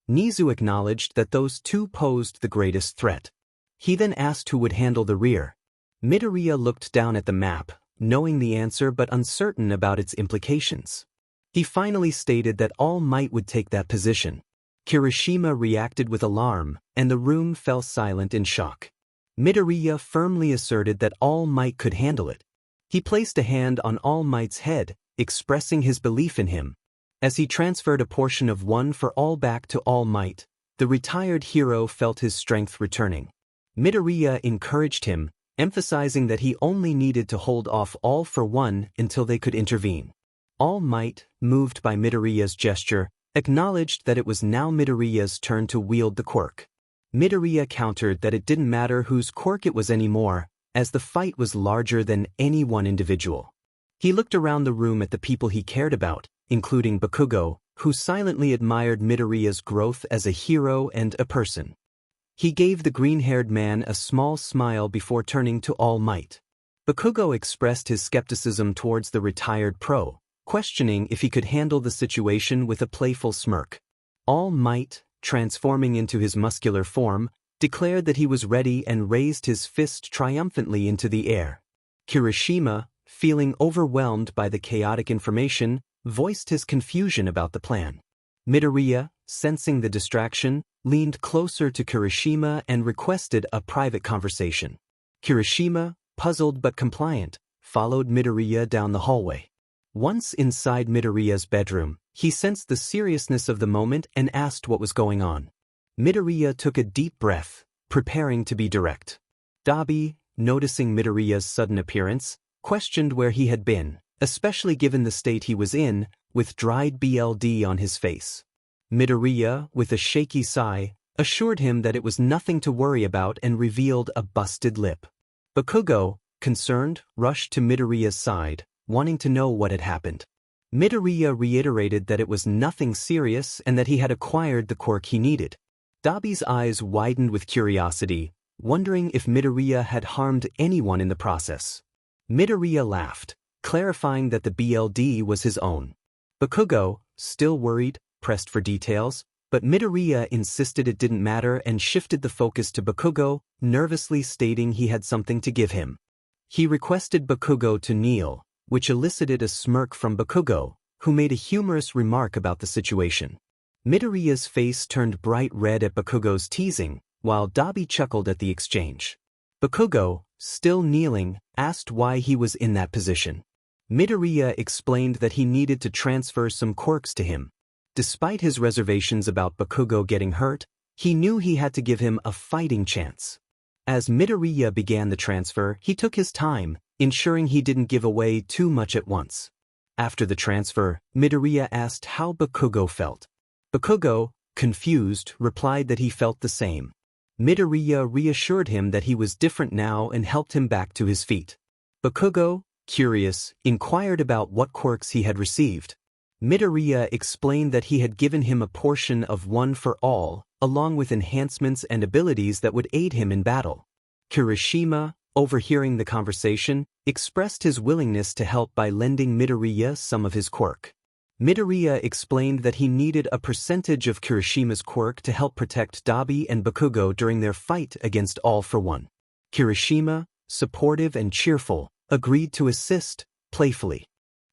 Nizu acknowledged that those two posed the greatest threat. He then asked who would handle the rear. Midoriya looked down at the map, knowing the answer but uncertain about its implications. He finally stated that All Might would take that position. Kirishima reacted with alarm, and the room fell silent in shock. Midoriya firmly asserted that All Might could handle it. He placed a hand on All Might's head, expressing his belief in him. As he transferred a portion of One for All back to All Might, the retired hero felt his strength returning. Midoriya encouraged him, emphasizing that he only needed to hold off 𝐼 until they could intervene. All Might, moved by Midoriya's gesture, acknowledged that it was now Midoriya's turn to wield the quirk. Midoriya countered that it didn't matter whose quirk it was anymore, as the fight was larger than any one individual. He looked around the room at the people he cared about, including Bakugo, who silently admired Midoriya's growth as a hero and a person. He gave the green-haired man a small smile before turning to All Might. Bakugo expressed his skepticism towards the retired pro, questioning if he could handle the situation with a playful smirk. All Might, transforming into his muscular form, declared that he was ready and raised his fist triumphantly into the air. Kirishima, feeling overwhelmed by the chaotic information, voiced his confusion about the plan. Midoriya, sensing the distraction, leaned closer to Kirishima and requested a private conversation. Kirishima, puzzled but compliant, followed Midoriya down the hallway. Once inside Midoriya's bedroom, he sensed the seriousness of the moment and asked what was going on. Midoriya took a deep breath, preparing to be direct. 𝐿𝐵𝐵, noticing Midoriya's sudden appearance, questioned where he had been, especially given the state he was in, with dried blood on his face. Midoriya, with a shaky sigh, assured him that it was nothing to worry about and revealed a busted lip. Bakugo, concerned, rushed to Midoriya's side, wanting to know what had happened. Midoriya reiterated that it was nothing serious and that he had acquired the quirk he needed. 𝐿𝐵𝐵's eyes widened with curiosity, wondering if Midoriya had harmed anyone in the process. Midoriya laughed, clarifying that the BLD was his own. Bakugo, still worried, pressed for details, but Midoriya insisted it didn't matter and shifted the focus to Bakugo, nervously stating he had something to give him. He requested Bakugo to kneel, which elicited a smirk from Bakugo, who made a humorous remark about the situation. Midoriya's face turned bright red at Bakugo's teasing, while 𝐷𝐵 chuckled at the exchange. Bakugo, still kneeling, asked why he was in that position. Midoriya explained that he needed to transfer some quirks to him. Despite his reservations about Bakugo getting hurt, he knew he had to give him a fighting chance. As Midoriya began the transfer, he took his time, ensuring he didn't give away too much at once. After the transfer, Midoriya asked how Bakugo felt. Bakugo, confused, replied that he felt the same. Midoriya reassured him that he was different now and helped him back to his feet. Bakugo, curious, inquired about what quirks he had received. Midoriya explained that he had given him a portion of One for All, along with enhancements and abilities that would aid him in battle. Kirishima, overhearing the conversation, expressed his willingness to help by lending Midoriya some of his quirk. Midoriya explained that he needed a percentage of Kirishima's quirk to help protect 𝐷𝐵 and Bakugo during their fight against All for One. Kirishima, supportive and cheerful, agreed to assist, playfully,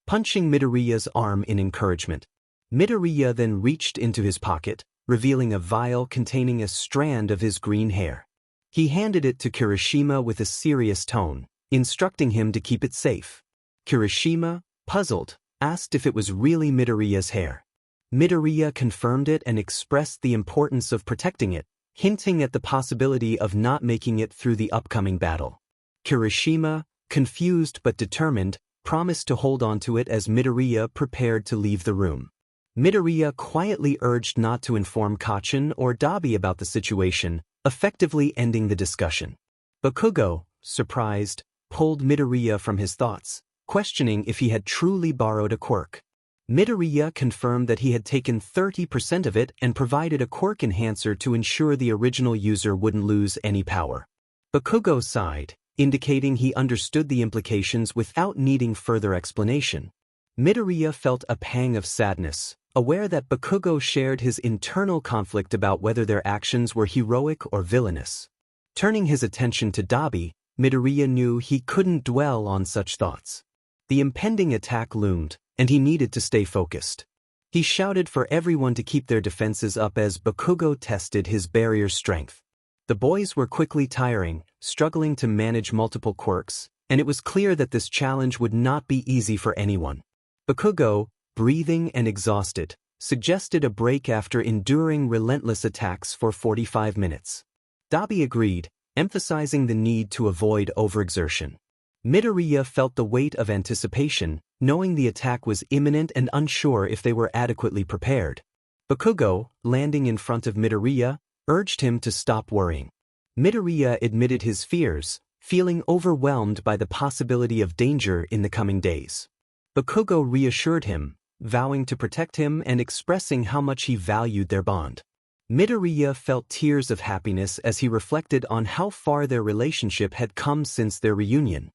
punching Midoriya's arm in encouragement. Midoriya then reached into his pocket, revealing a vial containing a strand of his green hair. He handed it to Kirishima with a serious tone, instructing him to keep it safe. Kirishima, puzzled, asked if it was really Midoriya's hair. Midoriya confirmed it and expressed the importance of protecting it, hinting at the possibility of not making it through the upcoming battle. Kirishima, confused but determined, promised to hold on to it as Midoriya prepared to leave the room. Midoriya quietly urged not to inform 𝐾𝐿 or 𝐷𝐵 about the situation, effectively ending the discussion. Bakugo, surprised, pulled Midoriya from his thoughts, questioning if he had truly borrowed a quirk. Midoriya confirmed that he had taken 30% of it and provided a quirk enhancer to ensure the original user wouldn't lose any power. Bakugo sighed, indicating he understood the implications without needing further explanation. Midoriya felt a pang of sadness, aware that Bakugo shared his internal conflict about whether their actions were heroic or villainous. Turning his attention to 𝐷𝐵, Midoriya knew he couldn't dwell on such thoughts. The impending attack loomed, and he needed to stay focused. He shouted for everyone to keep their defenses up as Bakugo tested his barrier strength. The boys were quickly tiring, struggling to manage multiple quirks, and it was clear that this challenge would not be easy for anyone. Bakugo, breathing and exhausted, suggested a break after enduring relentless attacks for 45 minutes. 𝐷𝐵 agreed, emphasizing the need to avoid overexertion. Midoriya felt the weight of anticipation, knowing the attack was imminent and unsure if they were adequately prepared. Bakugo, landing in front of Midoriya, urged him to stop worrying. Midoriya admitted his fears, feeling overwhelmed by the possibility of danger in the coming days. Bakugo reassured him, vowing to protect him and expressing how much he valued their bond. Midoriya felt tears of happiness as he reflected on how far their relationship had come since their reunion.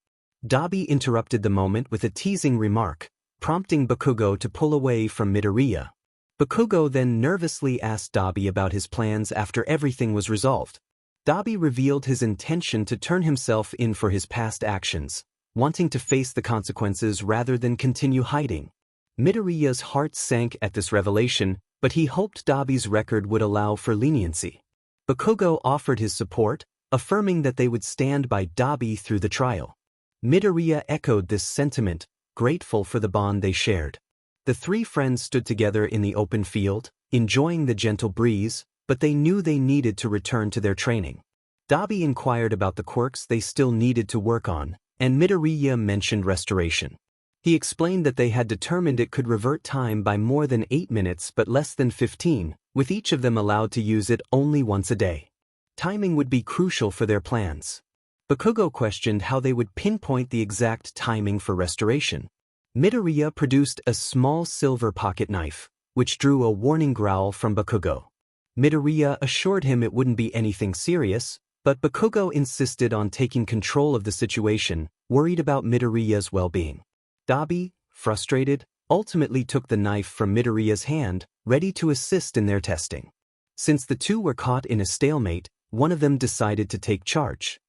𝐷𝐵 interrupted the moment with a teasing remark, prompting Bakugo to pull away from Midoriya. Bakugo then nervously asked 𝐷𝐵 about his plans after everything was resolved. 𝐷𝐵 revealed his intention to turn himself in for his past actions, wanting to face the consequences rather than continue hiding. Midoriya's heart sank at this revelation, but he hoped 𝐷𝐵's record would allow for leniency. Bakugo offered his support, affirming that they would stand by 𝐷𝐵 through the trial. Midoriya echoed this sentiment, grateful for the bond they shared. The three friends stood together in the open field, enjoying the gentle breeze, but they knew they needed to return to their training. 𝐷𝐵 inquired about the quirks they still needed to work on, and Midoriya mentioned restoration. He explained that they had determined it could revert time by more than 8 minutes but less than 15, with each of them allowed to use it only once a day. Timing would be crucial for their plans. Bakugo questioned how they would pinpoint the exact timing for restoration. Midoriya produced a small silver pocket knife, which drew a warning growl from Bakugo. Midoriya assured him it wouldn't be anything serious, But Bakugo insisted on taking control of the situation, worried about Midoriya's well-being. 𝐼𝐬, frustrated, ultimately took the knife from Midoriya's hand, ready to assist in their testing. Since the two were caught in a stalemate, one of them decided to take charge.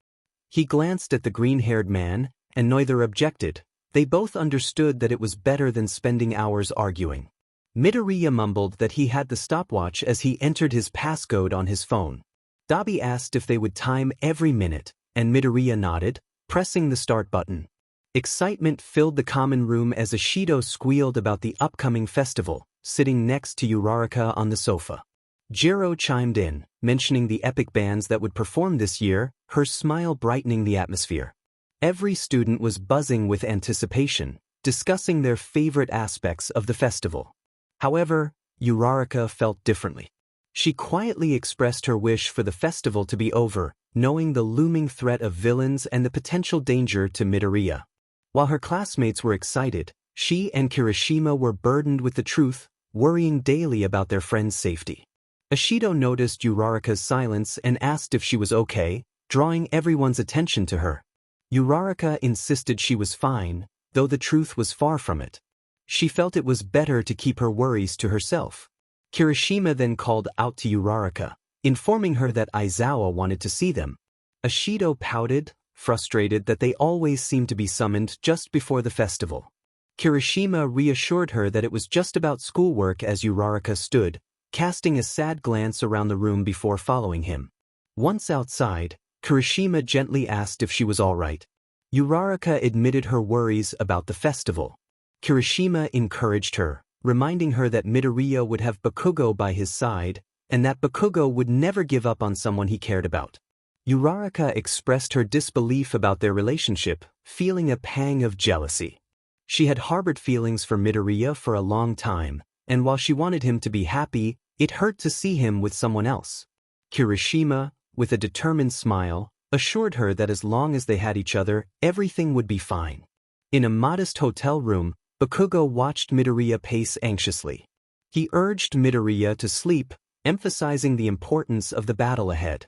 He glanced at the green-haired man, and neither objected. They both understood that it was better than spending hours arguing. Midoriya mumbled that he had the stopwatch as he entered his passcode on his phone. 𝐼𝐬 asked if they would time every minute, and Midoriya nodded, pressing the start button. Excitement filled the common room as Ishido squealed about the upcoming festival, sitting next to Uraraka on the sofa. Jiro chimed in, mentioning the epic bands that would perform this year, her smile brightening the atmosphere. Every student was buzzing with anticipation, discussing their favorite aspects of the festival. However, Uraraka felt differently. She quietly expressed her wish for the festival to be over, knowing the looming threat of villains and the potential danger to Midoriya. While her classmates were excited, she and Kirishima were burdened with the truth, worrying daily about their friend's safety. Ishido noticed Uraraka's silence and asked if she was okay, drawing everyone's attention to her. Uraraka insisted she was fine, though the truth was far from it. She felt it was better to keep her worries to herself. Kirishima then called out to Uraraka, informing her that Aizawa wanted to see them. Ishido pouted, frustrated that they always seemed to be summoned just before the festival. Kirishima reassured her that it was just about schoolwork as Uraraka stood, casting a sad glance around the room before following him. Once outside, Kirishima gently asked if she was all right. Uraraka admitted her worries about the festival. Kirishima encouraged her, reminding her that Midoriya would have Bakugo by his side, and that Bakugo would never give up on someone he cared about. Uraraka expressed her disbelief about their relationship, feeling a pang of jealousy. She had harbored feelings for Midoriya for a long time, and while she wanted him to be happy, it hurt to see him with someone else. Kirishima, with a determined smile, assured her that as long as they had each other, everything would be fine. In a modest hotel room, Bakugo watched Midoriya pace anxiously. He urged Midoriya to sleep, emphasizing the importance of the battle ahead.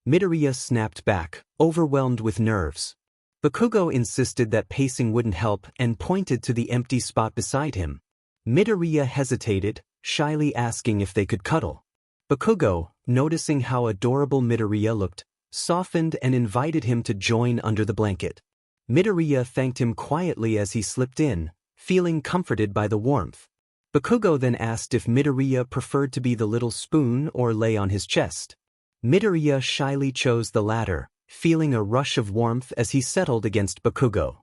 Midoriya snapped back, overwhelmed with nerves. Bakugo insisted that pacing wouldn't help and pointed to the empty spot beside him. Midoriya hesitated, shyly asking if they could cuddle. Bakugo, noticing how adorable Midoriya looked, softened and invited him to join under the blanket. Midoriya thanked him quietly as he slipped in, feeling comforted by the warmth. Bakugo then asked if Midoriya preferred to be the little spoon or lay on his chest. Midoriya shyly chose the latter, feeling a rush of warmth as he settled against Bakugo.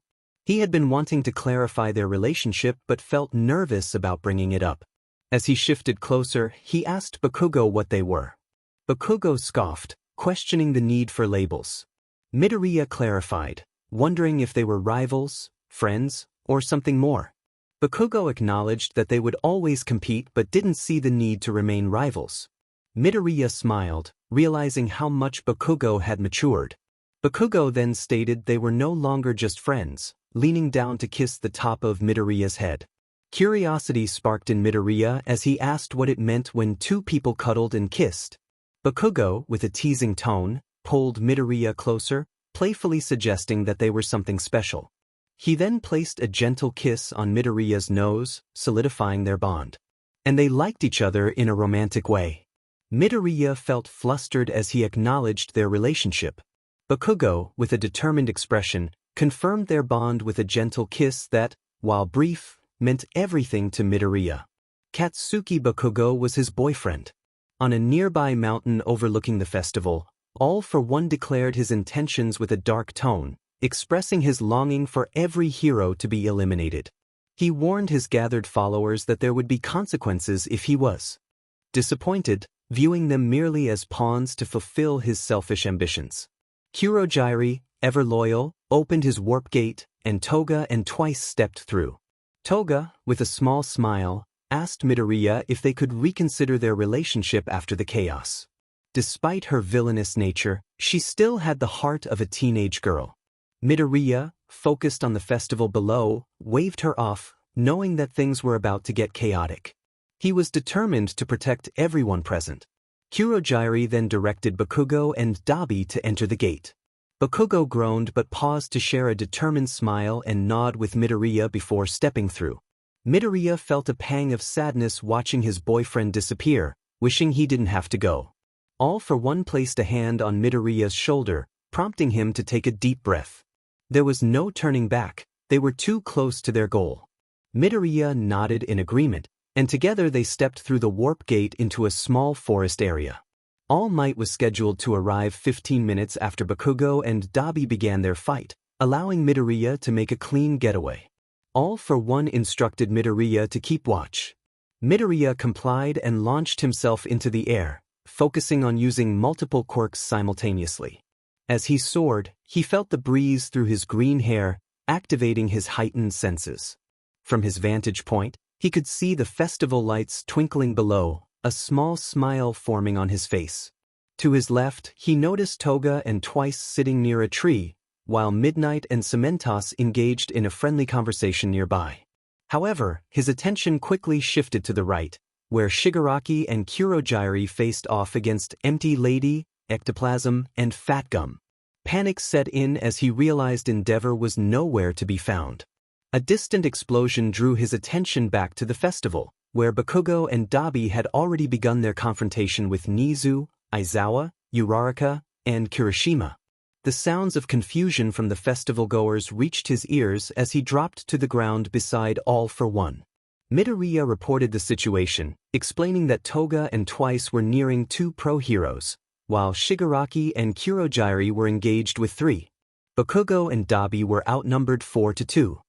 He had been wanting to clarify their relationship but felt nervous about bringing it up. As he shifted closer, he asked Bakugo what they were. Bakugo scoffed, questioning the need for labels. Midoriya clarified, wondering if they were rivals, friends, or something more. Bakugo acknowledged that they would always compete but didn't see the need to remain rivals. Midoriya smiled, realizing how much Bakugo had matured. Bakugo then stated they were no longer just friends, leaning down to kiss the top of Midoriya's head. Curiosity sparked in Midoriya as he asked what it meant when two people cuddled and kissed. Bakugo, with a teasing tone, pulled Midoriya closer, playfully suggesting that they were something special. He then placed a gentle kiss on Midoriya's nose, solidifying their bond. And they liked each other in a romantic way. Midoriya felt flustered as he acknowledged their relationship. Bakugo, with a determined expression, confirmed their bond with a gentle kiss that, while brief, meant everything to Midoriya. Katsuki Bakugo was his boyfriend. On a nearby mountain overlooking the festival, All For One declared his intentions with a dark tone, expressing his longing for every hero to be eliminated. He warned his gathered followers that there would be consequences if he was disappointed, viewing them merely as pawns to fulfill his selfish ambitions. 𝐾𝐮𝐲𝐿, ever loyal, opened his warp gate, and Toga and twice stepped through. Toga, with a small smile, asked Midoriya if they could reconsider their relationship after the chaos. Despite her villainous nature, she still had the heart of a teenage girl. Midoriya, focused on the festival below, waved her off, knowing that things were about to get chaotic. He was determined to protect everyone present. 𝐾𝐮𝐦𝐸 then directed Bakugo and 𝐿𝐵ℎ to enter the gate. Bakugo groaned but paused to share a determined smile and nod with Midoriya before stepping through. Midoriya felt a pang of sadness watching his boyfriend disappear, wishing he didn't have to go. 𝐿 placed a hand on Midoriya's shoulder, prompting him to take a deep breath. There was no turning back, they were too close to their goal. Midoriya nodded in agreement, and together they stepped through the warp gate into a small forest area. All Might was scheduled to arrive 15 minutes after Bakugo and 𝐿𝐵ℎ began their fight, allowing Midoriya to make a clean getaway. 𝐿 instructed Midoriya to keep watch. Midoriya complied and launched himself into the air, focusing on using multiple quirks simultaneously. As he soared, he felt the breeze through his green hair, activating his heightened senses. From his vantage point, he could see the festival lights twinkling below, a small smile forming on his face. To his left, he noticed Toga and Twice sitting near a tree, while Midnight and Cementos engaged in a friendly conversation nearby. However, his attention quickly shifted to the right, where Shigaraki and 𝐾𝐮𝐸 faced off against Empty Lady, ectoplasm, and Fat Gum. Panic set in as he realized 𝐿𝐴𝐴 was nowhere to be found. A distant explosion drew his attention back to the festival, where Bakugo and 𝐿𝐵ℎ had already begun their confrontation with Nizu, Aizawa, Uraraka, and Kirishima. The sounds of confusion from the festival-goers reached his ears as he dropped to the ground beside 𝐿. Midoriya reported the situation, explaining that Toga and Twice were nearing 2 pro-heroes, while Shigaraki and 𝐾𝐮𝐸 were engaged with 3. Bakugo and 𝐿𝐵ℎ were outnumbered 4-2.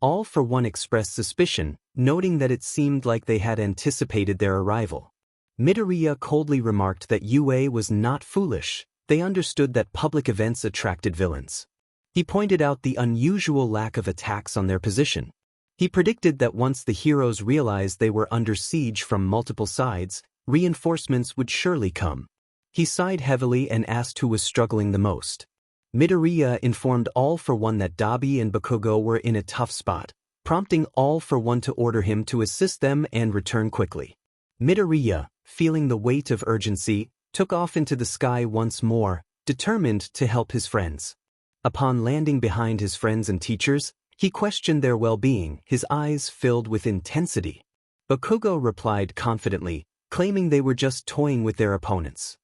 𝐿 expressed suspicion, noting that it seemed like they had anticipated their arrival. Midoriya coldly remarked that UA was not foolish, they understood that public events attracted villains. He pointed out the unusual lack of attacks on their position. He predicted that once the heroes realized they were under siege from multiple sides, reinforcements would surely come. He sighed heavily and asked who was struggling the most. Midoriya informed 𝐿 that 𝐿𝐵ℎ and Bakugo were in a tough spot, prompting 𝐿 to order him to assist them and return quickly. Midoriya, feeling the weight of urgency, took off into the sky once more, determined to help his friends. Upon landing behind his friends and teachers, he questioned their well-being, his eyes filled with intensity. Bakugo replied confidently, claiming they were just toying with their opponents.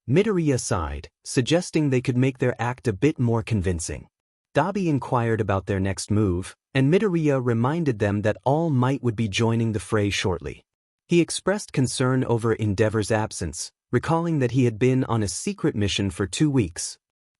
Midoriya sighed, suggesting they could make their act a bit more convincing. 𝐿𝐵ℎ inquired about their next move, and Midoriya reminded them that All Might would be joining the fray shortly. He expressed concern over 𝐿𝐴𝐴's absence, recalling that he had been on a secret mission for 2 weeks.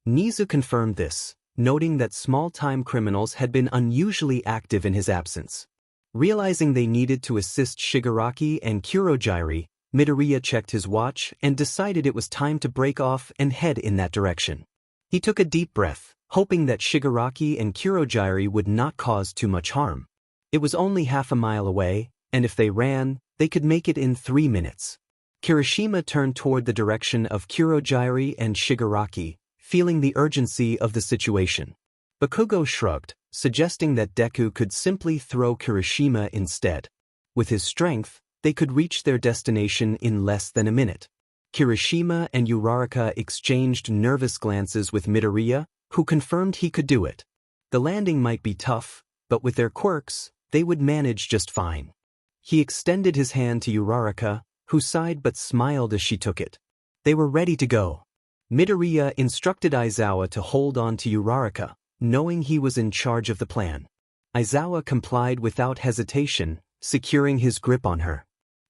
Nizu confirmed this, noting that small-time criminals had been unusually active in his absence. Realizing they needed to assist Shigaraki and 𝐾𝐮𝐸, Midoriya checked his watch and decided it was time to break off and head in that direction. He took a deep breath, hoping that Shigaraki and 𝐾𝐮𝐸 would not cause too much harm. It was only half a mile away, and if they ran, they could make it in 3 minutes. Kirishima turned toward the direction of 𝐾𝐮𝐸 and Shigaraki, feeling the urgency of the situation. Bakugo shrugged, suggesting that Deku could simply throw Kirishima instead. With his strength, they could reach their destination in less than a minute. Kirishima and Uraraka exchanged nervous glances with Midoriya, who confirmed he could do it. The landing might be tough, but with their quirks, they would manage just fine. He extended his hand to Uraraka, who sighed but smiled as she took it. They were ready to go. Midoriya instructed Aizawa to hold on to Uraraka, knowing he was in charge of the plan. Aizawa complied without hesitation, securing his grip on her.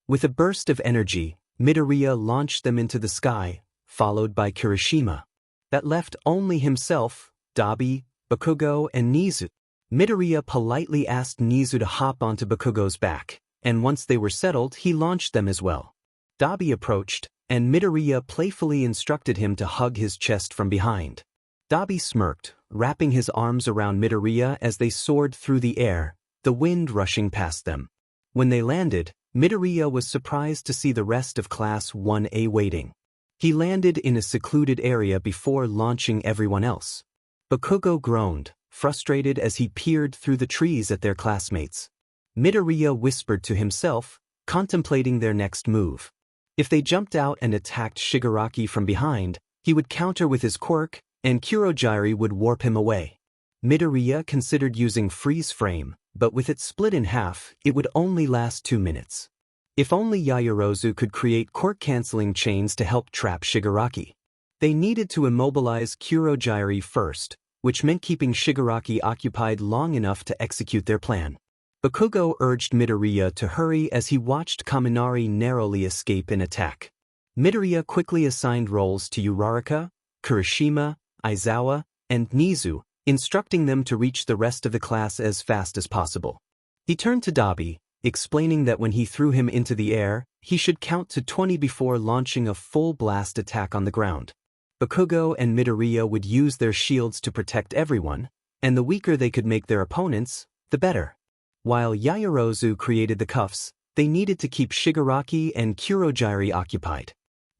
With a burst of energy, Midoriya launched them into the sky, followed by Kirishima. That left only himself, 𝐿𝐵ℎ, Bakugo, and Nizu. Midoriya politely asked Nizu to hop onto Bakugo's back, and once they were settled he launched them as well. 𝐿𝐵ℎ approached, and Midoriya playfully instructed him to hug his chest from behind. 𝐿𝐵ℎ smirked, wrapping his arms around Midoriya as they soared through the air, the wind rushing past them. When they landed, Midoriya was surprised to see the rest of Class 1A waiting. He landed in a secluded area before launching everyone else. Bakugo groaned, frustrated as he peered through the trees at their classmates. Midoriya whispered to himself, contemplating their next move. If they jumped out and attacked Shigaraki from behind, he would counter with his quirk, and 𝐼𝐻𝐬 would warp him away. Midoriya considered using freeze frame, but with it split in half, it would only last 2 minutes. If only Yaoyorozu could create quirk-canceling chains to help trap Shigaraki. They needed to immobilize 𝐼𝐻𝐬 first, which meant keeping Shigaraki occupied long enough to execute their plan. Bakugo urged Midoriya to hurry as he watched Kaminari narrowly escape an attack. Midoriya quickly assigned roles to Uraraka, Kirishima, Aizawa, and Nizu, instructing them to reach the rest of the class as fast as possible. He turned to 𝐷𝐵, explaining that when he threw him into the air, he should count to 20 before launching a full blast attack on the ground. Bakugo and Midoriya would use their shields to protect everyone, and the weaker they could make their opponents, the better. While Yaoyorozu created the cuffs, they needed to keep Shigaraki and 𝐼𝐻𝐬 occupied.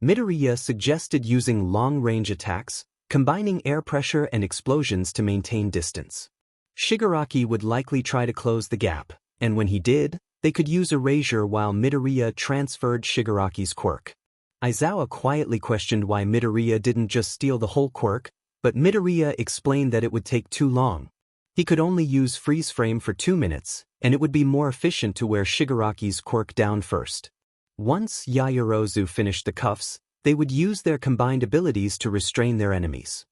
Midoriya suggested using long-range attacks, combining air pressure and explosions to maintain distance. Shigaraki would likely try to close the gap, and when he did, they could use erasure while Midoriya transferred Shigaraki's quirk. Aizawa quietly questioned why Midoriya didn't just steal the whole quirk, but Midoriya explained that it would take too long. He could only use freeze frame for 2 minutes, and it would be more efficient to wear Shigaraki's quirk down first. Once Yaoyorozu finished the cuffs, they would use their combined abilities to restrain their enemies.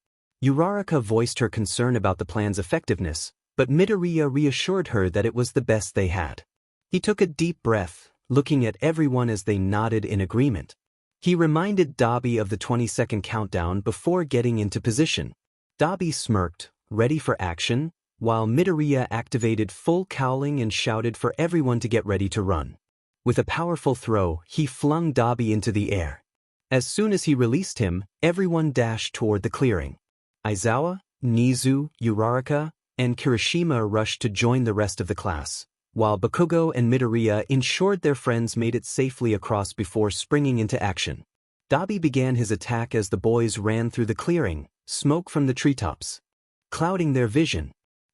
Uraraka voiced her concern about the plan's effectiveness, but Midoriya reassured her that it was the best they had. He took a deep breath, looking at everyone as they nodded in agreement. He reminded 𝐷𝐵 of the 20-second countdown before getting into position. 𝐷𝐵 smirked, ready for action, while Midoriya activated full cowling and shouted for everyone to get ready to run. With a powerful throw, he flung 𝐷𝐵 into the air. As soon as he released him, everyone dashed toward the clearing. Aizawa, Nizu, Uraraka, and Kirishima rushed to join the rest of the class, while Bakugo and Midoriya ensured their friends made it safely across before springing into action. 𝐷𝐵 began his attack as the boys ran through the clearing, smoke from the treetops clouding their vision.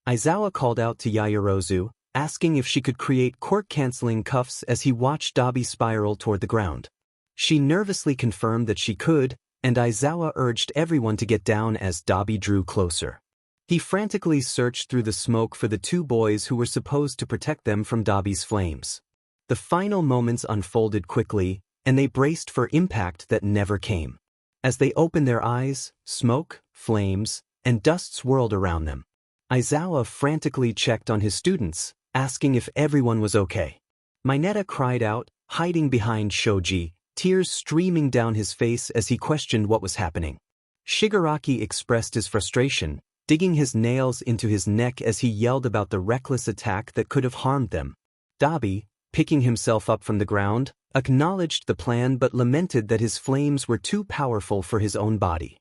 Aizawa called out to Yaoyorozu, asking if she could create quirk-canceling cuffs as he watched 𝐷𝐵 spiral toward the ground. She nervously confirmed that she could, and Aizawa urged everyone to get down as 𝐷𝐵 drew closer. He frantically searched through the smoke for the 2 boys who were supposed to protect them from 𝐷𝐵's flames. The final moments unfolded quickly, and they braced for impact that never came. As they opened their eyes, smoke, flames, and dust swirled around them. Aizawa frantically checked on his students, asking if everyone was okay. Mineta cried out, hiding behind Shoji, tears streaming down his face as he questioned what was happening. Shigaraki expressed his frustration, digging his nails into his neck as he yelled about the reckless attack that could have harmed them. 𝐷𝐵, picking himself up from the ground, acknowledged the plan but lamented that his flames were too powerful for his own body.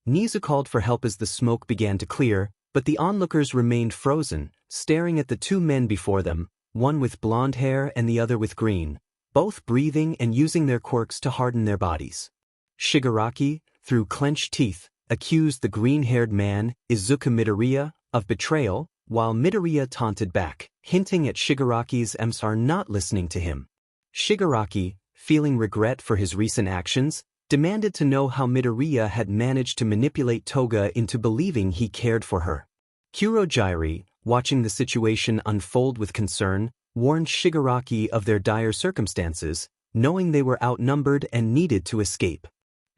Nizu called for help as the smoke began to clear, but the onlookers remained frozen, staring at the 2 men before them, one with blonde hair and the other with green, both breathing and using their quirks to harden their bodies. Shigaraki, through clenched teeth, accused the green-haired man, Izuku Midoriya, of betrayal, while Midoriya taunted back, hinting at Shigaraki's 𝐒𝐮𝐲𝐿 not listening to him. Shigaraki, feeling regret for his recent actions, demanded to know how Midoriya had managed to manipulate Toga into believing he cared for her. 𝐼𝐻𝐬, watching the situation unfold with concern, warned Shigaraki of their dire circumstances, knowing they were outnumbered and needed to escape.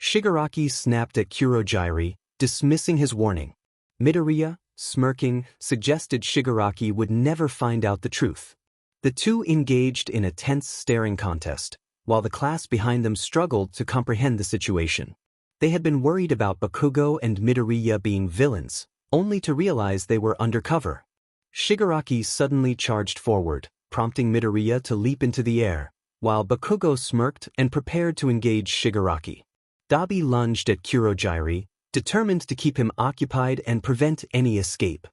Shigaraki snapped at 𝐼𝐻𝐬, dismissing his warning. Midoriya, smirking, suggested Shigaraki would never find out the truth. The 2 engaged in a tense staring contest, while the class behind them struggled to comprehend the situation. They had been worried about Bakugo and Midoriya being villains, only to realize they were undercover. Shigaraki suddenly charged forward, prompting Midoriya to leap into the air, while Bakugo smirked and prepared to engage Shigaraki. 𝐷𝐵 lunged at 𝐼𝐻𝐬, determined to keep him occupied and prevent any escape.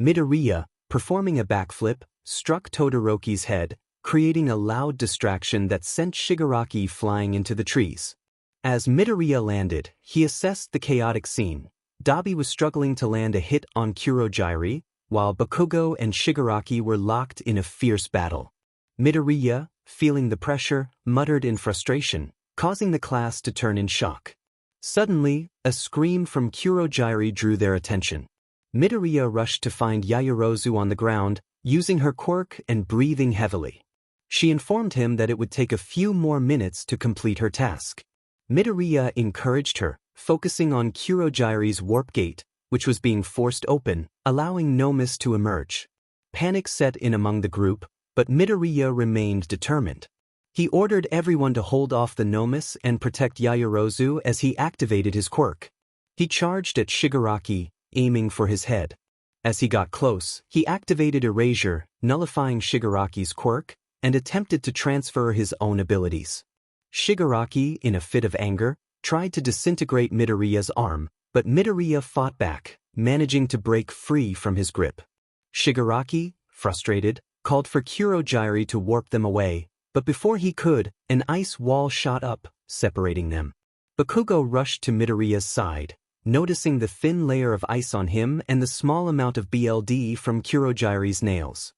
Midoriya, performing a backflip, struck Todoroki's head, creating a loud distraction that sent Shigaraki flying into the trees. As Midoriya landed, he assessed the chaotic scene. 𝐷𝐵 was struggling to land a hit on 𝐼𝐻𝐬, while Bakugo and Shigaraki were locked in a fierce battle. Midoriya, feeling the pressure, muttered in frustration, causing the class to turn in shock. Suddenly, a scream from 𝐾𝐮𝐲𝐸 drew their attention. Midoriya rushed to find Yaoyorozu on the ground, using her quirk and breathing heavily. She informed him that it would take a few more minutes to complete her task. Midoriya encouraged her, focusing on 𝐾𝐮𝐲𝐸's warp gate, which was being forced open, allowing 𝐻𝐼𝐼 to emerge. Panic set in among the group, but Midoriya remained determined. He ordered everyone to hold off the 𝐻𝐼𝐼 and protect Yaoyorozu as he activated his quirk. He charged at Shigaraki, aiming for his head. As he got close, he activated Erasure, nullifying Shigaraki's quirk, and attempted to transfer his own abilities. Shigaraki, in a fit of anger, tried to disintegrate Midoriya's arm, but Midoriya fought back, managing to break free from his grip. Shigaraki, frustrated, called for 𝐾𝐮𝐲𝐸 to warp them away, but before he could, an ice wall shot up, separating them. Bakugo rushed to Midoriya's side, noticing the thin layer of ice on him and the small amount of BLD from 𝐾𝐮𝐲𝐸's nails.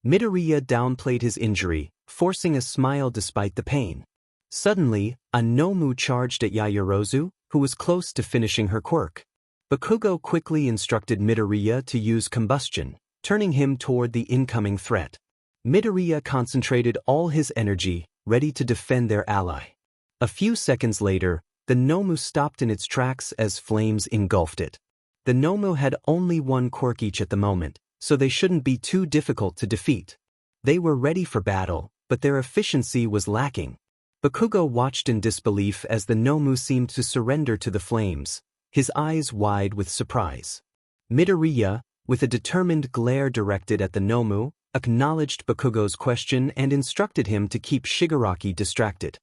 Midoriya downplayed his injury, forcing a smile despite the pain. Suddenly, a 𝐻𝐼𝐼 charged at Yaoyorozu, who was close to finishing her quirk. Bakugo quickly instructed Midoriya to use combustion, turning him toward the incoming threat. Midoriya concentrated all his energy, ready to defend their ally. A few seconds later, the 𝐻𝐼𝐼 stopped in its tracks as flames engulfed it. The 𝐻𝐼𝐼 had only one quirk each at the moment, so they shouldn't be too difficult to defeat. They were ready for battle, but their efficiency was lacking. Bakugo watched in disbelief as the 𝐻𝐼𝐼 seemed to surrender to the flames, his eyes wide with surprise. Midoriya, with a determined glare directed at the 𝐻𝐼𝐼, acknowledged Bakugo's question and instructed him to keep Shigaraki distracted.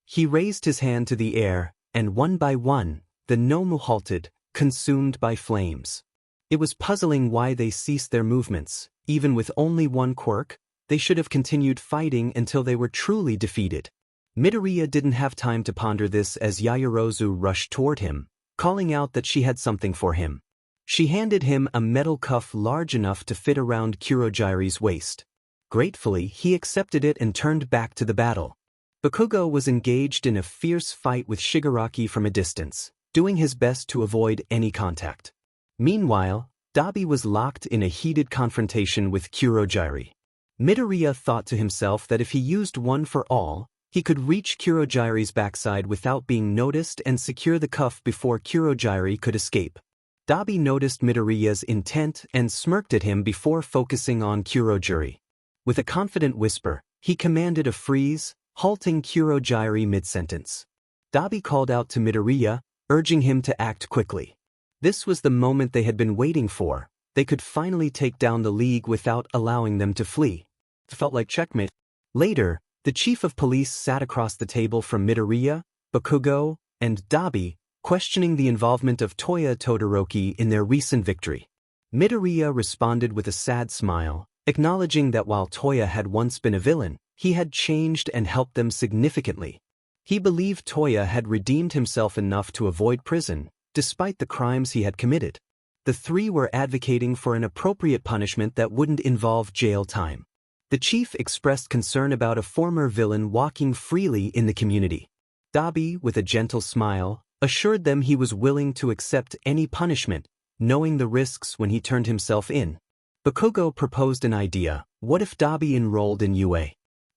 He raised his hand to the air, and one by one, the 𝐻𝐼𝐼 halted, consumed by flames. It was puzzling why they ceased their movements. Even with only one quirk, they should have continued fighting until they were truly defeated. Midoriya didn't have time to ponder this as Yaoyorozu rushed toward him, calling out that she had something for him. She handed him a metal cuff large enough to fit around 𝐾𝐮𝐲𝐸's waist. Gratefully, he accepted it and turned back to the battle. Bakugo was engaged in a fierce fight with Shigaraki from a distance, doing his best to avoid any contact. Meanwhile, 𝐂𝐵 was locked in a heated confrontation with 𝐾𝐮𝐲𝐸. Midoriya thought to himself that if he used one for all, he could reach 𝐾𝐮𝐲𝐸's backside without being noticed and secure the cuff before 𝐾𝐮𝐲𝐸 could escape. 𝐂𝐵 noticed Midoriya's intent and smirked at him before focusing on 𝐾𝐮𝐲𝐸. With a confident whisper, he commanded a freeze, halting 𝐾𝐮𝐲𝐸 mid-sentence. 𝐂𝐵 called out to Midoriya, urging him to act quickly. This was the moment they had been waiting for. They could finally take down the League without allowing them to flee. It felt like checkmate. Later, the chief of police sat across the table from Midoriya, Bakugo, and 𝐂𝐵, questioning the involvement of Toya Todoroki in their recent victory. Midoriya responded with a sad smile, acknowledging that while Toya had once been a villain, he had changed and helped them significantly. He believed Toya had redeemed himself enough to avoid prison, despite the crimes he had committed. The three were advocating for an appropriate punishment that wouldn't involve jail time. The chief expressed concern about a former villain walking freely in the community. 𝐂𝐵, with a gentle smile, assured them he was willing to accept any punishment, knowing the risks when he turned himself in. Bakugo proposed an idea. What if 𝐂𝐵 enrolled in UA?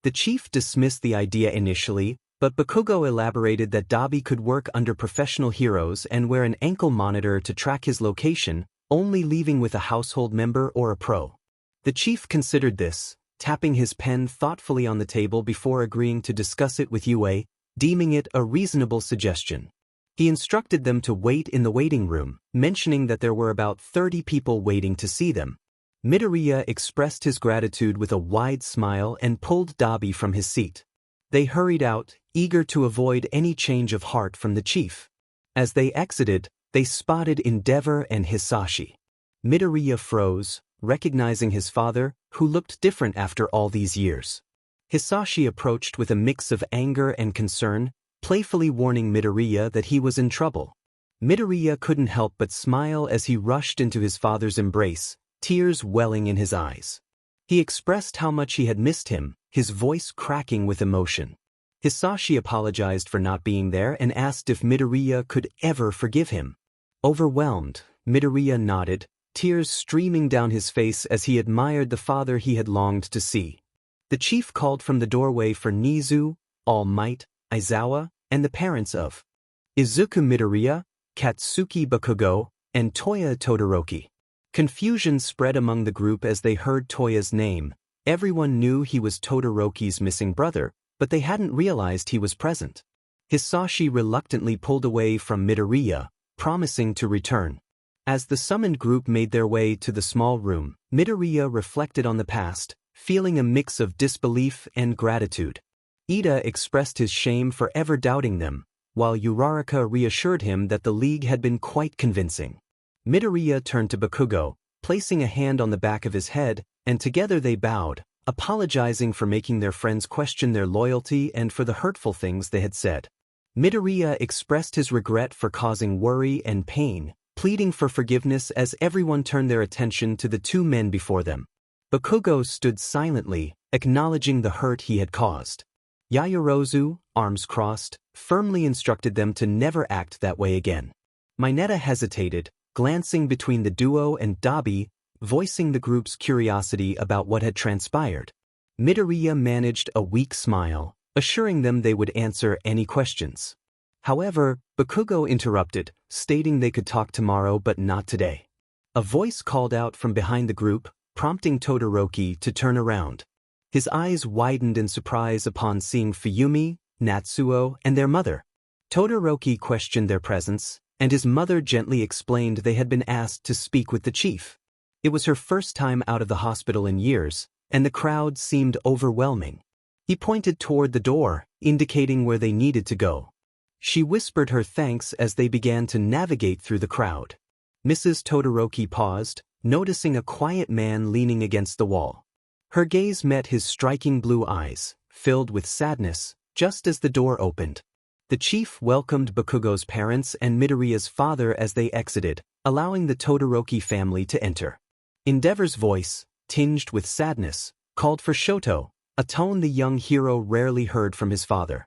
The chief dismissed the idea initially, but Bakugo elaborated that 𝐂𝐵 could work under professional heroes and wear an ankle monitor to track his location, only leaving with a household member or a pro. The chief considered this, tapping his pen thoughtfully on the table before agreeing to discuss it with UA, deeming it a reasonable suggestion. He instructed them to wait in the waiting room, mentioning that there were about 30 people waiting to see them. Midoriya expressed his gratitude with a wide smile and pulled 𝐂𝐵 from his seat. They hurried out, eager to avoid any change of heart from the chief. As they exited, they spotted 𝐿𝐴𝐼𝐼 and Hisashi. Midoriya froze, recognizing his father, who looked different after all these years. Hisashi approached with a mix of anger and concern, playfully warning Midoriya that he was in trouble. Midoriya couldn't help but smile as he rushed into his father's embrace, tears welling in his eyes. He expressed how much he had missed him, his voice cracking with emotion. Hisashi apologized for not being there and asked if Midoriya could ever forgive him. Overwhelmed, Midoriya nodded, tears streaming down his face as he admired the father he had longed to see. The chief called from the doorway for Nizu, All Might, Aizawa, and the parents of Izuku Midoriya, Katsuki Bakugo, and Toya Todoroki. Confusion spread among the group as they heard Toya's name. Everyone knew he was Todoroki's missing brother, but they hadn't realized he was present. Hisashi reluctantly pulled away from Midoriya, promising to return. As the summoned group made their way to the small room, Midoriya reflected on the past, feeling a mix of disbelief and gratitude. Ida expressed his shame for ever doubting them, while Uraraka reassured him that the League had been quite convincing. Midoriya turned to Bakugo, placing a hand on the back of his head, and together they bowed, apologizing for making their friends question their loyalty and for the hurtful things they had said. Midoriya expressed his regret for causing worry and pain, pleading for forgiveness as everyone turned their attention to the two men before them. Bakugo stood silently, acknowledging the hurt he had caused. Yaoyorozu, arms crossed, firmly instructed them to never act that way again. Mineta hesitated, glancing between the duo and 𝐿𝐵, voicing the group's curiosity about what had transpired. Midoriya managed a weak smile, assuring them they would answer any questions. However, Bakugo interrupted, stating they could talk tomorrow but not today. A voice called out from behind the group, prompting Todoroki to turn around. His eyes widened in surprise upon seeing Fuyumi, Natsuo, and their mother. Todoroki questioned their presence, and his mother gently explained they had been asked to speak with the chief. It was her first time out of the hospital in years, and the crowd seemed overwhelming. He pointed toward the door, indicating where they needed to go. She whispered her thanks as they began to navigate through the crowd. Mrs. Todoroki paused, noticing a quiet man leaning against the wall. Her gaze met his striking blue eyes, filled with sadness, just as the door opened. The chief welcomed Bakugo's parents and Midoriya's father as they exited, allowing the Todoroki family to enter. 𝐒𝐮𝐻𝐵's voice, tinged with sadness, called for Shoto, a tone the young hero rarely heard from his father.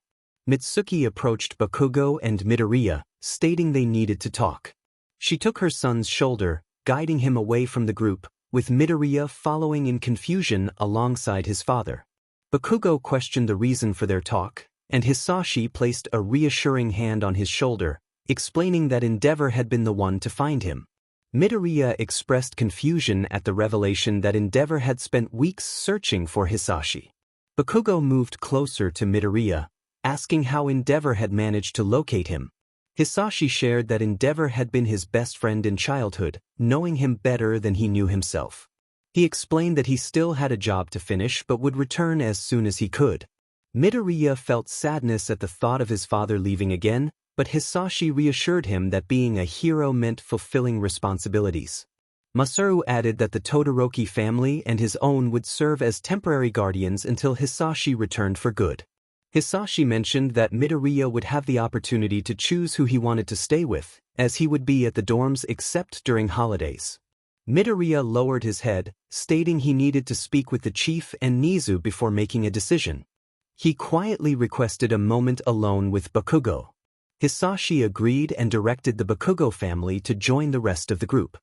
Mitsuki approached Bakugo and Midoriya, stating they needed to talk. She took her son's shoulder, guiding him away from the group, with Midoriya following in confusion alongside his father. Bakugo questioned the reason for their talk, and Hisashi placed a reassuring hand on his shoulder, explaining that 𝐿𝐵H had been the one to find him. Midoriya expressed confusion at the revelation that 𝐿𝐵H had spent weeks searching for Hisashi. Bakugo moved closer to Midoriya, asking how 𝐿𝐵H had managed to locate him. Hisashi shared that 𝐿𝐵H had been his best friend in childhood, knowing him better than he knew himself. He explained that he still had a job to finish but would return as soon as he could. Midoriya felt sadness at the thought of his father leaving again, but Hisashi reassured him that being a hero meant fulfilling responsibilities. Masaru added that the Todoroki family and his own would serve as temporary guardians until Hisashi returned for good. Hisashi mentioned that Midoriya would have the opportunity to choose who he wanted to stay with, as he would be at the dorms except during holidays. Midoriya lowered his head, stating he needed to speak with the chief and Nizu before making a decision. He quietly requested a moment alone with Bakugo. Hisashi agreed and directed the Bakugo family to join the rest of the group.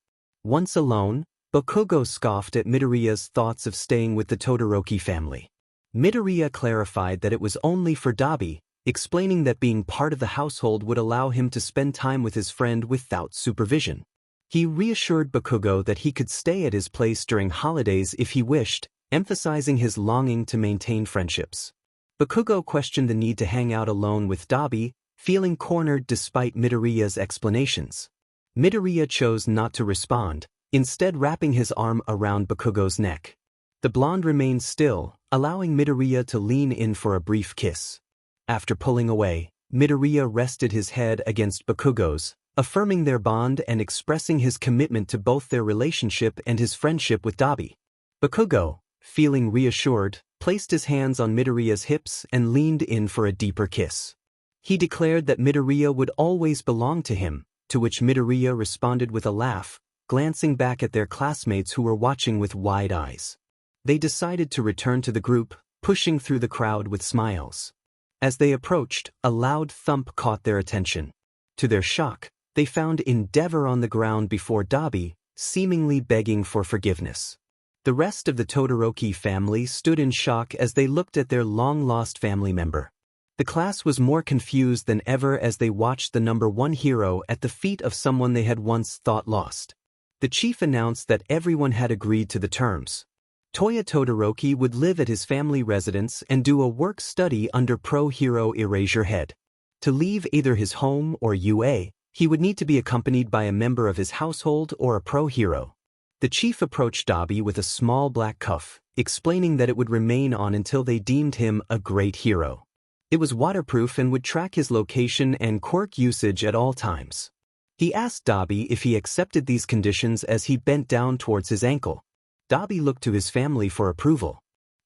Once alone, Bakugo scoffed at Midoriya's thoughts of staying with the Todoroki family. Midoriya clarified that it was only for 𝐿𝐵, explaining that being part of the household would allow him to spend time with his friend without supervision. He reassured Bakugo that he could stay at his place during holidays if he wished, emphasizing his longing to maintain friendships. Bakugo questioned the need to hang out alone with 𝐿𝐵, feeling cornered despite Midoriya's explanations. Midoriya chose not to respond, instead wrapping his arm around Bakugo's neck. The blonde remained still, allowing Midoriya to lean in for a brief kiss. After pulling away, Midoriya rested his head against Bakugo's, affirming their bond and expressing his commitment to both their relationship and his friendship with 𝐿𝐵. Bakugo, feeling reassured, placed his hands on Midoriya's hips and leaned in for a deeper kiss. He declared that Midoriya would always belong to him, to which Midoriya responded with a laugh, glancing back at their classmates who were watching with wide eyes. They decided to return to the group, pushing through the crowd with smiles. As they approached, a loud thump caught their attention. To their shock, they found 𝐒𝐻𝐬 on the ground before 𝐷𝐵H, seemingly begging for forgiveness. The rest of the Todoroki family stood in shock as they looked at their long-lost family member. The class was more confused than ever as they watched the number one hero at the feet of someone they had once thought lost. The chief announced that everyone had agreed to the terms. Toya Todoroki would live at his family residence and do a work study under pro hero 𝐒𝐮𝐦𝐻𝐬. To leave either his home or UA, he would need to be accompanied by a member of his household or a pro hero. The chief approached 𝐷𝐵H with a small black cuff, explaining that it would remain on until they deemed him a great hero. It was waterproof and would track his location and quirk usage at all times. He asked 𝐷𝐵H if he accepted these conditions as he bent down towards his ankle. 𝐷𝐵H looked to his family for approval.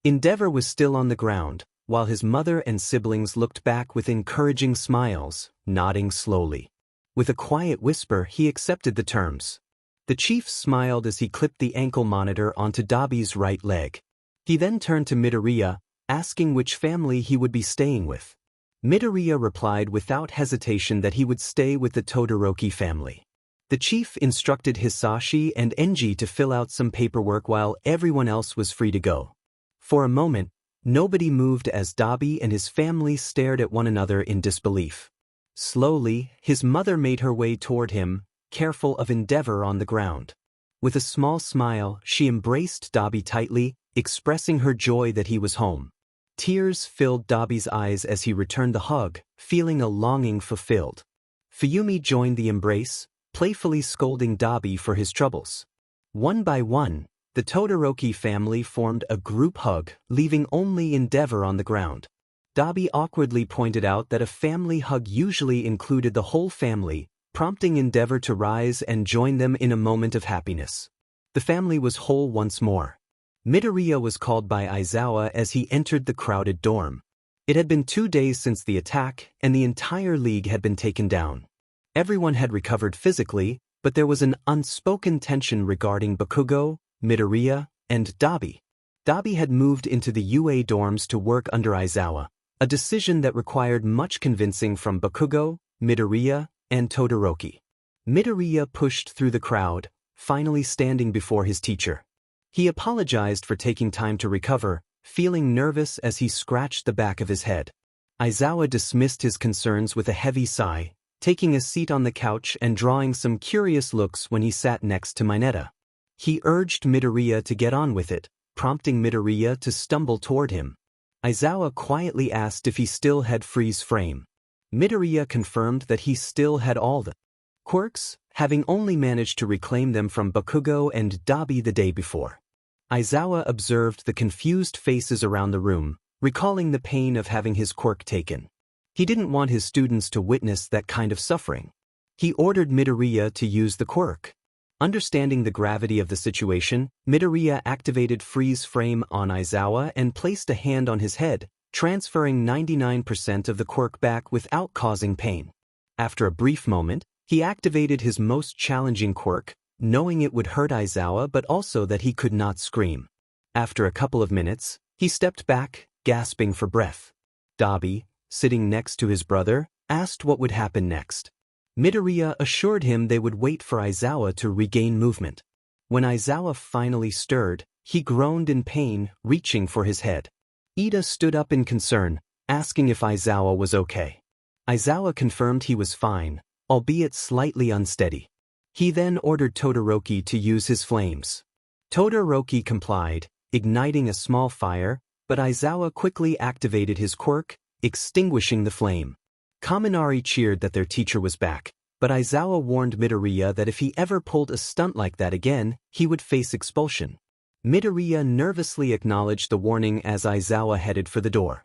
𝐒𝐻𝐬 was still on the ground, while his mother and siblings looked back with encouraging smiles, nodding slowly. With a quiet whisper, he accepted the terms. The chief smiled as he clipped the ankle monitor onto 𝐷𝐵H's right leg. He then turned to Midoriya, asking which family he would be staying with. Midoriya replied without hesitation that he would stay with the Todoroki family. The chief instructed Hisashi and Enji to fill out some paperwork while everyone else was free to go. For a moment, nobody moved as 𝐷𝐵H and his family stared at one another in disbelief. Slowly, his mother made her way toward him, careful of 𝐒𝐻𝐬 on the ground. With a small smile, she embraced 𝐷𝐵H tightly, expressing her joy that he was home. Tears filled 𝐷𝐵H's eyes as he returned the hug, feeling a longing fulfilled. Fuyumi joined the embrace, playfully scolding 𝐷𝐵H for his troubles. One by one, the Todoroki family formed a group hug, leaving only 𝐒𝐻𝐬 on the ground. 𝐷𝐵H awkwardly pointed out that a family hug usually included the whole family, prompting 𝐒𝐻𝐬 to rise and join them in a moment of happiness. The family was whole once more. Midoriya was called by Aizawa as he entered the crowded dorm. It had been 2 days since the attack, and the entire league had been taken down. Everyone had recovered physically, but there was an unspoken tension regarding Bakugo, Midoriya, and 𝐷𝐵H. 𝐷𝐵H had moved into the UA dorms to work under Aizawa, a decision that required much convincing from Bakugo, Midoriya, and Todoroki. Midoriya pushed through the crowd, finally standing before his teacher. He apologized for taking time to recover, feeling nervous as he scratched the back of his head. Aizawa dismissed his concerns with a heavy sigh, taking a seat on the couch and drawing some curious looks when he sat next to Mineta. He urged Midoriya to get on with it, prompting Midoriya to stumble toward him. Aizawa quietly asked if he still had freeze frame. Midoriya confirmed that he still had all the quirks, having only managed to reclaim them from Bakugo and 𝐷𝐵H the day before. Aizawa observed the confused faces around the room, recalling the pain of having his quirk taken. He didn't want his students to witness that kind of suffering. He ordered Midoriya to use the quirk. Understanding the gravity of the situation, Midoriya activated freeze frame on Aizawa and placed a hand on his head, transferring 99% of the quirk back without causing pain. After a brief moment, he activated his most challenging quirk, knowing it would hurt Aizawa but also that he could not scream. After a couple of minutes, he stepped back, gasping for breath. 𝐷𝐵H, sitting next to his brother, asked what would happen next. Midoriya assured him they would wait for Aizawa to regain movement. When Aizawa finally stirred, he groaned in pain, reaching for his head. Iida stood up in concern, asking if Aizawa was okay. Aizawa confirmed he was fine, albeit slightly unsteady. He then ordered Todoroki to use his flames. Todoroki complied, igniting a small fire, but Aizawa quickly activated his quirk, extinguishing the flame. Kaminari cheered that their teacher was back, but Aizawa warned Midoriya that if he ever pulled a stunt like that again, he would face expulsion. Midoriya nervously acknowledged the warning as Aizawa headed for the door.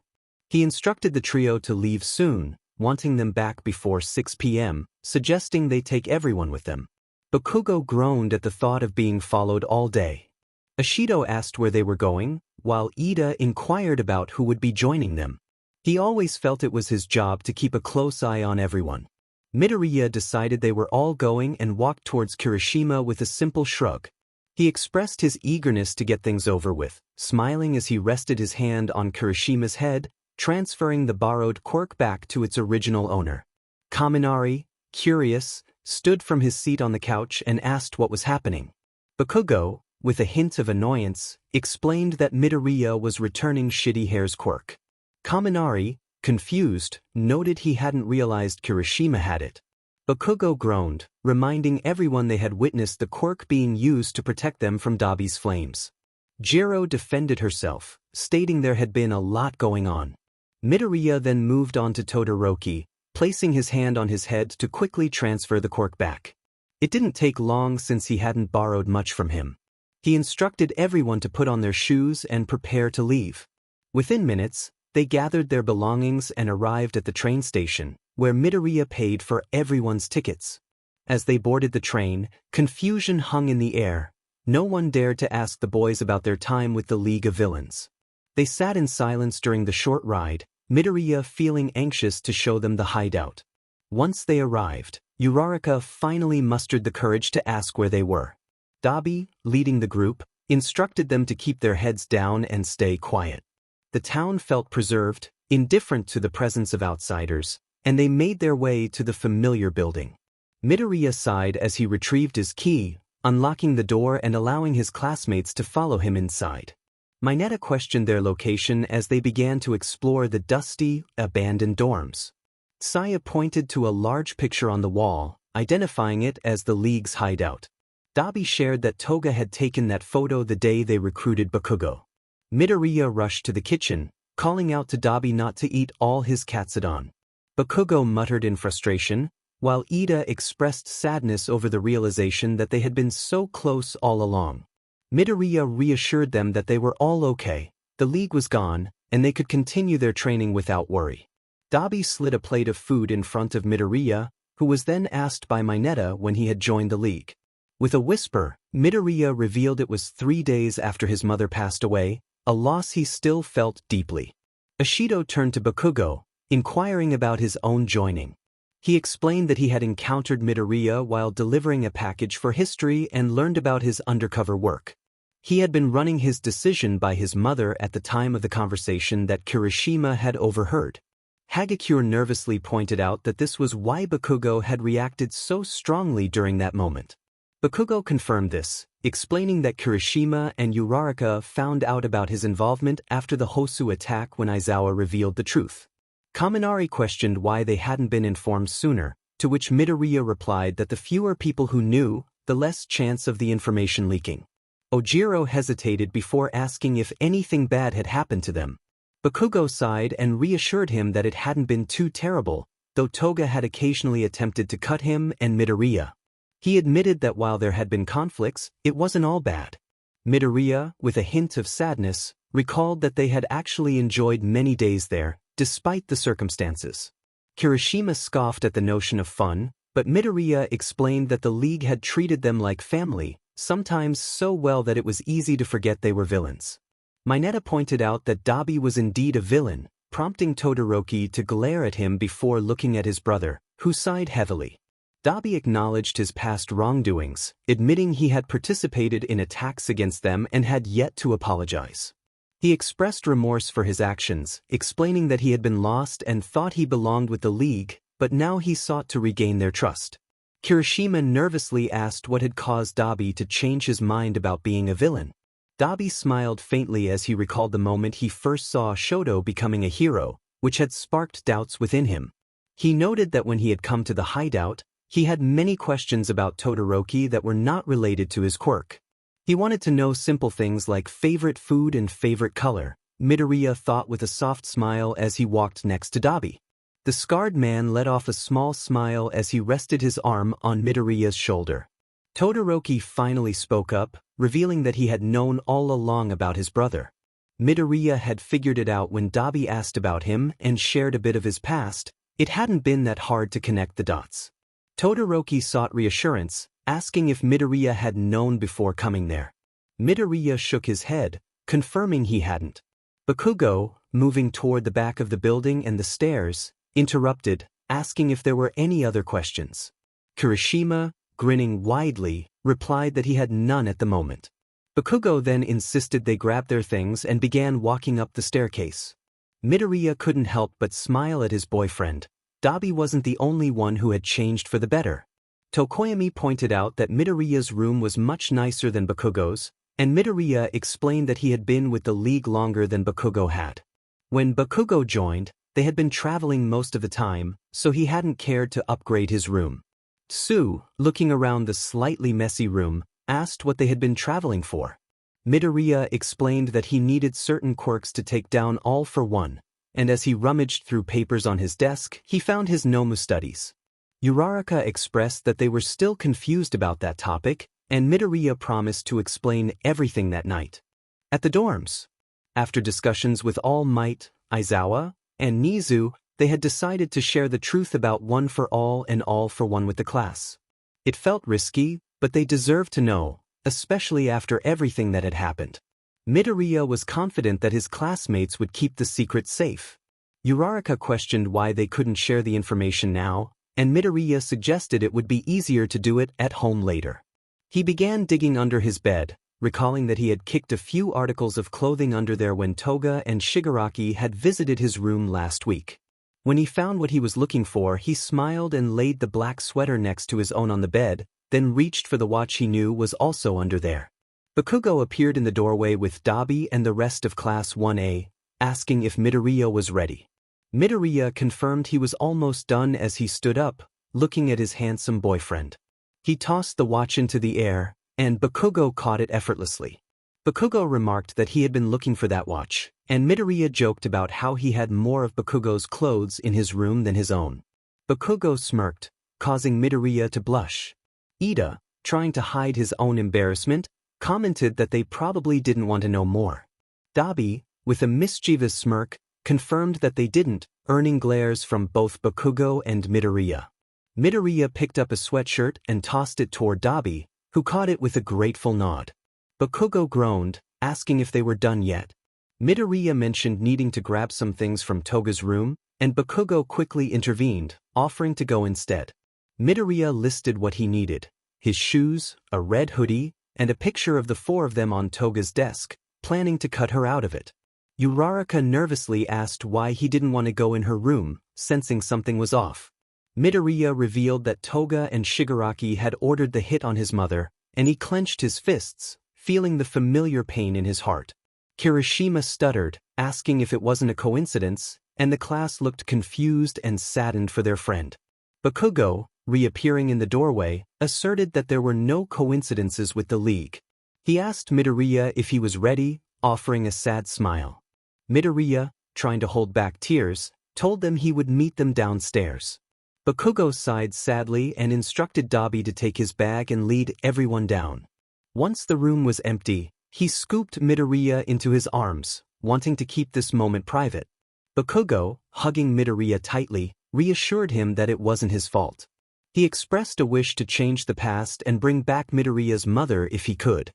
He instructed the trio to leave soon, wanting them back before 6 p.m., suggesting they take everyone with them. Bakugo groaned at the thought of being followed all day. Ashido asked where they were going, while Iida inquired about who would be joining them. He always felt it was his job to keep a close eye on everyone. Midoriya decided they were all going and walked towards Kirishima with a simple shrug. He expressed his eagerness to get things over with, smiling as he rested his hand on Kirishima's head, transferring the borrowed quirk back to its original owner. Kaminari, curious, stood from his seat on the couch and asked what was happening. Bakugo, with a hint of annoyance, explained that Midoriya was returning Shitty Hair's quirk. Kaminari, confused, noted he hadn't realized Kirishima had it. Bakugo groaned, reminding everyone they had witnessed the quirk being used to protect them from 𝐼𝐵's flames. 𝐿 defended herself, stating there had been a lot going on. Midoriya then moved on to Todoroki, placing his hand on his head to quickly transfer the quirk back. It didn't take long since he hadn't borrowed much from him. He instructed everyone to put on their shoes and prepare to leave. Within minutes, they gathered their belongings and arrived at the train station, where Midoriya paid for everyone's tickets. As they boarded the train, confusion hung in the air. No one dared to ask the boys about their time with the League of Villains. They sat in silence during the short ride, Midoriya feeling anxious to show them the hideout. Once they arrived, 𝐼𝐼𝐸 finally mustered the courage to ask where they were. 𝐼𝐵, leading the group, instructed them to keep their heads down and stay quiet. The town felt preserved, indifferent to the presence of outsiders, and they made their way to the familiar building. Midoriya sighed as he retrieved his key, unlocking the door and allowing his classmates to follow him inside. Mineta questioned their location as they began to explore the dusty, abandoned dorms. Saya pointed to a large picture on the wall, identifying it as the League's hideout. 𝐼𝐵 shared that Toga had taken that photo the day they recruited Bakugo. Midoriya rushed to the kitchen, calling out to 𝐼𝐵 not to eat all his 𝐾𝐻𝐬. Bakugo muttered in frustration, while Iida expressed sadness over the realization that they had been so close all along. Midoriya reassured them that they were all okay, the League was gone, and they could continue their training without worry. 𝐼𝐵 slid a plate of food in front of Midoriya, who was then asked by Mineta when he had joined the League. With a whisper, Midoriya revealed it was 3 days after his mother passed away, a loss he still felt deeply. Ishido turned to Bakugo, inquiring about his own joining. He explained that he had encountered Midoriya while delivering a package for history and learned about his undercover work. He had been running his decision by his mother at the time of the conversation that Kirishima had overheard. Hagakure nervously pointed out that this was why Bakugo had reacted so strongly during that moment. Bakugo confirmed this, explaining that Kirishima and 𝐼𝐸 found out about his involvement after the Hosu attack when Aizawa revealed the truth. Kaminari questioned why they hadn't been informed sooner, to which Midoriya replied that the fewer people who knew, the less chance of the information leaking. Ojiro hesitated before asking if anything bad had happened to them. Bakugo sighed and reassured him that it hadn't been too terrible, though Toga had occasionally attempted to cut him and Midoriya. He admitted that while there had been conflicts, it wasn't all bad. Midoriya, with a hint of sadness, recalled that they had actually enjoyed many days there, despite the circumstances. Kirishima scoffed at the notion of fun, but Midoriya explained that the League had treated them like family, sometimes so well that it was easy to forget they were villains. Mineta pointed out that 𝐼𝐵 was indeed a villain, prompting Todoroki to glare at him before looking at his brother, who sighed heavily. 𝐼𝐵 acknowledged his past wrongdoings, admitting he had participated in attacks against them and had yet to apologize. He expressed remorse for his actions, explaining that he had been lost and thought he belonged with the League, but now he sought to regain their trust. Kirishima nervously asked what had caused 𝐼𝐵 to change his mind about being a villain. 𝐼𝐵 smiled faintly as he recalled the moment he first saw Shoto becoming a hero, which had sparked doubts within him. He noted that when he had come to the hideout, he had many questions about Todoroki that were not related to his quirk. He wanted to know simple things like favorite food and favorite color, Midoriya thought with a soft smile as he walked next to 𝐼𝐵. The scarred man let off a small smile as he rested his arm on Midoriya's shoulder. Todoroki finally spoke up, revealing that he had known all along about his brother. Midoriya had figured it out when 𝐼𝐵 asked about him and shared a bit of his past. It hadn't been that hard to connect the dots. Todoroki sought reassurance, asking if Midoriya had known before coming there. Midoriya shook his head, confirming he hadn't. Bakugo, moving toward the back of the building and the stairs, interrupted, asking if there were any other questions. Kirishima, grinning widely, replied that he had none at the moment. Bakugo then insisted they grab their things and began walking up the staircase. Midoriya couldn't help but smile at his boyfriend. 𝐼𝐵 wasn't the only one who had changed for the better. Tokoyami pointed out that Midoriya's room was much nicer than Bakugo's, and Midoriya explained that he had been with the league longer than Bakugo had. When Bakugo joined, they had been traveling most of the time, so he hadn't cared to upgrade his room. Tsu, looking around the slightly messy room, asked what they had been traveling for. Midoriya explained that he needed certain quirks to take down all for one, and as he rummaged through papers on his desk, he found his Nomu studies. Uraraka expressed that they were still confused about that topic, and Midoriya promised to explain everything that night. At the dorms, after discussions with All Might, Aizawa, and Nizu, they had decided to share the truth about one for all and all for one with the class. It felt risky, but they deserved to know, especially after everything that had happened. Midoriya was confident that his classmates would keep the secret safe. Uraraka questioned why they couldn't share the information now, and Midoriya suggested it would be easier to do it at home later. He began digging under his bed, recalling that he had kicked a few articles of clothing under there when Toga and Shigaraki had visited his room last week. When he found what he was looking for, he smiled and laid the black sweater next to his own on the bed, then reached for the watch he knew was also under there. Bakugo appeared in the doorway with 𝐼𝐵 and the rest of Class 1A, asking if Midoriya was ready. Midoriya confirmed he was almost done as he stood up, looking at his handsome boyfriend. He tossed the watch into the air, and Bakugo caught it effortlessly. Bakugo remarked that he had been looking for that watch, and Midoriya joked about how he had more of Bakugo's clothes in his room than his own. Bakugo smirked, causing Midoriya to blush. Ida, trying to hide his own embarrassment, commented that they probably didn't want to know more. 𝐼𝐵, with a mischievous smirk, confirmed that they didn't, earning glares from both Bakugo and Midoriya. Midoriya picked up a sweatshirt and tossed it toward 𝐼𝐵, who caught it with a grateful nod. Bakugo groaned, asking if they were done yet. Midoriya mentioned needing to grab some things from Toga's room, and Bakugo quickly intervened, offering to go instead. Midoriya listed what he needed: his shoes, a red hoodie, and a picture of the four of them on Toga's desk, planning to cut her out of it. Uraraka nervously asked why he didn't want to go in her room, sensing something was off. Midoriya revealed that Toga and Shigaraki had ordered the hit on his mother, and he clenched his fists, feeling the familiar pain in his heart. Kirishima stuttered, asking if it wasn't a coincidence, and the class looked confused and saddened for their friend. Bakugo, reappearing in the doorway, asserted that there were no coincidences with the league. He asked Midoriya if he was ready, offering a sad smile. Midoriya, trying to hold back tears, told them he would meet them downstairs. Bakugo sighed sadly and instructed 𝐼𝐵 to take his bag and lead everyone down. Once the room was empty, he scooped Midoriya into his arms, wanting to keep this moment private. Bakugo, hugging Midoriya tightly, reassured him that it wasn't his fault. He expressed a wish to change the past and bring back Midoriya's mother if he could.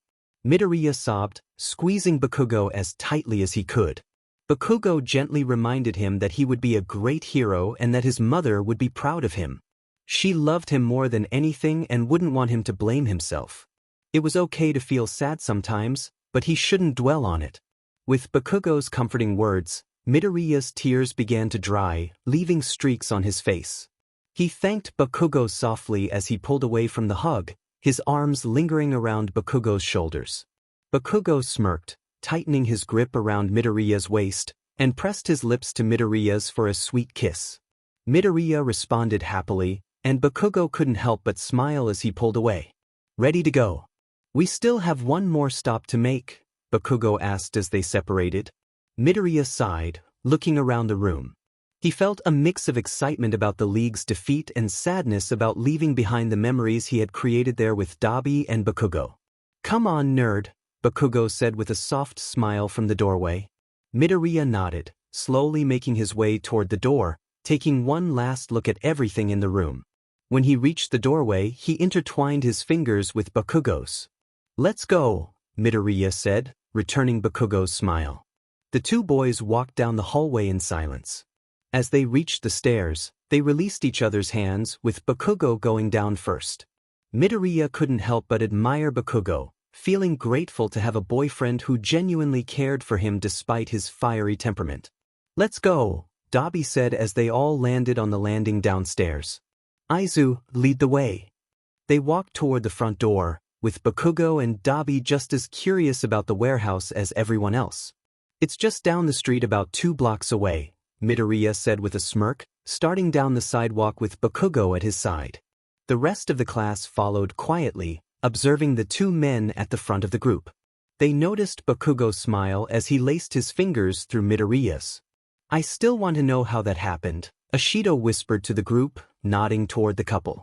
Midoriya sobbed, squeezing Bakugo as tightly as he could. Bakugo gently reminded him that he would be a great hero and that his mother would be proud of him. She loved him more than anything and wouldn't want him to blame himself. It was okay to feel sad sometimes, but he shouldn't dwell on it. With Bakugo's comforting words, Midoriya's tears began to dry, leaving streaks on his face. He thanked Bakugo softly as he pulled away from the hug, his arms lingering around Bakugo's shoulders. Bakugo smirked, tightening his grip around Midoriya's waist, and pressed his lips to Midoriya's for a sweet kiss. Midoriya responded happily, and Bakugo couldn't help but smile as he pulled away. Ready to go. We still have one more stop to make, Bakugo asked as they separated. Midoriya sighed, looking around the room. He felt a mix of excitement about the league's defeat and sadness about leaving behind the memories he had created there with 𝐼𝐵 and Bakugo. Come on, nerd, Bakugo said with a soft smile from the doorway. Midoriya nodded, slowly making his way toward the door, taking one last look at everything in the room. When he reached the doorway, he intertwined his fingers with Bakugo's. Let's go, Midoriya said, returning Bakugo's smile. The two boys walked down the hallway in silence. As they reached the stairs, they released each other's hands, with Bakugo going down first. Midoriya couldn't help but admire Bakugo, feeling grateful to have a boyfriend who genuinely cared for him despite his fiery temperament. Let's go, 𝐼𝐸𝐵 said as they all landed on the landing downstairs. Izu, lead the way. They walked toward the front door, with Bakugo and 𝐼𝐸𝐵 just as curious about the warehouse as everyone else. It's just down the street about 2 blocks away, Midoriya said with a smirk, starting down the sidewalk with Bakugo at his side. The rest of the class followed quietly, observing the 2 men at the front of the group. They noticed Bakugo smile as he laced his fingers through Midoriya's. I still want to know how that happened, 𝐼𝐸𝐵 whispered to the group, nodding toward the couple.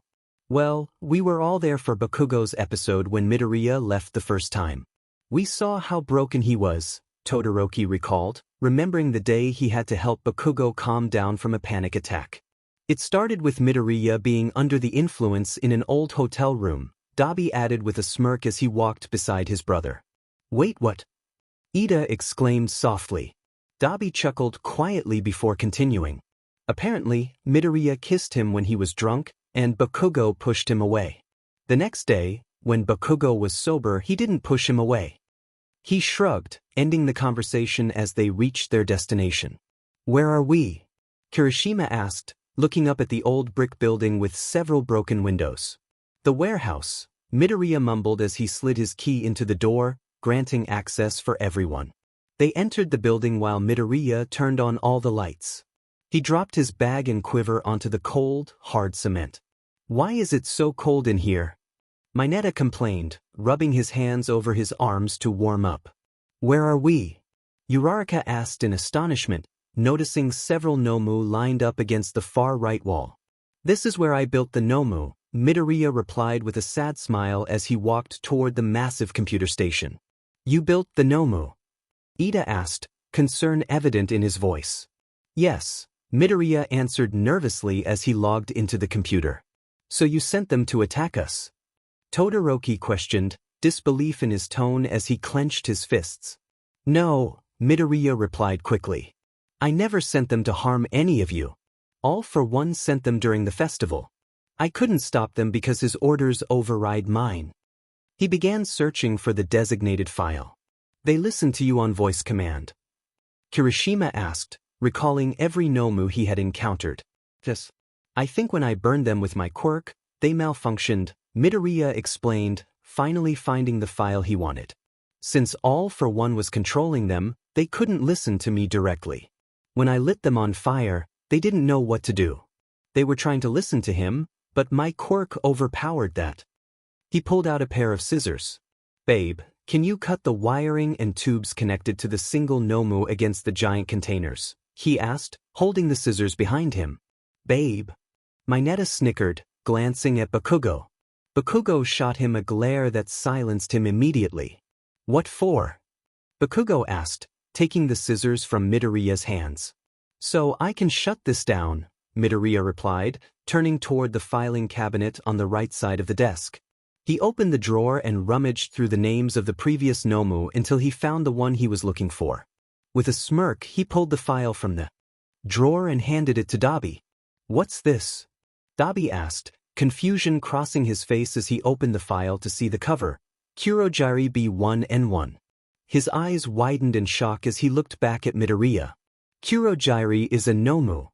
Well, we were all there for Bakugo's episode when Midoriya left the first time. We saw how broken he was, Todoroki recalled, remembering the day he had to help Bakugo calm down from a panic attack. It started with Midoriya being under the influence in an old hotel room, 𝐼𝐸𝐵 added with a smirk as he walked beside his brother. Wait, what? Iida exclaimed softly. 𝐼𝐸𝐵 chuckled quietly before continuing. Apparently, Midoriya kissed him when he was drunk, and Bakugo pushed him away. The next day, when Bakugo was sober, he didn't push him away. He shrugged, ending the conversation as they reached their destination. Where are we? Kirishima asked, looking up at the old brick building with several broken windows. The warehouse, Midoriya mumbled as he slid his key into the door, granting access for everyone. They entered the building while Midoriya turned on all the lights. He dropped his bag and quiver onto the cold, hard cement. Why is it so cold in here? Mineta complained, rubbing his hands over his arms to warm up. Where are we? Uraraka asked in astonishment, noticing several Nomu lined up against the far right wall. This is where I built the Nomu, Midoriya replied with a sad smile as he walked toward the massive computer station. You built the Nomu? Iida asked, concern evident in his voice. Yes, Midoriya answered nervously as he logged into the computer. So you sent them to attack us? Todoroki questioned, disbelief in his tone as he clenched his fists. No, Midoriya replied quickly. I never sent them to harm any of you. All for One sent them during the festival. I couldn't stop them because his orders override mine. He began searching for the designated file. They listened to you on voice command. Kirishima asked, recalling every Nomu he had encountered. Yes. I think when I burned them with my quirk, they malfunctioned, Midoriya explained, finally finding the file he wanted. Since All for One was controlling them, they couldn't listen to me directly. When I lit them on fire, they didn't know what to do. They were trying to listen to him, but my quirk overpowered that. He pulled out a pair of scissors. Babe, can you cut the wiring and tubes connected to the single Nomu against the giant containers? He asked, holding the scissors behind him. Babe. Mineta snickered, glancing at Bakugo. Bakugo shot him a glare that silenced him immediately. What for? Bakugo asked, taking the scissors from Midoriya's hands. So I can shut this down, Midoriya replied, turning toward the filing cabinet on the right side of the desk. He opened the drawer and rummaged through the names of the previous Nomu until he found the one he was looking for. With a smirk, he pulled the file from the drawer and handed it to 𝐼𝐸𝐵. What's this? 𝐼𝐸𝐵 asked, confusion crossing his face as he opened the file to see the cover, 𝐼𝐻𝐸 B1N1. His eyes widened in shock as he looked back at Midoriya. 𝐼𝐻𝐸 is a Nomu.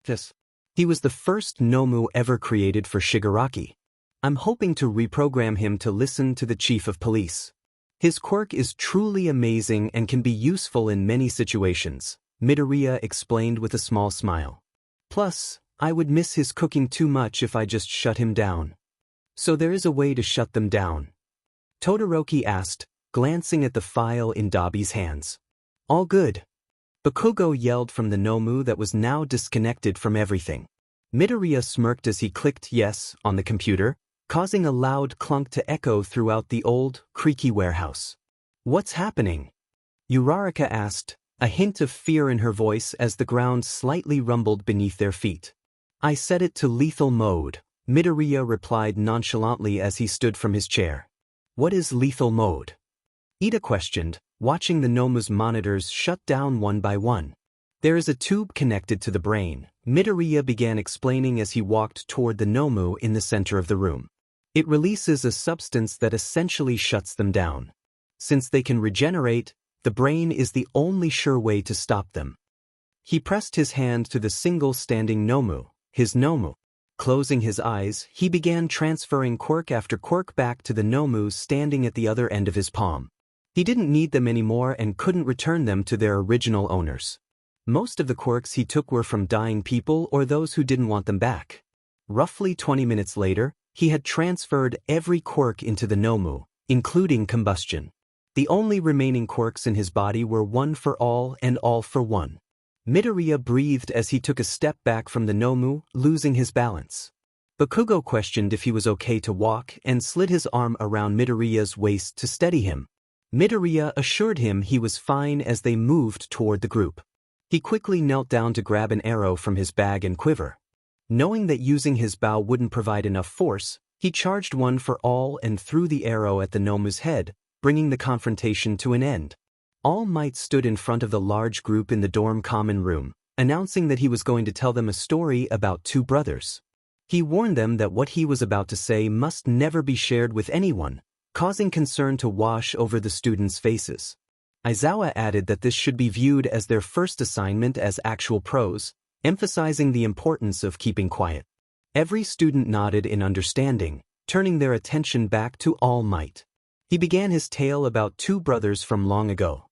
Yes. He was the first Nomu ever created for Shigaraki. I'm hoping to reprogram him to listen to the chief of police. His quirk is truly amazing and can be useful in many situations, Midoriya explained with a small smile. Plus, I would miss his cooking too much if I just shut him down. So there is a way to shut them down? Todoroki asked, glancing at the file in 𝐼𝐸𝐵's hands. All good. Bakugo yelled from the Nomu that was now disconnected from everything. Midoriya smirked as he clicked yes on the computer, causing a loud clunk to echo throughout the old, creaky warehouse. What's happening? Uraraka asked, a hint of fear in her voice as the ground slightly rumbled beneath their feet. I set it to lethal mode, Midoriya replied nonchalantly as he stood from his chair. What is lethal mode? Iida questioned, watching the Nomu's monitors shut down one by one. There is a tube connected to the brain, Midoriya began explaining as he walked toward the Nomu in the center of the room. It releases a substance that essentially shuts them down. Since they can regenerate, the brain is the only sure way to stop them. He pressed his hand to the single standing Nomu, his Nomu. Closing his eyes, he began transferring quirk after quirk back to the Nomu standing at the other end of his palm. He didn't need them anymore and couldn't return them to their original owners. Most of the quirks he took were from dying people or those who didn't want them back. Roughly 20 minutes later, he had transferred every quirk into the Nomu, including combustion. The only remaining quirks in his body were one for all and all for one. Midoriya breathed as he took a step back from the Nomu, losing his balance. Bakugo questioned if he was okay to walk and slid his arm around Midoriya's waist to steady him. Midoriya assured him he was fine as they moved toward the group. He quickly knelt down to grab an arrow from his bag and quiver. Knowing that using his bow wouldn't provide enough force, he charged one for all and threw the arrow at the Nomu's head, bringing the confrontation to an end. All Might stood in front of the large group in the dorm common room, announcing that he was going to tell them a story about two brothers. He warned them that what he was about to say must never be shared with anyone, causing concern to wash over the students' faces. Aizawa added that this should be viewed as their first assignment as actual pros, emphasizing the importance of keeping quiet. Every student nodded in understanding, turning their attention back to All Might. He began his tale about two brothers from long ago.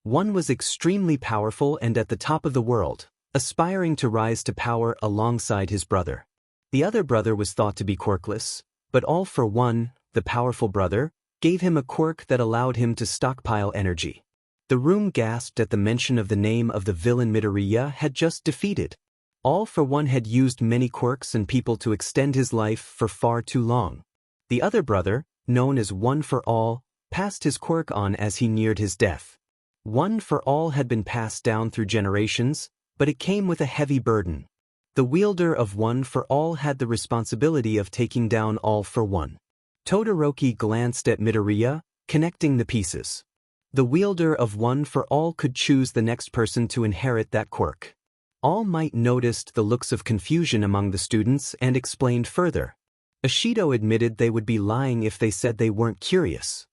One was extremely powerful and at the top of the world, aspiring to rise to power alongside his brother. The other brother was thought to be quirkless, but All for One, the powerful brother, gave him a quirk that allowed him to stockpile energy. The room gasped at the mention of the name of the villain Midoriya had just defeated. All for One had used many quirks and people to extend his life for far too long. The other brother, known as One for All, passed his quirk on as he neared his death. One for All had been passed down through generations, but it came with a heavy burden. The wielder of One for All had the responsibility of taking down All for One. Todoroki glanced at Midoriya, connecting the pieces. The wielder of One for All could choose the next person to inherit that quirk. All Might noticed the looks of confusion among the students and explained further. Ishido admitted they would be lying if they said they weren't curious.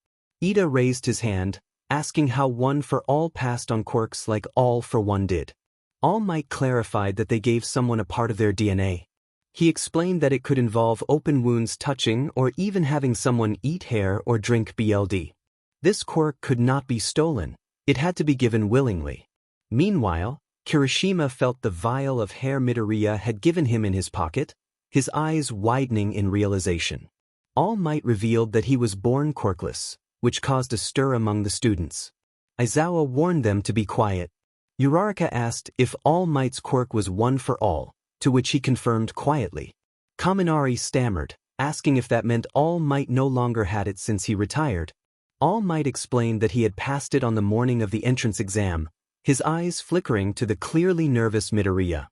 Ida raised his hand, asking how One for All passed on quirks like All for One did. All Might clarified that they gave someone a part of their DNA. He explained that it could involve open wounds touching or even having someone eat hair or drink blood. This quirk could not be stolen, it had to be given willingly. Meanwhile, Kirishima felt the vial of hair Midoriya had given him in his pocket, his eyes widening in realization. All Might revealed that he was born quirkless, which caused a stir among the students. Aizawa warned them to be quiet. Uraraka asked if All Might's quirk was One for All, to which he confirmed quietly. Kaminari stammered, asking if that meant All Might no longer had it since he retired. All Might explained that he had passed it on the morning of the entrance exam, his eyes flickering to the clearly nervous Midoriya.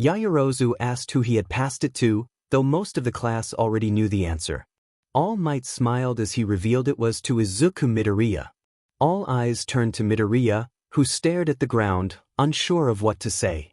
Yaoyorozu asked who he had passed it to, though most of the class already knew the answer. All Might smiled as he revealed it was to Izuku Midoriya. All eyes turned to Midoriya, who stared at the ground, unsure of what to say.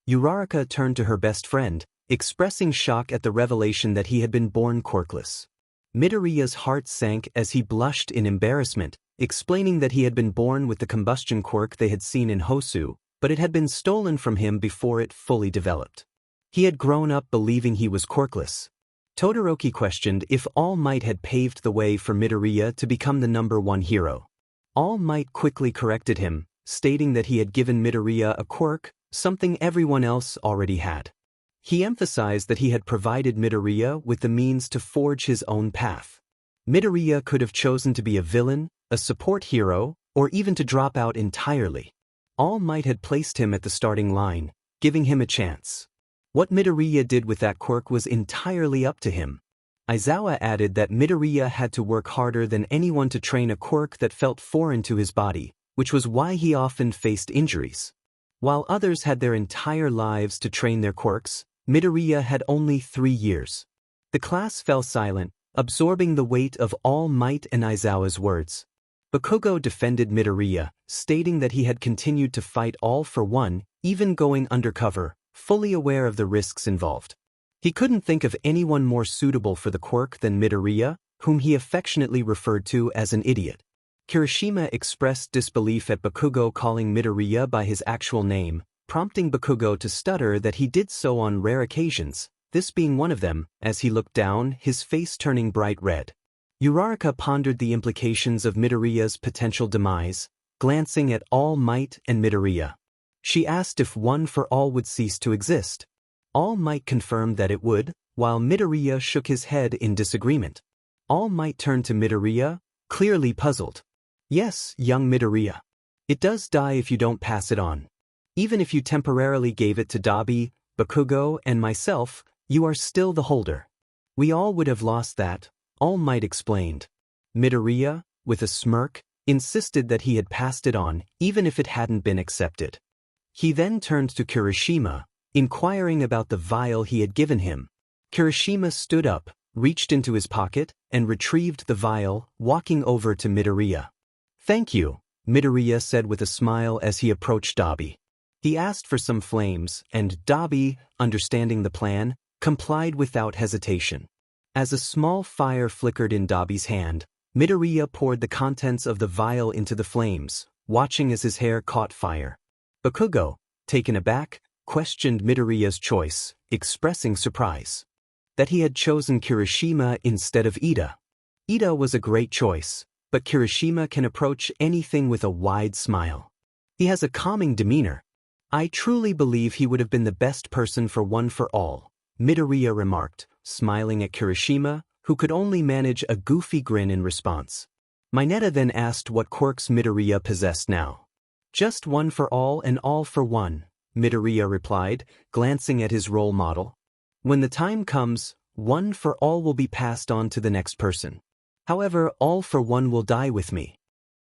Uraraka turned to her best friend, expressing shock at the revelation that he had been born quirkless. Midoriya's heart sank as he blushed in embarrassment, explaining that he had been born with the combustion quirk they had seen in Hosu, but it had been stolen from him before it fully developed. He had grown up believing he was quirkless. Todoroki questioned if All Might had paved the way for Midoriya to become the #1 hero. All Might quickly corrected him, stating that he had given Midoriya a quirk, something everyone else already had. He emphasized that he had provided Midoriya with the means to forge his own path. Midoriya could have chosen to be a villain, a support hero, or even to drop out entirely. All Might had placed him at the starting line, giving him a chance. What Midoriya did with that quirk was entirely up to him. Aizawa added that Midoriya had to work harder than anyone to train a quirk that felt foreign to his body, which was why he often faced injuries. While others had their entire lives to train their quirks, Midoriya had only 3 years. The class fell silent, absorbing the weight of All Might and Aizawa's words. Bakugo defended Midoriya, stating that he had continued to fight All for One, even going undercover, fully aware of the risks involved. He couldn't think of anyone more suitable for the quirk than Midoriya, whom he affectionately referred to as an idiot. Kirishima expressed disbelief at Bakugo calling Midoriya by his actual name, prompting Bakugo to stutter that he did so on rare occasions, this being one of them. As he looked down, his face turning bright red. 𝐼𝐼𝐬 pondered the implications of Midoriya's potential demise, glancing at All Might and Midoriya. She asked if One for All would cease to exist. All Might confirmed that it would, while Midoriya shook his head in disagreement. All Might turned to Midoriya, clearly puzzled. Yes, young Midoriya. It does die if you don't pass it on. Even if you temporarily gave it to 𝐼𝐸, Bakugo, and myself, you are still the holder. We all would have lost that, All Might explained. Midoriya, with a smirk, insisted that he had passed it on, even if it hadn't been accepted. He then turned to Kirishima, inquiring about the vial he had given him. Kirishima stood up, reached into his pocket, and retrieved the vial, walking over to Midoriya. Thank you, Midoriya said with a smile as he approached 𝐼𝐸. He asked for some flames, and 𝐼𝐸, understanding the plan, complied without hesitation. As a small fire flickered in 𝐼𝐸's hand, Midoriya poured the contents of the vial into the flames, watching as his hair caught fire. Bakugo, taken aback, questioned Midoriya's choice, expressing surprise. That he had chosen Kirishima instead of Iida. Iida was a great choice, but Kirishima can approach anything with a wide smile. He has a calming demeanor. I truly believe he would have been the best person for One for All, Midoriya remarked, smiling at Kirishima, who could only manage a goofy grin in response. Mineta then asked what quirks Midoriya possessed now. Just One for All and All for One, Midoriya replied, glancing at his role model. When the time comes, One for All will be passed on to the next person. However, All for One will die with me.